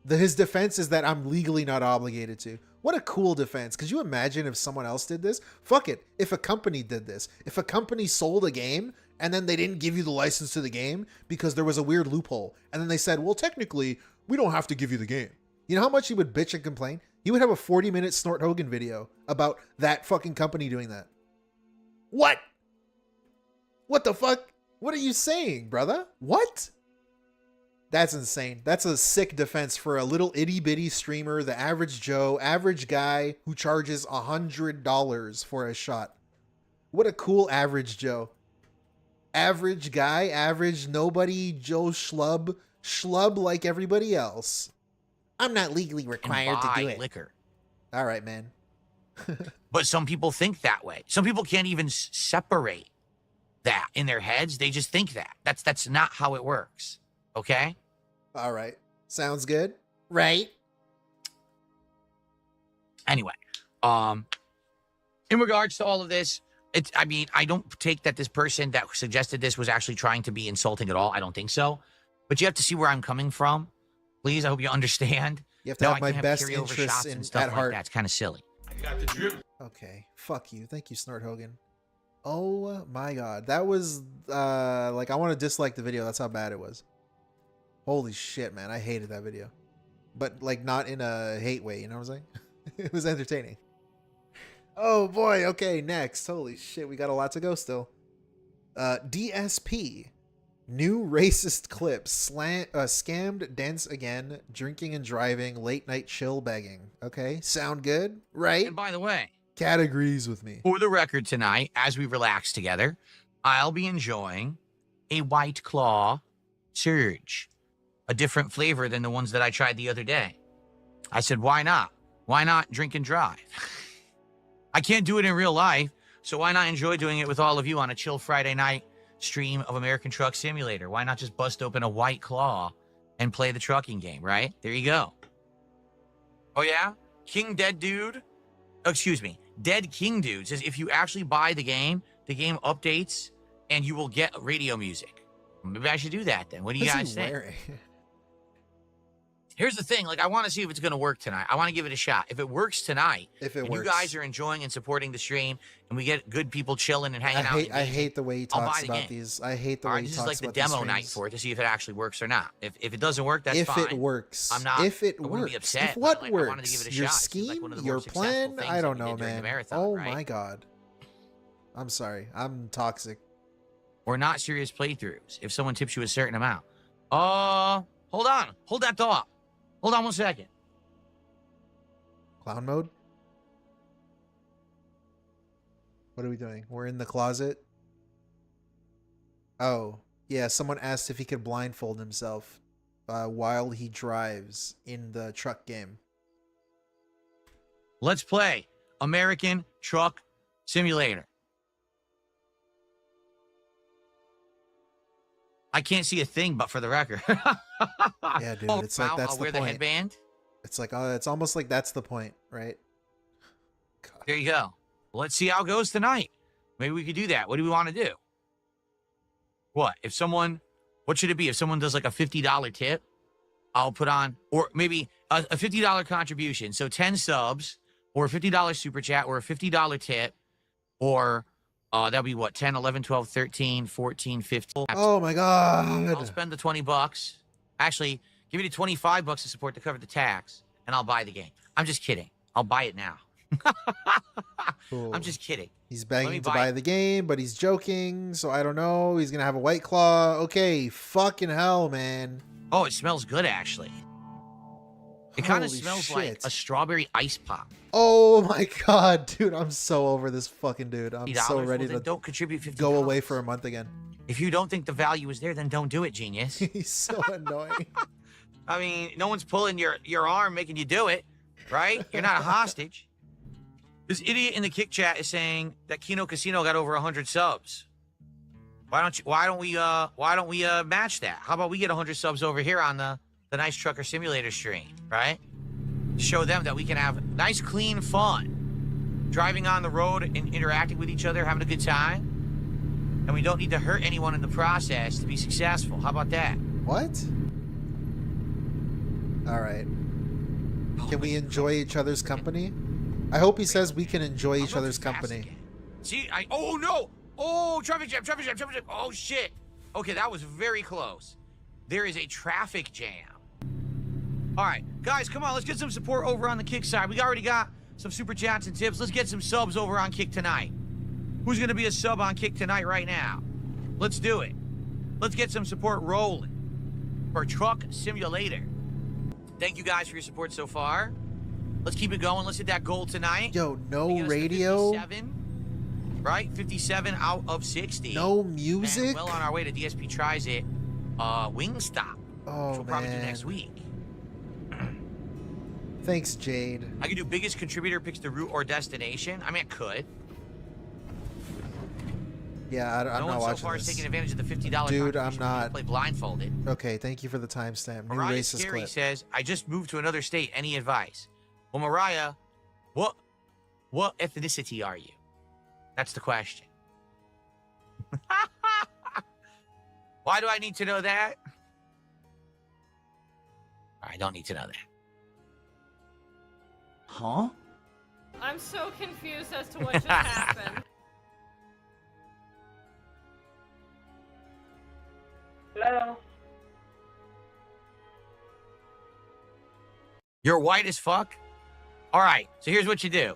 B: His defense is that I'm legally not obligated to. What a cool defense. Could you imagine if someone else did this? Fuck it. If a company did this, if a company sold a game and then they didn't give you the license to the game because there was a weird loophole. And then they said, well, technically, we don't have to give you the game. You know how much he would bitch and complain? He would have a 40-minute Snort Hogan video about that fucking company doing that. What? What the fuck? What are you saying, brother? What? That's insane. That's a sick defense for a little itty bitty streamer, the average Joe, average guy who charges $100 for a shot. What a cool average Joe. Average guy, average nobody, Joe schlub like everybody else. I'm not legally required to do it.
C: Liquor.
B: All right, man.
C: But some people think that way. Some people can't even separate that in their heads. They just think that. That's not how it works. Okay?
B: All right. Sounds good. Right?
C: Anyway, in regards to all of this, I don't take that this person that suggested this was actually trying to be insulting at all. I don't think so. But you have to see where I'm coming from. Please, I hope you understand.
B: You have to have my best interests at heart.
C: That's kind of silly.
G: I got the drip.
B: Okay. Fuck you. Thank you, Snort Hogan. Oh my God. That was, like, I want to dislike the video. That's how bad it was. Holy shit, man. I hated that video. But, like, not in a hate way, you know what I'm saying? It was entertaining. Oh, boy. Okay, next. Holy shit, we got a lot to go still. DSP. New racist clip. Scammed Dents again. Drinking and driving. Late night chill begging. Okay, sound good? Right?
C: And by the way,
B: Cat agrees with me.
C: For the record tonight, as we relax together, I'll be enjoying a White Claw Surge. A different flavor than the ones that I tried the other day. I said, why not? Why not drink and drive? I can't do it in real life, so why not enjoy doing it with all of you on a chill Friday night stream of American Truck Simulator? Why not just bust open a White Claw and play the trucking game, right? There you go. Oh, yeah? King Dead Dude, oh, excuse me, Dead King Dude says if you actually buy the game updates and you will get radio music. Maybe I should do that then. What do you guys think? Here's the thing, like, I want to see if it's going to work tonight. I want to give it a shot. If it works tonight, you guys are enjoying and supporting the stream, and we get good people chilling and hanging out.
B: I hate the way he talks about these. I hate the way he talks about these.
C: This is like the demo night for it to see if it actually works or not. If it doesn't work, that's fine.
B: If it works.
C: I'm not.
B: If it
C: I
B: works.
C: Be upset,
B: if what
C: like,
B: works?
C: I wanted to give it a
B: your
C: shot.
B: scheme?
C: Like
B: your plan? I don't know, man. Oh my god. I'm sorry. I'm toxic.
C: Or not serious playthroughs. If someone tips you a certain amount. Hold on. Hold that thought. Hold on 1 second.
B: Clown mode? What are we doing? We're in the closet? Oh, yeah, someone asked if he could blindfold himself while he drives in the truck game.
C: Let's play American Truck Simulator. I can't see a thing, but for the record.
B: Yeah, dude, it's like that's
C: I'll
B: the
C: wear
B: point.
C: The headband.
B: It's like it's almost like that's the point, right?
C: God. There you go. Let's see how it goes tonight. Maybe we could do that. What do we want to do? What if someone? What should it be? If someone does like a $50 tip, I'll put on, or maybe a $50 contribution. So 10 subs, or a $50 super chat, or a $50 tip, or that'll be what, 10, 11, 12, 13, 14, 15.
B: Oh my god.
C: I'll spend the $20. Actually, give me the $25 to support to cover the tax, and I'll buy the game. I'm just kidding. I'll buy it now.
B: Cool.
C: I'm just kidding.
B: He's begging to buy the game, but he's joking, so I don't know. He's gonna have a White Claw. Okay, fucking hell, man.
C: Oh, it smells good, actually. It kind of smells like a strawberry ice pop.
B: Oh my god, dude, I'm so over this fucking dude. I'm so ready to
C: don't contribute $50.
B: Go away for a month again.
C: If you don't think the value is there, then don't do it, genius.
B: He's so annoying.
C: I mean, no one's pulling your arm making you do it, right? You're not a hostage. This idiot in the kick chat is saying that Kino Casino got over 100 subs. Why don't we match that? How about we get 100 subs over here on the Nice Trucker Simulator stream, right? Show them that we can have nice, clean fun. Driving on the road and interacting with each other, having a good time. And we don't need to hurt anyone in the process to be successful. How about that?
B: What? All right. Can we enjoy each other's company? I hope he says we can enjoy each other's company.
C: See, oh no! Oh, traffic jam. Oh shit. Okay, that was very close. There is a traffic jam. All right, guys, come on. Let's get some support over on the Kick side. We already got some super chats and tips. Let's get some subs over on Kick tonight. Who's going to be a sub on Kick tonight right now? Let's do it. Let's get some support rolling for Truck Simulator. Thank you guys for your support so far. Let's keep it going. Let's hit that goal tonight.
B: Yo, no radio.
C: 57, right? 57 out of 60.
B: No music.
C: And well on our way to DSP Tries It. Wingstop.
B: Oh,
C: which we'll probably do next week.
B: Thanks, Jade.
C: I could do biggest contributor picks the route or destination. I mean, I could.
B: Yeah, I'm
C: no
B: not
C: one
B: watching
C: so far
B: this.
C: is taking advantage of the $50.
B: Dude, I'm not.
C: Play blindfolded.
B: Okay, thank you for the timestamp. New
C: Mariah
B: racist
C: Scary
B: clip.
C: says, I just moved to another state. Any advice? Well, Mariah, what ethnicity are you? That's the question. Why do I need to know that? I don't need to know that. Huh?
N: I'm so confused as to what just happened.
O: Hello?
C: You're white as fuck? All right, so here's what you do.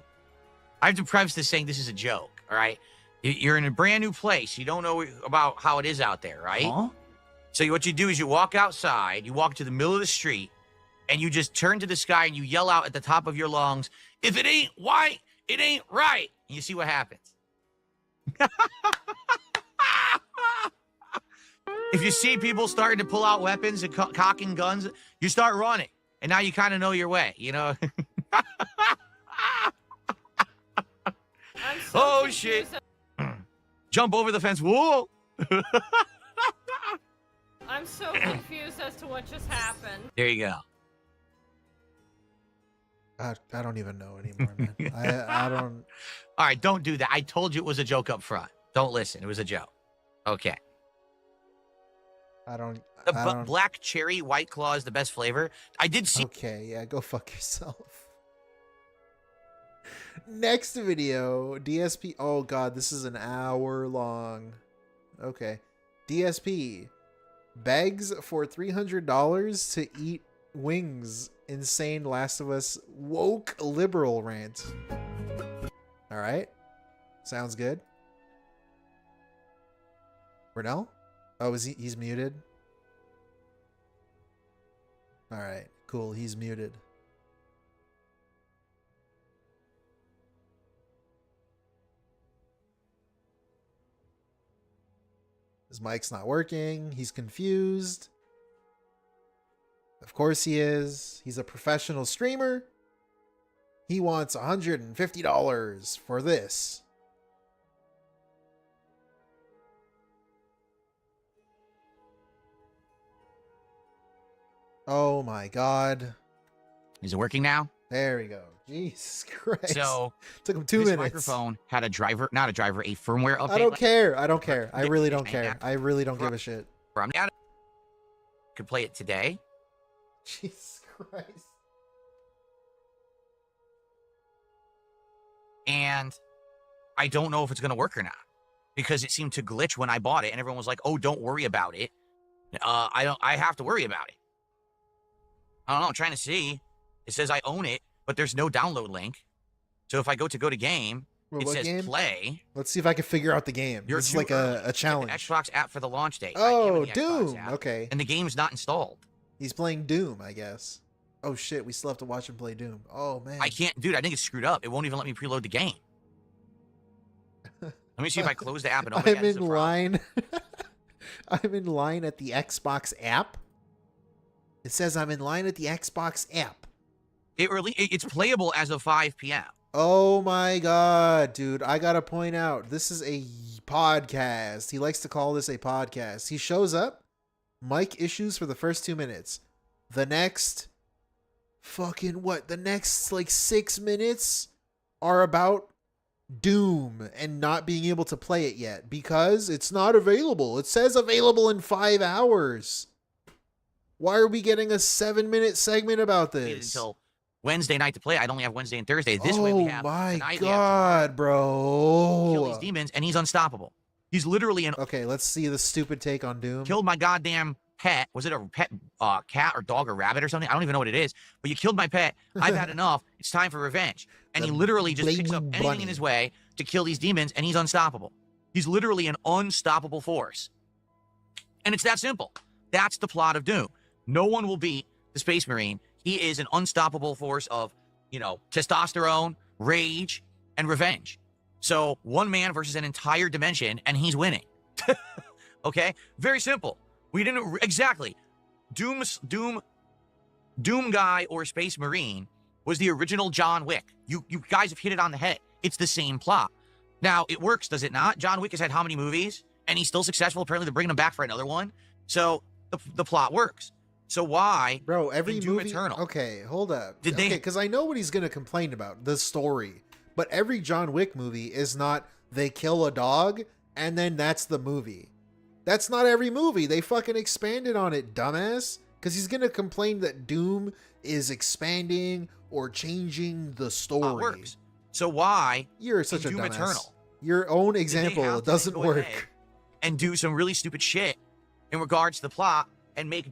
C: I have to preface this saying this is a joke, all right? You're in a brand new place. You don't know about how it is out there, right?
O: Huh?
C: So what you do is you walk outside, you walk to the middle of the street, and you just turn to the sky and you yell out at the top of your lungs, if it ain't white, it ain't right. And you see what happens. If you see people starting to pull out weapons and cocking guns, you start running. And now you kind of know your way, you know? Oh, shit. Jump over the fence. Whoa.
N: I'm so confused as to what just happened.
C: There you go.
B: I don't even know anymore, man. I don't.
C: All right, don't do that. I told you it was a joke up front. Don't listen. It was a joke. Okay.
B: I don't.
C: Black cherry White Claw is the best flavor. I did see.
B: Okay, yeah, go fuck yourself. Next video, DSP. Oh god, this is an hour long. Okay, DSP begs for $300 to eat wings. Insane Last of Us woke liberal rant. All right, sounds good. Brunel? Oh, is he's muted? All right, cool. He's muted. His mic's not working. He's confused. Of course he is. He's a professional streamer. He wants $150 for this. Oh my god.
C: Is it working now?
B: There we go. Jesus Christ.
C: So
B: took him 2
C: this
B: minutes.
C: Microphone had a driver, not a driver, a firmware update.
B: I don't care. I don't care. I really don't care. I really don't give a shit.
C: From that, could play it today.
B: Jesus Christ.
C: And I don't know if it's going to work or not because it seemed to glitch when I bought it, and everyone was like, "Oh, don't worry about it." I have to worry about it. I don't know. I'm trying to see. It says I own it, but there's no download link. So if I go to game,
B: Well,
C: it
B: what
C: says
B: game?
C: play.
B: Let's see if I can figure out the game.
C: You're
B: It's like a challenge.
C: Xbox app for the launch date.
B: Oh, Doom. Okay.
C: And the game's not installed.
B: He's playing Doom, I guess. Oh shit, we still have to watch him play Doom. Oh man.
C: I can't, dude. I think it's screwed up. It won't even let me preload the game. Let me see if I close the app and open it.
B: I'm in line. I'm in line at the Xbox app. It says I'm in line at the Xbox app.
C: It's playable as of 5 p.m.
B: Oh my god, dude. I gotta point out, this is a podcast. He likes to call this a podcast. He shows up, mic issues for the first 2 minutes. The next the next like 6 minutes are about Doom and not being able to play it yet because it's not available. It says available in 5 hours. Why are we getting a 7-minute segment about this?
C: Until Wednesday night to play. I'd only have Wednesday and Thursday. This way we have.
B: Oh my
C: tonight
B: god, bro!
C: Kill these demons, and he's unstoppable. He's literally an.
B: Okay, let's see the stupid take on Doom.
C: Killed my goddamn pet. Was it a pet cat or dog or rabbit or something? I don't even know what it is. But you killed my pet. I've had enough. It's time for revenge. And he literally just picks up anything in his way to kill these demons, and he's unstoppable. He's literally an unstoppable force. And it's that simple. That's the plot of Doom. No one will beat the Space Marine. He is an unstoppable force of, testosterone, rage, and revenge. So one man versus an entire dimension, and he's winning. Okay? Very simple. We didn't exactly. Doom guy or Space Marine was the original John Wick. You guys have hit it on the head. It's the same plot. Now, it works, does it not? John Wick has had how many movies? And he's still successful. Apparently, they're bringing him back for another one. So the plot works. So why,
B: bro? Every
C: in Doom
B: movie.
C: Eternal,
B: okay, hold up.
C: Did they?
B: Because I know what he's gonna complain about, the story. But every John Wick movie is not they kill a dog and then that's the movie. That's not every movie. They fucking expanded on it, dumbass. Because he's gonna complain that Doom is expanding or changing the story.
C: Works. So why?
B: You're such a
C: Doom
B: dumbass.
C: Eternal,
B: your own example doesn't work.
C: And do some really stupid shit in regards to the plot and make.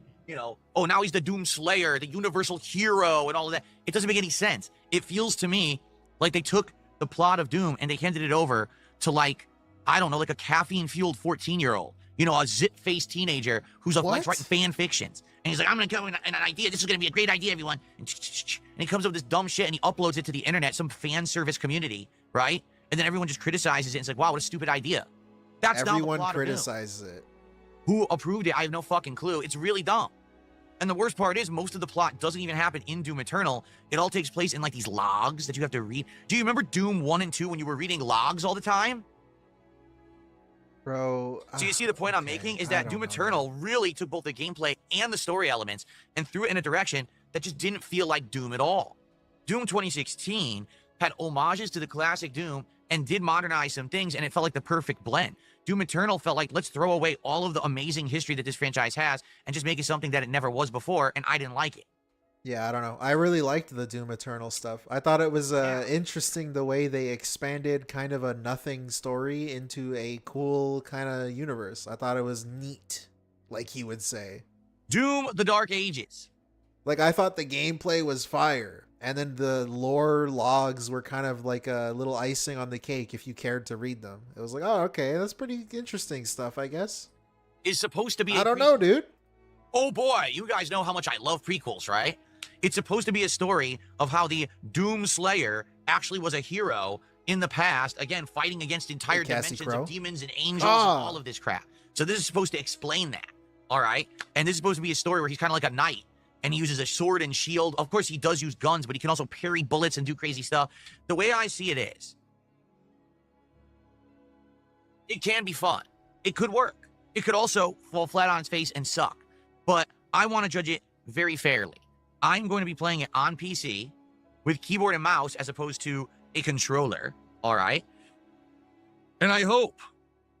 C: Oh, now he's the Doom Slayer, the universal hero, and all of that. It doesn't make any sense. It feels to me like they took the plot of Doom and they handed it over to, like a caffeine-fueled 14-year-old. A zit-faced teenager who's likes writing fan fictions. And he's like, I'm going to come with an idea. This is going to be a great idea, everyone. And he comes up with this dumb shit and he uploads it to the internet, some fan service community, right? And then everyone just criticizes it and it's like, wow, what a stupid idea. That's not the plot of Doom.
B: Everyone criticizes it.
C: Who approved it? I have no fucking clue. It's really dumb. And the worst part is most of the plot doesn't even happen in Doom Eternal. It all takes place in like these logs that you have to read. Do you remember Doom 1 and 2 when you were reading logs all the time?
B: Bro.
A: So you see the point I'm making is that Doom Eternal really took both the gameplay and the story elements and threw it in a direction that just didn't feel like Doom at all. Doom 2016 had homages to the classic Doom and did modernize some things, and it felt like the perfect blend. Doom Eternal felt like, let's throw away all of the amazing history that this franchise has and just make it something that it never was before, and I didn't like it.
B: Yeah, I don't know. I really liked the Doom Eternal stuff. I thought it was interesting the way they expanded kind of a nothing story into a cool kind of universe. I thought it was neat, like he would say.
A: Doom: The Dark Ages.
B: Like, I thought the gameplay was fire. And then the lore logs were kind of like a little icing on the cake if you cared to read them. It was like, oh, okay, that's pretty interesting stuff, I guess.
A: Is supposed to be
B: I don't know, dude.
A: Oh boy, you guys know how much I love prequels, right? It's supposed to be a story of how the Doom Slayer actually was a hero in the past, again, fighting against entire dimensions of demons and angels and all of this crap. So this is supposed to explain that, all right? And this is supposed to be a story where he's kind of like a knight, and he uses a sword and shield. Of course, he does use guns, but he can also parry bullets and do crazy stuff. The way I see it is, it can be fun. It could work. It could also fall flat on its face and suck. But I want to judge it very fairly. I'm going to be playing it on PC with keyboard and mouse as opposed to a controller, all right? And I hope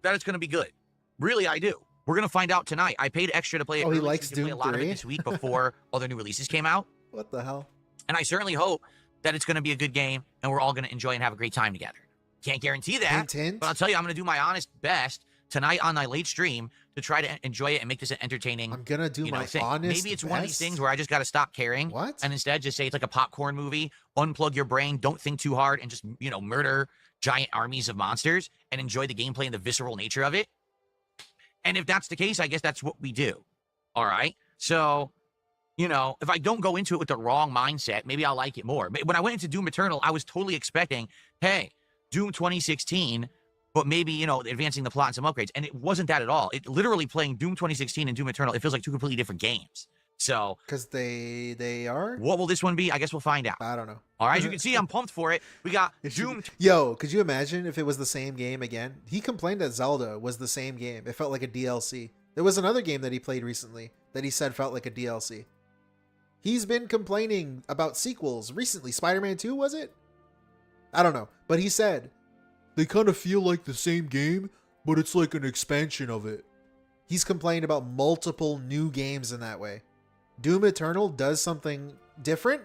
A: that it's going to be good. Really, I do. We're going to find out tonight. I paid extra to play it.
B: Oh, he likes Doom 3?
A: Play a lot of it this week before all the new releases came out.
B: What the hell?
A: And I certainly hope that it's going to be a good game and we're all going to enjoy and have a great time together. Can't guarantee that,
B: hint, hint.
A: But I'll tell you, I'm going to do my honest best tonight on my late stream to try to enjoy it and make this an entertaining.
B: I'm going to do my
A: thing.
B: honest
A: Maybe it's
B: best?
A: one of these things where I just got to stop caring.
B: What?
A: And instead just say it's like a popcorn movie, unplug your brain, don't think too hard, and just, murder giant armies of monsters and enjoy the gameplay and the visceral nature of it. And if that's the case, I guess that's what we do. All right? So, if I don't go into it with the wrong mindset, maybe I'll like it more. But when I went into Doom Eternal, I was totally expecting, hey, Doom 2016, but maybe, advancing the plot and some upgrades. And it wasn't that at all. It literally playing Doom 2016 and Doom Eternal, it feels like two completely different games. So.
B: Because they are?
A: What will this one be? I guess we'll find out.
B: I don't know.
A: All right, as you can see, I'm pumped for it. We got Doom.
B: Yo, could you imagine if it was the same game again? He complained that Zelda was the same game. It felt like a DLC. There was another game that he played recently that he said felt like a DLC. He's been complaining about sequels recently. Spider-Man 2, was it? I don't know. But he said, they kind of feel like the same game, but it's like an expansion of it. He's complained about multiple new games in that way. Doom Eternal does something different?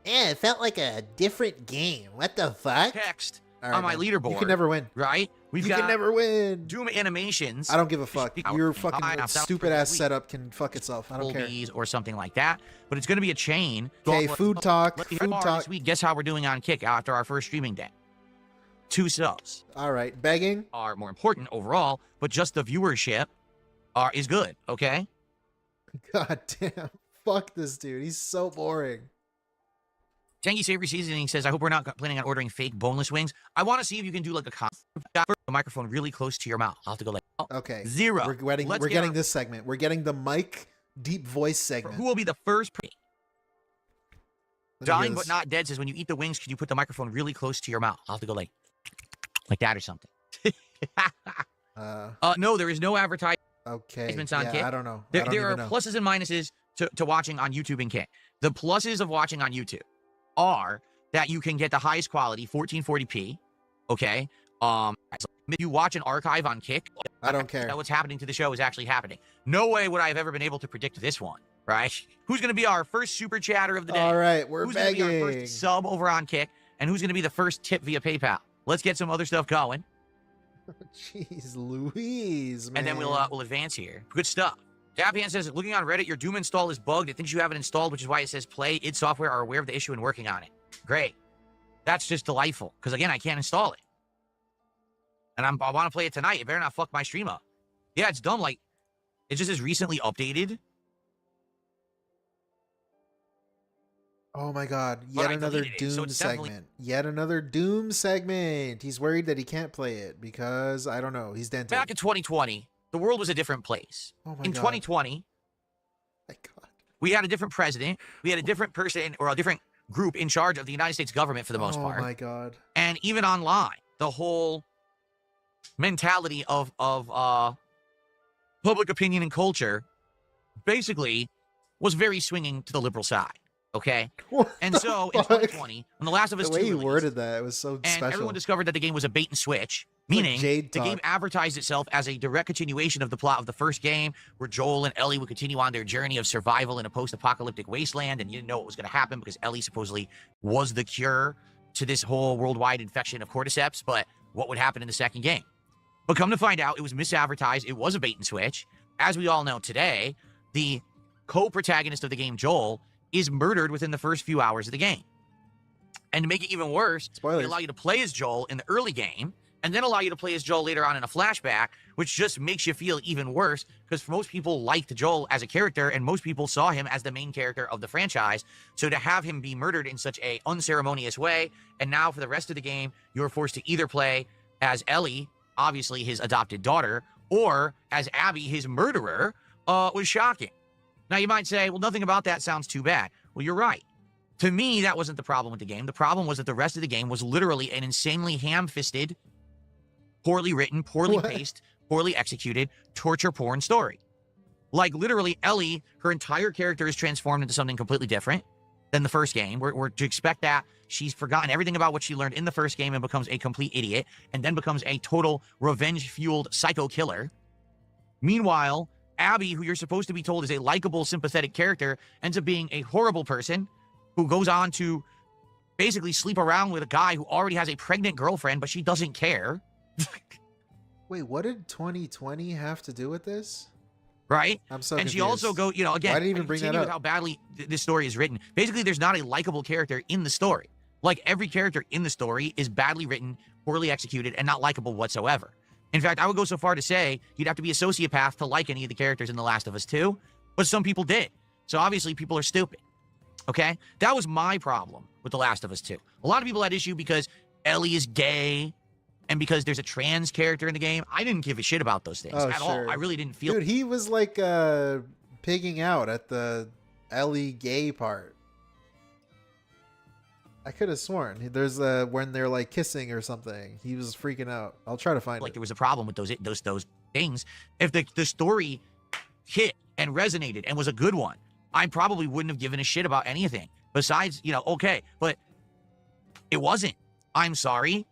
O: Yeah, it felt like a different game. What the fuck?
A: Text
B: right,
A: on my
B: man.
A: leaderboard.
B: You can never win.
A: Right?
B: You can never win.
A: Doom Animations.
B: I don't give a fuck. Your fucking stupid-ass setup can fuck itself. I don't care.
A: Or something like that. But it's going to be a chain.
B: Okay, food talk. Food talk.
A: This week, guess how we're doing on Kick after our first streaming day? 2 subs.
B: All right. Begging?
A: Are more important overall, but just the viewership is good, okay?
B: God damn. Fuck this dude. He's so boring.
A: Tangy Savory Seasoning says, I hope we're not planning on ordering fake boneless wings. I want to see if you can do like a microphone really close to your mouth. I'll have to go like,
B: okay.
A: 0.
B: We're getting this segment. We're getting the mic deep voice segment.
A: Who will be the first? Dying but not dead says, when you eat the wings, can you put the microphone really close to your mouth? I'll have to go like that or something. No, there is no advertisement.
B: Okay.
A: On
B: yeah,
A: Kick.
B: I don't know.
A: There are pluses and minuses to watching on YouTube and Kick. The pluses of watching on YouTube are that you can get the highest quality 1440p. Okay. If you watch an archive on Kick,
B: I don't care.
A: That what's happening to the show is actually happening. No way would I have ever been able to predict this one, right? Who's going to be our first super chatter of the day?
B: All right, we're
A: who's
B: begging.
A: Who's going to be our first sub over on Kick? And who's going to be the first tip via PayPal? Let's get some other stuff going.
B: Jeez Louise, man.
A: And then we'll advance here. Good stuff. Dapian says, looking on Reddit, your Doom install is bugged. It thinks you have it installed, which is why it says play. id Software are aware of the issue and working on it. Great. That's just delightful. Because, again, I can't install it. And I want to play it tonight. It better not fuck my stream up. Yeah, it's dumb. Like, it just is recently updated.
B: Oh my god, yet another Doom segment. Yet another Doom segment. He's worried that he can't play it because, I don't know, he's dented.
A: Back in 2020, the world was a different place.
B: Oh my
A: in
B: god.
A: 2020,
B: my god.
A: We had a different president. We had a different person or a different group in charge of the United States government for the most part.
B: Oh my god.
A: And even online, the whole
C: mentality of public opinion and culture basically was very swinging to the liberal side. Okay, and so in 2020, when The Last of Us 2
B: the way he
C: released,
B: worded that, it was so
C: and
B: special.
C: everyone discovered that the game was a bait and switch,
B: It's like
C: meaning
B: Jade
C: the game
B: talk.
C: advertised itself as a direct continuation of the plot of the first game, where Joel and Ellie would continue on their journey of survival in a post-apocalyptic wasteland, and you didn't know what was going to happen because Ellie supposedly was the cure to this whole worldwide infection of cordyceps, but what would happen in the second game? But come to find out, it was misadvertised, it was a bait and switch. As we all know today, the co-protagonist of the game, Joel, is murdered within the first few hours of the game. And to make it even worse, they allow you to play as Joel in the early game, and then allow you to play as Joel later on in a flashback, which just makes you feel even worse, because most people liked Joel as a character, and most people saw him as the main character of the franchise. So to have him be murdered in such a unceremonious way, and now for the rest of the game, you're forced to either play as Ellie, obviously his adopted daughter, or as Abby, his murderer, was shocking. Now, you might say, well, nothing about that sounds too bad. Well, you're right. To me, that wasn't the problem with the game. The problem was that the rest of the game was literally an insanely ham-fisted, poorly written, poorly paced, poorly executed, torture porn story. Like, literally, Ellie, her entire character is transformed into something completely different than the first game. We're to expect that she's forgotten everything about what she learned in the first game and becomes a complete idiot, and then becomes a total revenge-fueled psycho killer. Meanwhile, Abby, who you're supposed to be told is a likable, sympathetic character, ends up being a horrible person who goes on to basically sleep around with a guy who already has a pregnant girlfriend, but she doesn't care.
B: Wait, what did 2020 have to do with this?
C: Right?
B: I'm so
C: and
B: confused.
C: she also go, you know, again,
B: why did you even bring that up?
C: with how badly this story is written. Basically, there's not a likable character in the story. Like, every character in the story is badly written, poorly executed, and not likable whatsoever. In fact, I would go so far to say you'd have to be a sociopath to like any of the characters in The Last of Us 2, but some people did. So obviously people are stupid. Okay? That was my problem with The Last of Us 2. A lot of people had issue because Ellie is gay and because there's a trans character in the game. I didn't give a shit about those things at all. I really didn't feel...
B: Dude, he was like pigging out at the Ellie gay part. I could have sworn there's when they're like kissing or something. He was freaking out. I'll try to find
C: like
B: it.
C: There was a problem with those things. If the story hit and resonated and was a good one, I probably wouldn't have given a shit about anything. Besides, you know, okay, but it wasn't. I'm sorry.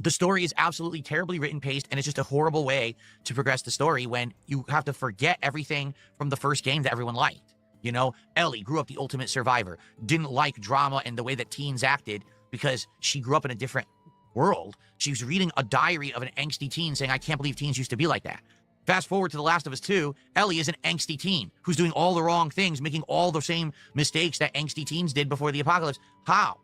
C: The story is absolutely terribly written, paced, and it's just a horrible way to progress the story when you have to forget everything from the first game that everyone liked. You know, Ellie grew up the ultimate survivor, didn't like drama and the way that teens acted because she grew up in a different world. She was reading a diary of an angsty teen saying, I can't believe teens used to be like that. Fast forward to The Last of Us 2, Ellie is an angsty teen who's doing all the wrong things, making all the same mistakes that angsty teens did before the apocalypse. How?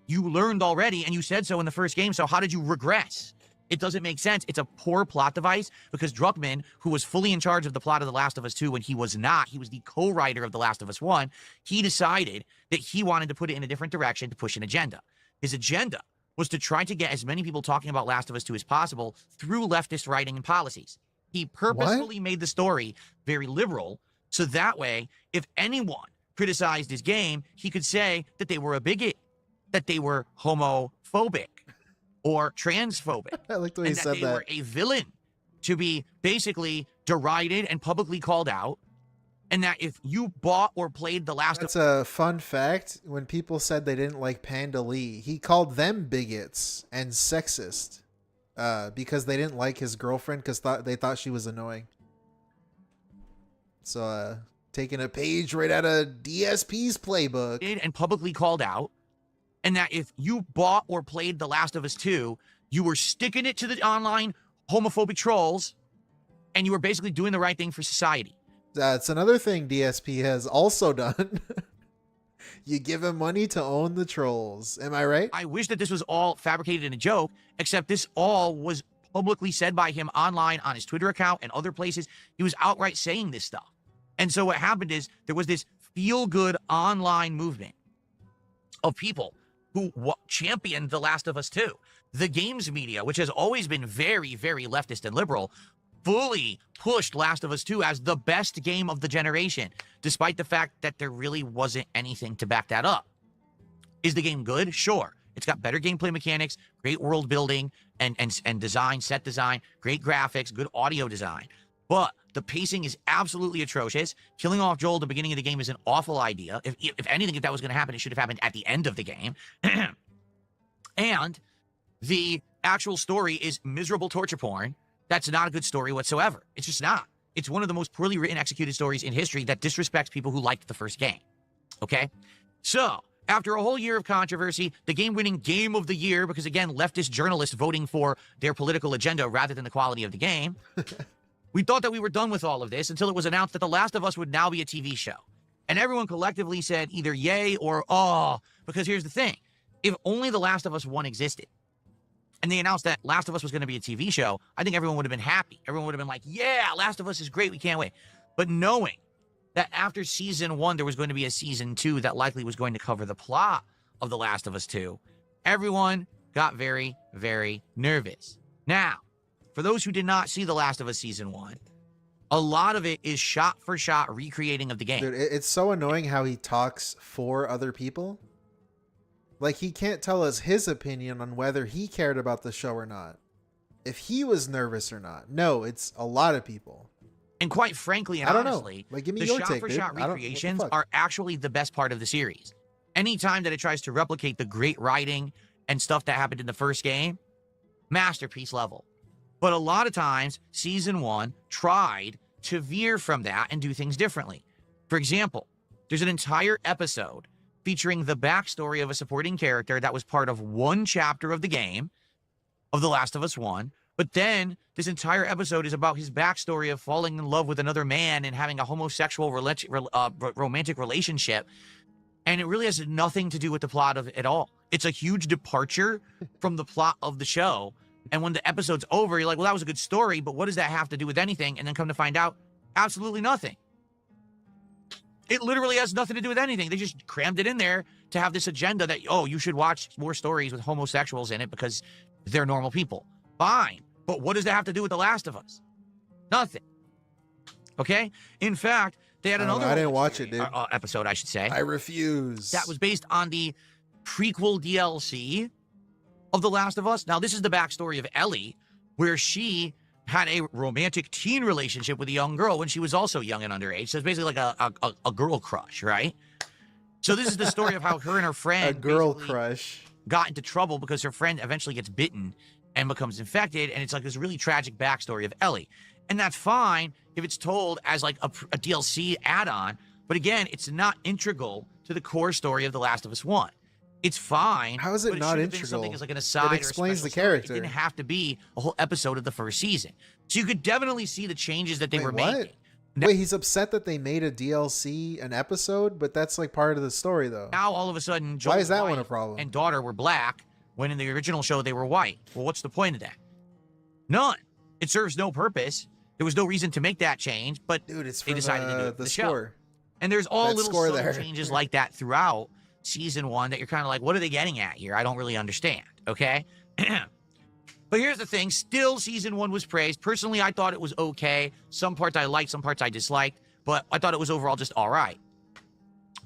C: You learned already, and you said so in the first game, so how did you regress? It doesn't make sense. It's a poor plot device because Druckmann, who was fully in charge of the plot of The Last of Us 2 when he was not, he was the co-writer of The Last of Us 1, he decided that he wanted to put it in a different direction to push an agenda. His agenda was to try to get as many people talking about Last of Us 2 as possible through leftist writing and policies. He purposefully made the story very liberal, so that way, if anyone criticized his game, he could say that they were a bigot, that they were homophobic, or transphobic.
B: I like the way he said
C: they
B: that.
C: were a villain to be basically derided and publicly called out. And that if you bought or played The Last of Us...
B: That's a fun fact. When people said they didn't like Panda Lee, he called them bigots and sexist because they didn't like his girlfriend because they thought she was annoying. So taking a page right out of DSP's playbook.
C: And publicly called out. And that if you bought or played The Last of Us 2, you were sticking it to the online homophobic trolls, and you were basically doing the right thing for society.
B: That's another thing DSP has also done. You give him money to own the trolls. Am I right?
C: I wish that this was all fabricated in a joke, except this all was publicly said by him online on his Twitter account and other places. He was outright saying this stuff. And so what happened is there was this feel-good online movement of people who championed The Last of Us 2. The games media, which has always been very, very leftist and liberal, fully pushed Last of Us 2 as the best game of the generation, despite the fact that there really wasn't anything to back that up. Is the game good? Sure. It's got better gameplay mechanics, great world building and design, set design, great graphics, good audio design. But the pacing is absolutely atrocious. Killing off Joel at the beginning of the game is an awful idea. If anything, if that was going to happen, it should have happened at the end of the game. And the actual story is miserable torture porn. That's not a good story whatsoever. It's just not. It's one of the most poorly written, executed stories in history that disrespects people who liked the first game. Okay? So, after a whole year of controversy, the game-winning Game of the Year, because again, leftist journalists voting for their political agenda rather than the quality of the game, we thought that we were done with all of this until it was announced that The Last of Us would now be a TV show. And everyone collectively said either yay or oh, because here's the thing. If only The Last of Us 1 existed, and they announced that Last of Us was going to be a TV show, I think everyone would have been happy. Everyone would have been like, yeah, Last of Us is great, we can't wait. But knowing that after season 1, there was going to be a season 2 that likely was going to cover the plot of The Last of Us 2, everyone got very, very nervous. Now, for those who did not see The Last of Us season 1, a lot of it is shot-for-shot recreating of the game.
B: Dude, it's so annoying how he talks for other people. Like, he can't tell us his opinion on whether he cared about the show or not. If he was nervous or not. No, it's a lot of people.
C: And quite frankly and honestly,
B: like, give me
C: the
B: your take,
C: shot-for-shot
B: dude.
C: recreations are actually the best part of the series. Anytime that it tries to replicate the great writing and stuff that happened in the first game, masterpiece level. But a lot of times, Season 1 tried to veer from that and do things differently. For example, there's an entire episode featuring the backstory of a supporting character that was part of one chapter of the game, of The Last of Us 1, but then this entire episode is about his backstory of falling in love with another man and having a homosexual romantic relationship, and it really has nothing to do with the plot of it at all. It's a huge departure from the plot of the show, and when the episode's over, you're like, well, that was a good story, but what does that have to do with anything? And then come to find out, absolutely nothing. It literally has nothing to do with anything. They just crammed it in there to have this agenda that, oh, you should watch more stories with homosexuals in it because they're normal people. Fine. But what does that have to do with The Last of Us? Nothing. Okay? In fact, they had another
B: I didn't watch it, dude.
C: Episode, I should say.
B: I refuse.
C: That was based on the prequel DLC of The Last of Us. Now, this is the backstory of Ellie, where she had a romantic teen relationship with a young girl when she was also young and underage. So it's basically like a girl crush, right? So this is the story of how her and her friend
B: a girl crush
C: got into trouble because her friend eventually gets bitten and becomes infected, and it's like this really tragic backstory of Ellie. And that's fine if it's told as like a DLC add-on, but again, it's not integral to the core story of The Last of Us 1. It's fine.
B: How is it not integral?
C: Something as like an aside.
B: It explains
C: or a
B: the character.
C: It didn't have to be a whole episode of the first season. So you could definitely see the changes that they were making.
B: Wait, he's upset that they made a DLC, an episode, but that's like part of the story, though.
C: Now all of a sudden,
B: why is that one a problem?
C: And daughter were black when in the original show they were white. Well, what's the point of that? None. It serves no purpose. There was no reason to make that change, but
B: dude, it's
C: they decided to do it.
B: The
C: score.
B: Show.
C: And there's all
B: that
C: little subtle changes like that throughout season 1 that you're kind of like, what are they getting at here? I don't really understand. Okay. But here's the thing. Still, season 1 was praised. Personally, I thought it was okay. Some parts I liked, some parts I disliked, but I thought it was overall just all right.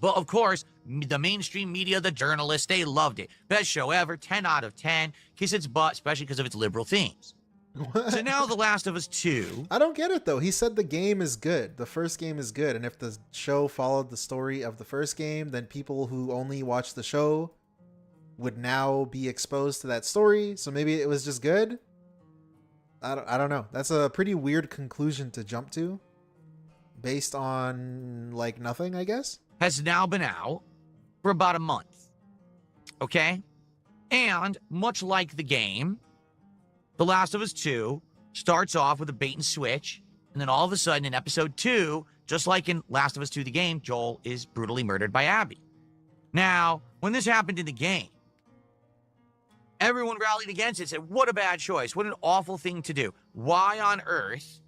C: But of course, the mainstream media, the journalists, they loved it. Best show ever, 10 out of 10. Kiss its butt, especially because of its liberal themes. What? So now The Last of Us 2.
B: I don't get it, though. He said the game is good. The first game is good. And if the show followed the story of the first game, then people who only watch the show would now be exposed to that story. So maybe it was just good. I don't know. That's a pretty weird conclusion to jump to. Based on, like, nothing, I guess.
C: Has now been out for about a month. Okay? And much like the game, The Last of Us 2 starts off with a bait and switch, and then all of a sudden in episode 2, just like in Last of Us 2 the game, Joel is brutally murdered by Abby. Now, when this happened in the game, everyone rallied against it, said, what a bad choice, what an awful thing to do. Why on earth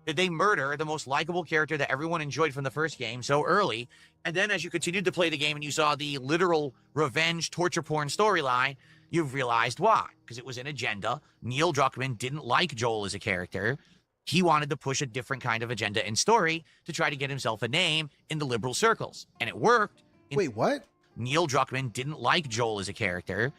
C: did they murder the most likable character that everyone enjoyed from the first game so early? And then as you continued to play the game and you saw the literal revenge torture porn storyline, you've realized why. Because it was an agenda. Neil Druckmann didn't like Joel as a character. He wanted to push a different kind of agenda and story to try to get himself a name in the liberal circles. And it worked.
B: Wait, what?
C: Neil Druckmann didn't like Joel as a character.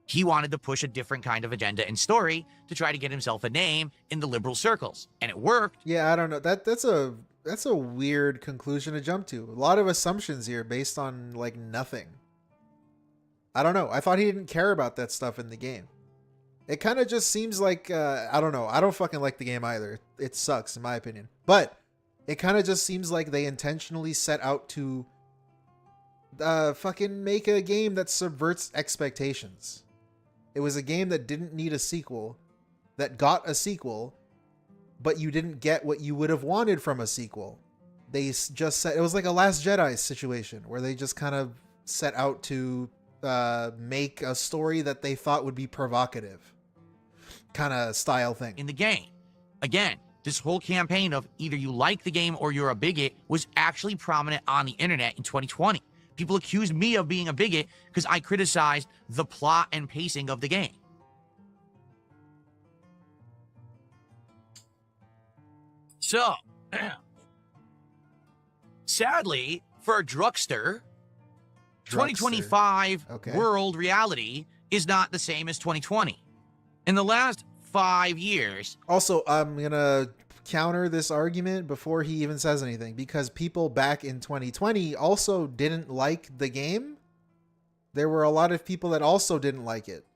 C: He wanted to push a different kind of agenda and story to try to get himself a name in the liberal circles, and it worked.
B: Yeah, I don't know. That's a weird conclusion to jump to. A lot of assumptions here based on like nothing. I don't know. I thought he didn't care about that stuff in the game. It kind of just seems like I don't know. I don't fucking like the game either. It sucks in my opinion. But it kind of just seems like they intentionally set out to fucking make a game that subverts expectations. It was a game that didn't need a sequel, that got a sequel, but you didn't get what you would have wanted from a sequel. They just said it was like a Last Jedi situation where they just kind of set out to make a story that they thought would be provocative kind of style thing.
C: In the game. Again, this whole campaign of either you like the game or you're a bigot was actually prominent on the internet in 2020. People accused me of being a bigot because I criticized the plot and pacing of the game. So, sadly, for a drugster, 2025 world reality is not the same as 2020. In the last 5 years...
B: Also, I'm going to counter this argument before he even says anything, because people back in 2020 also didn't like the game. There were a lot of people that also didn't like it.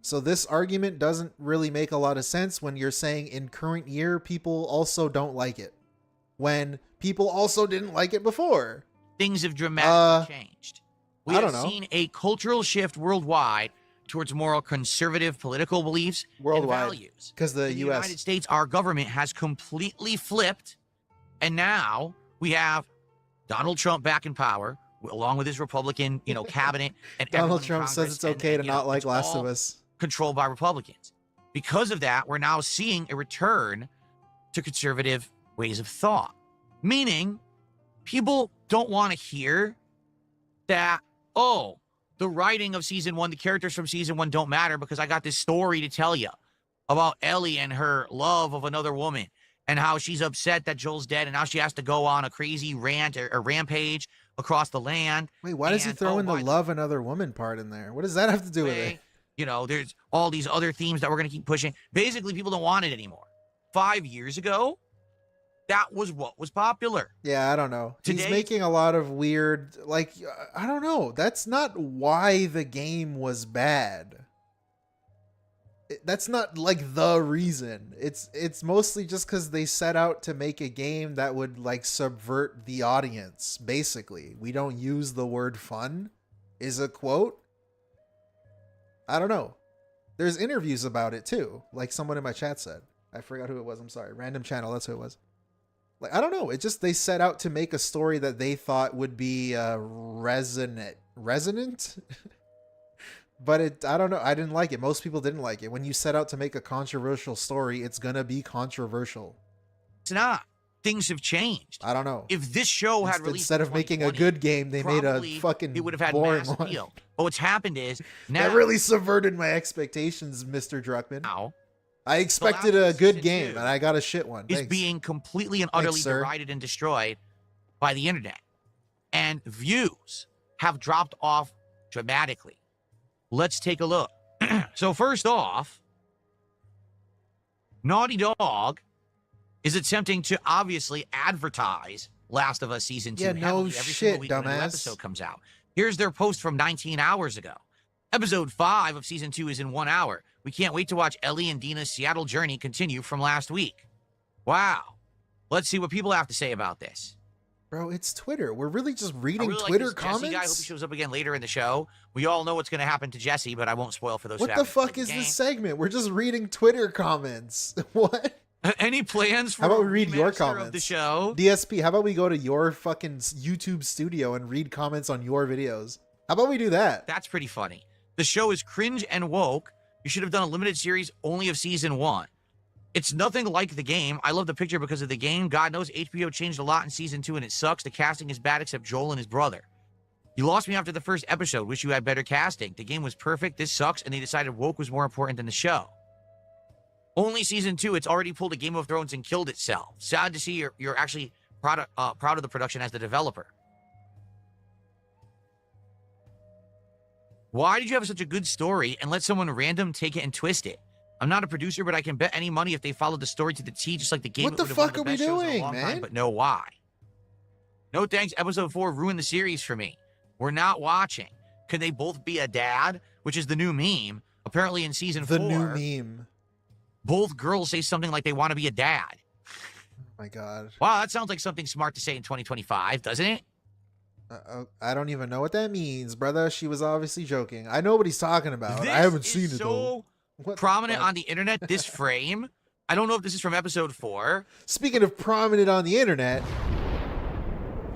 B: So this argument doesn't really make a lot of sense when you're saying in current year people also don't like it, when people also didn't like it before.
C: Things have dramatically changed. We
B: I
C: have
B: don't know.
C: seen a cultural shift worldwide towards more conservative political beliefs and values.
B: Because the
C: In the
B: U.S.
C: United States, our government has completely flipped, and now we have Donald Trump back in power, along with his Republican, cabinet, and
B: Donald
C: everyone in
B: Trump says
C: Congress,
B: it's okay to not like
C: it's
B: Last
C: all
B: of Us.
C: controlled by Republicans. Because of that, we're now seeing a return to conservative ways of thought, meaning people don't want to hear that, oh, the writing of season 1, the characters from season 1 don't matter because I got this story to tell you about Ellie and her love of another woman and how she's upset that Joel's dead and now she has to go on a crazy rant or rampage across the land.
B: Wait, why does he throw in the love another woman part in there? What does that have to do with it?
C: There's all these other themes that we're going to keep pushing. Basically, people don't want it anymore. 5 years ago, that was what was popular.
B: Yeah, I don't know. He's
C: Today-
B: making a lot of weird, I don't know. That's not why the game was bad. That's not like the reason. It's mostly just because they set out to make a game that would subvert the audience. Basically, we don't use the word fun is a quote. I don't know. There's interviews about it too. Like someone in my chat said. I forgot who it was. I'm sorry. Random channel. That's who it was. I don't know. It just, they set out to make a story that they thought would be resonant, but I don't know. I didn't like it. Most people didn't like it. When you set out to make a controversial story, it's gonna be controversial.
C: It's not. Things have changed.
B: I don't know.
C: If this show had released
B: Instead of making a good game, they made a fucking
C: it would have had
B: boring
C: mass
B: one.
C: appeal. But what's happened is now
B: That really subverted my expectations, Mr. Druckmann.
C: Now,
B: I expected a good game, and I got a shit one.
C: is
B: Thanks.
C: being completely and
B: Thanks,
C: utterly
B: sir.
C: derided and destroyed by the internet. And views have dropped off dramatically. Let's take a look. So first off, Naughty Dog is attempting to obviously advertise Last of Us Season 2
B: Yeah, no
C: heavily every single
B: shit,
C: week when a new
B: dumbass.
C: episode comes out. Here's their post from 19 hours ago. Episode 5 of Season 2 is in 1 hour. We can't wait to watch Ellie and Dina's Seattle journey continue from last week. Wow. Let's see what people have to say about this.
B: Bro, it's Twitter. We're really just
C: I
B: reading
C: really
B: Twitter
C: like this
B: comments.
C: Jesse guy. I hope he shows up again later in the show. We all know what's going to happen to Jesse, but I won't spoil for those.
B: What
C: who
B: the
C: haven't
B: fuck
C: played
B: is
C: the
B: this
C: game.
B: segment? We're just reading Twitter comments. What?
C: Any plans for
B: How about
C: a
B: we read your
C: remaster
B: comments?
C: of the show?
B: DSP, how about we go to your fucking YouTube studio and read comments on your videos? How about we do that?
C: That's pretty funny. The show is cringe and woke. You should have done a limited series only of season 1. It's nothing like the game. I love the picture because of the game. God knows HBO changed a lot in season 2 and it sucks. The casting is bad except Joel and his brother. You lost me after the first episode. Wish you had better casting. The game was perfect. This sucks. And they decided woke was more important than the show. Only season 2. It's already pulled a Game of Thrones and killed itself. Sad to see you're actually proud of the production as the developer. Why did you have such a good story and let someone random take it and twist it? I'm not a producer, but I can bet any money if they followed the story to the T, just like the game.
B: What the fuck are we doing, man?
C: But no, why? No thanks. Episode 4 ruined the series for me. We're not watching. Could they both be a dad? Which is the new meme. Apparently in season 4.
B: The new meme.
C: Both girls say something like they want to be a dad.
B: Oh my God.
C: Wow, that sounds like something smart to say in 2025, doesn't it?
B: I don't even know what that means, brother. She was obviously joking. I know what he's talking about. I haven't seen it though.
C: What prominent on the internet, this frame. I don't know if this is from episode 4.
B: Speaking of prominent on the internet,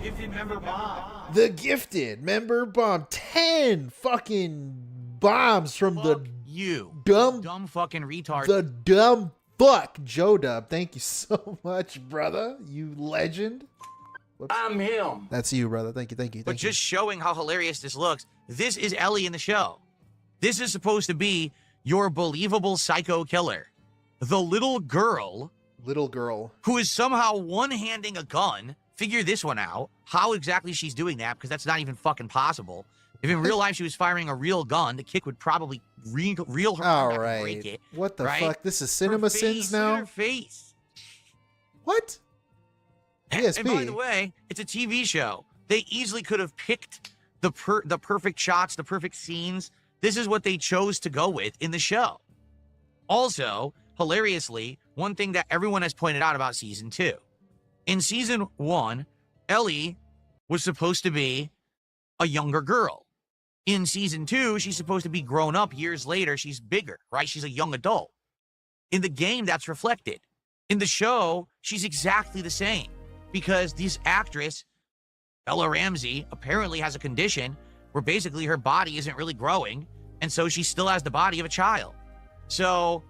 A: Gifted member bomb.
B: The gifted member bomb. 10 fucking bombs from the
C: dumb fucking retard.
B: The dumb fuck Joe Dub. Thank you so much, brother. You legend. Whoops.
I: I'm him.
B: That's you, brother. Thank you.
C: But just showing how hilarious this looks. This is Ellie in the show. This is supposed to be your believable psycho killer. The little girl who is somehow one-handing a gun. Figure this one out. How exactly she's doing that, because that's not even fucking possible. If in real life she was firing a real gun, the kick would probably reel her
B: all
C: back
B: right.
C: and break it.
B: What the
C: right?
B: fuck? This is Cinema Sins now?
C: Her face.
B: What? DSP.
C: And by the way, it's a TV show. They easily could have picked the perfect shots, the perfect scenes. This is what they chose to go with in the show. Also, hilariously, one thing that everyone has pointed out about season 2. In season 1, Ellie was supposed to be a younger girl. In season 2, she's supposed to be grown up. Years later, she's bigger, right? She's a young adult. In the game, that's reflected. In the show, she's exactly the same, because this actress, Bella Ramsey, apparently has a condition where basically her body isn't really growing, and so she still has the body of a child. So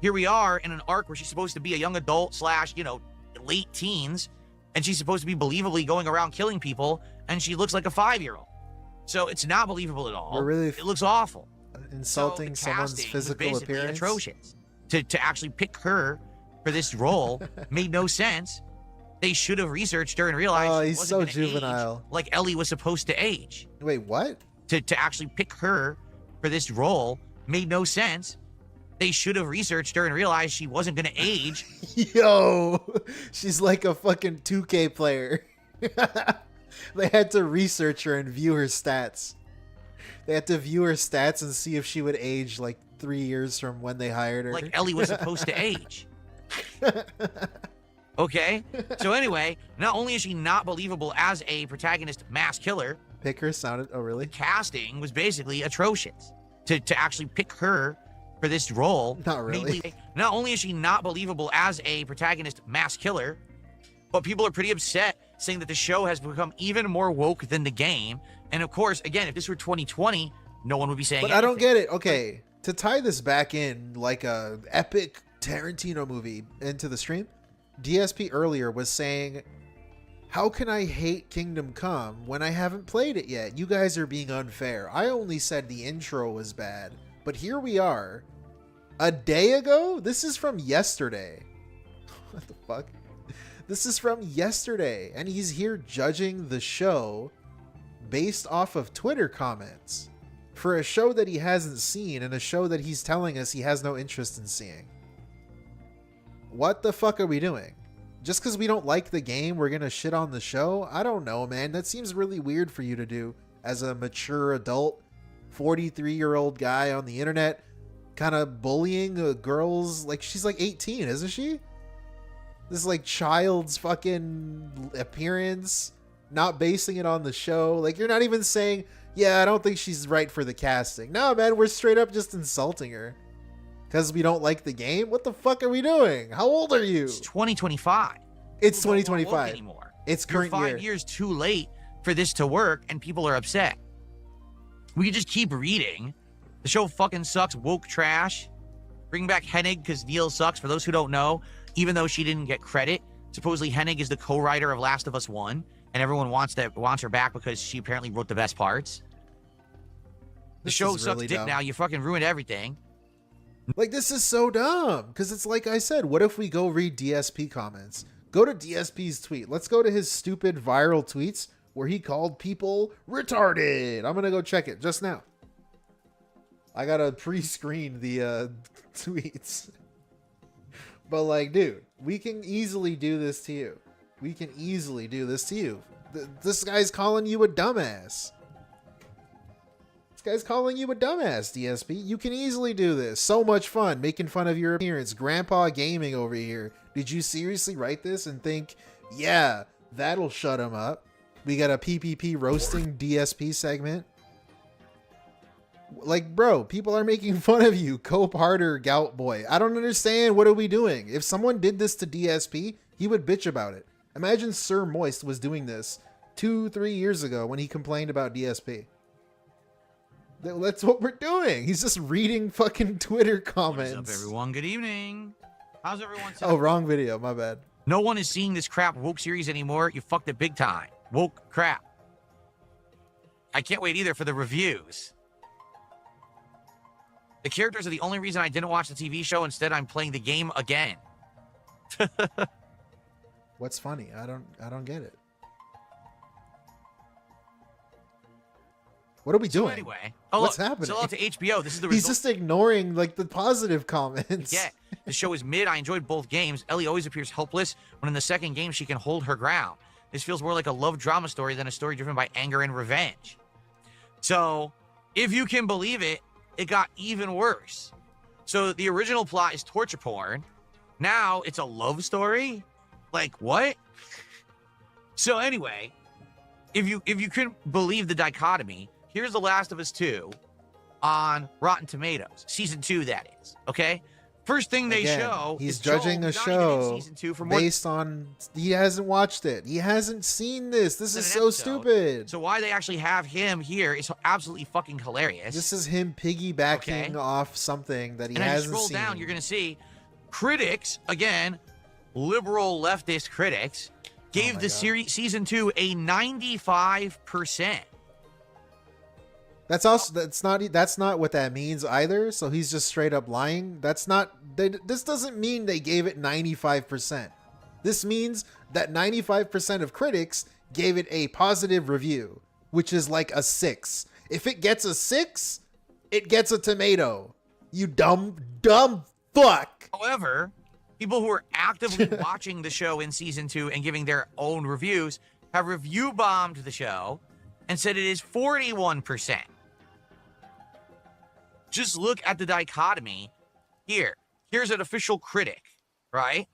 C: here we are in an arc where she's supposed to be a young adult / late teens, and she's supposed to be believably going around killing people, and she looks like a 5-year-old. So it's not believable at all.
B: We're really
C: it looks awful.
B: Insulting
C: so
B: someone's physical appearance.
C: Atrocious. To actually pick her for this role made no sense. They should have researched her and realized
B: oh,
C: she
B: he's
C: wasn't
B: so juvenile.
C: Like Ellie was supposed to age.
B: Wait, what?
C: To actually pick her for this role made no sense. They should have researched her and realized she wasn't going to age.
B: Yo, she's like a fucking 2K player. They had to research her and view her stats. They had to view her stats and see if she would age like 3 years from when they hired her.
C: Like Ellie was supposed to age. Okay? So anyway, not only is she not believable as a protagonist mass killer.
B: Pick her sounded, oh really?
C: Casting was basically atrocious. To actually pick her for this role.
B: Not really.
C: Not only is she not believable as a protagonist mass killer, but people are pretty upset saying that the show has become even more woke than the game. And of course, again, if this were 2020, no one would be saying
B: But
C: anything.
B: I don't get it. Okay, to tie this back in like a epic Tarantino movie into the stream, DSP earlier was saying, how can I hate Kingdom Come when I haven't played it yet? You guys are being unfair. I only said the intro was bad. But here we are. A day ago? This is from yesterday. What the fuck? This is from yesterday. And he's here judging the show based off of Twitter comments for a show that he hasn't seen and a show that he's telling us he has no interest in seeing. What the fuck are we doing? Just because we don't like the game, we're going to shit on the show? I don't know, man. That seems really weird for you to do as a mature adult, 43-year-old guy on the internet, kind of bullying girls. Like, she's like 18, isn't she? This like child's fucking appearance, not basing it on the show. Like, you're not even saying, yeah, I don't think she's right for the casting. No, man, we're straight up just insulting her because we don't like the game. What the fuck are we doing? How old are you?
C: It's 2025.
B: It's
C: People don't
B: 2025
C: want woke anymore.
B: It's
C: You're
B: current
C: 5
B: year.
C: years too late for this to work, and people are upset. We could just keep reading. The show fucking sucks. Woke trash. Bring back Hennig because Neil sucks. For those who don't know, even though she didn't get credit, supposedly Hennig is the co-writer of Last of Us 1, and everyone wants her back because she apparently wrote the best parts. The
B: This
C: show
B: is
C: sucks
B: really
C: dick
B: dumb.
C: now. You fucking ruined everything.
B: Like, this is so dumb because it's like I said, what if we go read DSP comments? Go to DSP's tweet. Let's go to his stupid viral tweets where he called people retarded. I'm going to go check it just now. I gotta pre-screen the tweets. But like, dude, we can easily do this to you. We can easily do this to you. This guy's calling you a dumbass. This guy's calling you a dumbass, DSP. You can easily do this. So much fun making fun of your appearance. Grandpa Gaming over here. Did you seriously write this and think, yeah, that'll shut him up? We got a PPP roasting DSP segment. Like, bro, people are making fun of you. Cope harder, gout boy. I don't understand. What are we doing? If someone did this to DSP, he would bitch about it. Imagine Sir Moist was doing this 2-3 years ago when he complained about DSP. That's what we're doing. He's just reading fucking Twitter comments.
C: What's up, everyone? Good evening. How's everyone?
B: Oh, wrong video. My bad.
C: No one is seeing this crap woke series anymore. You fucked it big time. Woke crap. I can't wait either for the reviews. The characters are the only reason I didn't watch the TV show. Instead, I'm playing the game again.
B: What's funny? I don't get it. What are we doing?
C: Anyway,
B: what's happening?
C: So out to HBO. This is the
B: He's
C: result.
B: just ignoring like the positive comments.
C: Yeah, the show is mid. I enjoyed both games. Ellie always appears helpless when in the second game she can hold her ground. This feels more like a love drama story than a story driven by anger and revenge. So, if you can believe it, it got even worse. So the original plot is torture porn. Now it's a love story? Like what? So anyway, if you couldn't believe the dichotomy, here's The Last of Us 2 on Rotten Tomatoes. Season 2, that is. Okay? First thing they show
B: he's
C: is
B: judging
C: Joel
B: a
C: not even in
B: show
C: season 2 for more
B: based on he hasn't watched it. He hasn't seen this. This
C: than
B: is
C: an
B: so
C: episode.
B: stupid.
C: So why they actually have him here is absolutely fucking hilarious.
B: This is him piggybacking off something that he
C: and as you
B: hasn't
C: scroll
B: seen.
C: down, you're going to see critics, again, liberal leftist critics, gave the series season 2 a 95%.
B: That's also that's not what that means either. So he's just straight up lying. This doesn't mean they gave it 95%. This means that 95% of critics gave it a positive review, which is like a 6. If it gets a 6, it gets a tomato. You dumb fuck.
C: However, people who are actively watching the show in season 2 and giving their own reviews have review bombed the show and said it is 41%. Just look at the dichotomy here. Here's an official critic, right?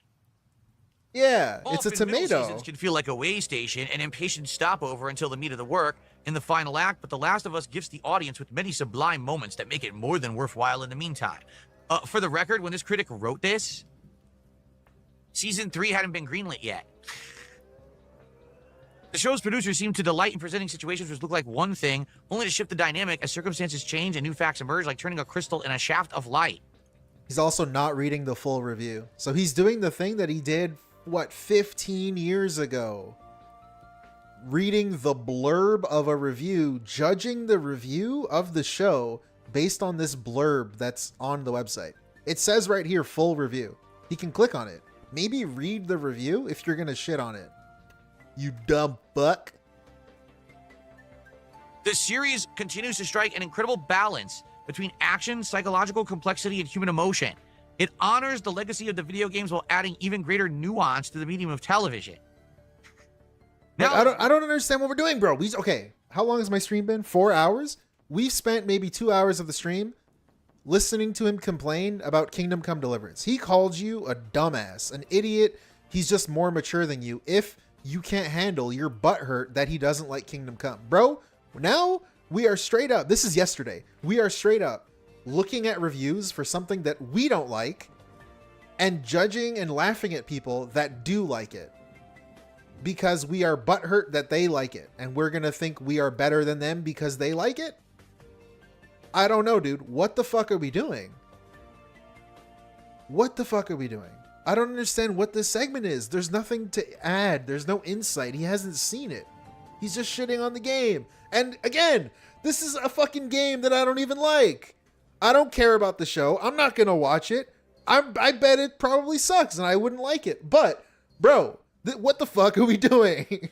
B: Yeah, it's a
C: Often middle
B: tomato.
C: Seasons can feel like a way station, an impatient stopover until the meat of the work in the final act, but The Last of Us gifts the audience with many sublime moments that make it more than worthwhile in the meantime. For the record, when this critic wrote this, season 3 hadn't been greenlit yet. The show's producers seem to delight in presenting situations which look like one thing, only to shift the dynamic as circumstances change and new facts emerge, like turning a crystal in a shaft of light.
B: He's also not reading the full review. So he's doing the thing that he did, 15 years ago? Reading the blurb of a review, judging the review of the show based on this blurb that's on the website. It says right here, full review. He can click on it. Maybe read the review if you're gonna shit on it. You dumb fuck.
C: The series continues to strike an incredible balance between action, psychological complexity, and human emotion. It honors the legacy of the video games while adding even greater nuance to the medium of television.
B: Now, I don't understand what we're doing, bro. Okay, how long has my stream been? 4 hours? We've spent maybe 2 hours of the stream listening to him complain about Kingdom Come Deliverance. He called you a dumbass, an idiot. He's just more mature than you. If you can't handle your butthurt that he doesn't like Kingdom Come. Bro, now we are straight up. This is yesterday. We are straight up looking at reviews for something that we don't like and judging and laughing at people that do like it. Because we are butthurt that they like it. And we're going to think we are better than them because they like it? I don't know, dude. What the fuck are we doing? What the fuck are we doing? I don't understand what this segment is. There's nothing to add. There's no insight. He hasn't seen it. He's just shitting on the game. And again, this is a fucking game that I don't even like. I don't care about the show. I'm not going to watch it. I bet it probably sucks and I wouldn't like it. But, bro, what the fuck are we doing?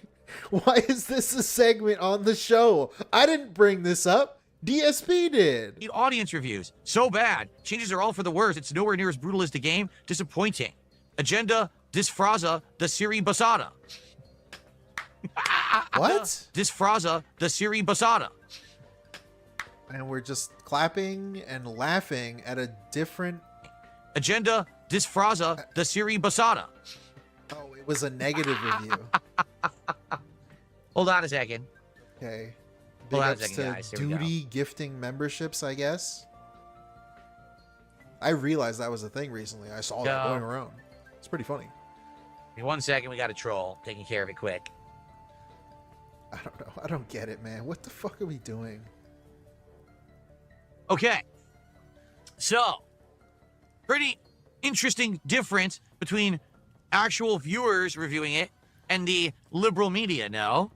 B: Why is this a segment on the show? I didn't bring this up. DSP did.
C: Need audience reviews. So bad. Changes are all for the worst. It's nowhere near as brutal as the game. Disappointing. Agenda disfraza the Siri Basada.
B: What?
C: Disfraza the Siri Basada.
B: And we're just clapping and laughing at a different...
C: Agenda disfraza the Siri Basada.
B: Oh, it was a negative review.
C: Hold on a second.
B: Okay. Big
C: Hold on a
B: ups
C: second,
B: to
C: guys. Here we go.
B: Duty gifting memberships, I guess. I realized that was a thing recently. I saw that going around. It's pretty funny.
C: In 1 second, we got a troll. Taking care of it quick.
B: I don't know. I don't get it, man. What the fuck are we doing?
C: Okay. So, pretty interesting difference between actual viewers reviewing it and the liberal media, no?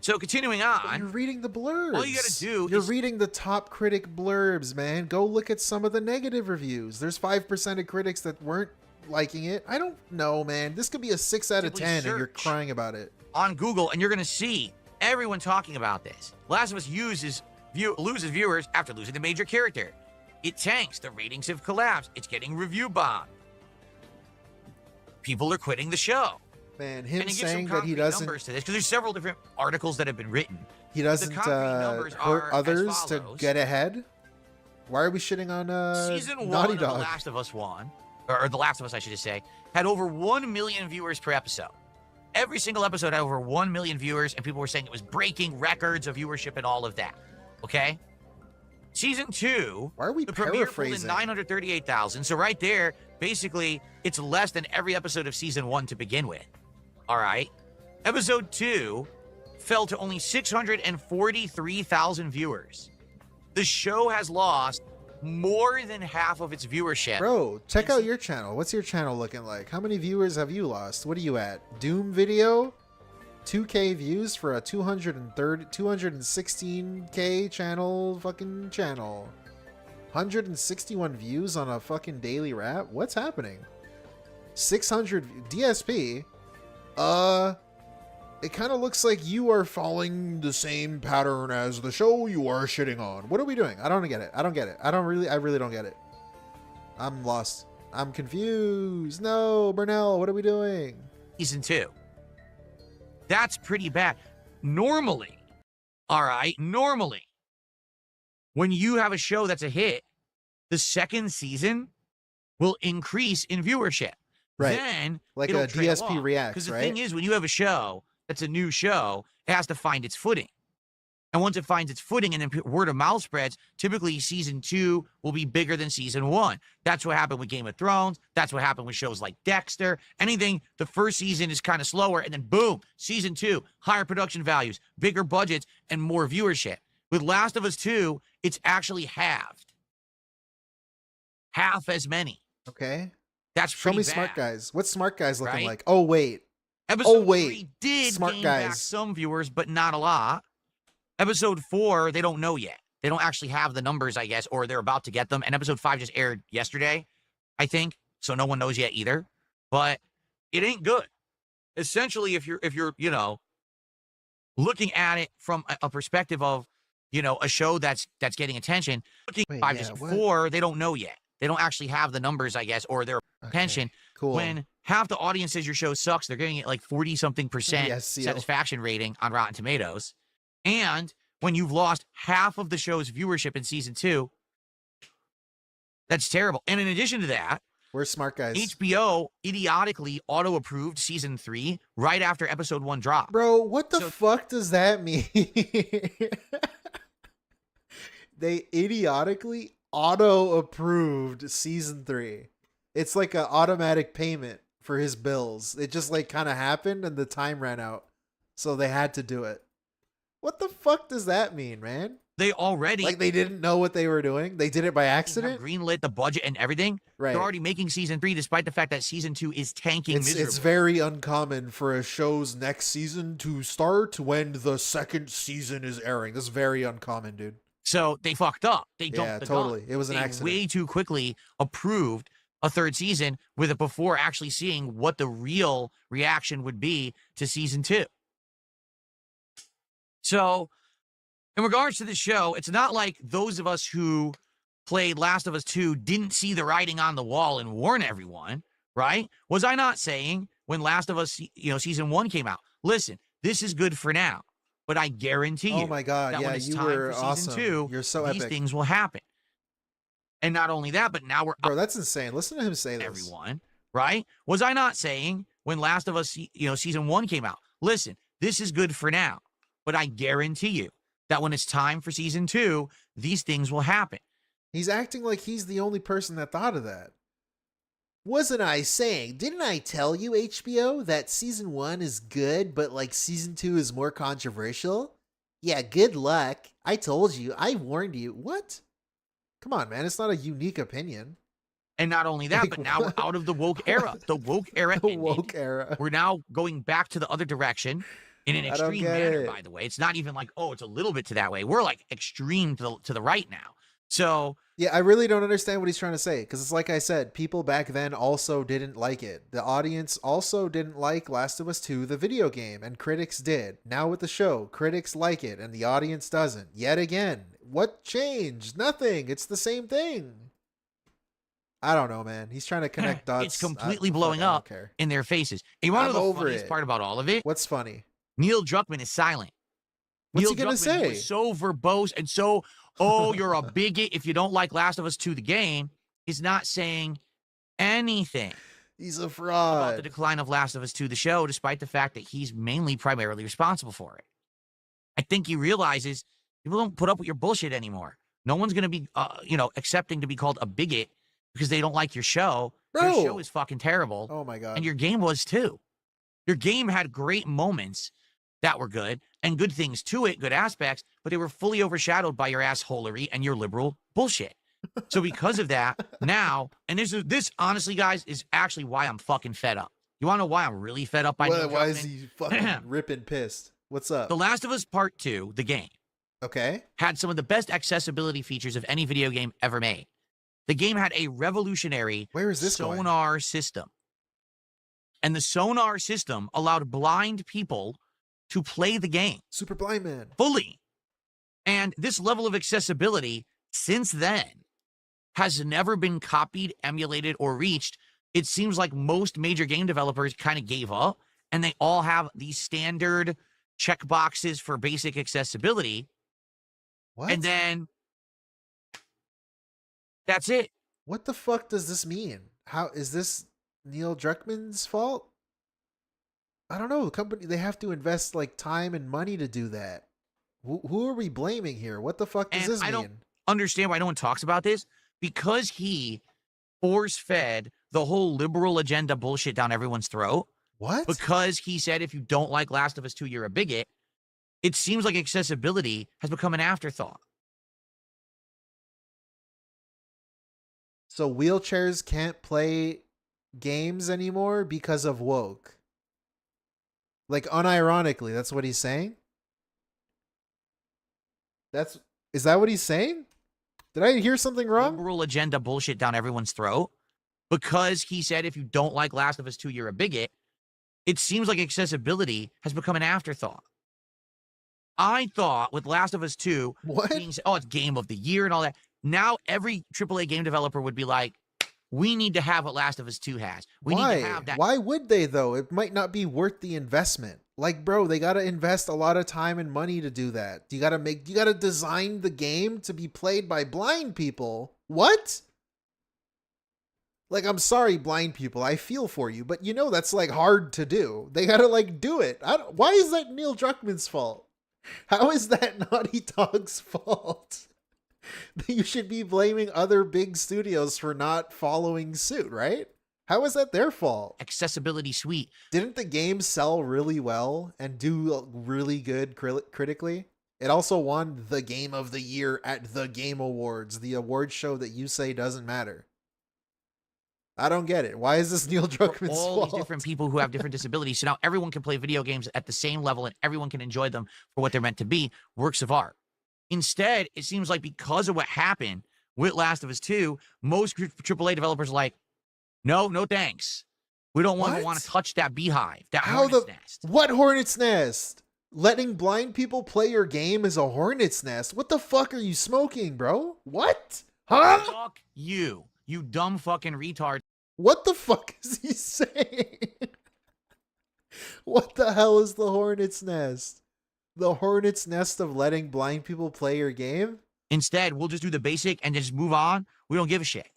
C: So, continuing on.
B: You're reading the blurbs.
C: All you gotta do
B: You're
C: is...
B: reading the top critic blurbs, man. Go look at some of the negative reviews. There's 5% of critics that weren't liking it. I don't know, man. This could be a 6 out of 10 and you're crying about it.
C: On Google, and you're gonna see everyone talking about this. Last of Us loses viewers after losing the major character. It tanks. The ratings have collapsed. It's getting review bombed. People are quitting the show.
B: Man, him
C: and
B: saying that he doesn't...
C: numbers to this, because there's several different articles that have been written.
B: He doesn't hurt others to get ahead? Why are we shitting on
C: Season 1
B: Naughty
C: of
B: Dog?
C: The Last of Us 1, or The Last of Us, I should just say, had over 1 million viewers per episode. Every single episode had over 1 million viewers, and people were saying it was breaking records of viewership and all of that. Okay? Season 2,
B: why are we
C: the premiere pulled in
B: paraphrasing?
C: 938,000. So right there, basically, it's less than every episode of Season 1 to begin with. All right? Episode 2 fell to only 643,000 viewers. The show has lost more than half of its viewership.
B: Bro, check out your channel. What's your channel looking like? How many viewers have you lost? What are you at? Doom video? 2K views for a 216K channel fucking channel. 161 views on a fucking daily rap? What's happening? 600 DSP? It kind of looks like you are following the same pattern as the show you are shitting on. What are we doing? I don't get it. I don't get it. I really don't get it. I'm lost. I'm confused. No, Burnell, what are we doing?
C: Season 2. That's pretty bad. Normally, all right, when you have a show that's a hit, the second season will increase in viewership.
B: Right.
C: Then
B: like
C: it'll
B: a
C: trail
B: DSP
C: off.
B: reacts,
C: Because the
B: right?
C: thing is, when you have a show that's a new show, it has to find its footing. And once it finds its footing and then word of mouth spreads, typically season 2 will be bigger than season 1. That's what happened with Game of Thrones. That's what happened with shows like Dexter. Anything, the first season is kind of slower, and then boom, season 2, higher production values, bigger budgets, and more viewership. With Last of Us 2, it's actually halved. Half as many.
B: Okay.
C: That's
B: Show
C: pretty
B: me
C: bad.
B: Smart Guys. What's Smart Guys looking
C: Right?
B: like? Oh, wait.
C: Episode 3
B: wait.
C: did
B: Smart
C: gain back
B: Guys.
C: some viewers, but not a lot. Episode 4, they don't know yet. They don't actually have the numbers, I guess, or they're about to get them. And episode 5 just aired yesterday, I think. So no one knows yet either. But it ain't good. Essentially, if you're you know, looking at it from a perspective of, you know, a show that's getting attention, looking
B: Wait,
C: 5
B: yeah,
C: just
B: what?
C: 4, they don't know yet. They don't actually have the numbers, I guess, or their attention.
B: Cool.
C: When half the audience says your show sucks, they're giving it like 40-something%
B: Yes, seal.
C: satisfaction rating on Rotten Tomatoes. And when you've lost half of the show's viewership in season 2, that's terrible. And in addition to that,
B: Where's Smart Guys?
C: HBO idiotically auto-approved season 3 right after episode 1 dropped.
B: Bro, what the fuck does that mean? They idiotically auto-approved season 3. It's like an automatic payment for his bills. It just like kind of happened and the time ran out. So they had to do it. What the fuck does that mean, man?
C: They already
B: Like they didn't know what they were doing? They did it by accident?
C: greenlit the budget and everything.
B: Right.
C: They're already making season 3 despite the fact that season 2 is tanking miserably.
B: It's very uncommon for a show's next season to start when the second season is airing. This is very uncommon, dude.
C: So they fucked up. They jumped
B: Yeah,
C: the
B: totally.
C: gun.
B: It was an
C: They
B: accident.
C: way too quickly approved a third season with it before actually seeing what the real reaction would be to season 2. So In regards to the show, it's not like those of us who played Last of Us 2 didn't see the writing on the wall and warn everyone, right? Was I not saying when Last of Us, season 1 came out, listen, this is good for now, but I guarantee you
B: Oh my God,
C: that
B: yeah,
C: when it's
B: you
C: time
B: were
C: for season
B: awesome.
C: 2,
B: You're so
C: these
B: epic.
C: things will happen. And not only that, but now we're
B: Bro, that's insane. Listen to him say this.
C: Everyone, right? Was I not saying when Last of Us, season 1 came out, listen, this is good for now, but I guarantee you that when it's time for season 2, these things will happen.
B: He's acting like he's the only person that thought of that. Wasn't I saying, didn't I tell you, HBO, that season 1 is good, but like season 2 is more controversial? Yeah, good luck. I told you. I warned you. What? Come on, man. It's not a unique opinion.
C: And not only that, but now we're out of the woke era. The woke era
B: The
C: ended.
B: woke era.
C: We're now going back to the other direction in an
B: I don't
C: extreme
B: get
C: manner,
B: it.
C: by the way. It's not even like, oh, it's a little bit to that way. We're like extreme to the right now. So
B: Yeah, I really don't understand what he's trying to say, because it's like I said, people back then also didn't like it. The audience also didn't like Last of Us 2, the video game, and critics did. Now with the show, critics like it, and the audience doesn't. Yet again, what changed? Nothing. It's the same thing. I don't know, man. He's trying to connect dots.
C: it's completely blowing up in their faces. And you want to know the funniest part about all of it?
B: What's funny?
C: Neil Druckmann is silent.
B: What's
C: Neil
B: he gonna
C: Druckmann,
B: say?
C: who is so verbose and so, oh, you're a bigot if you don't like Last of Us 2, the game, is not saying anything.
B: He's a
C: About
B: fraud.
C: the decline of Last of Us 2, the show, despite the fact that he's primarily responsible for it. I think he realizes people don't put up with your bullshit anymore. No one's going to be, accepting to be called a bigot because they don't like your show.
B: Bro.
C: Your show is fucking terrible.
B: Oh my God.
C: And your game was too. Your game had great moments that were good and good things to it, good aspects, but they were fully overshadowed by your assholery and your liberal bullshit. So because of that, now, and this honestly, guys, is actually why I'm fucking fed up. You want to know why I'm really fed up by Neil
B: Why is
C: Druckmann?
B: he fucking ripping pissed? What's up?
C: The Last of Us Part 2, the game,
B: Okay.
C: had some of the best accessibility features of any video game ever made. The game had a revolutionary
B: Where is this going?
C: sonar system. And the sonar system allowed blind people to play the game
B: Super Blind Man.
C: fully. And this level of accessibility since then has never been copied, emulated, or reached. It seems like most major game developers kind of gave up, and they all have these standard checkboxes for basic accessibility.
B: What?
C: And then that's it.
B: What the fuck does this mean? How is this Neil Druckmann's fault? I don't know. The company, they have to invest like time and money to do that. Who are we blaming here? What the fuck does
C: And
B: this
C: I
B: mean?
C: don't understand why no one talks about this, because he force-fed the whole liberal agenda bullshit down everyone's throat.
B: What?
C: Because he said if you don't like Last of Us 2, you're a bigot. It seems like accessibility has become an afterthought.
B: So wheelchairs can't play games anymore because of woke. Like unironically, that's what he's saying? Is that what he's saying? Did I hear something wrong?
C: Liberal agenda bullshit down everyone's throat. Because he said if you don't like Last of Us 2, you're a bigot. It seems like accessibility has become an afterthought. I thought with Last of Us 2, being, it's game of the year and all that. Now every AAA game developer would be like, we need to have what Last of Us 2 has. We
B: Why?
C: need to have that.
B: Why would they though? It might not be worth the investment. Like, bro, they gotta invest a lot of time and money to do that. You gotta design the game to be played by blind people. What? Like, I'm sorry, blind people. I feel for you, but that's like hard to do. They gotta like do it. Why is that Neil Druckmann's fault? How is that Naughty Dog's fault? You should be blaming other big studios for not following suit, right? How is that their fault?
C: Accessibility suite.
B: Didn't the game sell really well and do really good critically? It also won the Game of the Year at the Game Awards, the award show that you say doesn't matter. I don't get it. Why is this Neil Druckmann's
C: all
B: fault?
C: these different people who have different disabilities. So now everyone can play video games at the same level and everyone can enjoy them for what they're meant to be, works of art. Instead, it seems like because of what happened with Last of Us 2, most AAA developers are like, no thanks. We don't want to touch that beehive, that hornet's nest.
B: What hornet's nest? letting blind people play your game is a hornet's nest. What the fuck are you smoking, bro? What? Huh?
C: Fuck you dumb fucking retard.
B: What the fuck is he saying? What the hell is the hornet's nest? The hornet's nest of letting blind people play your game?
C: Instead, we'll just do the basic and just move on. We don't give a shit.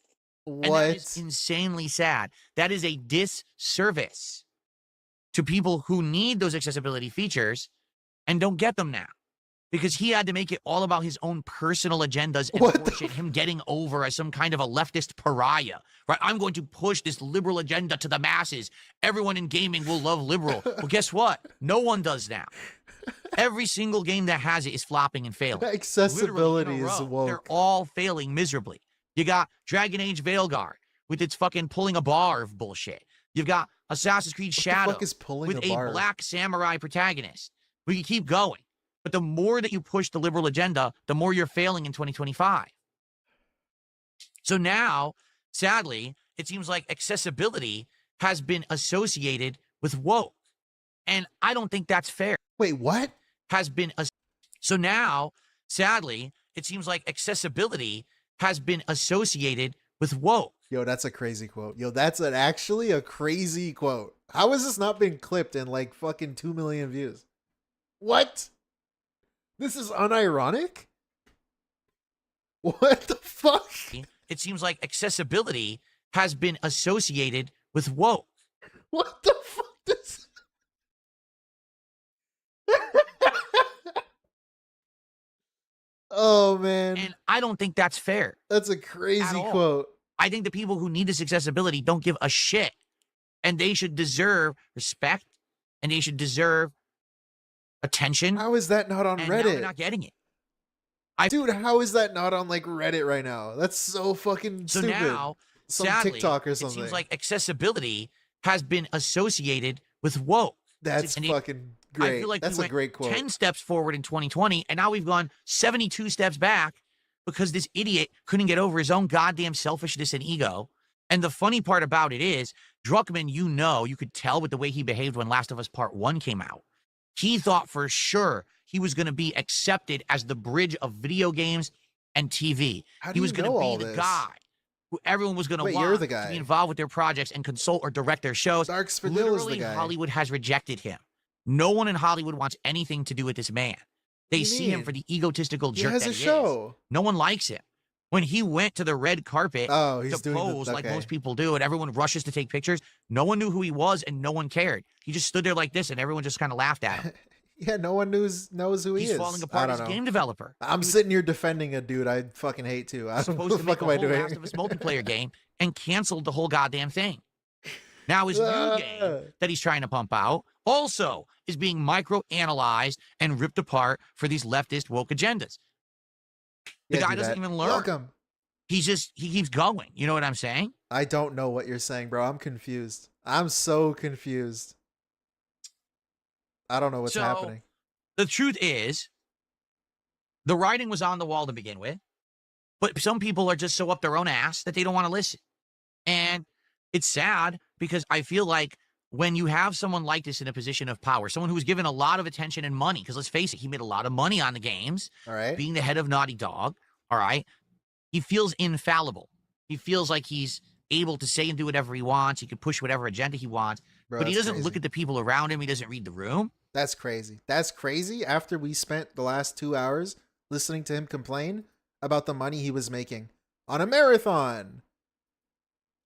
B: What?
C: And that is insanely sad. That is a disservice to people who need those accessibility features and don't get them now. Because he had to make it all about his own personal agendas and bullshit, him getting over as some kind of a leftist pariah. Right? I'm going to push this liberal agenda to the masses. Everyone in gaming will love liberal. Well, guess what? No one does now. Every single game that has it is flopping and failing.
B: Accessibility is woke.
C: They're all failing miserably. You got Dragon Age Veilguard with its fucking pulling a bar of bullshit. You've got Assassin's Creed Shadow with a black samurai protagonist. We can keep going. But the more that you push the liberal agenda, the more you're failing in 2025. So now, sadly, it seems like accessibility has been associated with woke. And I don't think that's fair.
B: Wait, what?
C: So now, sadly, it seems like accessibility has been associated with woke.
B: Yo, that's a crazy quote. Yo, that's actually a crazy quote. How has this not been clipped in like fucking 2 million views? What? This is unironic? What the fuck?
C: It seems like accessibility has been associated with woke.
B: What the fuck? Oh, man.
C: And I don't think that's fair.
B: That's a crazy quote.
C: I think the people who need this accessibility don't give a shit. And they should deserve respect. And they should deserve attention.
B: How is that not on
C: and
B: Reddit?
C: Now they're not getting it.
B: Dude, how is that not on like Reddit right now? That's so fucking stupid.
C: Now,
B: some
C: sadly,
B: TikTok or something.
C: It seems like accessibility has been associated with woke.
B: That's fucking great.
C: I feel like
B: that's
C: we
B: a great quote.
C: 10 steps forward in 2020, and now we've gone 72 steps back because this idiot couldn't get over his own goddamn selfishness and ego. And the funny part about it is, Druckmann, you could tell with the way he behaved when Last of Us Part 1 came out. He thought for sure he was going to be accepted as the bridge of video games and TV. He was going to be the guy who everyone was going to want to be involved with their projects and consult or direct their shows. Literally, Hollywood has rejected him. No one in Hollywood wants anything to do with this man. They see him for the egotistical jerk that he is. No one likes him. When he went to the red carpet to pose like most people do, and everyone rushes to take pictures, no one knew who he was and no one cared. He just stood there like this, and everyone just kind of laughed at him.
B: Yeah, no one knows who he is.
C: He's falling apart as a game developer.
B: I'm sitting here defending a dude I fucking hate too. I don't know what the fuck am I doing?
C: Last of Us multiplayer game and canceled the whole goddamn thing. Now his new game that he's trying to pump out also is being micro-analyzed and ripped apart for these leftist woke agendas. The guy doesn't even learn.
B: Welcome.
C: He keeps going. You know what I'm saying?
B: I don't know what you're saying, bro. I'm confused. I'm so confused. I don't know what's happening.
C: The truth is, the writing was on the wall to begin with, but some people are just so up their own ass that they don't want to listen. And it's sad because I feel like when you have someone like this in a position of power, someone who's given a lot of attention and money, because let's face it, he made a lot of money on the games,
B: all right,
C: being the head of Naughty Dog, all right, he feels infallible. He feels like he's able to say and do whatever he wants. He can push whatever agenda he wants, but he doesn't look at the people around him. He doesn't read the room.
B: That's crazy. That's crazy after we spent the last 2 hours listening to him complain about the money he was making on a marathon.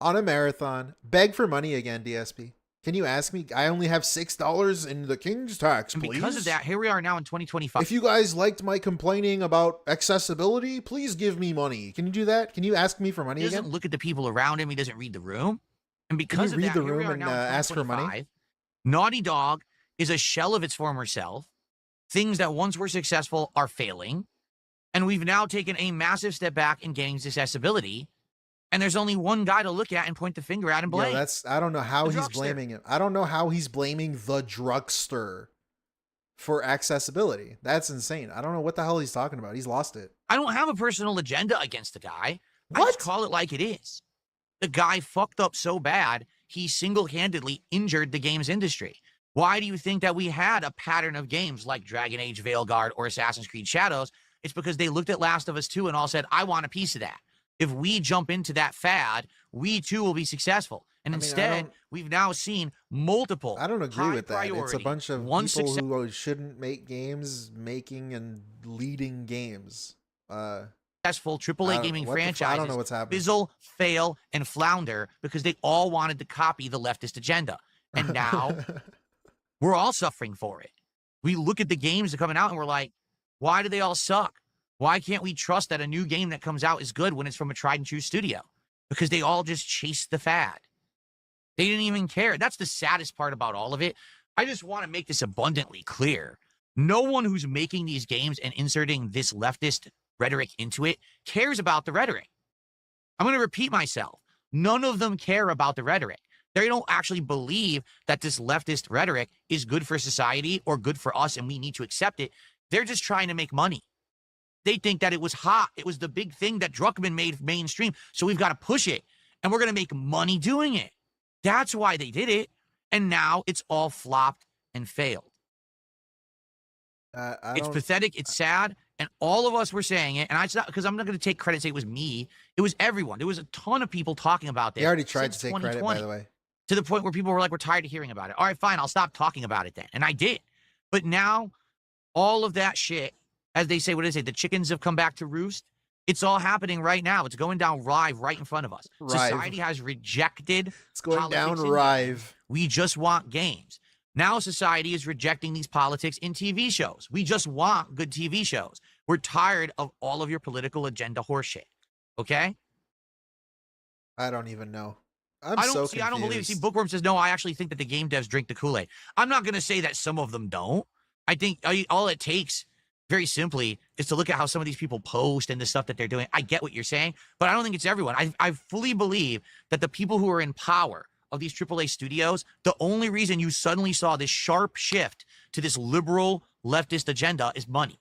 B: On a marathon. Beg for money again, DSP. Can you ask me? I only have $6 in the King's tax, please.
C: And because of that, here we are now in 2025.
B: If you guys liked my complaining about accessibility, please give me money. Can you do that? Can you ask me for money again?
C: He doesn't look at the people around him. He doesn't read the room. And because of that, here we are now in 2025.
B: Ask for money?
C: Naughty Dog is a shell of its former self. Things that once were successful are failing. And we've now taken a massive step back in gaming's accessibility. And there's only one guy to look at and point the finger at and blame.
B: Yeah, I don't know how he's blaming him. I don't know how he's blaming the drugstore for accessibility. That's insane. I don't know what the hell he's talking about. He's lost it.
C: I don't have a personal agenda against the guy. I just call it like it is. The guy fucked up so bad, he single-handedly injured the games industry. Why do you think that we had a pattern of games like Dragon Age Veilguard or Assassin's Creed Shadows? It's because they looked at Last of Us 2 and all said, I want a piece of that. If we jump into that fad, we too will be successful. And instead, we've now seen multiple.
B: I don't agree with that. It's a bunch of people who shouldn't make games making and leading games.
C: Successful AAA gaming franchises
B: I don't know what's happening.
C: fizzle, fail, and flounder because they all wanted to copy the leftist agenda. And now we're all suffering for it. We look at the games that are coming out and we're like, why do they all suck? Why can't we trust that a new game that comes out is good when it's from a tried and true studio? Because they all just chase the fad. They didn't even care. That's the saddest part about all of it. I just want to make this abundantly clear. No one who's making these games and inserting this leftist rhetoric into it cares about the rhetoric. I'm going to repeat myself. None of them care about the rhetoric. They don't actually believe that this leftist rhetoric is good for society or good for us and we need to accept it. They're just trying to make money. They think that it was hot. It was the big thing that Druckmann made mainstream. So we've got to push it and we're going to make money doing it. That's why they did it. And now it's all flopped and failed. It's pathetic. It's sad. And all of us were saying it. And it's not because I'm not going to take credit and say it was me. It was everyone. There was a ton of people talking about this.
B: They already tried to take credit, by the way.
C: To the point where people were like, we're tired of hearing about it. All right, fine. I'll stop talking about it then. And I did. But now all of that shit, as they say, what do they say? The chickens have come back to roost. It's all happening right now. It's going down live right in front of us. Society has rejected.
B: It's going down live.
C: We just want games. Now society is rejecting these politics in TV shows. We just want good TV shows. We're tired of all of your political agenda horseshit. Okay?
B: I don't even know.
C: I don't believe it. See, Bookworm says, no, I actually think that the game devs drink the Kool-Aid. I'm not going to say that some of them don't. I think all it takes, very simply, is to look at how some of these people post and the stuff that they're doing. I get what you're saying, but I don't think it's everyone. I fully believe that the people who are in power of these AAA studios, the only reason you suddenly saw this sharp shift to this liberal leftist agenda is money.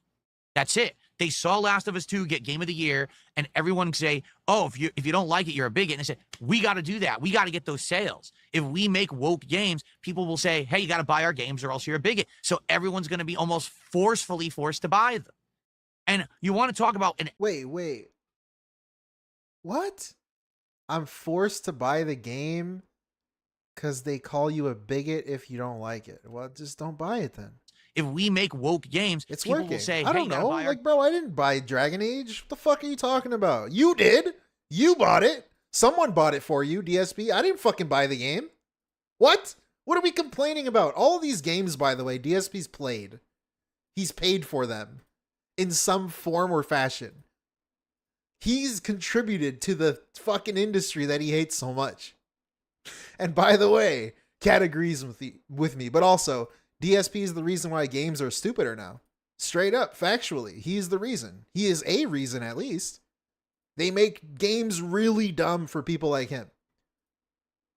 C: That's it. They saw Last of Us 2 get Game of the Year, and everyone say, oh, if you don't like it, you're a bigot. And they said, we got to do that. We got to get those sales. If we make woke games, people will say, hey, you got to buy our games or else you're a bigot. So everyone's going to be almost forcefully forced to buy them. And you want to talk about...
B: Wait. What? I'm forced to buy the game because they call you a bigot if you don't like it. Well, just don't buy it then.
C: If we make woke games,
B: it's
C: people
B: working.
C: will say,
B: I don't know. Like, bro, I didn't buy Dragon Age. What the fuck are you talking about? You did. You bought it. Someone bought it for you, DSP. I didn't fucking buy the game. What? What are we complaining about? All of these games, by the way, DSP's played. He's paid for them in some form or fashion. He's contributed to the fucking industry that he hates so much. And by the way, Cat agrees with me, but also... DSP is the reason why games are stupider now. Straight up, factually, he's the reason. He is a reason, at least. They make games really dumb for people like him.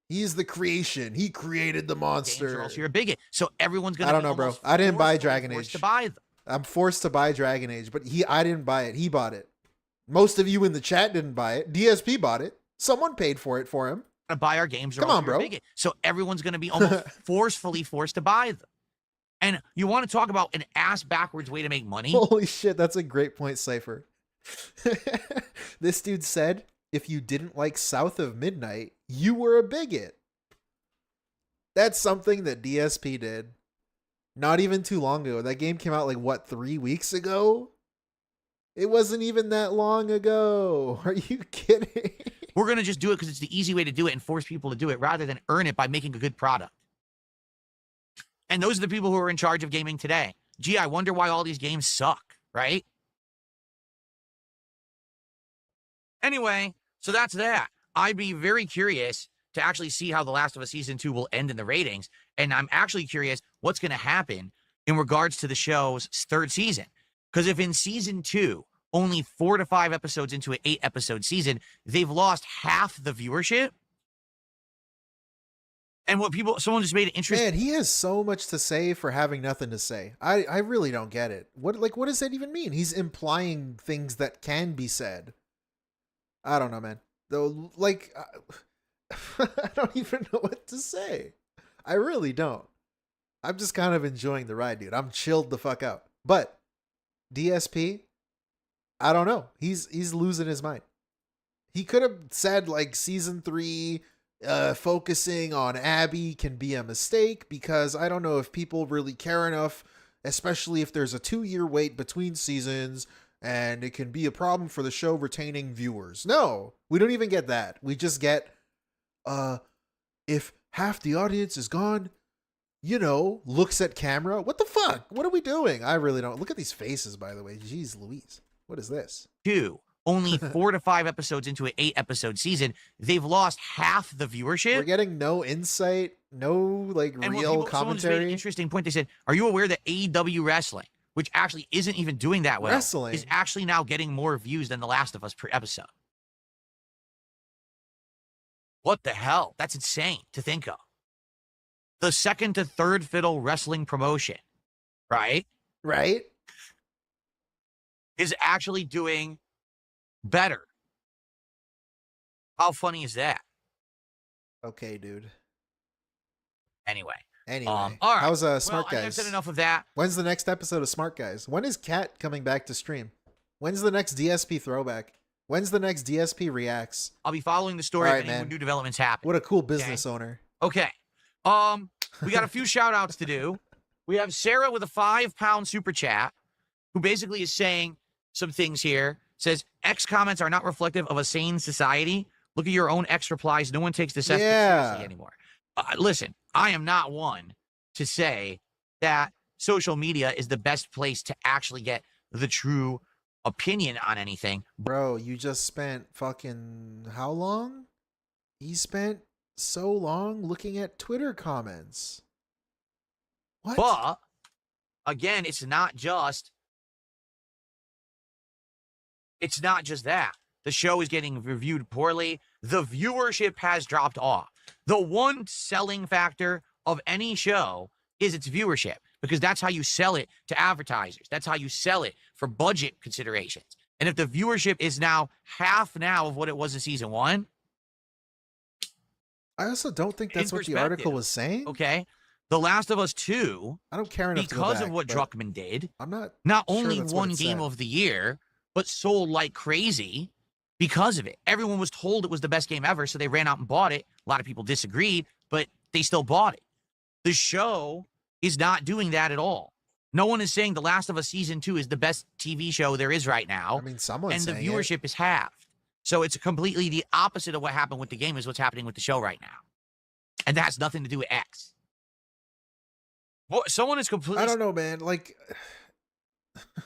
B: He's the creation. He created the monster.
C: Or else you're a bigot. So everyone's gonna.
B: I don't know, bro. I didn't buy Dragon Age.
C: To buy them.
B: I'm forced to buy Dragon Age, but I didn't buy it. He bought it. Most of you in the chat didn't buy it. DSP bought it. Someone paid for it for him.
C: To buy our games.
B: Come on, bro.
C: So everyone's gonna be almost forcefully forced to buy them. And you want to talk about an ass-backwards way to make money?
B: Holy shit, that's a great point, Cypher. This dude said, if you didn't like South of Midnight, you were a bigot. That's something that DSP did. Not even too long ago. That game came out like, what, 3 weeks ago? It wasn't even that long ago. Are you kidding?
C: We're going to just do it because it's the easy way to do it and force people to do it rather than earn it by making a good product. And those are the people who are in charge of gaming today. Gee, I wonder why all these games suck, right? Anyway, so that's that. I'd be very curious to actually see how The Last of Us Season 2 will end in the ratings. And I'm actually curious what's going to happen in regards to the show's third season. Because if in Season 2, only 4 to 5 episodes into an 8-episode season, they've lost half the viewership, and someone just made it interesting.
B: Man, he has so much to say for having nothing to say. I really don't get it. What does that even mean? He's implying things that can be said. I don't know, man. Though, like, I don't even know what to say. I really don't. I'm just kind of enjoying the ride, dude. I'm chilled the fuck out. But DSP, I don't know. He's losing his mind. He could have said like season 3 focusing on Abby can be a mistake because I don't know if people really care enough, especially if there's a 2-year wait between seasons and it can be a problem for the show retaining viewers. No, we don't even get that. We just get if half the audience is gone, you know, looks at camera. What the fuck? What are we doing? I really don't. Look at these faces, by the way. Jeez Louise. What is this?
C: 2, only 4 to 5 episodes into an 8-episode season, they've lost half the viewership.
B: We're getting no insight, no like
C: and
B: real
C: someone just made an
B: commentary.
C: interesting point. They said, are you aware that AEW Wrestling, which actually isn't even doing that well, is actually now getting more views than The Last of Us per episode? What the hell? That's insane to think of. The second to third fiddle wrestling promotion, right?
B: Right.
C: Is actually doing better. How funny is that?
B: Okay, dude.
C: Anyway.
B: All right.
C: Well,
B: How's Smart
C: I think
B: Guys?
C: I've said enough of that.
B: When's the next episode of Smart Guys? When is Kat coming back to stream? When's the next DSP throwback? When's the next DSP reacts?
C: I'll be following the story
B: All
C: if
B: right,
C: any
B: man.
C: new developments happen.
B: What a cool business owner.
C: Okay. We got a few shout outs to do. We have Sarah with a £5 super chat who basically is saying some things here. Says, X comments are not reflective of a sane society. Look at your own X replies. No one takes this seriously anymore. Listen, I am not one to say that social media is the best place to actually get the true opinion on anything.
B: Bro, you just spent fucking how long? He spent so long looking at Twitter comments. What?
C: But again, it's not just that. The show is getting reviewed poorly. The viewership has dropped off. The one selling factor of any show is its viewership, because that's how you sell it to advertisers. That's how you sell it for budget considerations. And if the viewership is now half now of what it was in season 1.
B: I also don't think that's what the article was saying.
C: Okay. The Last of Us 2,
B: I don't care enough
C: because
B: to go
C: of what
B: back,
C: Druckmann did,
B: I'm not
C: only
B: sure that's what
C: won
B: it
C: game
B: said.
C: of the year, but sold like crazy because of it. Everyone was told it was the best game ever, so they ran out and bought it. A lot of people disagreed, but they still bought it. The show is not doing that at all. No one is saying The Last of Us Season 2 is the best TV show there is right now.
B: I mean, someone's
C: and the
B: saying
C: viewership is halved. So it's completely the opposite of what happened with the game is what's happening with the show right now. And that has nothing to do with X. What, someone is completely...
B: I don't know, man. Like,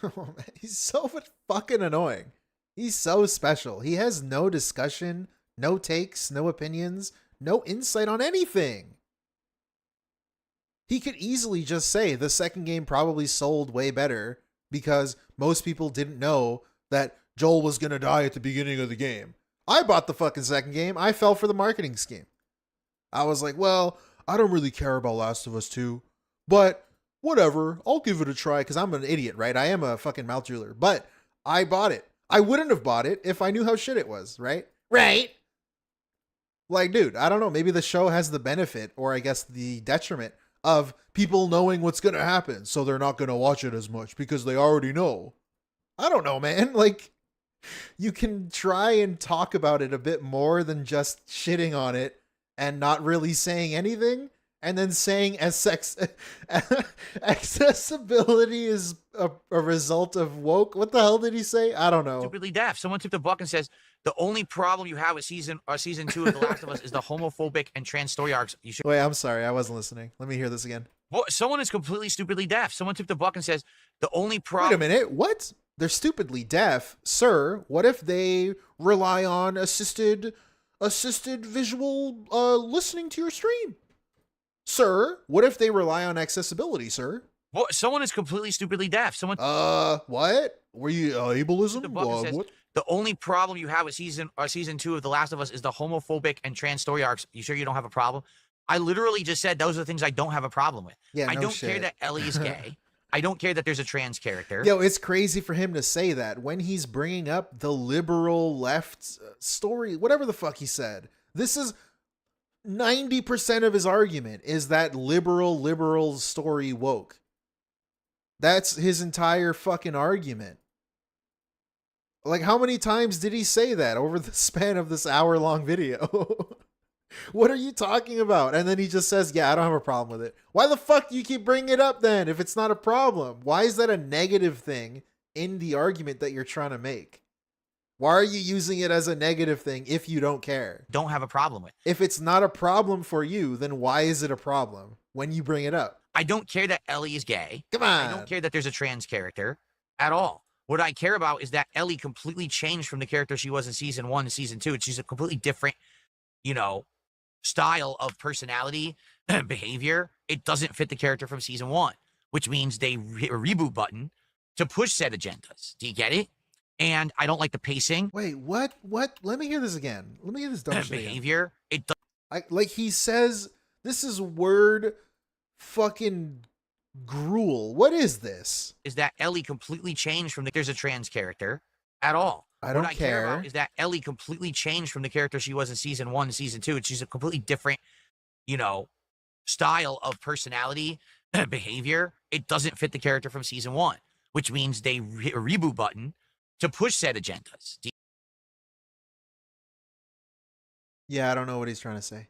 B: oh, man, he's so fucking annoying. He's so special. He has no discussion, no takes, no opinions, no insight on anything. He could easily just say the second game probably sold way better because most people didn't know that Joel was going to die at the beginning of the game. I bought the fucking second game. I fell for the marketing scheme. I was like, well, I don't really care about Last of Us 2, but whatever. I'll give it a try because I'm an idiot, right? I am a fucking mouth drooler, but I bought it. I wouldn't have bought it if I knew how shit it was, right?
O: Right.
B: Like, dude, I don't know. Maybe the show has the benefit, or I guess the detriment, of people knowing what's going to happen, so they're not going to watch it as much because they already know. I don't know, man. like, you can try and talk about it a bit more than just shitting on it and not really saying anything, and then saying accessibility is a result of woke. What the hell did he say? I don't know.
C: Stupidly deaf. Someone tipped a buck and says, the only problem you have with season 2 of The Last of Us is the homophobic and trans story arcs. You should...
B: Wait, I'm sorry. I wasn't listening. Let me hear this again.
C: Well, someone is completely stupidly deaf. Someone tipped a buck and says, the only problem...
B: Wait a minute. What? They're stupidly deaf? Sir, what if they rely on assisted visual listening to your stream? Sir, what if they rely on accessibility, sir?
C: Well, someone is completely stupidly deaf. Someone...
B: What? Were you ableism?
C: Says, the only problem you have with season 2 of The Last of Us is the homophobic and trans story arcs. You sure you don't have a problem? I literally just said those are the things I don't have a problem with.
B: Yeah,
C: I
B: no
C: don't
B: shit.
C: care that Ellie is gay. I don't care that there's a trans character.
B: Yo, it's crazy for him to say that when he's bringing up the liberal left story, whatever the fuck he said. This is 90% of his argument is that liberal story woke. That's his entire fucking argument. Like, how many times did he say that over the span of this hour-long video? What are you talking about? And then he just says, yeah, I don't have a problem with it. Why the fuck do you keep bringing it up then if it's not a problem? Why is that a negative thing in the argument that you're trying to make? Why are you using it as a negative thing if you don't care?
C: Don't have a problem with.
B: If it's not a problem for you, then why is it a problem when you bring it up?
C: I don't care that Ellie is gay.
B: Come on.
C: I don't care that there's a trans character at all. What I care about is that Ellie completely changed from the character she was in season 1 to season 2. She's a completely different, you know, style of personality and behavior. It doesn't fit the character from season 1, which means they hit a reboot button to push said agendas. Do you get it? And I don't like the pacing.
B: Wait, what? Let me hear this again. Let me hear this dumb shit
C: behavior.
B: Again. Like he says, this is word fucking gruel. What is this?
C: Is that Ellie completely changed from there's a trans character at all.
B: I don't
C: what I care about is that Ellie completely changed from the character she was in season 1 to season 2. She's a completely different, you know, style of personality and behavior. It doesn't fit the character from season 1, which means they hit a reboot button to push said agendas.
B: Yeah, I don't know what he's trying to say.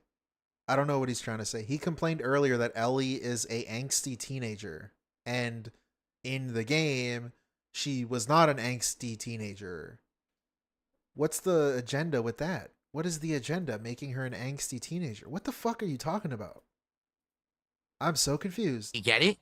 B: I don't know what he's trying to say. He complained earlier that Ellie is a angsty teenager, and in the game, she was not an angsty teenager. What's the agenda with that? What is the agenda making her an angsty teenager? What the fuck are you talking about? I'm so confused.
C: You get it?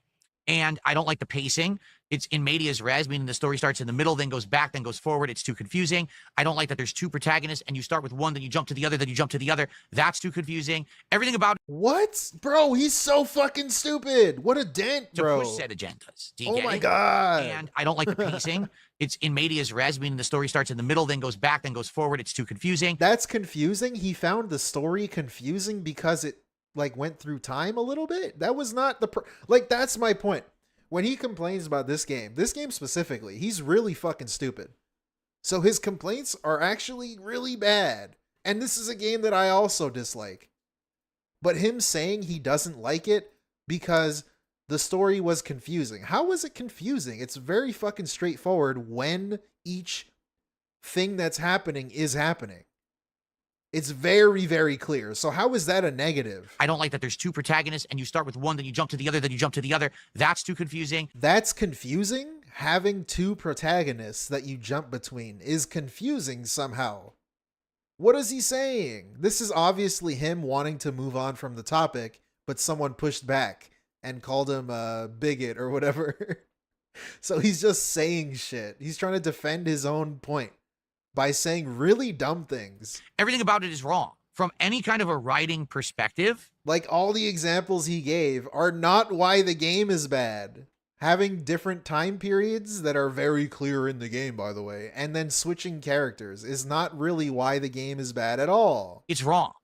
C: And I don't like the pacing. It's in medias res, meaning the story starts in the middle, then goes back, then goes forward. It's too confusing. I don't like that there's two protagonists and you start with one, then you jump to the other, then you jump to the other. That's too confusing. Everything about
B: what? Bro, he's so fucking stupid. What a dent, bro.
C: To push said agendas. Do you
B: oh
C: get
B: my
C: it?
B: God.
C: And I don't like the pacing. It's in medias res, meaning the story starts in the middle, then goes back, then goes forward. It's too confusing.
B: That's confusing. He found the story confusing because it like went through time a little bit. That was not the like, that's my point. When he complains about this game specifically, he's really fucking stupid. So his complaints are actually really bad. And this is a game that I also dislike. But him saying he doesn't like it because the story was confusing. How was it confusing? It's very fucking straightforward when each thing that's happening is happening. It's very, very clear. So how is that a negative?
C: I don't like that there's two protagonists and you start with one, then you jump to the other, then you jump to the other. That's too confusing.
B: That's confusing? Having two protagonists that you jump between is confusing somehow. What is he saying? This is obviously him wanting to move on from the topic, but someone pushed back and called him a bigot or whatever. So he's just saying shit. He's trying to defend his own point by saying really dumb things.
C: Everything about it is wrong. From any kind of a writing perspective.
B: Like, all the examples he gave are not why the game is bad. Having different time periods that are very clear in the game, by the way, and then switching characters is not really why the game is bad at all.
C: It's wrong.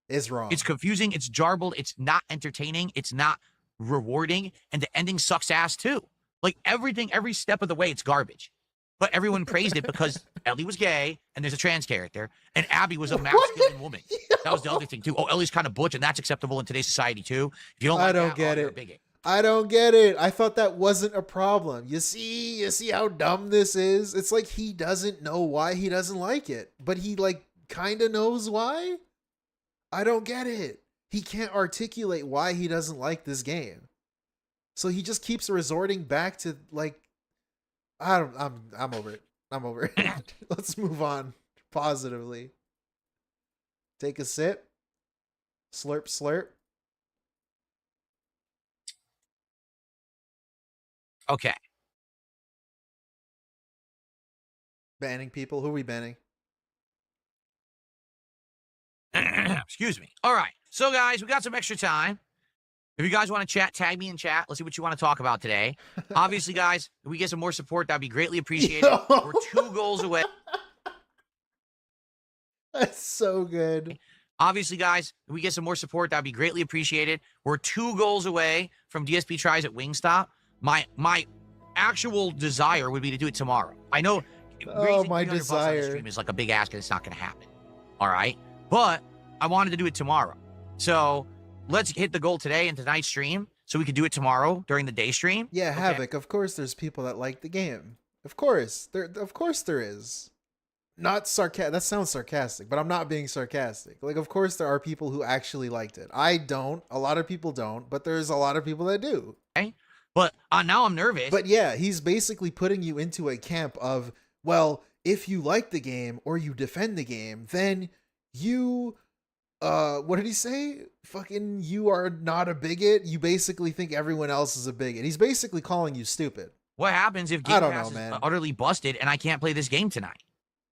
B: It's wrong.
C: It's confusing. It's jarbled. It's not entertaining. It's not rewarding. And the ending sucks ass too. Like, everything, every step of the way, it's garbage. But everyone praised it because Ellie was gay and there's a trans character and Abby was a masculine woman. That was the other thing too. Oh, Ellie's kind of butch and that's acceptable in today's society too. If you don't like
B: I don't get it. I don't get it. I thought that wasn't a problem. You see how dumb this is? It's like he doesn't know why he doesn't like it, but he like kind of knows why. I don't get it. He can't articulate why he doesn't like this game. So he just keeps resorting back to like, I'm over it. I'm over it. Let's move on positively. Take a sip. Slurp, slurp.
C: Okay.
B: Banning people? Who are we banning?
C: Excuse me. All right. So, guys, we got some extra time. If you guys want to chat, tag me in chat. Let's see what you want to talk about today. Obviously, guys, if we get some more support, that'd be greatly appreciated. We're 2 goals away.
B: That's so good.
C: Obviously, guys, if we get some more support, that'd be greatly appreciated. We're 2 goals away from DSP tries at Wingstop. My actual desire would be to do it tomorrow. I know.
B: Oh, my desire.
C: Stream is like a big ask, and it's not going to happen. All right, but I wanted to do it tomorrow. So let's hit the goal today in tonight's stream so we could do it tomorrow during the day stream.
B: Yeah, Havoc, of course there's people that like the game. Of course there is. Not sarcastic. That sounds sarcastic, but I'm not being sarcastic. Like, of course there are people who actually liked it. I don't. A lot of people don't, but there's a lot of people that do.
C: Okay. But now I'm nervous.
B: But yeah, he's basically putting you into a camp of, well, if you like the game or you defend the game, then you, what did he say? Fucking, you are not a bigot. You basically think everyone else is a bigot. He's basically calling you stupid.
C: What happens if Game Pass is utterly busted and I can't play this game tonight?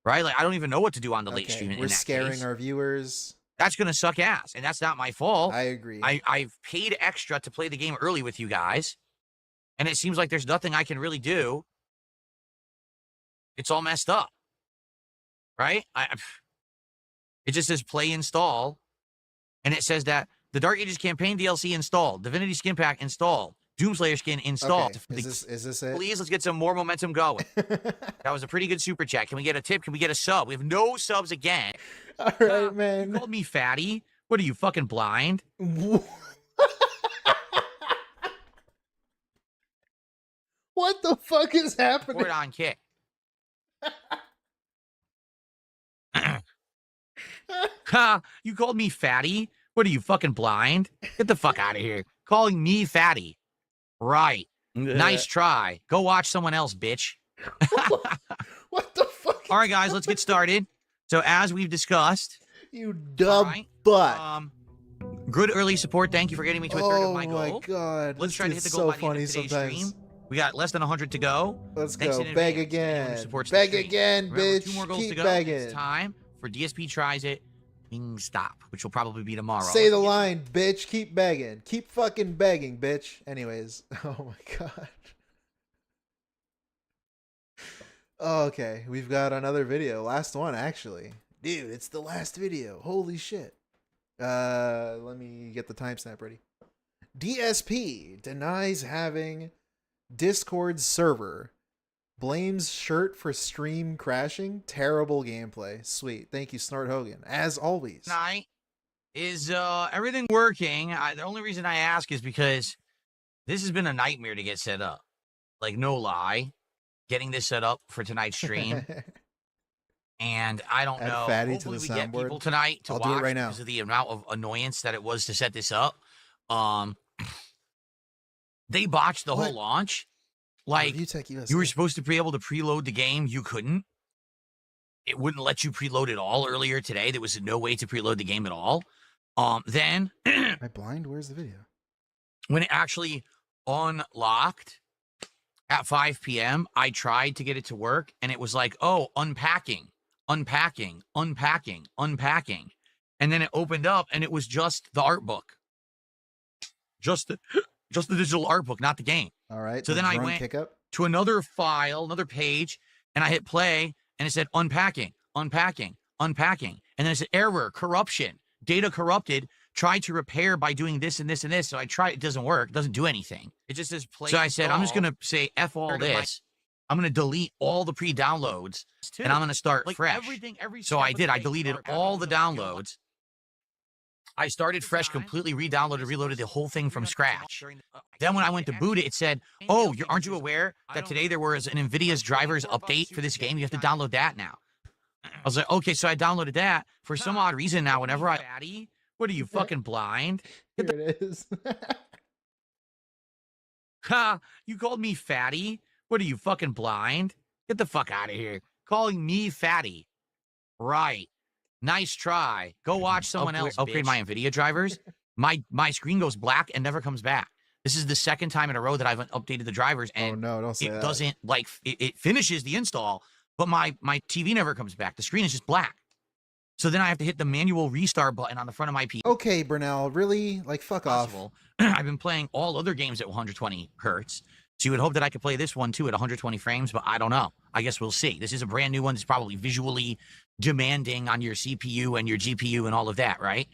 C: Right? Like, I don't even know what to do on the late stream.
B: We're scaring our viewers.
C: That's going to suck ass, and that's not my fault.
B: I agree.
C: I've paid extra to play the game early with you guys, and it seems like there's nothing I can really do. It's all messed up. Right? It just says play install, and it says that the Dark Ages campaign DLC installed, Divinity skin pack installed, Doomslayer skin installed.
B: Okay. Is this it?
C: Please, let's get some more momentum going. That was a pretty good super chat. Can we get a tip? Can we get a sub? We have no subs again.
B: All right, man.
C: You called me fatty. What are you, fucking blind?
B: What the fuck is happening?
C: Report on kick. Ha! You called me fatty? What are you, fucking blind? Get the fuck out of here. Calling me fatty. Right. Nice try. Go watch someone else, bitch.
B: What the fuck?
C: All right, guys, let's get started. So as we've discussed,
B: you dumb butt.
C: Good early support. Thank you for getting me to a third of my goal.
B: Oh my god.
C: Let's try to hit the goal by the end of today's stream. We got less than 100 to go.
B: Let's
C: Thanks
B: go.
C: in
B: Beg
C: advance.
B: again. Beg again,
C: Remember,
B: bitch.
C: 2 more goals
B: Keep
C: to go.
B: begging.
C: It's time for DSP tries it. Stop, which will probably be tomorrow.
B: Say the line, bitch. Keep begging. Keep fucking begging, bitch. Anyways. Oh my god. Okay, we've got another video. Last one, actually. Dude, it's the last video. Holy shit. Let me get the timestamp ready. DSP denies having Discord server. Blames shirt for stream crashing. Terrible gameplay. Sweet. Thank you, Snort Hogan. As always.
C: Tonight is everything working? The only reason I ask is because this has been a nightmare to get set up. Like, no lie. Getting this set up for tonight's stream. And I don't know.
B: Fatty
C: Hopefully
B: to
C: we
B: the
C: get
B: soundboard.
C: people tonight to
B: I'll
C: watch
B: do it right now.
C: because of the amount of annoyance that it was to set this up. They botched the whole launch. Like, you were supposed to be able to preload the game. You couldn't. It wouldn't let you preload it all earlier today. There was no way to preload the game at all. Then...
B: Am I blind? Where's the video?
C: When it actually unlocked at 5 p.m., I tried to get it to work, and it was like, oh, unpacking. And then it opened up, and it was just the art book. Just the digital art book, not the game.
B: All right.
C: So then I went to another file, another page, and I hit play, and it said unpacking. And then it said error, corruption, data corrupted, try to repair by doing this and this and this. So I tried, it doesn't work, it doesn't do anything. It just says play. So I said, I'm just going to say F all this. I'm going to delete all the pre-downloads, and I'm going to start fresh. So I did. I deleted all the downloads. I started fresh, completely re-downloaded, reloaded the whole thing from scratch. Then when I went to boot it, it said, oh, aren't you aware that today there was an NVIDIA's drivers update for this game? You have to download that now. I was like, okay, so I downloaded that. For some odd reason now, whenever what are you, fucking blind?
B: Here it is.
C: Ha! You called me fatty? What are you, fucking blind? Get the fuck out of here. Calling me fatty. Right. Nice try. Go watch someone else, upgrade my NVIDIA drivers. My screen goes black and never comes back. This is the second time in a row that I've updated the drivers, and
B: oh, no, don't say that.
C: Doesn't, like, it finishes the install, but my TV never comes back. The screen is just black. So then I have to hit the manual restart button on the front of my PC.
B: Okay, Brunel, really? Like, fuck off.
C: I've been playing all other games at 120 hertz. So you would hope that I could play this one, too, at 120 frames, but I don't know. I guess we'll see. This is a brand new one that's probably visually demanding on your CPU and your GPU and all of that, right?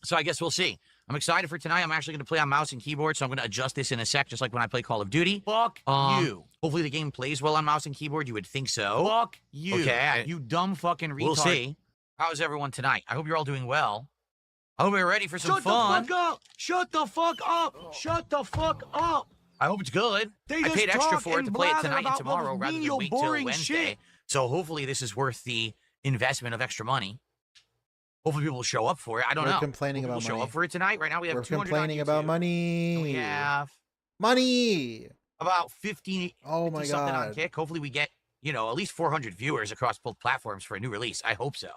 C: So I guess we'll see. I'm excited for tonight. I'm actually going to play on mouse and keyboard, so I'm going to adjust this in a sec, just like when I play Call of Duty. Fuck you. Hopefully the game plays well on mouse and keyboard. You would think so. Fuck you. Okay. You dumb fucking retard. We'll see. How's everyone tonight? I hope you're all doing well. I hope you're ready for some
I: Shut
C: fun.
I: the fuck up! Shut the fuck up! Shut the fuck up!
C: I hope it's good.
I: They
C: I
I: just
C: paid extra
I: talk
C: for it to
I: and
C: play it
I: blather
C: tonight and
I: about
C: tomorrow
I: what
C: rather than
I: menial,
C: wait till
I: boring
C: Wednesday.
I: shit.
C: So hopefully this is worth the investment of extra money. Hopefully people will show up for it. I don't
B: We're
C: know.
B: complaining
C: People
B: about
C: show
B: money.
C: up for it tonight. Right now we have
B: We're
C: 200
B: complaining
C: on
B: about
C: YouTube.
B: money.
C: And we have
B: money.
C: about 50,
B: Oh my
C: 50 something on
B: god.
C: Kick. Hopefully we get, you know, at least 400 viewers across both platforms for a new release. I hope so.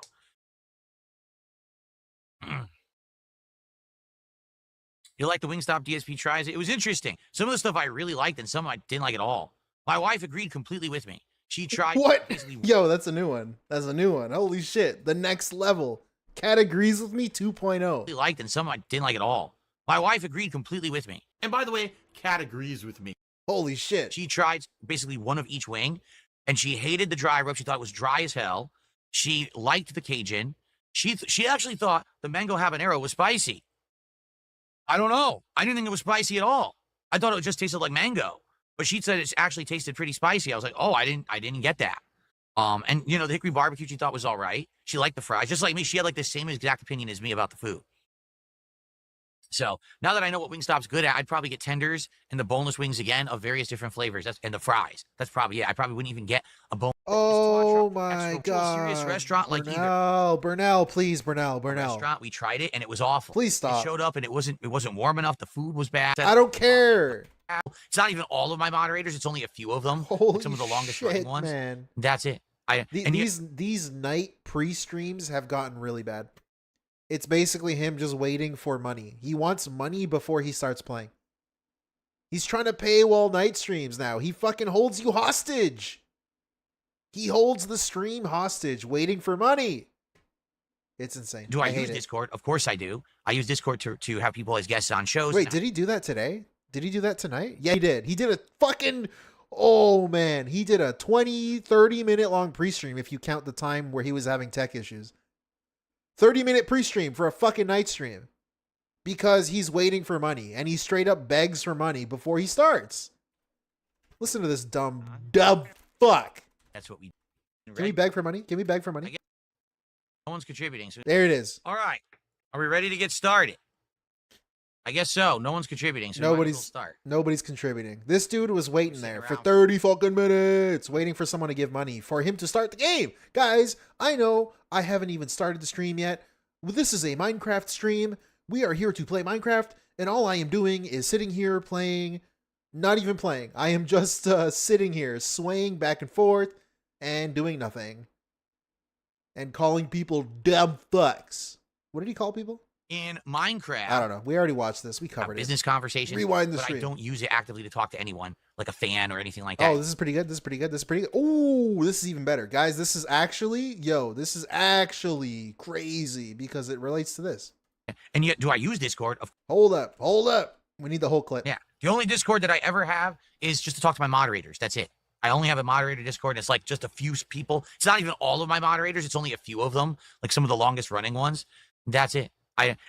C: You like the Wingstop DSP tries? It was interesting. Some of the stuff I really liked and some I didn't like at all. My wife agreed completely with me. She tried.
B: What?
C: basically-
B: Yo, that's a new one. That's a new one. Holy shit. The next level. Cat agrees with me 2.0.
C: Really liked and some I didn't like at all. My wife agreed completely with me.
A: And by the way, Kat agrees with me.
B: Holy shit.
C: She tried basically one of each wing, and she hated the dry rub. She thought it was dry as hell. She liked the Cajun. She actually thought the mango habanero was spicy. I don't know. I didn't think it was spicy at all. I thought it just tasted like mango. But she said it actually tasted pretty spicy. I was like, oh, I didn't get that. And you know, the hickory barbecue she thought was all right. She liked the fries, just like me. She had like the same exact opinion as me about the food. So now that I know what Wingstop's good at, I'd probably get tenders and the boneless wings again of various different flavors. And the fries. That's probably it. I probably wouldn't even get a bone.
B: Oh my god.
C: Serious restaurant like
B: Burnell, please, Burnell.
C: Restaurant. We tried it and it was awful.
B: Please stop.
C: It showed up and it wasn't warm enough. The food was bad.
B: I don't care.
C: It's not even all of my moderators. It's only a few of them.
B: Holy
C: some of the longest
B: shit,
C: running ones.
B: man.
C: That's it.
B: These night pre-streams have gotten really bad. It's basically him just waiting for money. He wants money before he starts playing. He's trying to paywall night streams now. He fucking holds you hostage. He holds the stream hostage, waiting for money. It's insane.
C: Do I
B: hate
C: use
B: it.
C: Discord? Of course I do. I use Discord to have people as guests on shows.
B: Wait, did he do that today? Did he do that tonight? Yeah, he did. He did a fucking... Oh, man. He did a 20, 30-minute long pre-stream if you count the time where he was having tech issues. 30-minute pre-stream for a fucking night stream. Because he's waiting for money. And he straight up begs for money before he starts. Listen to this dumb fuck.
C: That's what we...
B: Can we beg for money? Can we beg for money?
C: No one's contributing. So...
B: There it is.
C: All right. Are we ready to get started? I guess so. No one's contributing. So
B: Nobody's contributing. This dude was waiting there for 30 fucking minutes, waiting for someone to give money for him to start the game. Guys, I know I haven't even started the stream yet. This is a Minecraft stream. We are here to play Minecraft, and all I am doing is sitting here playing, not even playing. I am just sitting here, swaying back and forth, and doing nothing. And calling people dumb fucks. What did he call people?
C: In Minecraft,
B: I don't know. We already watched this. We covered it.
C: Business conversations.
B: Rewind the
C: but
B: stream.
C: I don't use it actively to talk to anyone, like a fan or anything like that.
B: Oh, this is pretty good. This is pretty good. This is pretty good. Ooh, this is even better. Guys, this is actually, this is actually crazy because it relates to this.
C: And yet, do I use Discord?
B: Hold up. We need the whole clip.
C: Yeah. The only Discord that I ever have is just to talk to my moderators. That's it. I only have a moderator Discord. It's like just a few people. It's not even all of my moderators. It's only a few of them, like some of the longest running ones. That's it.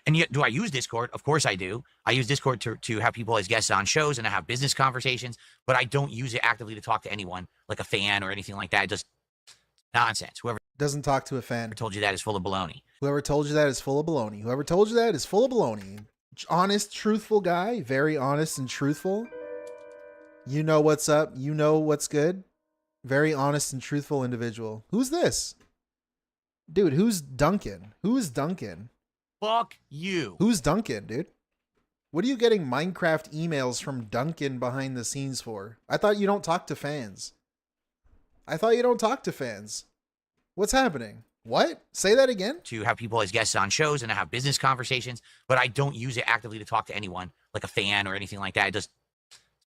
C: And yet, do I use Discord? Of course I do. I use Discord to have people as guests on shows and to have business conversations, but I don't use it actively to talk to anyone, like a fan or anything like that. Just nonsense. Whoever
B: doesn't talk to a fan
C: told you that is full of baloney.
B: Whoever told you that is full of baloney. Whoever told you that is full of baloney. Honest, truthful guy. Very honest and truthful. You know what's up. You know what's good. Very honest and truthful individual. Who's this? Dude, who's Duncan? Who is Duncan?
C: Fuck you.
B: Who's Duncan, dude? What are you getting Minecraft emails from Duncan behind the scenes for? I thought you don't talk to fans. What's happening? What? Say that again?
C: To have people as guests on shows and to have business conversations, but I don't use it actively to talk to anyone, like a fan or anything like that. Just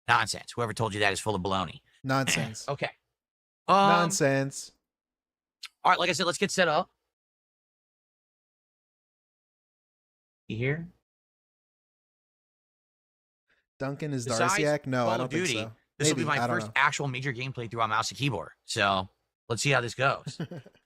C: nonsense. Whoever told you that is full of baloney.
B: Nonsense.
C: Okay.
B: Nonsense.
C: All right, like I said, let's get set up. You hear?
B: Duncan is
C: Besides
B: DarksydeBeggar? No,
C: Call
B: I
C: of
B: don't think
C: Duty,
B: so.
C: This will
B: Maybe,
C: be my
B: I don't
C: first
B: know.
C: actual major gameplay through on mouse and keyboard. So let's see how this goes.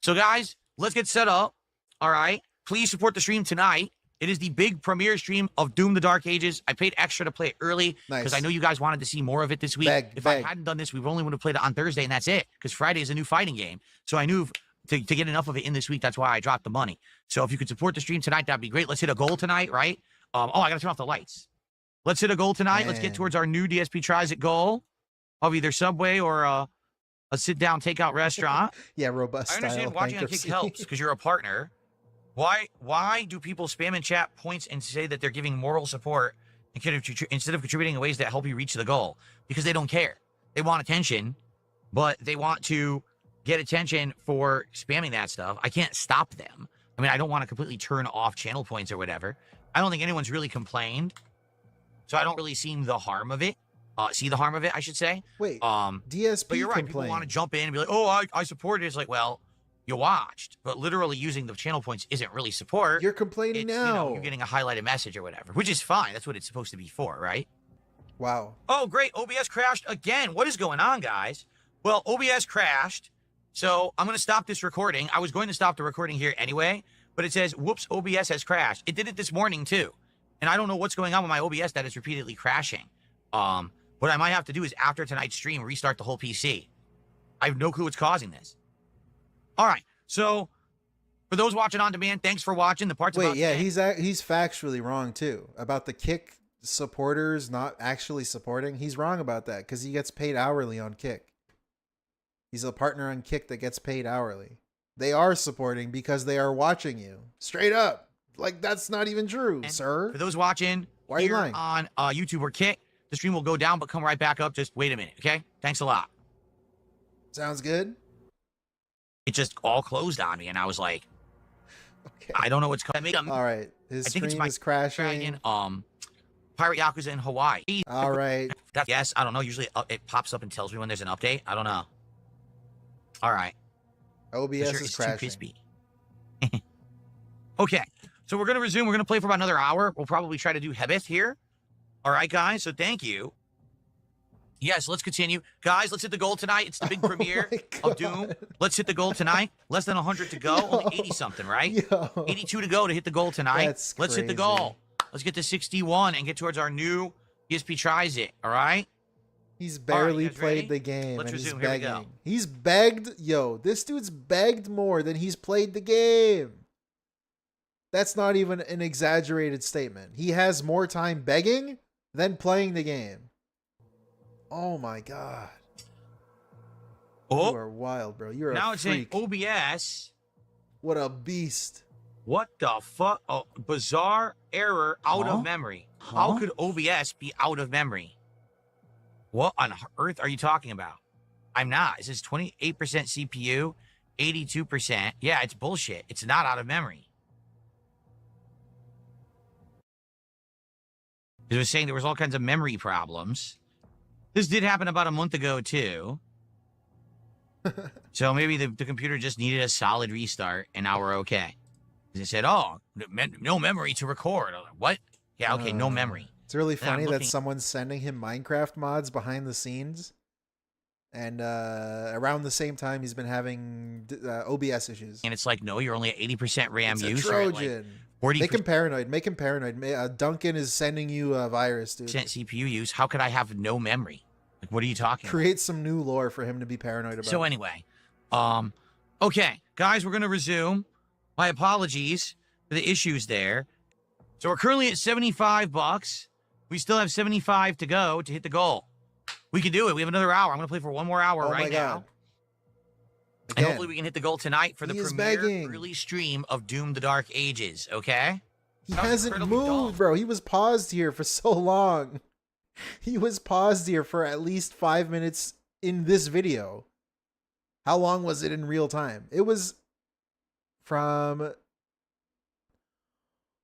C: So guys, let's get set up. All right. Please support the stream tonight. It is the big premiere stream of Doom the Dark Ages. I paid extra to play it early because I know you guys wanted to see more of it this week. If I hadn't done this, we only would have played it on Thursday, and that's it. Because Friday is a new fighting game. So I knew to get enough of it in this week. That's why I dropped the money. So if you could support the stream tonight, that'd be great. Let's hit a goal tonight, right? Oh, I got to turn off the lights. Let's hit a goal tonight.
B: Man.
C: Let's get towards our new DSP Tries It goal of either Subway or a sit-down takeout restaurant.
B: Yeah, robust
C: I understand
B: style
C: watching on Kick
B: bankruptcy.
C: helps because you're a partner. Why do people spam in chat points and say that they're giving moral support instead of contributing in ways that help you reach the goal? Because they don't care. They want attention, but they want to get attention for spamming that stuff. I can't stop them. I mean, I don't want to completely turn off channel points or whatever. I don't think anyone's really complained, so I don't really see the harm of it. I should say.
B: Wait, DSP
C: but you're right.
B: complained.
C: People want to jump in and be like, "Oh, I support it." It's like, well, you watched, but literally using the channel points isn't really support.
B: You're complaining now.
C: You know, you're getting a highlighted message or whatever, which is fine. That's what it's supposed to be for, right?
B: Wow.
C: Oh, great. OBS crashed again. What is going on, guys? Well, OBS crashed, so I'm going to stop this recording. I was going to stop the recording here anyway, but it says, whoops, OBS has crashed. It did it this morning, too. And I don't know what's going on with my OBS that is repeatedly crashing. What I might have to do is, after tonight's stream, restart the whole PC. I have no clue what's causing this. All right, so for those watching on demand, thanks for watching. The parts about
B: he's factually wrong, too, about the Kick supporters not actually supporting. He's wrong about that because he gets paid hourly on Kick. He's a partner on Kick that gets paid hourly. They are supporting because they are watching you. Straight up. Like, that's not even true, sir.
C: For those watching
B: Why are you lying?
C: on YouTube or Kick, the stream will go down, but come right back up. Just wait a minute, okay? Thanks a lot.
B: Sounds good.
C: It just all closed on me, and I was like, okay. I don't know what's coming.
B: All right. His stream is crashing.
C: Pirate Yakuza in Hawaii.
B: All right.
C: Yes, I don't know. Usually it pops up and tells me when there's an update. I don't know. All right.
B: OBS is crashing.
C: Too crispy. Okay. So we're going to resume. We're going to play for about another hour. We'll probably try to do Hebeth here. All right, guys. So thank you. Yes, let's continue. Guys, let's hit the goal tonight. It's the big premiere of Doom. Let's hit the goal tonight. Less than 100 to go. Only 80-something, right? 82 to go to hit the goal tonight. Let's hit the goal. Let's get to 61 and get towards our new DSP Tries It, all right?
B: He's barely played the game, and he's begging. He's begged. Yo, this dude's begged more than he's played the game. That's not even an exaggerated statement. He has more time begging than playing the game. Oh my god.
C: Oh.
B: You are wild, bro. You're
C: now
B: a
C: it's saying
B: freak.
C: OBS.
B: What a beast.
C: What the fuck? Oh, bizarre error out of memory. How could OBS be out of memory? What on earth are you talking about? I'm not. It says 28% CPU, 82%. Yeah, it's bullshit. It's not out of memory. It was saying there was all kinds of memory problems. This did happen about a month ago, too. So maybe the computer just needed a solid restart, and now we're okay. They said, oh, no memory to record. Like, what? Yeah, okay, no memory.
B: It's really funny that someone's sending him Minecraft mods behind the scenes. And around the same time, he's been having OBS issues.
C: And it's like, no, you're only at 80% RAM use.
B: It's a Trojan. Like Make him paranoid. Make him paranoid. Duncan is sending you a virus, dude.
C: CPU use. How could I have no memory? Like, what are you talking about?
B: Create some new lore for him to be paranoid about.
C: So anyway, okay, guys, we're going to resume. My apologies for the issues there. So we're currently at $75. We still have 75 to go to hit the goal. We can do it. We have another hour. I'm going to play for one more hour right now. And hopefully we can hit the goal tonight for the premiere release stream of Doom: The Dark Ages, okay?
B: He hasn't moved, bro. He was paused here for so long. He was paused here for at least 5 minutes in this video. How long was it in real time? It was from...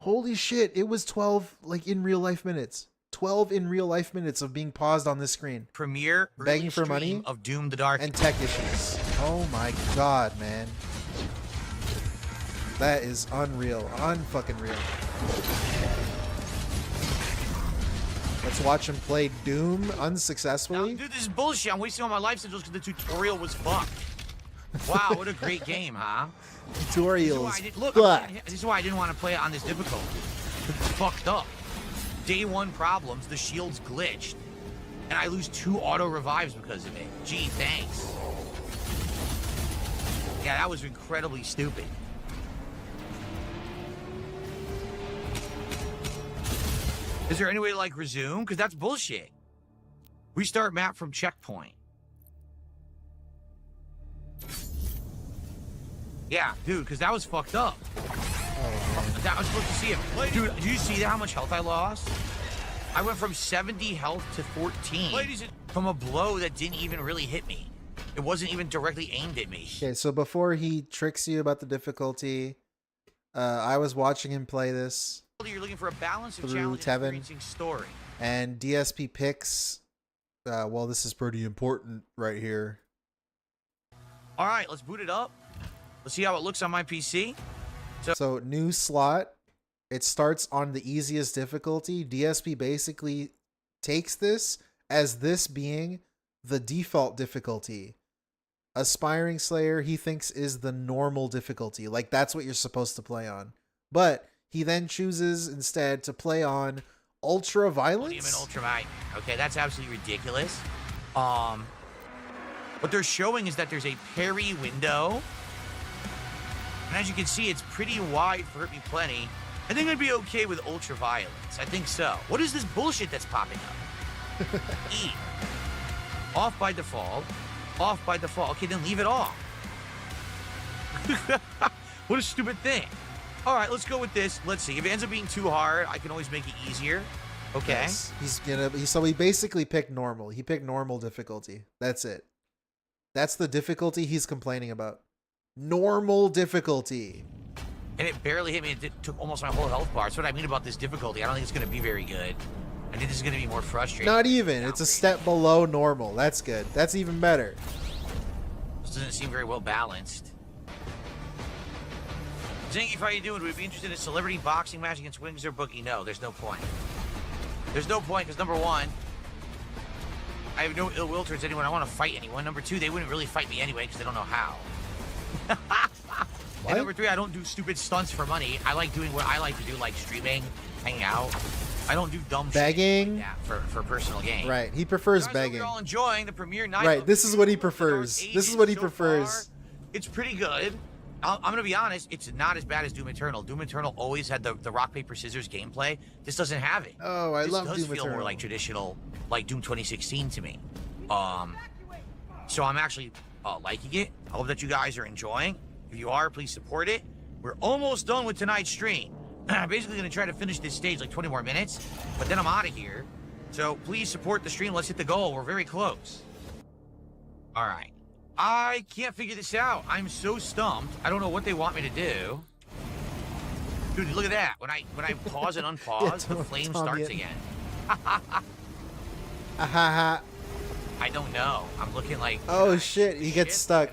B: Holy shit, it was 12 like in real life minutes. 12 in real life minutes of being paused on this screen.
C: Premiere
B: begging for money
C: of Doom: The Dark
B: and tech issues. Oh my god, man. That is unreal. Unfucking real. Let's watch him play Doom unsuccessfully.
C: Now, dude, this is bullshit. I'm wasting all my life sigils because the tutorial was fucked. Wow, what a great game, huh?
B: Tutorials.
C: This is why I didn't want to play it on this difficulty. It's fucked up. Day one problems, the shield's glitched. And I lose 2 auto revives because of it. Gee, thanks. Yeah, that was incredibly stupid. Is there any way to, like, resume? Because that's bullshit. Restart map from checkpoint. Yeah, dude, because that was fucked up. That was supposed to see him. Dude, do you see how much health I lost? I went from 70 health to 14 from a blow that didn't even really hit me. It wasn't even directly aimed at me.
B: Okay, so before he tricks you about the difficulty, I was watching him play this.
C: You're looking for a balance of
B: through
C: challenge
B: Tevin,
C: experiencing story.
B: and DSP picks. Well, this is pretty important right here.
C: All right, let's boot it up. Let's see how it looks on my PC.
B: So new slot. It starts on the easiest difficulty. DSP basically takes this as this being the default difficulty. Aspiring Slayer he thinks is the normal difficulty. Like that's what you're supposed to play on. But he then chooses instead to play on Ultra Violence.
C: Ultraviolet. Okay, that's absolutely ridiculous. What they're showing is that there's a parry window. And as you can see, it's pretty wide for Hurt Me Plenty. I think I'd be okay with Ultraviolence. I think so. What is this bullshit that's popping up? E. Off by default. Off by default. Okay, then leave it off. What a stupid thing. All right, let's go with this. Let's see. If it ends up being too hard, I can always make it easier. Okay.
B: Yes. So he basically picked normal. He picked normal difficulty. That's it. That's the difficulty he's complaining about. Normal difficulty.
C: And it barely hit me. It took almost my whole health bar. That's what I mean about this difficulty. I don't think it's going to be very good. I think this is going to be more frustrating.
B: Not even. It's a step below normal. That's good. That's even better.
C: This doesn't seem very well balanced. Zingy, how you doing? Would we be interested in a celebrity boxing match against Wings or Bookie? No, there's no point. There's no point because number one, I have no ill will towards anyone. I want to fight anyone. Number two, they wouldn't really fight me anyway because they don't know how. And number three, I don't do stupid stunts for money. I like doing what I like to do, like streaming, hanging out. I don't do dumb
B: begging
C: shit like that for personal gain.
B: Right. He prefers
C: Guys,
B: begging.
C: We're all enjoying the premiere night.
B: Right. This is what he prefers. This is what he prefers.
C: It's pretty good. I'm going to be honest. It's not as bad as Doom Eternal. Doom Eternal always had the rock, paper, scissors gameplay. This doesn't have it.
B: Oh, I love Doom Eternal.
C: This does feel more like traditional, like Doom 2016 to me. So I'm actually liking it. I hope that you guys are enjoying. If you are, please support it. We're almost done with tonight's stream. I'm basically going to try to finish this stage like 20 more minutes, but then I'm out of here. So please support the stream. Let's hit the goal. We're very close. All right. I can't figure this out. I'm so stumped. I don't know what they want me to do. Dude, look at that. When I pause and unpause, the flame starts again. I don't know. I'm looking like...
B: Oh, shit. He gets stuck.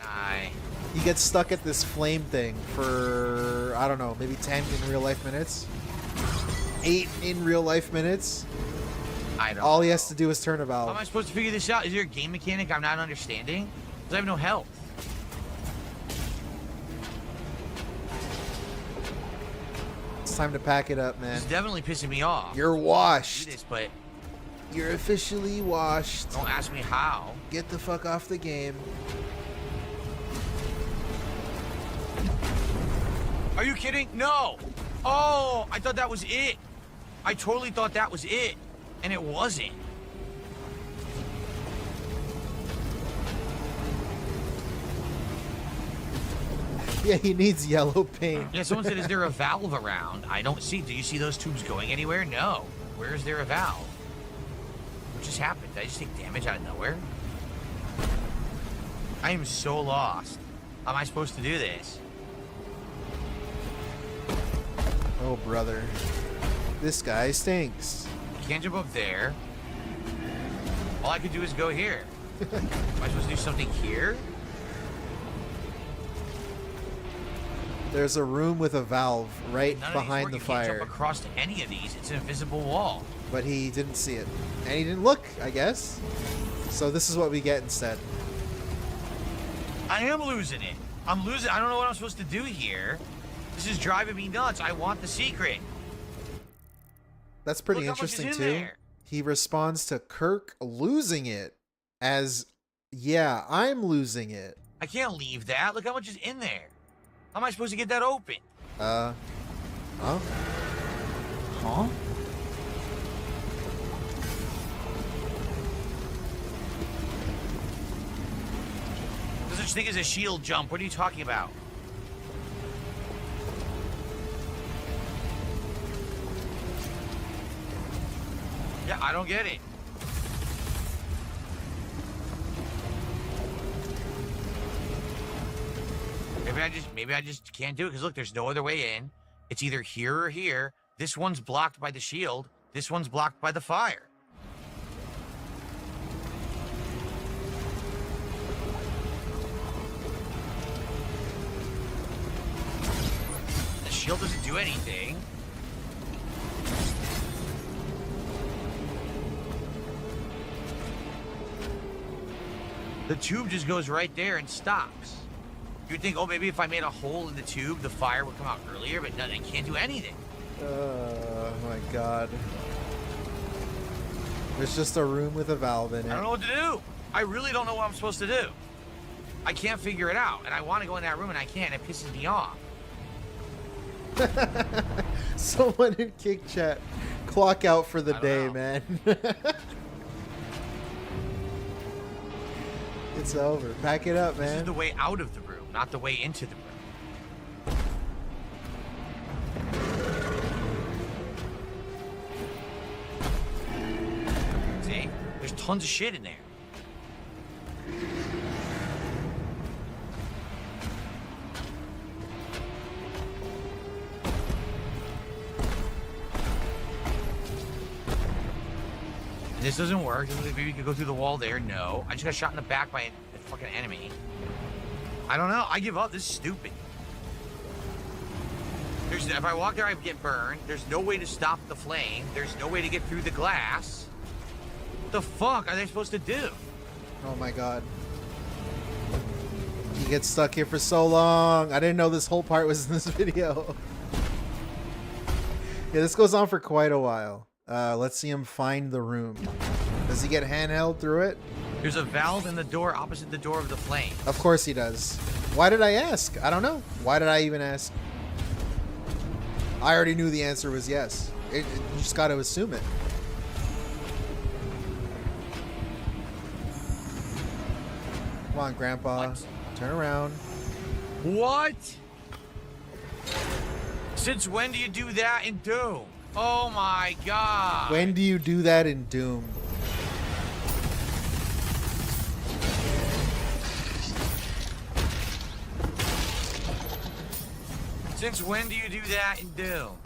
B: He gets stuck at this flame thing for, I don't know, maybe 10 in real life minutes. 8 in real life minutes.
C: I don't
B: All he
C: know.
B: has to do is turn a valve.
C: How am I supposed to figure this out? Is there a game mechanic I'm not understanding? Because I have no health.
B: It's time to pack it up, man.
C: It's definitely pissing me off.
B: You're washed.
C: Do this, but
B: you're officially washed.
C: Don't ask me how.
B: Get the fuck off the game.
C: Are you kidding? No. Oh, I thought that was it. I totally thought that was it. And it wasn't.
B: Yeah, he needs yellow paint.
C: Yeah, someone said, is there a valve around? I don't see. Do you see those tubes going anywhere? No. Where is there a valve? What just happened? Did I just take damage out of nowhere? I am so lost. How am I supposed to do this?
B: Oh, brother. This guy stinks.
C: You can't jump up there. All I could do is go here. Am I supposed to do something here?
B: There's a room with a valve right
C: None
B: behind
C: of
B: the
C: these work. You
B: fire.
C: can't jump across to any of these. It's an invisible wall.
B: But he didn't see it. And he didn't look, I guess. So this is what we get instead.
C: I am losing it. I'm losing. I don't know what I'm supposed to do here. This is driving me nuts. I want the secret.
B: That's pretty
C: Look how much
B: interesting
C: is
B: too.
C: in there.
B: He responds to Kirk losing it as, yeah, I'm losing it.
C: I can't leave that. Look how much is in there. How am I supposed to get that open?
B: Huh?
C: Huh? There's such thing as a shield jump. What are you talking about? Yeah, I don't get it. Maybe I just can't do it because look, there's no other way in. It's either here or here. This one's blocked by the shield. This one's blocked by the fire. The shield doesn't do anything. The tube just goes right there and stops. You'd think, oh, maybe if I made a hole in the tube, the fire would come out earlier, but no, they can't do anything.
B: Oh my god. There's just a room with a valve in it.
C: I don't know what to do. I really don't know what I'm supposed to do. I can't figure it out, and I want to go in that room, and I can't. It pisses me off.
B: Someone in kick chat. Clock out for the day, man. It's over. Pack it up, man.
C: This is the way out of the room, not the way into the room. See? There's tons of shit in there. This doesn't work. Maybe we could go through the wall there. No. I just got shot in the back by a fucking enemy. I don't know. I give up. This is stupid. If I walk there, I get burned. There's no way to stop the flame. There's no way to get through the glass. What the fuck are they supposed to do?
B: Oh my god. You get stuck here for so long. I didn't know this whole part was in this video. Yeah, this goes on for quite a while. Let's see him find the room. Does he get handheld through it?
C: There's a valve in the door opposite the door of the flame.
B: Of course he does. Why did I ask? I don't know. Why did I even ask? I already knew the answer was yes. You just got to assume it. Come on, Grandpa.
C: What?
B: Turn around.
C: What? Since when do you do that in Doom? Oh my god.
B: When do you do that in Doom?
C: Since when do you do that in Doom?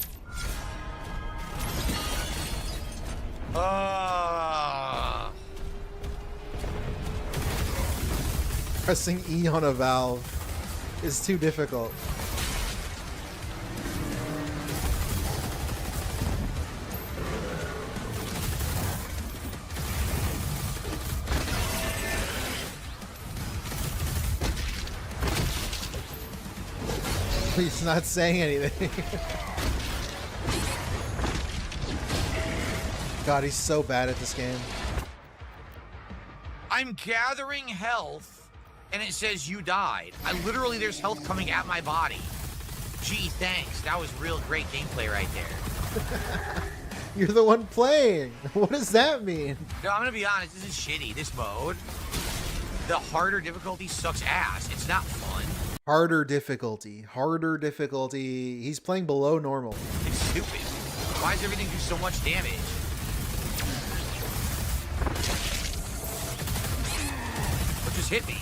B: Pressing E on a valve is too difficult. He's not saying anything. God, he's so bad at this game.
C: I'm gathering health, and it says you died. There's health coming at my body. Gee, thanks. That was real great gameplay right there.
B: You're the one playing. What does that mean?
C: No, I'm gonna be honest. This is shitty. This mode. The harder difficulty sucks ass. It's not fun.
B: Harder difficulty. Harder difficulty. He's playing below normal.
C: It's stupid. Why does everything do so much damage? What just hit me?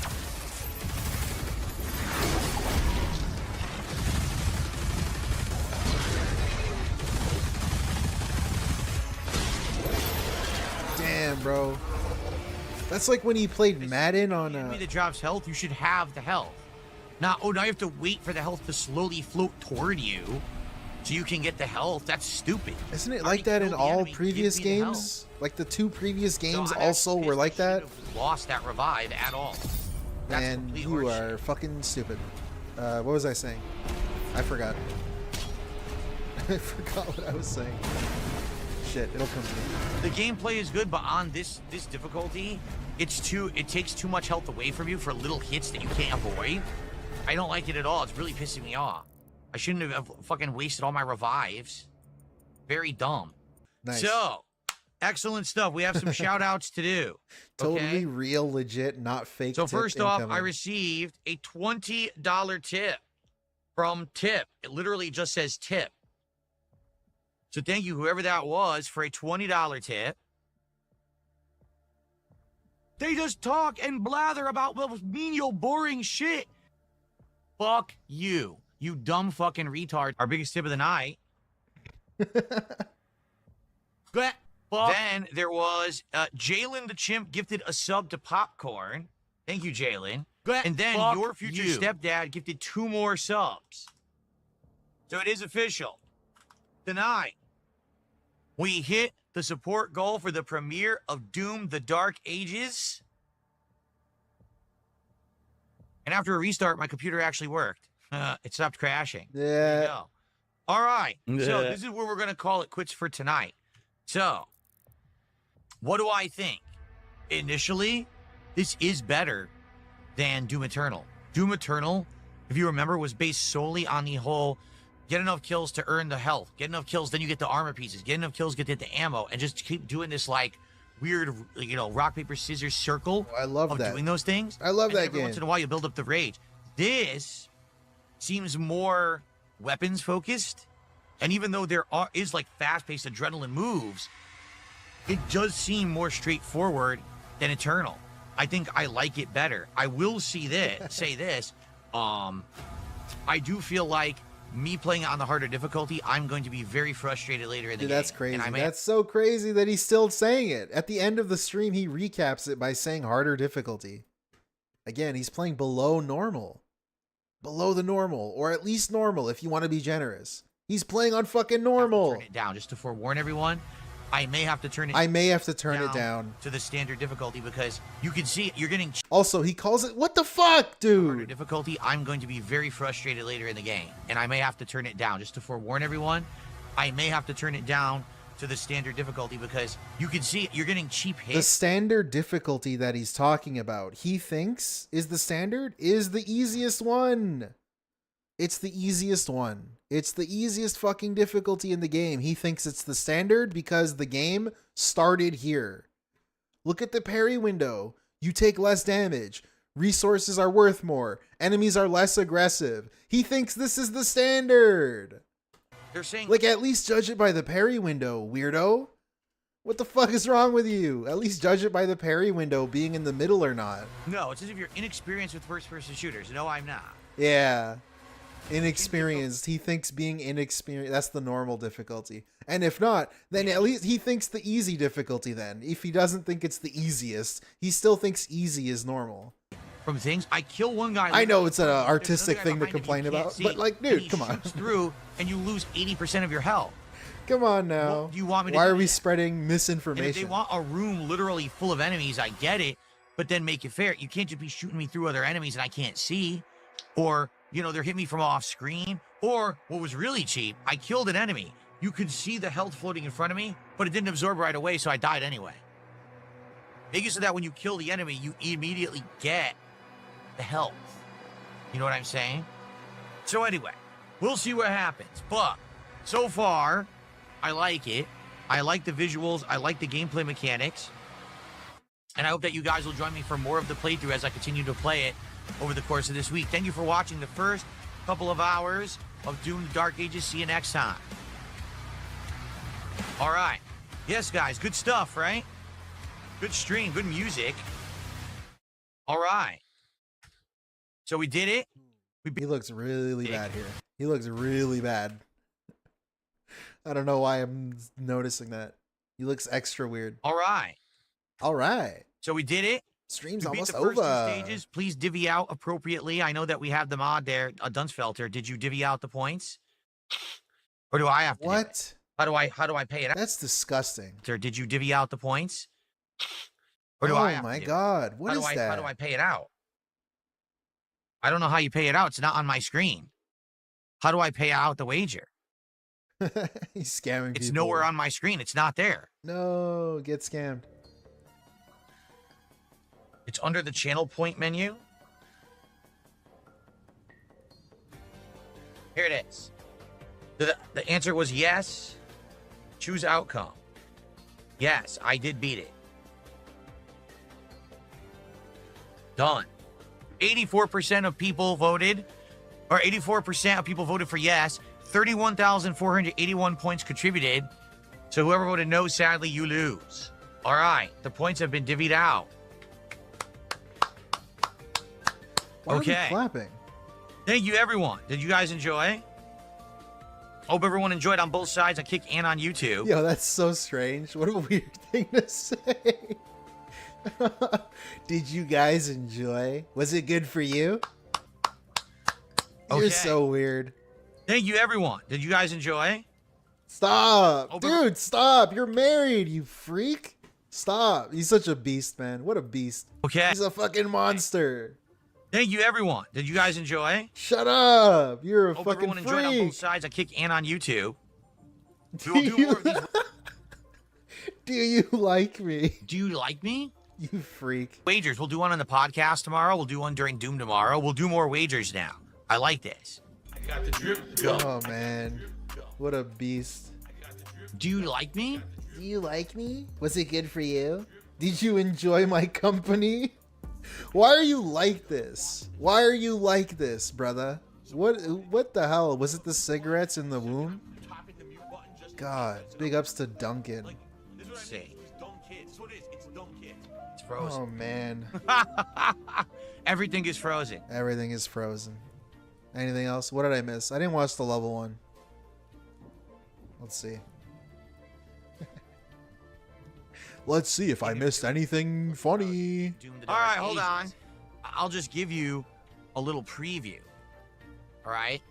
B: Damn, bro. That's like when he played Madden on
C: enemy that drops health, you should have the health. Now you have to wait for the health to slowly float toward you so you can get the health. That's stupid.
B: Isn't it like that in all previous games? Like the two previous games also were like that?
C: Lost that revive at all. That's
B: and you are fucking stupid. What was I saying? I forgot. I forgot what I was saying. shit, it'll come to me.
C: The gameplay is good, but on this difficulty, it takes too much health away from you for little hits that you can't avoid. I don't like it at all. It's really pissing me off. I shouldn't have fucking wasted all my revives. Very dumb.
B: Nice.
C: So, excellent stuff. We have some shout outs to do.
B: Totally real, legit, not fake.
C: So
B: tip
C: first off,
B: incoming.
C: I received a $20 tip from Tip. It literally just says tip. So thank you, whoever that was, for a $20 tip. They just talk and blather about menial, boring shit. Fuck you, you dumb fucking retard. Our biggest tip of the night. Then there was Jalen the Chimp gifted a sub to Popcorn. Thank you, Jalen. And then your future stepdad gifted 2 more subs. So it is official. Tonight, we hit the support goal for the premiere of Doom: The Dark Ages. And after a restart, my computer actually worked. It stopped crashing.
B: Yeah.
C: There you go. All right. So this is where we're going to call it quits for tonight. So, what do I think? Initially, this is better than Doom Eternal. Doom Eternal, if you remember, was based solely on the whole get enough kills to earn the health. Get enough kills, then you get the armor pieces. Get enough kills, get the ammo. And just keep doing this, like, weird, you know, rock, paper, scissors circle
B: I love
C: of
B: that.
C: doing those things.
B: I love
C: And
B: that
C: every
B: game.
C: once in a while, you build up the rage. This seems more weapons focused. And even though there is like fast-paced adrenaline moves, it does seem more straightforward than Eternal. I think I like it better. I will say this. I do feel like me playing it on the harder difficulty, I'm going to be very frustrated later in the
B: Dude,
C: game.
B: that's crazy.
C: And I may
B: That's so crazy that he's still saying it. At the end of the stream, he recaps it by saying harder difficulty. Again, he's playing below normal. Below the normal, or at least normal if you want to be generous. He's playing on fucking normal.
C: turn it down just to forewarn everyone. I may have to turn it.
B: I may have to turn it down
C: to the standard difficulty because you can see you're getting.
B: Also, he calls it what the fuck, dude.
C: Difficulty. I'm going to be very frustrated later in the game, and I may have to turn it down just to forewarn everyone. I may have to turn it down to the standard difficulty because you can see you're getting cheap hits.
B: The standard difficulty that he's talking about, he thinks is the standard, is the easiest one. It's the easiest one. It's the easiest fucking difficulty in the game. He thinks it's the standard because the game started here. Look at the parry window. You take less damage. Resources are worth more. Enemies are less aggressive. He thinks this is the standard.
C: They're saying,
B: like, at least judge it by the parry window, weirdo. What the fuck is wrong with you? At least judge it by the parry window being in the middle or not.
C: No, it's as if you're inexperienced with first-person shooters. No, I'm not.
B: Yeah. Inexperienced. He thinks being inexperienced, that's the normal difficulty. And if not, then at least he thinks the easy difficulty then. If he doesn't think it's the easiest, he still thinks easy is normal.
C: From things, I kill one guy.
B: I know it's an artistic thing to complain about, but like, dude, come on.
C: Through and you lose 80% of your health.
B: Come on now.
C: What do you want me to
B: Why
C: do
B: are we
C: that?
B: spreading
C: And
B: misinformation?
C: if they want a room literally full of enemies, I get it, but then make it fair. You can't just be shooting me through other enemies and I can't see, or you know they're hitting me from off screen. Or what was really cheap, I killed an enemy. You could see the health floating in front of me, but it didn't absorb right away, so I died anyway. Make it so that when you kill the enemy, you immediately get the health. You know what I'm saying? So anyway, we'll see what happens. But so far, I like it. I like the visuals. I like the gameplay mechanics. And I hope that you guys will join me for more of the playthrough as I continue to play it over the course of this week. Thank you for watching the first couple of hours of Doom: The Dark Ages. See you next time. All right. Yes, guys. Good stuff, right? Good stream. Good music. All right. So we did it.
B: He looks really bad here. He looks really bad. I don't know why I'm noticing that. He looks extra weird.
C: All right.
B: All right.
C: So we did it.
B: Stream's
C: We beat
B: almost
C: the first
B: over.
C: 2 stages. Please divvy out appropriately. I know that we have the mod there, a Dunsfelter. Did you divvy out the points? Or do I have to? do it?
B: What?
C: How do I pay it out?
B: That's disgusting.
C: Sir, did you divvy out the points? Or do
B: Oh
C: I have
B: my
C: to do it?
B: God. What is
C: How
B: that?
C: do I pay it out? I don't know how you pay it out. It's not on my screen. How do I pay out the wager?
B: He's scamming
C: It's
B: people.
C: nowhere on my screen. It's not there.
B: No, get scammed.
C: It's under the channel point menu. Here it is. The answer was yes. Choose outcome. Yes, I did beat it. Done. 84% of people voted, or 84% of people voted for yes. 31,481 points contributed. So whoever voted no, sadly, you lose. All right, the points have been divvied out.
B: Why are we
C: Okay.
B: clapping?
C: Thank you, everyone. Did you guys enjoy? Hope everyone enjoyed on both sides on Kick and on YouTube.
B: Yo, that's so strange. What a weird thing to say. Did you guys enjoy? Was it good for you? You're
C: Okay.
B: so weird.
C: Thank you, everyone. Did you guys enjoy?
B: Stop. Dude, stop. You're married, you freak. Stop. He's such a beast, man. What a beast.
C: Okay.
B: He's a fucking monster.
C: Thank you, everyone. Did you guys enjoy?
B: Shut up. You're a
C: Hope
B: fucking
C: everyone enjoyed on both
B: freak.
C: sides on Kick and on YouTube. We will do more of these.
B: Do you like me?
C: Do you like me?
B: You freak.
C: Wagers. We'll do one on the podcast tomorrow. We'll do one during Doom tomorrow. We'll do more wagers now. I like this.
A: I got the drip. Go.
B: Oh, man. What a beast.
C: Do you like me?
B: Do you like me? Was it good for you? Did you enjoy my company? Why are you like this? Why are you like this, brother? What the hell? Was it the cigarettes in the womb? God, big ups to Duncan.
C: Let's see. It's
B: Oh,
C: frozen.
B: man.
C: Everything is frozen.
B: Everything is frozen. Anything else? What did I miss? I didn't watch the level 1. Let's see. Let's see if I missed anything funny.
C: All right, hold on. I'll just give you a little preview. All right.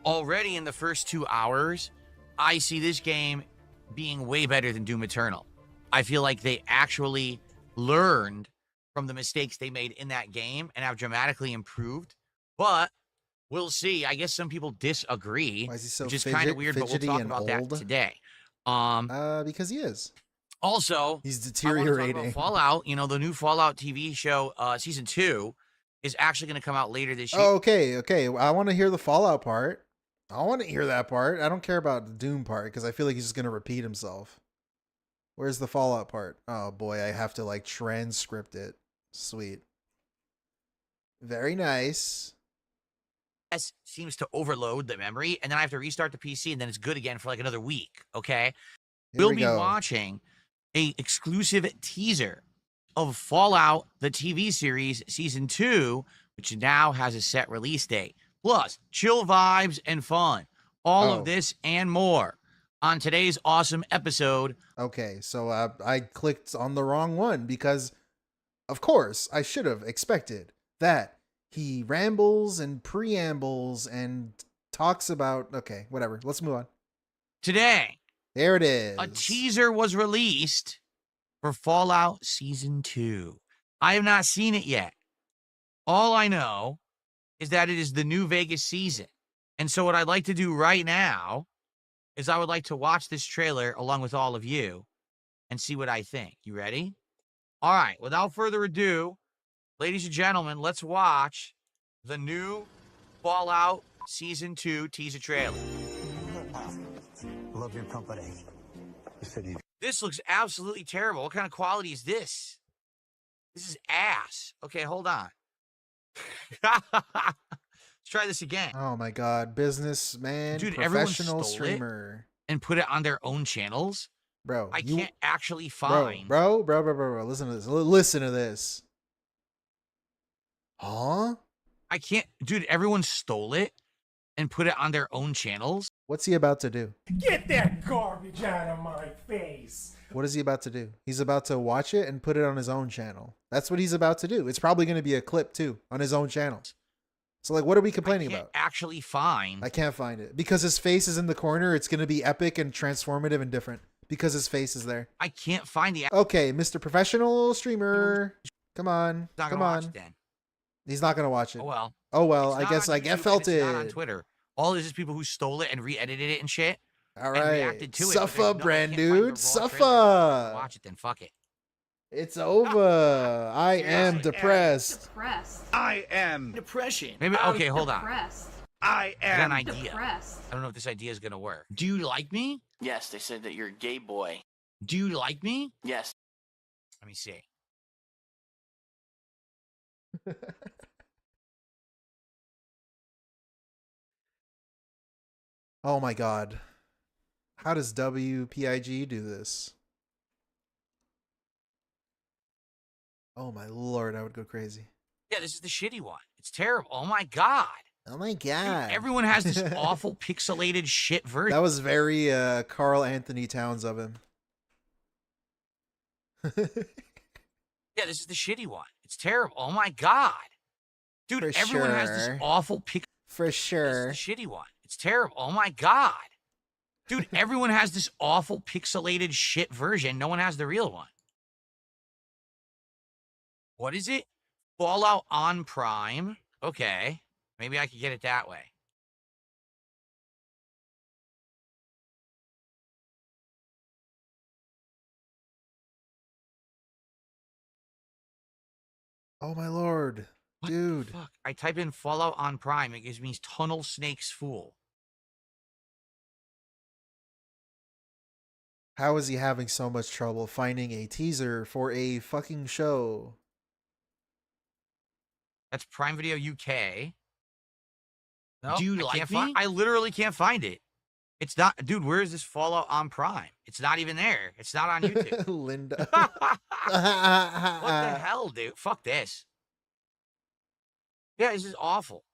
C: Already in the first 2 hours, I see this game being way better than Doom Eternal. I feel like they actually learned from the mistakes they made in that game and have dramatically improved. But we'll see. I guess some people disagree,
B: Why is he so
C: which is kind of weird, but we'll
B: fidgety
C: talk
B: and
C: about that
B: old?
C: today.
B: Because he is.
C: Also,
B: He's
C: I wanna talk
B: deteriorating.
C: about Fallout. You know, the new Fallout TV show, season 2, is actually going to come out later this year.
B: Oh, okay. I want to hear the Fallout part. I want to hear that part. I don't care about the Doom part because I feel like he's just going to repeat himself. Where's the Fallout part? Oh boy, I have to like transcript it. Sweet. Very nice.
C: Seems to overload the memory, and then I have to restart the PC, and then it's good again for like another week. Okay,
B: Here
C: we'll
B: we
C: be
B: go.
C: watching a exclusive teaser of Fallout, the TV series, season 2, which now has a set release date. Plus, chill vibes and fun. All
B: Oh.
C: of this and more on today's awesome episode.
B: Okay, so I clicked on the wrong one because, of course, I should have expected that he rambles and preambles and talks about. Okay, whatever. Let's move on.
C: Today,
B: There it is.
C: a teaser was released for Fallout Season 2. I have not seen it yet. All I know is that it is the new Vegas season. And so what I'd like to do right now is I would like to watch this trailer along with all of you and see what I think. You ready? All right, without further ado, ladies and gentlemen, let's watch the new Fallout Season 2 teaser trailer.
P: Love your company.
C: This looks absolutely terrible. What kind of quality is this? This is ass. Okay, hold on. Let's try this again.
B: Oh my god, businessman,
C: Dude, everyone
B: professional
C: stole it
B: streamer.
C: and put it on their own channels.
B: Bro,
C: I
B: you-
C: can't actually
B: bro,
C: find.
B: bro. Listen to this. Listen to this. Huh?
C: I can't. Dude, everyone stole it and put it on their own channels.
B: What's he about to do?
I: Get that garbage out of my face.
B: What is he about to do? He's about to watch it and put it on his own channel. That's what he's about to do. It's probably going to be a clip too on his own channel. So like, what are we complaining about?
C: Actually find.
B: I can't find it because his face is in the corner. It's going to be epic and transformative and different because his face is there.
C: I can't find the.
B: Okay, Mr. Professional Streamer. Come on.
C: Not
B: Come
C: gonna watch
B: on.
C: it then.
B: He's not going to watch it.
C: Oh well.
B: Oh well,
C: It's
B: I
C: not
B: guess
C: on
B: I
C: YouTube
B: felt
C: and it's not
B: it.
C: on Twitter. All this is people who stole it and re-edited it and shit.
B: All
C: and
B: right.
C: reacted to it.
B: Suffah, brand dude. Suffah.
C: Watch it then. Fuck it.
B: It's over. I am depressed.
A: I am depression.
C: Maybe okay. Hold on.
A: I
C: I got
A: am
C: an idea. I don't know if this idea is gonna work. Do you like me?
P: Yes, they said that you're a gay boy.
C: Do you like me?
P: Yes.
C: Let me see.
B: Oh my god. How does WPIG do this? Oh my lord, I would go crazy.
C: Yeah, this is the shitty one. It's terrible. Oh my god.
B: Oh my god.
C: Dude, everyone has this awful pixelated shit version.
B: That was very Carl Anthony Towns of him.
C: Yeah, this is the shitty one. It's terrible. Oh my god. Dude,
B: For
C: everyone has this
B: sure.
C: awful pixelated.
B: For sure.
C: This is the shitty one. It's terrible. Oh my god. Dude, everyone has this awful pixelated shit version. No one has the real one. What is it? Fallout on Prime. Okay. Maybe I could get it that way.
B: Oh my lord. Dude.
C: Fuck. I type in Fallout on Prime. It gives me Tunnel Snakes Fool.
B: How is he having so much trouble finding a teaser for a fucking show?
C: That's Prime Video UK. No,
A: Dude,
C: I can't find. I literally can't find it. It's not, dude. Where is this Fallout on Prime? It's not even there. It's not on YouTube.
B: Linda.
C: What the hell, dude? Fuck this. Yeah, this is awful.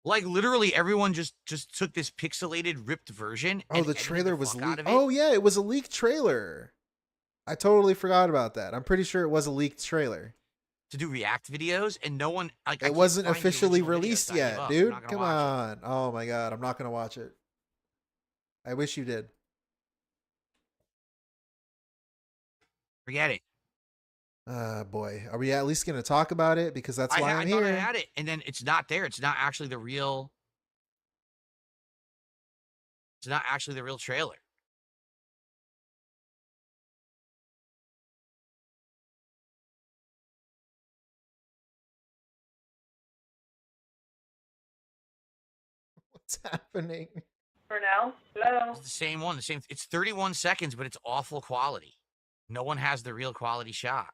C: Like literally, everyone just took this pixelated, ripped version.
B: Oh,
C: and
B: the
C: edited
B: trailer was
C: fuck out
B: leaked.
C: of it.
B: Oh yeah, it was a leaked trailer. I totally forgot about that. I'm pretty sure it was a leaked trailer.
C: To do React videos, and no one like I
B: It
C: can't
B: wasn't
C: find the
B: officially
C: original videos,
B: released
C: so I give
B: yet,
C: up. I'm
B: dude.
C: not gonna
B: Come
C: watch it.
B: on. Oh my god, I'm not gonna watch it. I wish you did.
C: Forget it.
B: Boy, are we at least gonna talk about it? Because that's why
C: I
B: I'm
C: thought I
B: here.
C: had it, and then it's not there. It's not actually the real. It's not actually the real trailer.
B: What's happening?
N: For now? Hello?
C: It's the same one. The same. It's 31 seconds, but it's awful quality. No one has the real quality shot.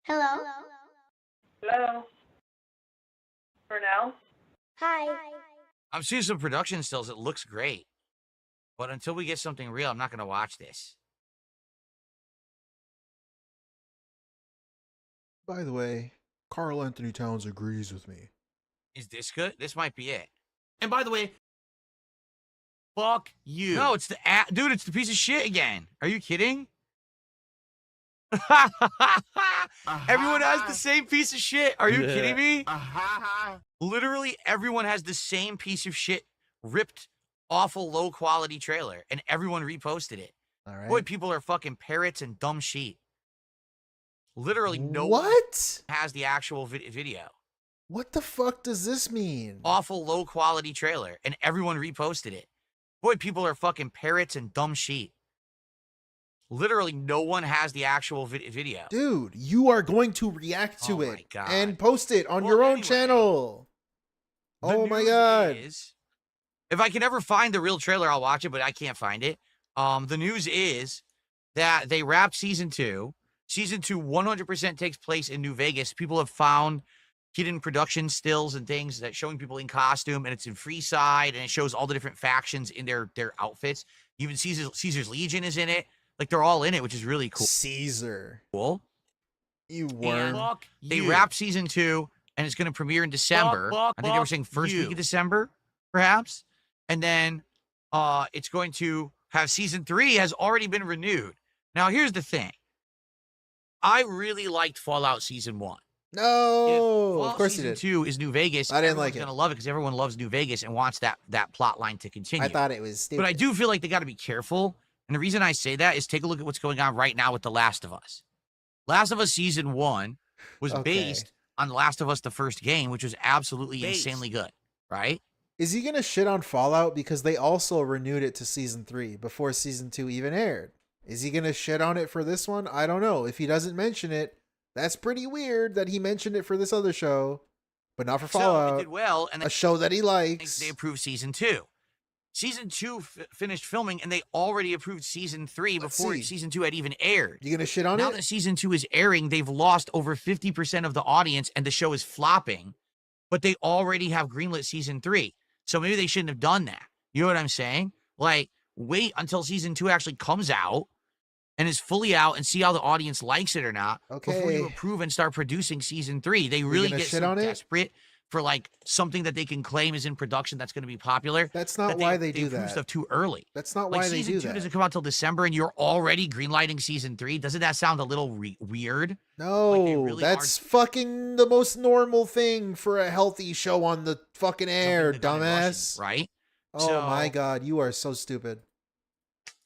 Q: Hello?
N: Hello? For now?
Q: Hi.
C: I'm seeing some production stills. It looks great. But until we get something real, I'm not going to watch this.
B: By the way, Carl Anthony Towns agrees with me.
C: Is this good? This might be it.
A: And by the way, fuck you.
C: No, it's the dude. It's the piece of shit again. Are you kidding? Everyone has the same piece of shit. Are you kidding me? Literally, everyone has the same piece of shit, ripped, awful, low quality trailer, and everyone reposted it.
B: All right.
C: Boy, people are fucking parrots and dumb sheep. Literally, no one
B: What?
C: has the actual video.
B: What the fuck does this mean?
C: Awful, low quality trailer, and everyone reposted it. Boy, people are fucking parrots and dumb sheep. Literally, no one has the actual video.
B: Dude, you are going to react to
C: Oh my
B: it
C: God.
B: and post it on
C: Well,
B: your own
C: anyway,
B: channel.
C: The
B: Oh my
C: news
B: god.
C: is, if I can ever find the real trailer, I'll watch it, but I can't find it. The news is that they wrapped season 2. Season 2 100% takes place in New Vegas. People have found hidden production stills and things that showing people in costume, and it's in Freeside, and it shows all the different factions in their outfits. Even Caesar's Legion is in it. Like, they're all in it, which is really cool.
B: Caesar.
C: Cool.
B: You
C: And
B: worm.
C: they wrapped season 2, and it's going to premiere in December. I think they were saying first week of December, perhaps. And then it's going to have season 3 has already been renewed. Now, here's the thing. I really liked Fallout season 1.
B: No,
C: Fallout
B: of course you
C: season
B: did.
C: 2 is New Vegas.
B: I didn't like
C: Everyone's
B: it.
C: gonna love it because everyone loves New Vegas and wants that plot line to continue.
B: I thought it was stupid.
C: But I do feel like they got to be careful. And the reason I say that is take a look at what's going on right now with The Last of Us. Last of Us season 1 was
B: Okay.
C: based on The Last of Us, the first game, which was absolutely
A: Based.
C: insanely good. right?
B: Is he gonna shit on Fallout because they also renewed it to season 3 before season 2 even aired? Is he gonna shit on it for this one? I don't know. If he doesn't mention it, that's pretty weird that he mentioned it for this other show, but not for Fallout.
C: So it did well, and
B: a show that he likes.
C: They approved season 2. Season 2 finished filming, and they already approved season 3 before season 2 had even aired.
B: You gonna shit on it?
C: Now that season 2 is airing, they've lost over 50% of the audience, and the show is flopping. But they already have greenlit season 3, so maybe they shouldn't have done that. You know what I'm saying? Like, wait until season 2 actually comes out and is fully out, and see how the audience likes it or not before you approve and start producing season 3. They really get so desperate for like something that they can claim is in production that's going to be popular.
B: That's not why they do
C: approve
B: that.
C: Stuff too early.
B: That's not
C: Like
B: why they do
C: season 2
B: that.
C: doesn't come out till December, and you're already greenlighting season 3. Doesn't that sound a little weird?
B: No, that's fucking the most normal thing for a healthy show on the fucking air, dumbass.
C: Right?
B: Oh my god, you are so stupid.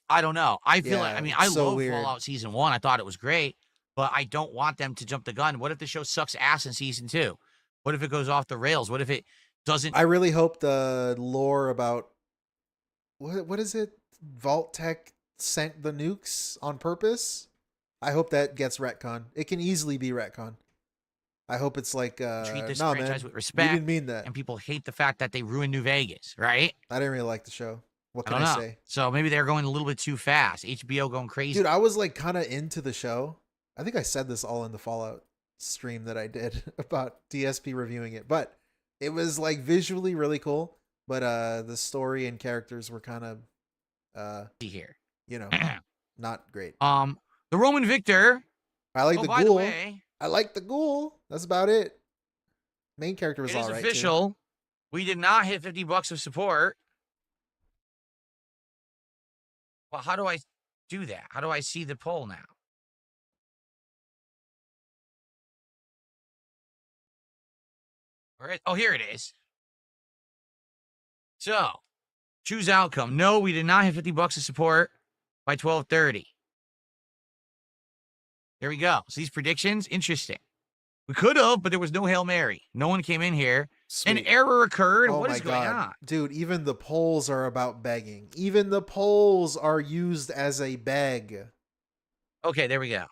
C: I don't know. I feel like, I mean, I love
B: weird.
C: Fallout season 1. I thought it was great, but I don't want them to jump the gun. What if the show sucks ass in season 2? What if it goes off the rails? What if it doesn't?
B: I really hope the lore about what is it? Vault Tech sent the nukes on purpose. I hope that gets retcon. It can easily be retcon. I hope it's like
C: treat this
B: nah,
C: franchise
B: man,
C: with respect.
B: You didn't mean that.
C: And people hate the fact that they ruined New Vegas, right?
B: I didn't really like the show. What
C: I
B: can
C: don't
B: I
C: know.
B: say?
C: So maybe they're going a little bit too fast. HBO going crazy.
B: Dude, I was like kind of into the show. I think I said this all in the Fallout stream that I did about DSP reviewing it, but it was like visually really cool. But the story and characters were kind of
C: here,
B: you know, not great.
C: The Roman Victor.
B: I like the
C: by
B: ghoul.
C: The way,
B: I like the ghoul. That's about it. Main character was
C: it is
B: all right.
C: official.
B: Too.
C: We did not hit $50 of support. Well, how do I do that? How do I see the poll now? All right. Oh, here it is. So, choose outcome. No, we did not hit $50 of support by 12:30. There we go. So these predictions, interesting. We could have, but there was no Hail Mary. No one came in here.
B: Sweet.
C: An error occurred.
B: Oh
C: What
B: my
C: is going
B: God.
C: on?
B: Dude, even the polls are about begging. Even the polls are used as a beg.
C: Okay, there we go.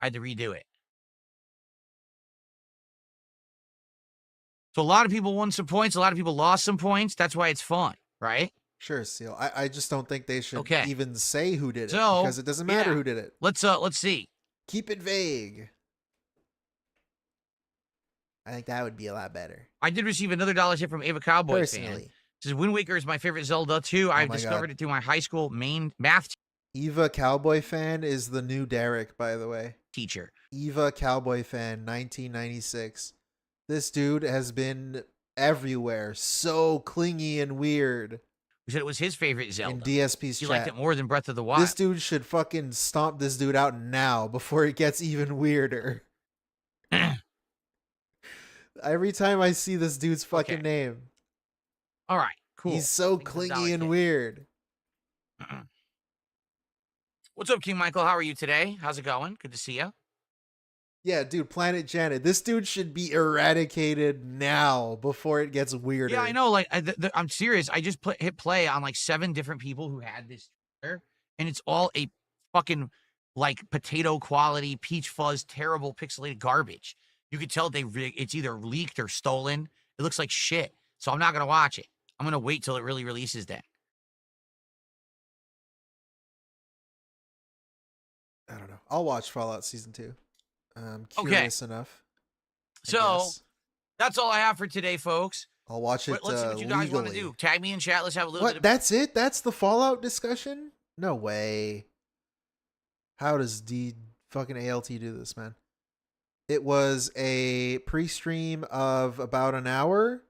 C: I had to redo it. So a lot of people won some points. A lot of people lost some points. That's why it's fun, right?
B: Sure, Seal. I just don't think they should
C: Okay.
B: even say who did it
C: So,
B: because it doesn't matter
C: yeah.
B: who did it.
C: Let's see.
B: Keep it vague. I think that would be a lot better.
C: I did receive another dollar tip from Ava Cowboy
B: Personally.
C: fan. Says Wind Waker is my favorite Zelda too. I've
B: my
C: discovered
B: God.
C: it through my high school main math
B: Eva Cowboy Fan is the new Derek, by the way.
C: teacher.
B: Eva Cowboy Fan, 1996. This dude has been everywhere. So clingy and weird.
C: Who said it was his favorite Zelda.
B: In DSP's
C: He
B: chat.
C: liked it more than Breath of the Wild.
B: This dude should fucking stomp this dude out now before it gets even weirder. Every time I see this dude's fucking name.
C: All right, cool.
B: He's so
C: Thanks for the
B: clingy and
C: $1 tip.
B: weird.
C: What's up, King Michael? How are you today? How's it going? Good to see you.
B: Yeah, dude, Planet Janet. This dude should be eradicated now before it gets weirder.
C: Yeah, I know. Like, I'm serious. I just hit play on like 7 different people who had this trailer, and it's all a fucking like potato quality, peach fuzz, terrible pixelated garbage. You could tell it's either leaked or stolen. It looks like shit. So I'm not gonna watch it. I'm gonna wait till it really releases then.
B: I don't know. I'll watch Fallout Season 2. I'm curious enough. I
C: So
B: guess.
C: that's all I have for today, folks.
B: I'll watch it
C: Let's see what you guys want to
B: legally.
C: do. Tag me in chat. Let's have a little
B: What?
C: bit of
B: That's it? That's the Fallout discussion? No way. How does fucking ALT do this, man? It was a pre-stream of about an hour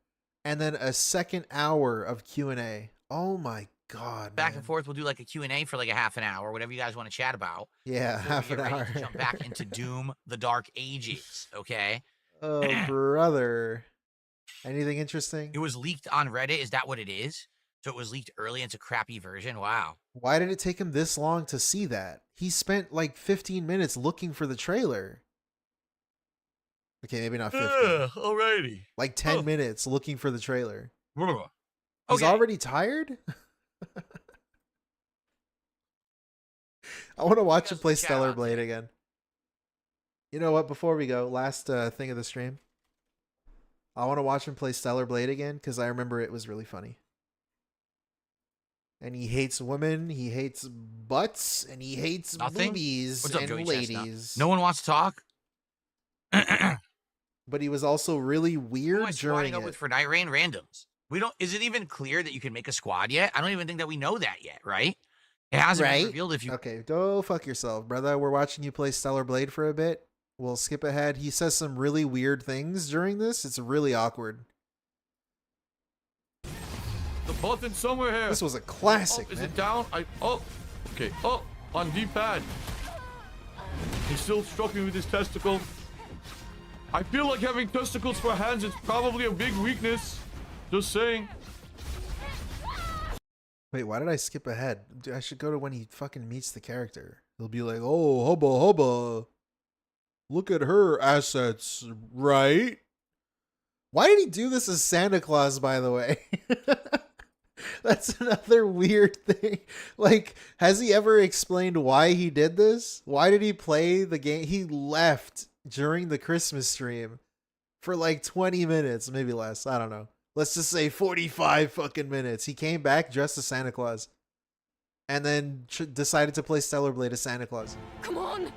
B: and then a second hour of Q&A. Oh my God,
C: back
B: man.
C: and forth. We'll do like a Q&A for like a half an hour, whatever you guys want to chat about.
B: Yeah,
C: before we
B: half
C: get
B: an
C: ready
B: hour.
C: to jump back into Doom, the Dark Ages, okay?
B: Oh, brother. Anything interesting?
C: It was leaked on Reddit. Is that what it is? So it was leaked early. It's a crappy version. Wow.
B: Why did it take him this long to see that? He spent like 15 minutes looking for the trailer. Okay, maybe not 50.
A: Alrighty.
B: Like 10 minutes looking for the trailer.
C: Okay.
B: He's already tired? I want to watch him play Stellar Blade again. You know what? Before we go, last thing of the stream. I want to watch him play Stellar Blade again because I remember it was really funny. And he hates women, he hates butts, and he hates boobies
C: What's up,
B: and
C: Joey
B: ladies.
C: No one wants to talk?
B: But he was also really
C: Who
B: weird
C: am I
B: during
C: squatting up
B: it.
C: with for Night Rain randoms? We don't. Is it even clear that you can make a squad yet? I don't even think that we know that yet, right? It hasn't been revealed. If you
B: Okay, go fuck yourself, brother. We're watching you play Stellar Blade for a bit. We'll skip ahead. He says some really weird things during this. It's really awkward.
K: The button somewhere here.
B: This was a classic,
K: Is
B: man.
K: it down? Okay. Oh, on D-pad. He's still struck me with his testicle. I feel like having testicles for hands is probably a big weakness. Just saying.
B: Wait, why did I skip ahead? Dude, I should go to when he fucking meets the character. He'll be like, oh, hubba hubba. Look at her assets, right? Why did he do this as Santa Claus, by the way? That's another weird thing. Like, has he ever explained why he did this? Why did he play the game? He left during the Christmas stream for like 20 minutes, maybe less. I don't know. Let's just say 45 fucking minutes. He came back dressed as Santa Claus and then decided to play Stellar Blade as Santa Claus.
N: Come on!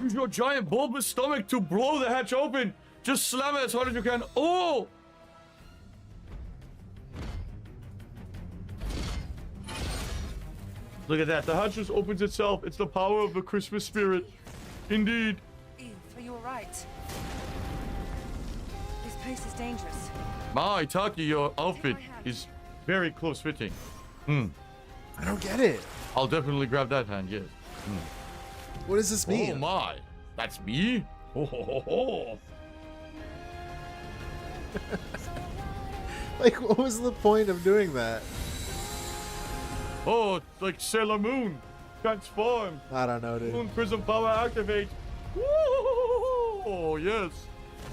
K: Use your giant bulbous stomach to blow the hatch open. Just slam it as hard as you can. Oh! Look at that. The hatch just opens itself. It's the power of the Christmas spirit. Indeed.
R: Eve, are you alright? This place is dangerous.
K: My Taki, your outfit is very close fitting. I
B: don't get it.
K: I'll definitely grab that hand, yes.
B: What does this mean?
K: Oh my. That's me? Ho ho ho ho.
B: Like, what was the point of doing that?
K: Oh, it's like Sailor Moon. Transform.
B: I don't know, dude.
K: Moon prism power activate. Woo! Oh, yes.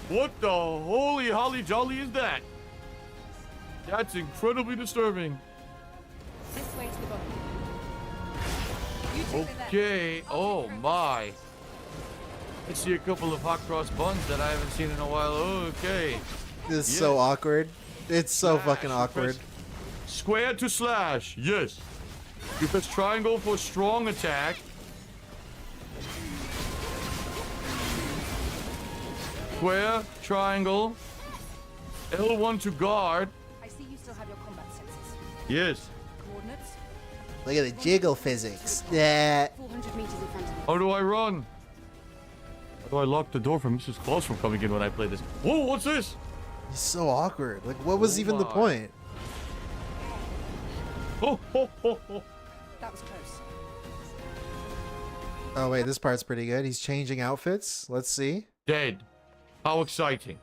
K: What the holy holly jolly is that? That's incredibly disturbing.
R: This way to the bottom. You take it there.
K: Okay. Oh, my. I see a couple of hot cross buns that I haven't seen in a while. Okay.
B: This is so awkward. It's so fucking awkward.
K: Square to slash. Yes. You press triangle for strong attack. Square, triangle. L1 to guard.
R: I see you still have your combat senses.
K: Yes.
R: Coordinates?
O: Look at the jiggle physics. Yeah.
R: 400 meters in front of me.
K: How do I run? How do I lock the door from Mrs. Claus from coming in when I play this? Whoa, what's this?
B: He's so awkward. Like, what was even the
K: my.
B: point?
K: Oh, ho, ho, ho.
R: That was close.
B: Oh, wait, this part's pretty good. He's changing outfits. Let's see.
K: Dead. How exciting.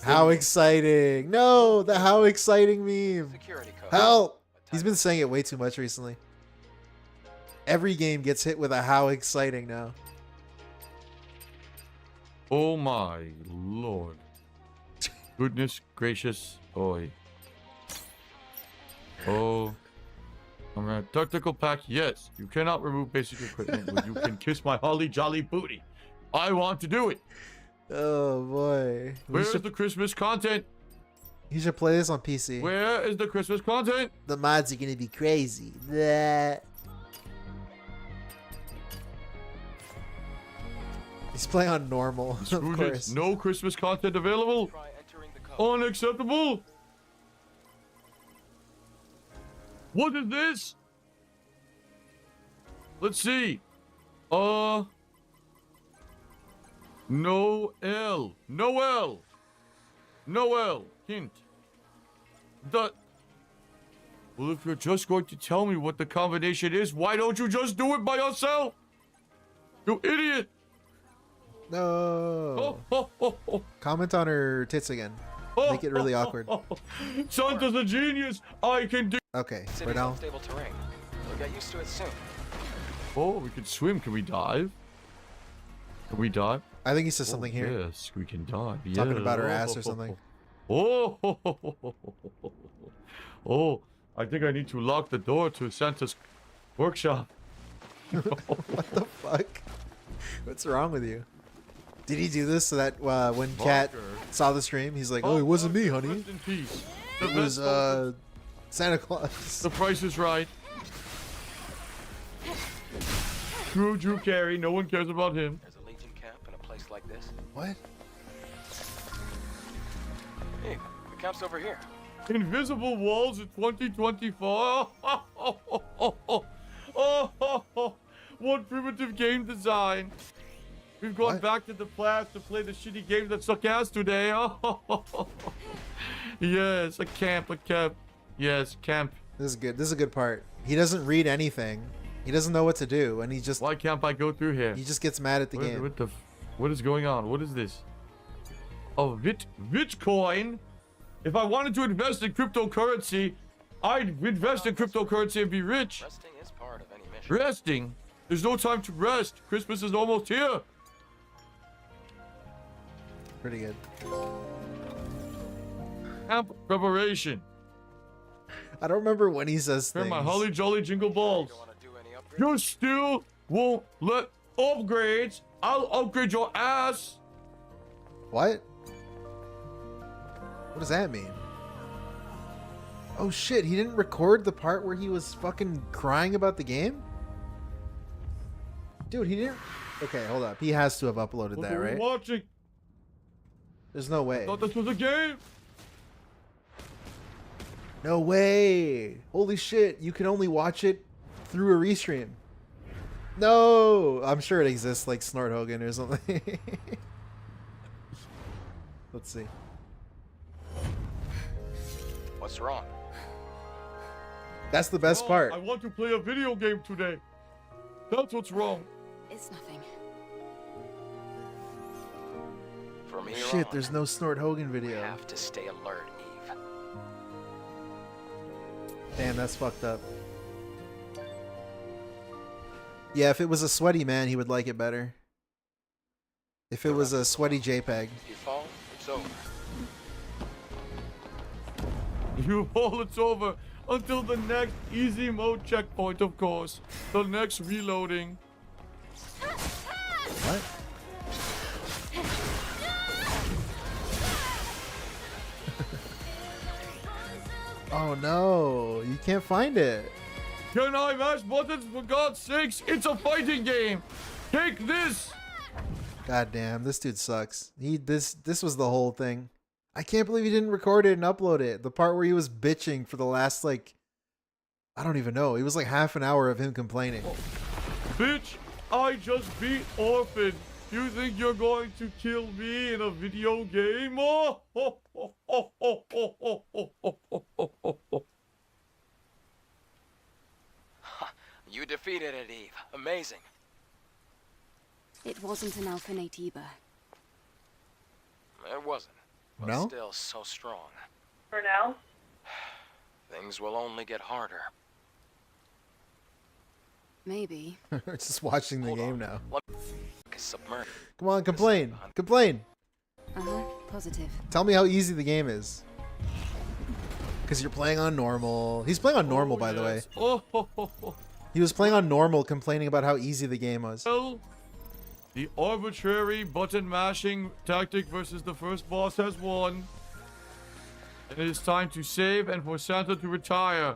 B: How exciting. No, the how exciting meme. Help. He's been saying it way too much recently. Every game gets hit with a how exciting now.
K: Oh my lord. Goodness gracious. Oi. Oh. I'm a tactical pack. Yes. You cannot remove basic equipment, but you can kiss my holly jolly booty. I want to do it.
B: Oh boy.
K: Where's the Christmas content?
B: You should play this on PC.
K: Where is the Christmas content?
O: The mods are gonna be crazy. Blah.
B: He's playing on normal, of course.
K: No Christmas content available. Unacceptable. What is this? Let's see. Noel. Hint. Well, if you're just going to tell me what the combination is, why don't you just do it by yourself? You idiot.
B: No. Comment on her tits again. Make it really awkward.
K: Santa's a genius. I can do.
B: Okay, we're down.
S: Stable terrain. We'll get used to it soon.
K: Oh, we can swim. Can we dive? Can we dive?
B: I think he says something here.
K: Yeah, squeaking dog.
B: Talking
K: Yeah.
B: about her ass or something.
K: Oh, I think I need to lock the door to Santa's workshop.
B: What the fuck? What's wrong with you? Did he do this so that when Kat saw the stream, he's like, "Oh, it wasn't me, honey.
K: Rest in peace.
B: It was Santa Claus."
K: The Price is Right. Screw Drew Carey. No one cares about him.
P: There's a Legion camp in a place like this.
B: What?
P: Hey, the camp's over here.
K: Invisible walls in 2024. What primitive game design. We've gone back to the past to play the shitty game that suck ass today. Yes, a camp. Yes, camp.
B: This is good. This is a good part. He doesn't read anything. He doesn't know what to do, and he just...
K: Why can't I go through here?
B: He just gets mad at the game.
K: What is going on? What is this? Oh, Bitcoin? If I wanted to invest in cryptocurrency, I'd invest in cryptocurrency and be rich.
P: Resting is part of any mission.
K: Resting? There's no time to rest. Christmas is almost here.
B: Pretty good.
K: Camp preparation.
B: I don't remember when he says
K: Hear
B: things.
K: my holly jolly jingle balls. You still won't let upgrades. I'll upgrade your ass.
B: What? What does that mean? Oh shit, he didn't record the part where he was fucking crying about the game? Dude, he didn't... Okay, hold up. He has to have uploaded
K: What
B: that,
K: are we
B: right?
K: watching?
B: There's no way.
K: I thought this was a game.
B: No way! Holy shit, you can only watch it through a restream. No! I'm sure it exists like Snort Hogan or something. Let's see.
P: What's wrong?
B: That's the best
K: Oh,
B: part.
K: I want to play a video game today. That's what's wrong.
R: It's nothing.
P: From here
B: Shit,
P: on,
B: there's no Snort Hogan
P: we
B: video.
P: have to stay alert, Eve.
B: Damn, that's fucked up. Yeah, if it was a sweaty man, he would like it better. If it was a sweaty JPEG.
P: You fall, it's over.
K: You fall, it's over. Until the next easy mode checkpoint, of course. The next reloading.
B: What? Oh no, you can't find it.
K: Can I mash buttons for God's sakes? It's a fighting game. Take this.
B: God damn, this dude sucks. This was the whole thing. I can't believe he didn't record it and upload it. The part where he was bitching for the last, like, I don't even know. It was like half an hour of him complaining.
K: Bitch, I just beat Orphan. You think you're going to kill me in a video game? Oh, oh, oh, oh, oh, oh, oh, oh, oh, oh, oh, oh.
P: You defeated it, Eve. Amazing.
R: It wasn't an Alphanate either.
P: It wasn't. But
B: No?
P: still so strong.
N: For now?
P: Things will only get harder.
R: Maybe.
B: Just watching the game now.
P: Submerged.
B: Come on, complain. Complain.
R: Uh-huh, positive.
B: Tell me how easy the game is. Because you're playing on normal. He's playing on normal, by the way.
K: Oh, oh, oh, oh.
B: He was playing on normal, complaining about how easy the game was.
K: Well, the arbitrary button mashing tactic versus the first boss has won. And it is time to save and for Santa to retire.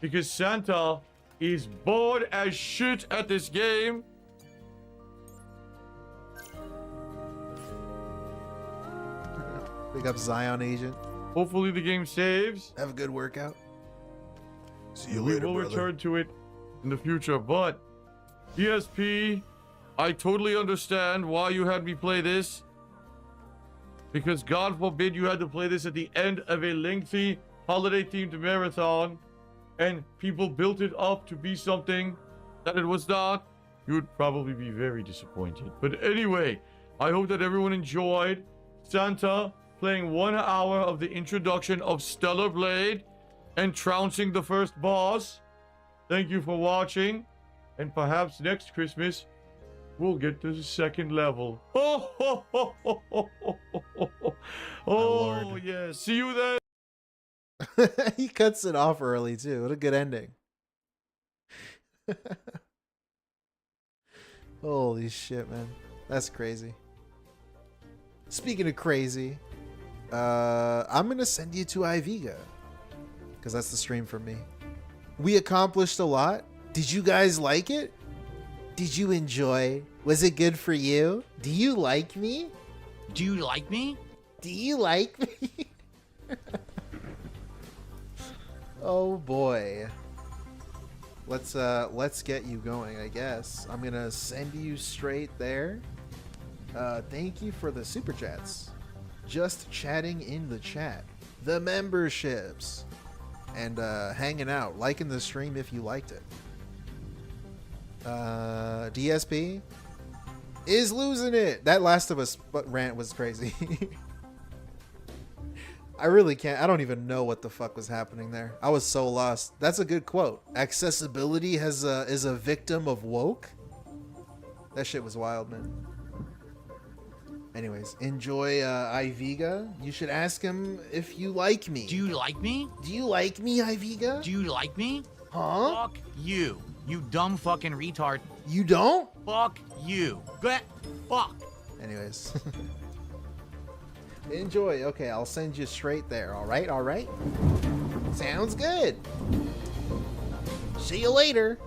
K: Because Santa is bored as shit at this game.
B: Big up Zion Agent.
K: Hopefully the game saves.
B: Have a good workout. See you
K: We
B: later,
K: will
B: brother.
K: return to it in the future, but DSP, I totally understand why you had me play this. Because God forbid you had to play this at the end of a lengthy holiday-themed marathon and people built it up to be something that it was not. You would probably be very disappointed. But anyway, I hope that everyone enjoyed Santa playing 1 hour of the introduction of Stellar Blade and trouncing the first boss. Thank you for watching, and perhaps next Christmas We'll get to the second level. Oh, ho, ho, ho, ho, ho, ho, ho. Oh yeah. See you then.
B: He cuts it off early too. What a good ending. Holy shit, man. That's crazy. Speaking of crazy, I'm gonna send you to Iviga, because that's the stream for me. We accomplished a lot. Did you guys like it? Did you enjoy? Was it good for you? Do you like me?
C: Do you like me?
B: Do you like me? Oh boy. Let's get you going, I guess. I'm gonna send you straight there. Thank you for the super chats. Just chatting in the chat. The memberships. And hanging out. Liking the stream if you liked it. DSP is losing it. That Last of Us rant was crazy. I really can't. I don't even know what the fuck was happening there. I was so lost. That's a good quote. Accessibility is a victim of woke. That shit was wild, man. Anyways, enjoy Iviga. You should ask him if you like me.
C: Do you like me?
B: Do you like me, Iviga?
C: Do you like me?
B: Huh?
C: Fuck you. You dumb fucking retard.
B: You don't?
C: Fuck you. Go ahead. Fuck.
B: Anyways. Enjoy. Okay, I'll send you straight there. All right? All right? Sounds good. See you later.